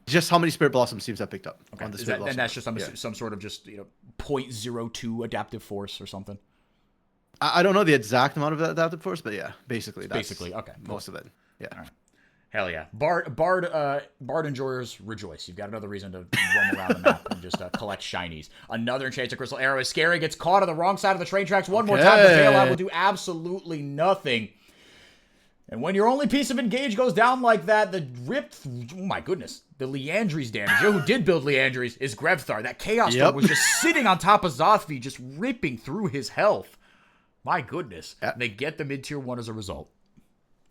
Just how many Spirit Blossoms teams have picked up on the Spirit Blossom. And that's just some sort of just 0.02 adaptive force or something. I don't know the exact amount of adaptive force, but yeah, basically that's okay, cool. Most of it. Yeah. All right. Hell yeah. Bard enjoyers rejoice. You've got another reason to roam around the map and just collect shinies. Another Enchanted Crystal Arrow is Scary, gets caught on the wrong side of the train tracks one more time. The bailout will do absolutely nothing. And when your only piece of engage goes down like that, the ripped, oh my goodness, the Leandry's damage. You know who did build Leandry's is Grevthar. That Chaos Storm was just sitting on top of Zothby, just ripping through his health. My goodness. And they get the mid-tier 1 as a result.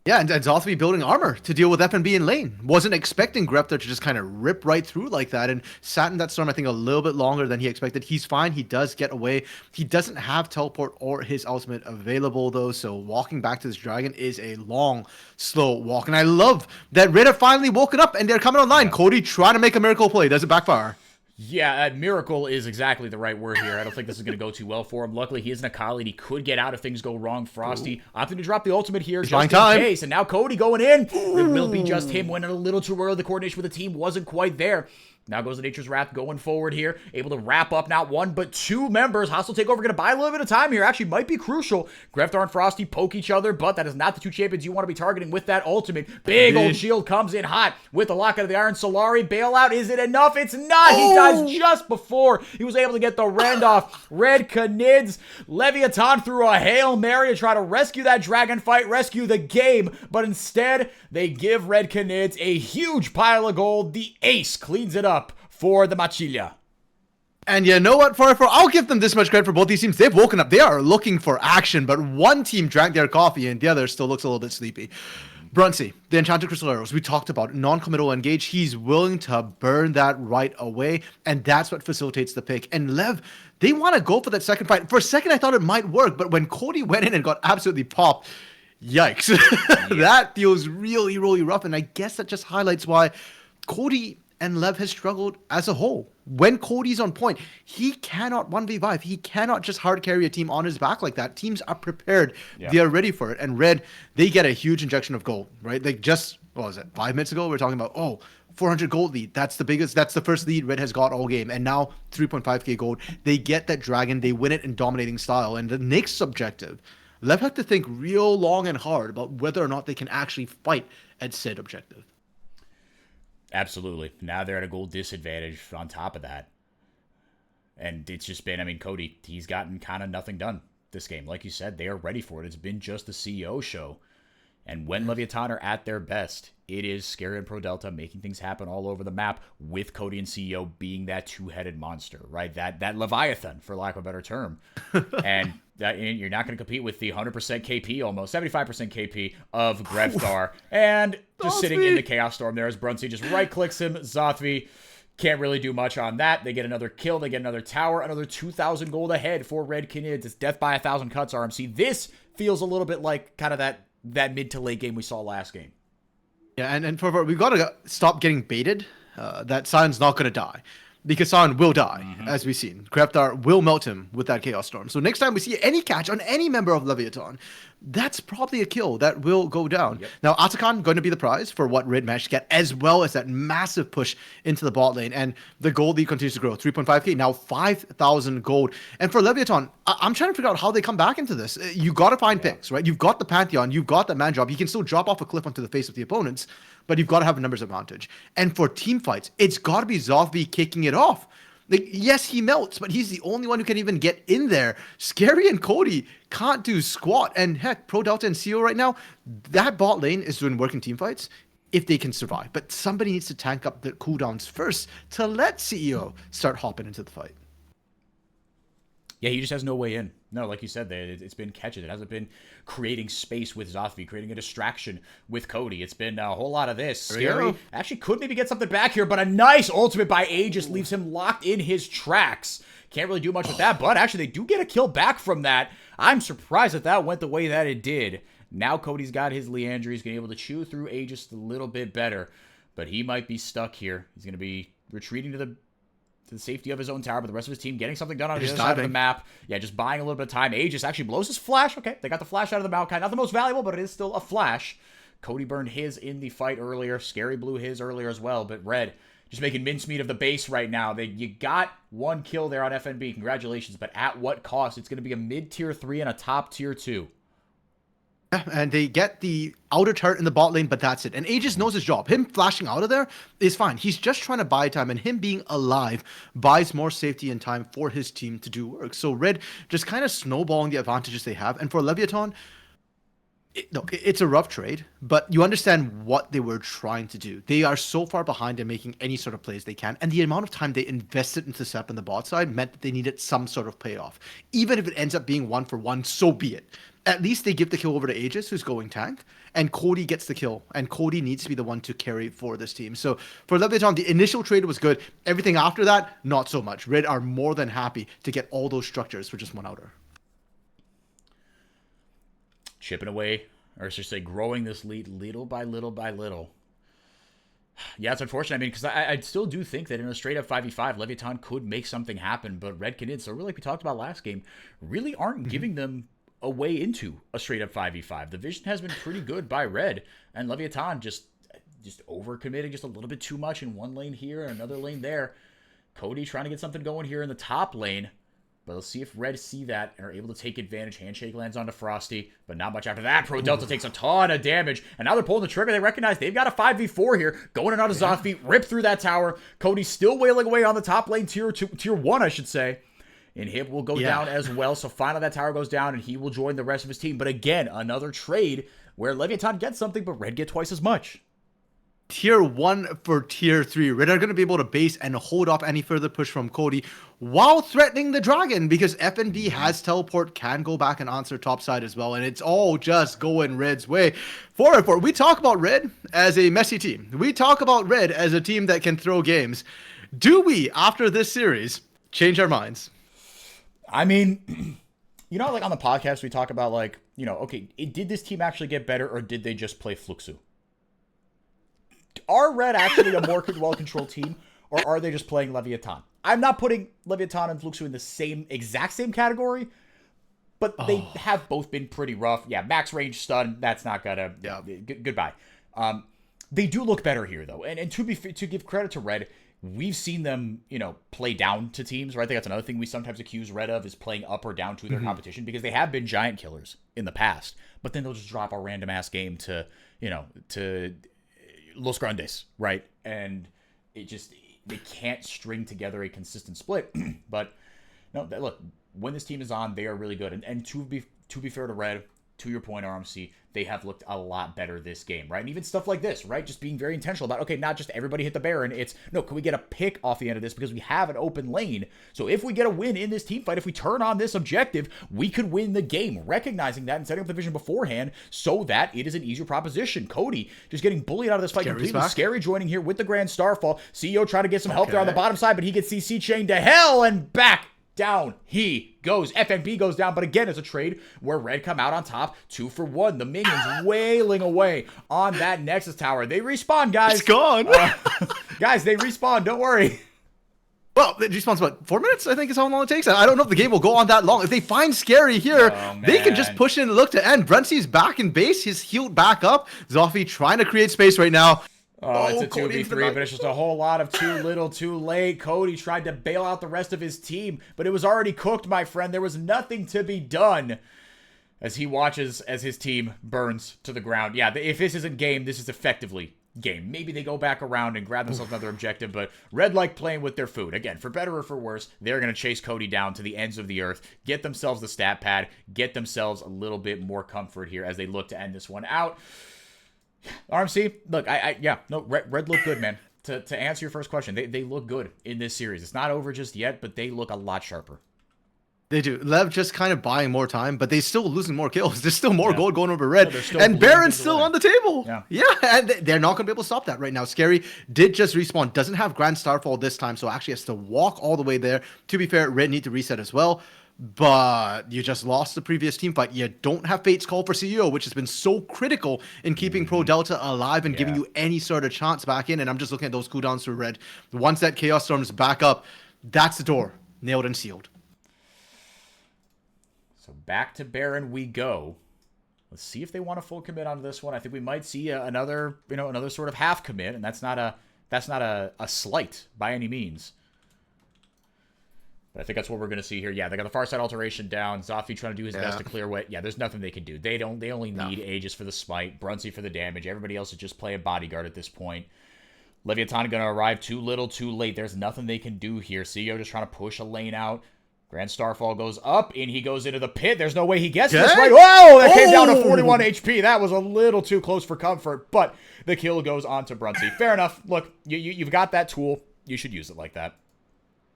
Yeah, and Zothby building armor to deal with FNB in lane. Wasn't expecting Greptar to just kind of rip right through like that, and sat in that storm, I think, a little bit longer than he expected. He's fine. He does get away. He doesn't have teleport or his ultimate available, though, so walking back to this dragon is a long, slow walk. And I love that Red have finally woken up, and they're coming online. Cody trying to make a miracle play. Does it backfire? Yeah, miracle is exactly the right word here. I don't think this is going to go too well for him. Luckily, he is an Akali, and he could get out if things go wrong. Frosty opting to drop the ultimate here just in case. And now Cody going in. It will be just him. Went a little too early. The coordination with the team wasn't quite there. Now goes the Nature's Wrath going forward here. Able to wrap up not one, but two members. Hostile Takeover going to buy a little bit of time here. Actually, might be crucial. Greftar and Frosty poke each other, but that is not the two champions you want to be targeting with that ultimate. Big old shield comes in hot with the Lockout of the Iron. Solari bailout. Is it enough? It's not. He dies just before he was able to get the rend off. Red Canids. Leviathan threw a Hail Mary to try to rescue that dragon fight, rescue the game, but instead they give Red Canids a huge pile of gold. The ace cleans it up for the Machilia. And you know what, FourY4? I'll give them this much credit for both these teams. They've woken up. They are looking for action, but one team drank their coffee and the other still looks a little bit sleepy. Brunsey, the Enchanted Crystal Arrows, we talked about non-committal engage. He's willing to burn that right away, and that's what facilitates the pick. And Lev, they want to go for that second fight. For a second, I thought it might work, but when Cody went in and got absolutely popped, yikes. That feels really, really rough, and I guess that just highlights why Cody and Lev has struggled as a whole. When Cody's on point, he cannot 1v5. He cannot just hard carry a team on his back like that. Teams are prepared. Yeah. They are ready for it. And Red, they get a huge injection of gold, right? They just, what was it, 5 minutes ago, we were talking about, 400 gold lead. That's the first lead Red has got all game. And now 3.5k gold. They get that dragon. They win it in dominating style. And the next objective, Lev have to think real long and hard about whether or not they can actually fight at said objective. Absolutely. Now they're at a gold disadvantage on top of that. And it's just been, Cody, he's gotten kind of nothing done this game. Like you said, they are ready for it. It's been just the CEO show. And when Leviathan are at their best, it is Scary and Pro Delta making things happen all over the map with Cody and CEO being that two-headed monster, right? That Leviathan, for lack of a better term. And you're not going to compete with the 100% KP, almost 75% KP of Grevthar. And just sitting in the Chaos Storm there as Brunsey just right-clicks him. Zothby can't really do much on that. They get another kill. They get another tower. Another 2,000 gold ahead for Red Canids. It's death by 1,000 cuts, RMC. This feels a little bit like kind of that mid to late game we saw last game. Yeah, and for we've got to stop getting baited. That Sion's not going to die. Because Sion will die, as we've seen. Greptar will melt him with that Chaos Storm. So next time we see any catch on any member of Leviathan, that's probably a kill that will go down. Yep. Now, Atakan going to be the prize for what Red managed to get, as well as that massive push into the bot lane. And the gold lead continues to grow. 3.5k, now 5,000 gold. And for Leviathan, I'm trying to figure out how they come back into this. You got to find picks, right? You've got the Pantheon, you've got the man job. You can still drop off a cliff onto the face of the opponents, but you've got to have a numbers advantage. And for team fights, it's got to be Zothby kicking it off. Like, yes, he melts, but he's the only one who can even get in there. Scary and Cody can't do squat. And heck, Pro Delta and CO right now, that bot lane is doing work in team fights if they can survive. But somebody needs to tank up the cooldowns first to let CEO start hopping into the fight. Yeah, he just has no way in. No, like you said, it's been catches. It hasn't been creating space with Zothby, creating a distraction with Cody. It's been a whole lot of this. Scary actually could maybe get something back here, but a nice ultimate by Aegis leaves him locked in his tracks. Can't really do much with that, but actually they do get a kill back from that. I'm surprised that went the way that it did. Now Cody's got his Leandry. He's going to be able to chew through Aegis a little bit better, but he might be stuck here. He's going to be retreating to the safety of his own tower, but the rest of his team getting something done on the other side of the map. Yeah, just buying a little bit of time. Aegis actually blows his flash. Okay, they got the flash out of the Maokai. Not the most valuable, but it is still a flash. Cody burned his in the fight earlier. Scary blew his earlier as well, but Red just making mincemeat of the base right now. You got one kill there on FNB. Congratulations, but at what cost? It's going to be a mid-tier 3 and a top tier 2. And they get the outer turret in the bot lane, but that's it. And Aegis knows his job. Him flashing out of there is fine. He's just trying to buy time, and him being alive buys more safety and time for his team to do work. So Red just kind of snowballing the advantages they have. And for Leviathan, it's a rough trade, but you understand what they were trying to do. They are so far behind in making any sort of plays they can, and the amount of time they invested into Sep on the bot side meant that they needed some sort of payoff. Even if it ends up being 1-for-1, so be it. At least they give the kill over to Aegis, who's going tank, and Cody gets the kill, and Cody needs to be the one to carry for this team. So for Leviathan, the initial trade was good. Everything after that, not so much. Red are more than happy to get all those structures for just one outer. Chipping away, or should I say growing this lead little by little by little. Yeah, it's unfortunate. I mean, because I still do think that in a straight-up 5v5, Leviathan could make something happen, but Red can so really like we talked about last game, really aren't giving them a way into a straight-up 5v5. The vision has been pretty good by Red, and Leviathan just overcommitting just a little bit too much in one lane here and another lane there. Cody trying to get something going here in the top lane, but let's see if Red see that and are able to take advantage. Handshake lands onto Frosty, but not much after that. Pro Delta takes a ton of damage, and now they're pulling the trigger. They recognize they've got a 5v4 here. Going in on a Zothby, rip through that tower. Cody's still wailing away on the top lane, tier 1, I should say. And Hip will go down as well. So finally that tower goes down, and he will join the rest of his team. But again, another trade where Leviathan gets something, but Red get twice as much. Tier 1 for Tier 3. Red are going to be able to base and hold off any further push from Cody while threatening the Dragon, because FNB has teleport, can go back and answer top side as well, and it's all just going Red's way. FourY4, we talk about Red as a messy team. We talk about Red as a team that can throw games. Do we, after this series, change our minds? I mean, you know, like on the podcast, we talk about like, you know, okay, did this team actually get better, or did they just play Fluxu? Are Red actually a more well-controlled team, or are they just playing Leviathan? I'm not putting Leviathan and Fluxu in the exact same category, but they have both been pretty rough. Yeah, max range stun, that's not gonna... Goodbye. They do look better here, though. And to give credit to Red, we've seen them, you know, play down to teams, right? I think that's another thing we sometimes accuse Red of, is playing up or down to their competition, because they have been giant killers in the past. But then they'll just drop a random-ass game to, you know, to Los Grandes, right? And it just, they can't string together a consistent split. But no, look, when this team is on, they are really good. And to be fair to Red, to your point, RMC, they have looked a lot better this game, right? And even stuff like this, right? Just being very intentional about, okay, not just everybody hit the Baron. It's, no, can we get a pick off the end of this, because we have an open lane? So if we get a win in this team fight, if we turn on this objective, we could win the game. Recognizing that and setting up the vision beforehand so that it is an easier proposition. Cody just getting bullied out of this fight completely. Scary joining here with the Grand Starfall. CEO trying to get some help there on the bottom side, but he gets CC chained to hell, and back down he goes. FNB goes down, but again, it's a trade where Red come out on top, 2-for-1. The minions wailing away on that Nexus tower. They respawn, guys. It's gone. Guys, they respawn. Don't worry. Well, it respawns about 4 minutes, I think is how long it takes. I don't know if the game will go on that long. If they find Scary here, they can just push in and look to end. Bruncey's back in base. He's healed back up. Zoffy trying to create space right now. Oh, it's a 2v3, but it's just a whole lot of too little, too late. Cody tried to bail out the rest of his team, but it was already cooked, my friend. There was nothing to be done as he watches as his team burns to the ground. Yeah, if this isn't game, this is effectively game. Maybe they go back around and grab themselves another objective, but Red like playing with their food. Again, for better or for worse, they're going to chase Cody down to the ends of the earth, get themselves the stat pad, get themselves a little bit more comfort here as they look to end this one out. RMC, look, Red look good, man. To answer your first question, they look good in this series. It's not over just yet, but they look a lot sharper. They do. Lev just kind of buying more time, but they still losing more kills. There's still more gold going over Red. And Baron's still on the table. Yeah, and they're not going to be able to stop that right now. Scary did just respawn. Doesn't have Grand Starfall this time, so actually has to walk all the way there. To be fair, Red need to reset as well. But you just lost the previous team fight. You don't have Fate's Call for CEO, which has been so critical in keeping Pro Delta alive and giving you any sort of chance back in. And I'm just looking at those cooldowns for Red. Once that Chaos Storm is back up, that's the door. Nailed and sealed. So back to Baron we go. Let's see if they want a full commit on this one. I think we might see another sort of half commit, and that's not a slight by any means. But I think that's what we're going to see here. Yeah, they got the far side alteration down. Zoffy trying to do his best to clear away. Yeah, there's nothing they can do. They only need Aegis for the smite, Bruncey for the damage. Everybody else is just playing bodyguard at this point. Leviathan going to arrive too little, too late. There's nothing they can do here. CEO just trying to push a lane out. Grand Starfall goes up, and he goes into the pit. There's no way he gets this right. Whoa! That came down to 41 HP. That was a little too close for comfort, but the kill goes on to Bruncey. Fair enough. Look, you've got that tool. You should use it like that.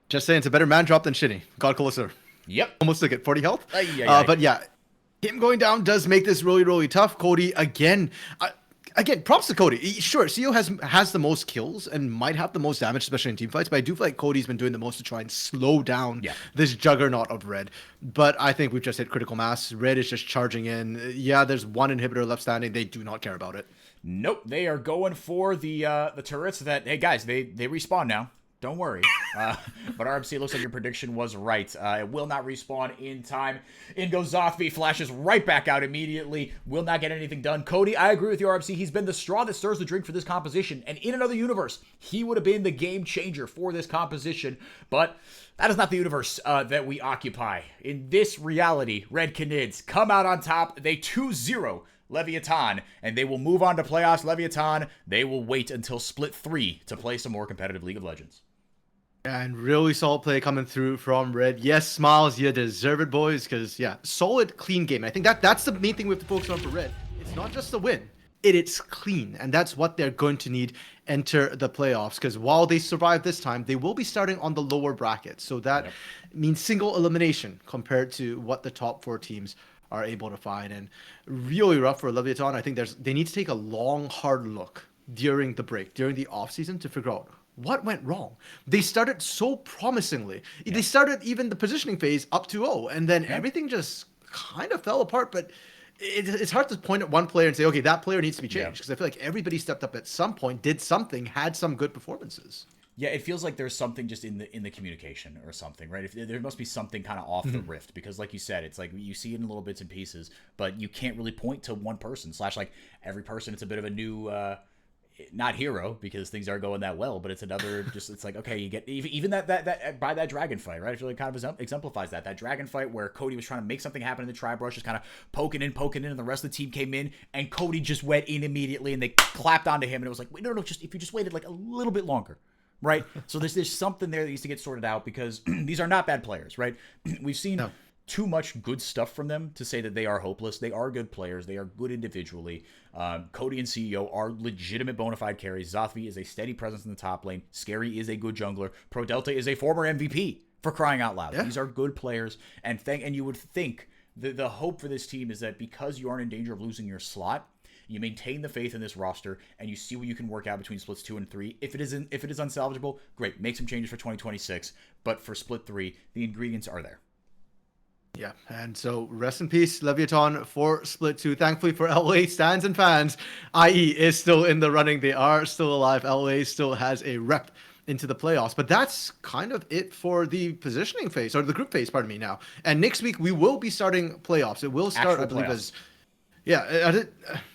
Just saying, it's a better man drop than Shinny. God closer. Yep. Almost took it. 40 health. But yeah, him going down does make this really, really tough. Cody, again, props to Cody. Sure, CEO has the most kills and might have the most damage, especially in team fights, but I do feel like Cody's been doing the most to try and slow down this juggernaut of Red. But I think we've just hit critical mass. Red is just charging in. Yeah, there's one inhibitor left standing. They do not care about it. Nope. They are going for the turrets that, hey guys, they respawn now. Don't worry. But RMC, looks like your prediction was right. It will not respawn in time. In goes Zothby, flashes right back out immediately. Will not get anything done. Cody, I agree with you, RMC. He's been the straw that stirs the drink for this composition. And in another universe, he would have been the game changer for this composition. But that is not the universe that we occupy. In this reality, Red Canids come out on top. They 2-0 Leviathan, and they will move on to playoffs. Leviathan, they will wait until Split 3 to play some more competitive League of Legends. And really solid play coming through from Red. Yes, Smiles, you deserve it, boys, because, yeah, solid, clean game. I think that's the main thing we have to focus on for Red. It's not just the win. It's clean, and that's what they're going to need enter the playoffs, because while they survive this time, they will be starting on the lower bracket. So that means single elimination compared to what the top 4 teams are able to find. And really rough for Leviathan. I think they need to take a long, hard look during the break, during the offseason, to figure out what went wrong. They started so promisingly. They started even the positioning phase up 2-0, and then everything just kind of fell apart. But it's hard to point at one player and say, okay, that player needs to be changed, because I feel like everybody stepped up at some point, did something, had some good performances. Yeah, it feels like there's something just in the communication or something, right? There must be something kind of off the rift, because like you said, it's like you see it in little bits and pieces, but you can't really point to one person / like every person. It's a bit of a new, not hero, because things aren't going that well, but it's another just, it's like, okay, you get even that by that dragon fight, right? I feel like kind of exemplifies that dragon fight where Cody was trying to make something happen in the tri-brush, just kind of poking in, and the rest of the team came in, and Cody just went in immediately, and they clapped onto him, and it was like, wait, no, just if you just waited like a little bit longer. Right? So there's something there that needs to get sorted out, because these are not bad players, right? We've seen too much good stuff from them to say that they are hopeless. They are good players. They are good individually. Cody and CEO are legitimate bona fide carries. Zothvi is a steady presence in the top lane. Scary is a good jungler. Pro Delta is a former MVP, for crying out loud. These are good players. And you would think the hope for this team is that because you aren't in danger of losing your slot, you maintain the faith in this roster, and you see what you can work out between splits 2 and 3. If it is unsalvageable, great, make some changes for 2026. But for split 3, the ingredients are there. Yeah, and so rest in peace, Leviathan, for split 2. Thankfully for LA stands and fans, IE is still in the running. They are still alive. LA still has a rep into the playoffs. But that's kind of it for the positioning phase, or the group phase, pardon me now. And next week we will be starting playoffs. It will start, Actual I believe, playoffs. as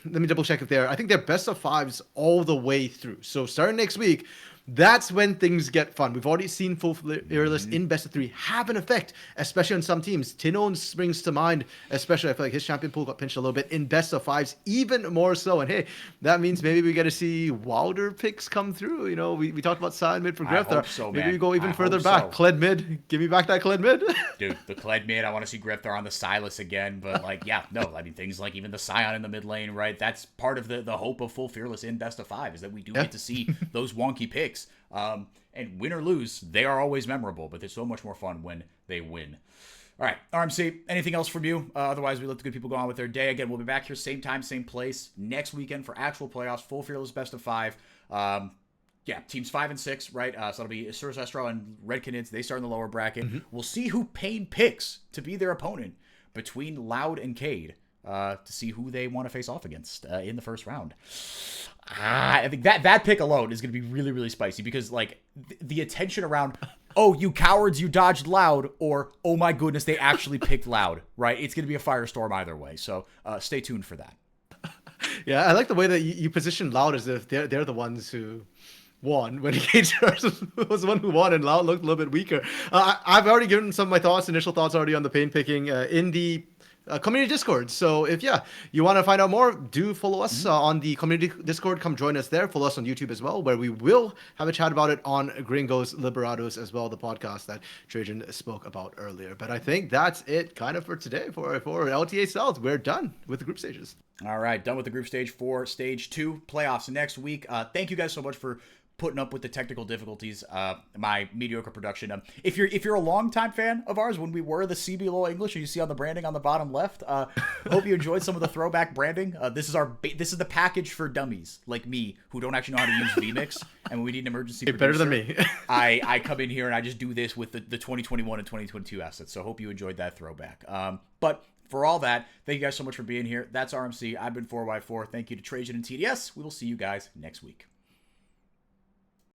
let me double check if I think they're best of fives all the way through. So starting next week, that's when things get fun. We've already seen full fearless in best of 3 have an effect, especially on some teams. Tinoan springs to mind, especially I feel like his champion pool got pinched a little bit in best of 5s, even more so. And hey, that means maybe we get to see wilder picks come through. You know, we talked about side mid for I Grefthar. hope so, Maybe man. we go even I further hope back. so. Kled mid. Give me back that Kled mid. Dude, the Kled mid, I want to see Grifter on the Silas again, but like, yeah, no, I mean, things like even the Scion in the mid lane, right? That's part of the hope of full fearless in best of 5 is that we do get to see those wonky picks. And win or lose, they are always memorable, but they're so much more fun when they win. All right, RMC, anything else from you? Otherwise, we let the good people go on with their day. Again, we'll be back here same time, same place next weekend for actual playoffs, full fearless best of 5. Yeah, teams 5 and 6, right? So it'll be Sur Sestro and Red Canids. They start in the lower bracket. We'll see who Payne picks to be their opponent between Loud and Cade to see who they want to face off against in the first round. I think that pick alone is going to be really, really spicy because, like, the attention around, oh, you cowards, you dodged Loud, or, oh my goodness, they actually picked Loud, right? It's going to be a firestorm either way. So stay tuned for that. Yeah, I like the way that you position Loud as if they're the ones who won when Cage was the one who won, and Loud looked a little bit weaker. I've already given some of my initial thoughts already on the Payne picking in the community Discord. So if you want to find out more, do follow us on the community Discord. Come join us there. Follow us on YouTube as well, where we will have a chat about it on Gringos Liberados as well, the podcast that Trajan spoke about earlier. But I think that's it kind of for today for LTA South. We're done with the group stages. All right, done with the group stage for stage 2 playoffs next week. Thank you guys so much for putting up with the technical difficulties, my mediocre production. If you're a longtime fan of ours, when we were the CBLOL English, you see on the branding on the bottom left, hope you enjoyed some of the throwback branding. This is the package for dummies like me who don't actually know how to use vMix, and when we need an emergency producer, better than me. I come in here and I just do this with the 2021 and 2022 assets. So hope you enjoyed that throwback. But for all that, thank you guys so much for being here. That's RMC. I've been FourY4. Thank you to Trajan and TDS. We will see you guys next week.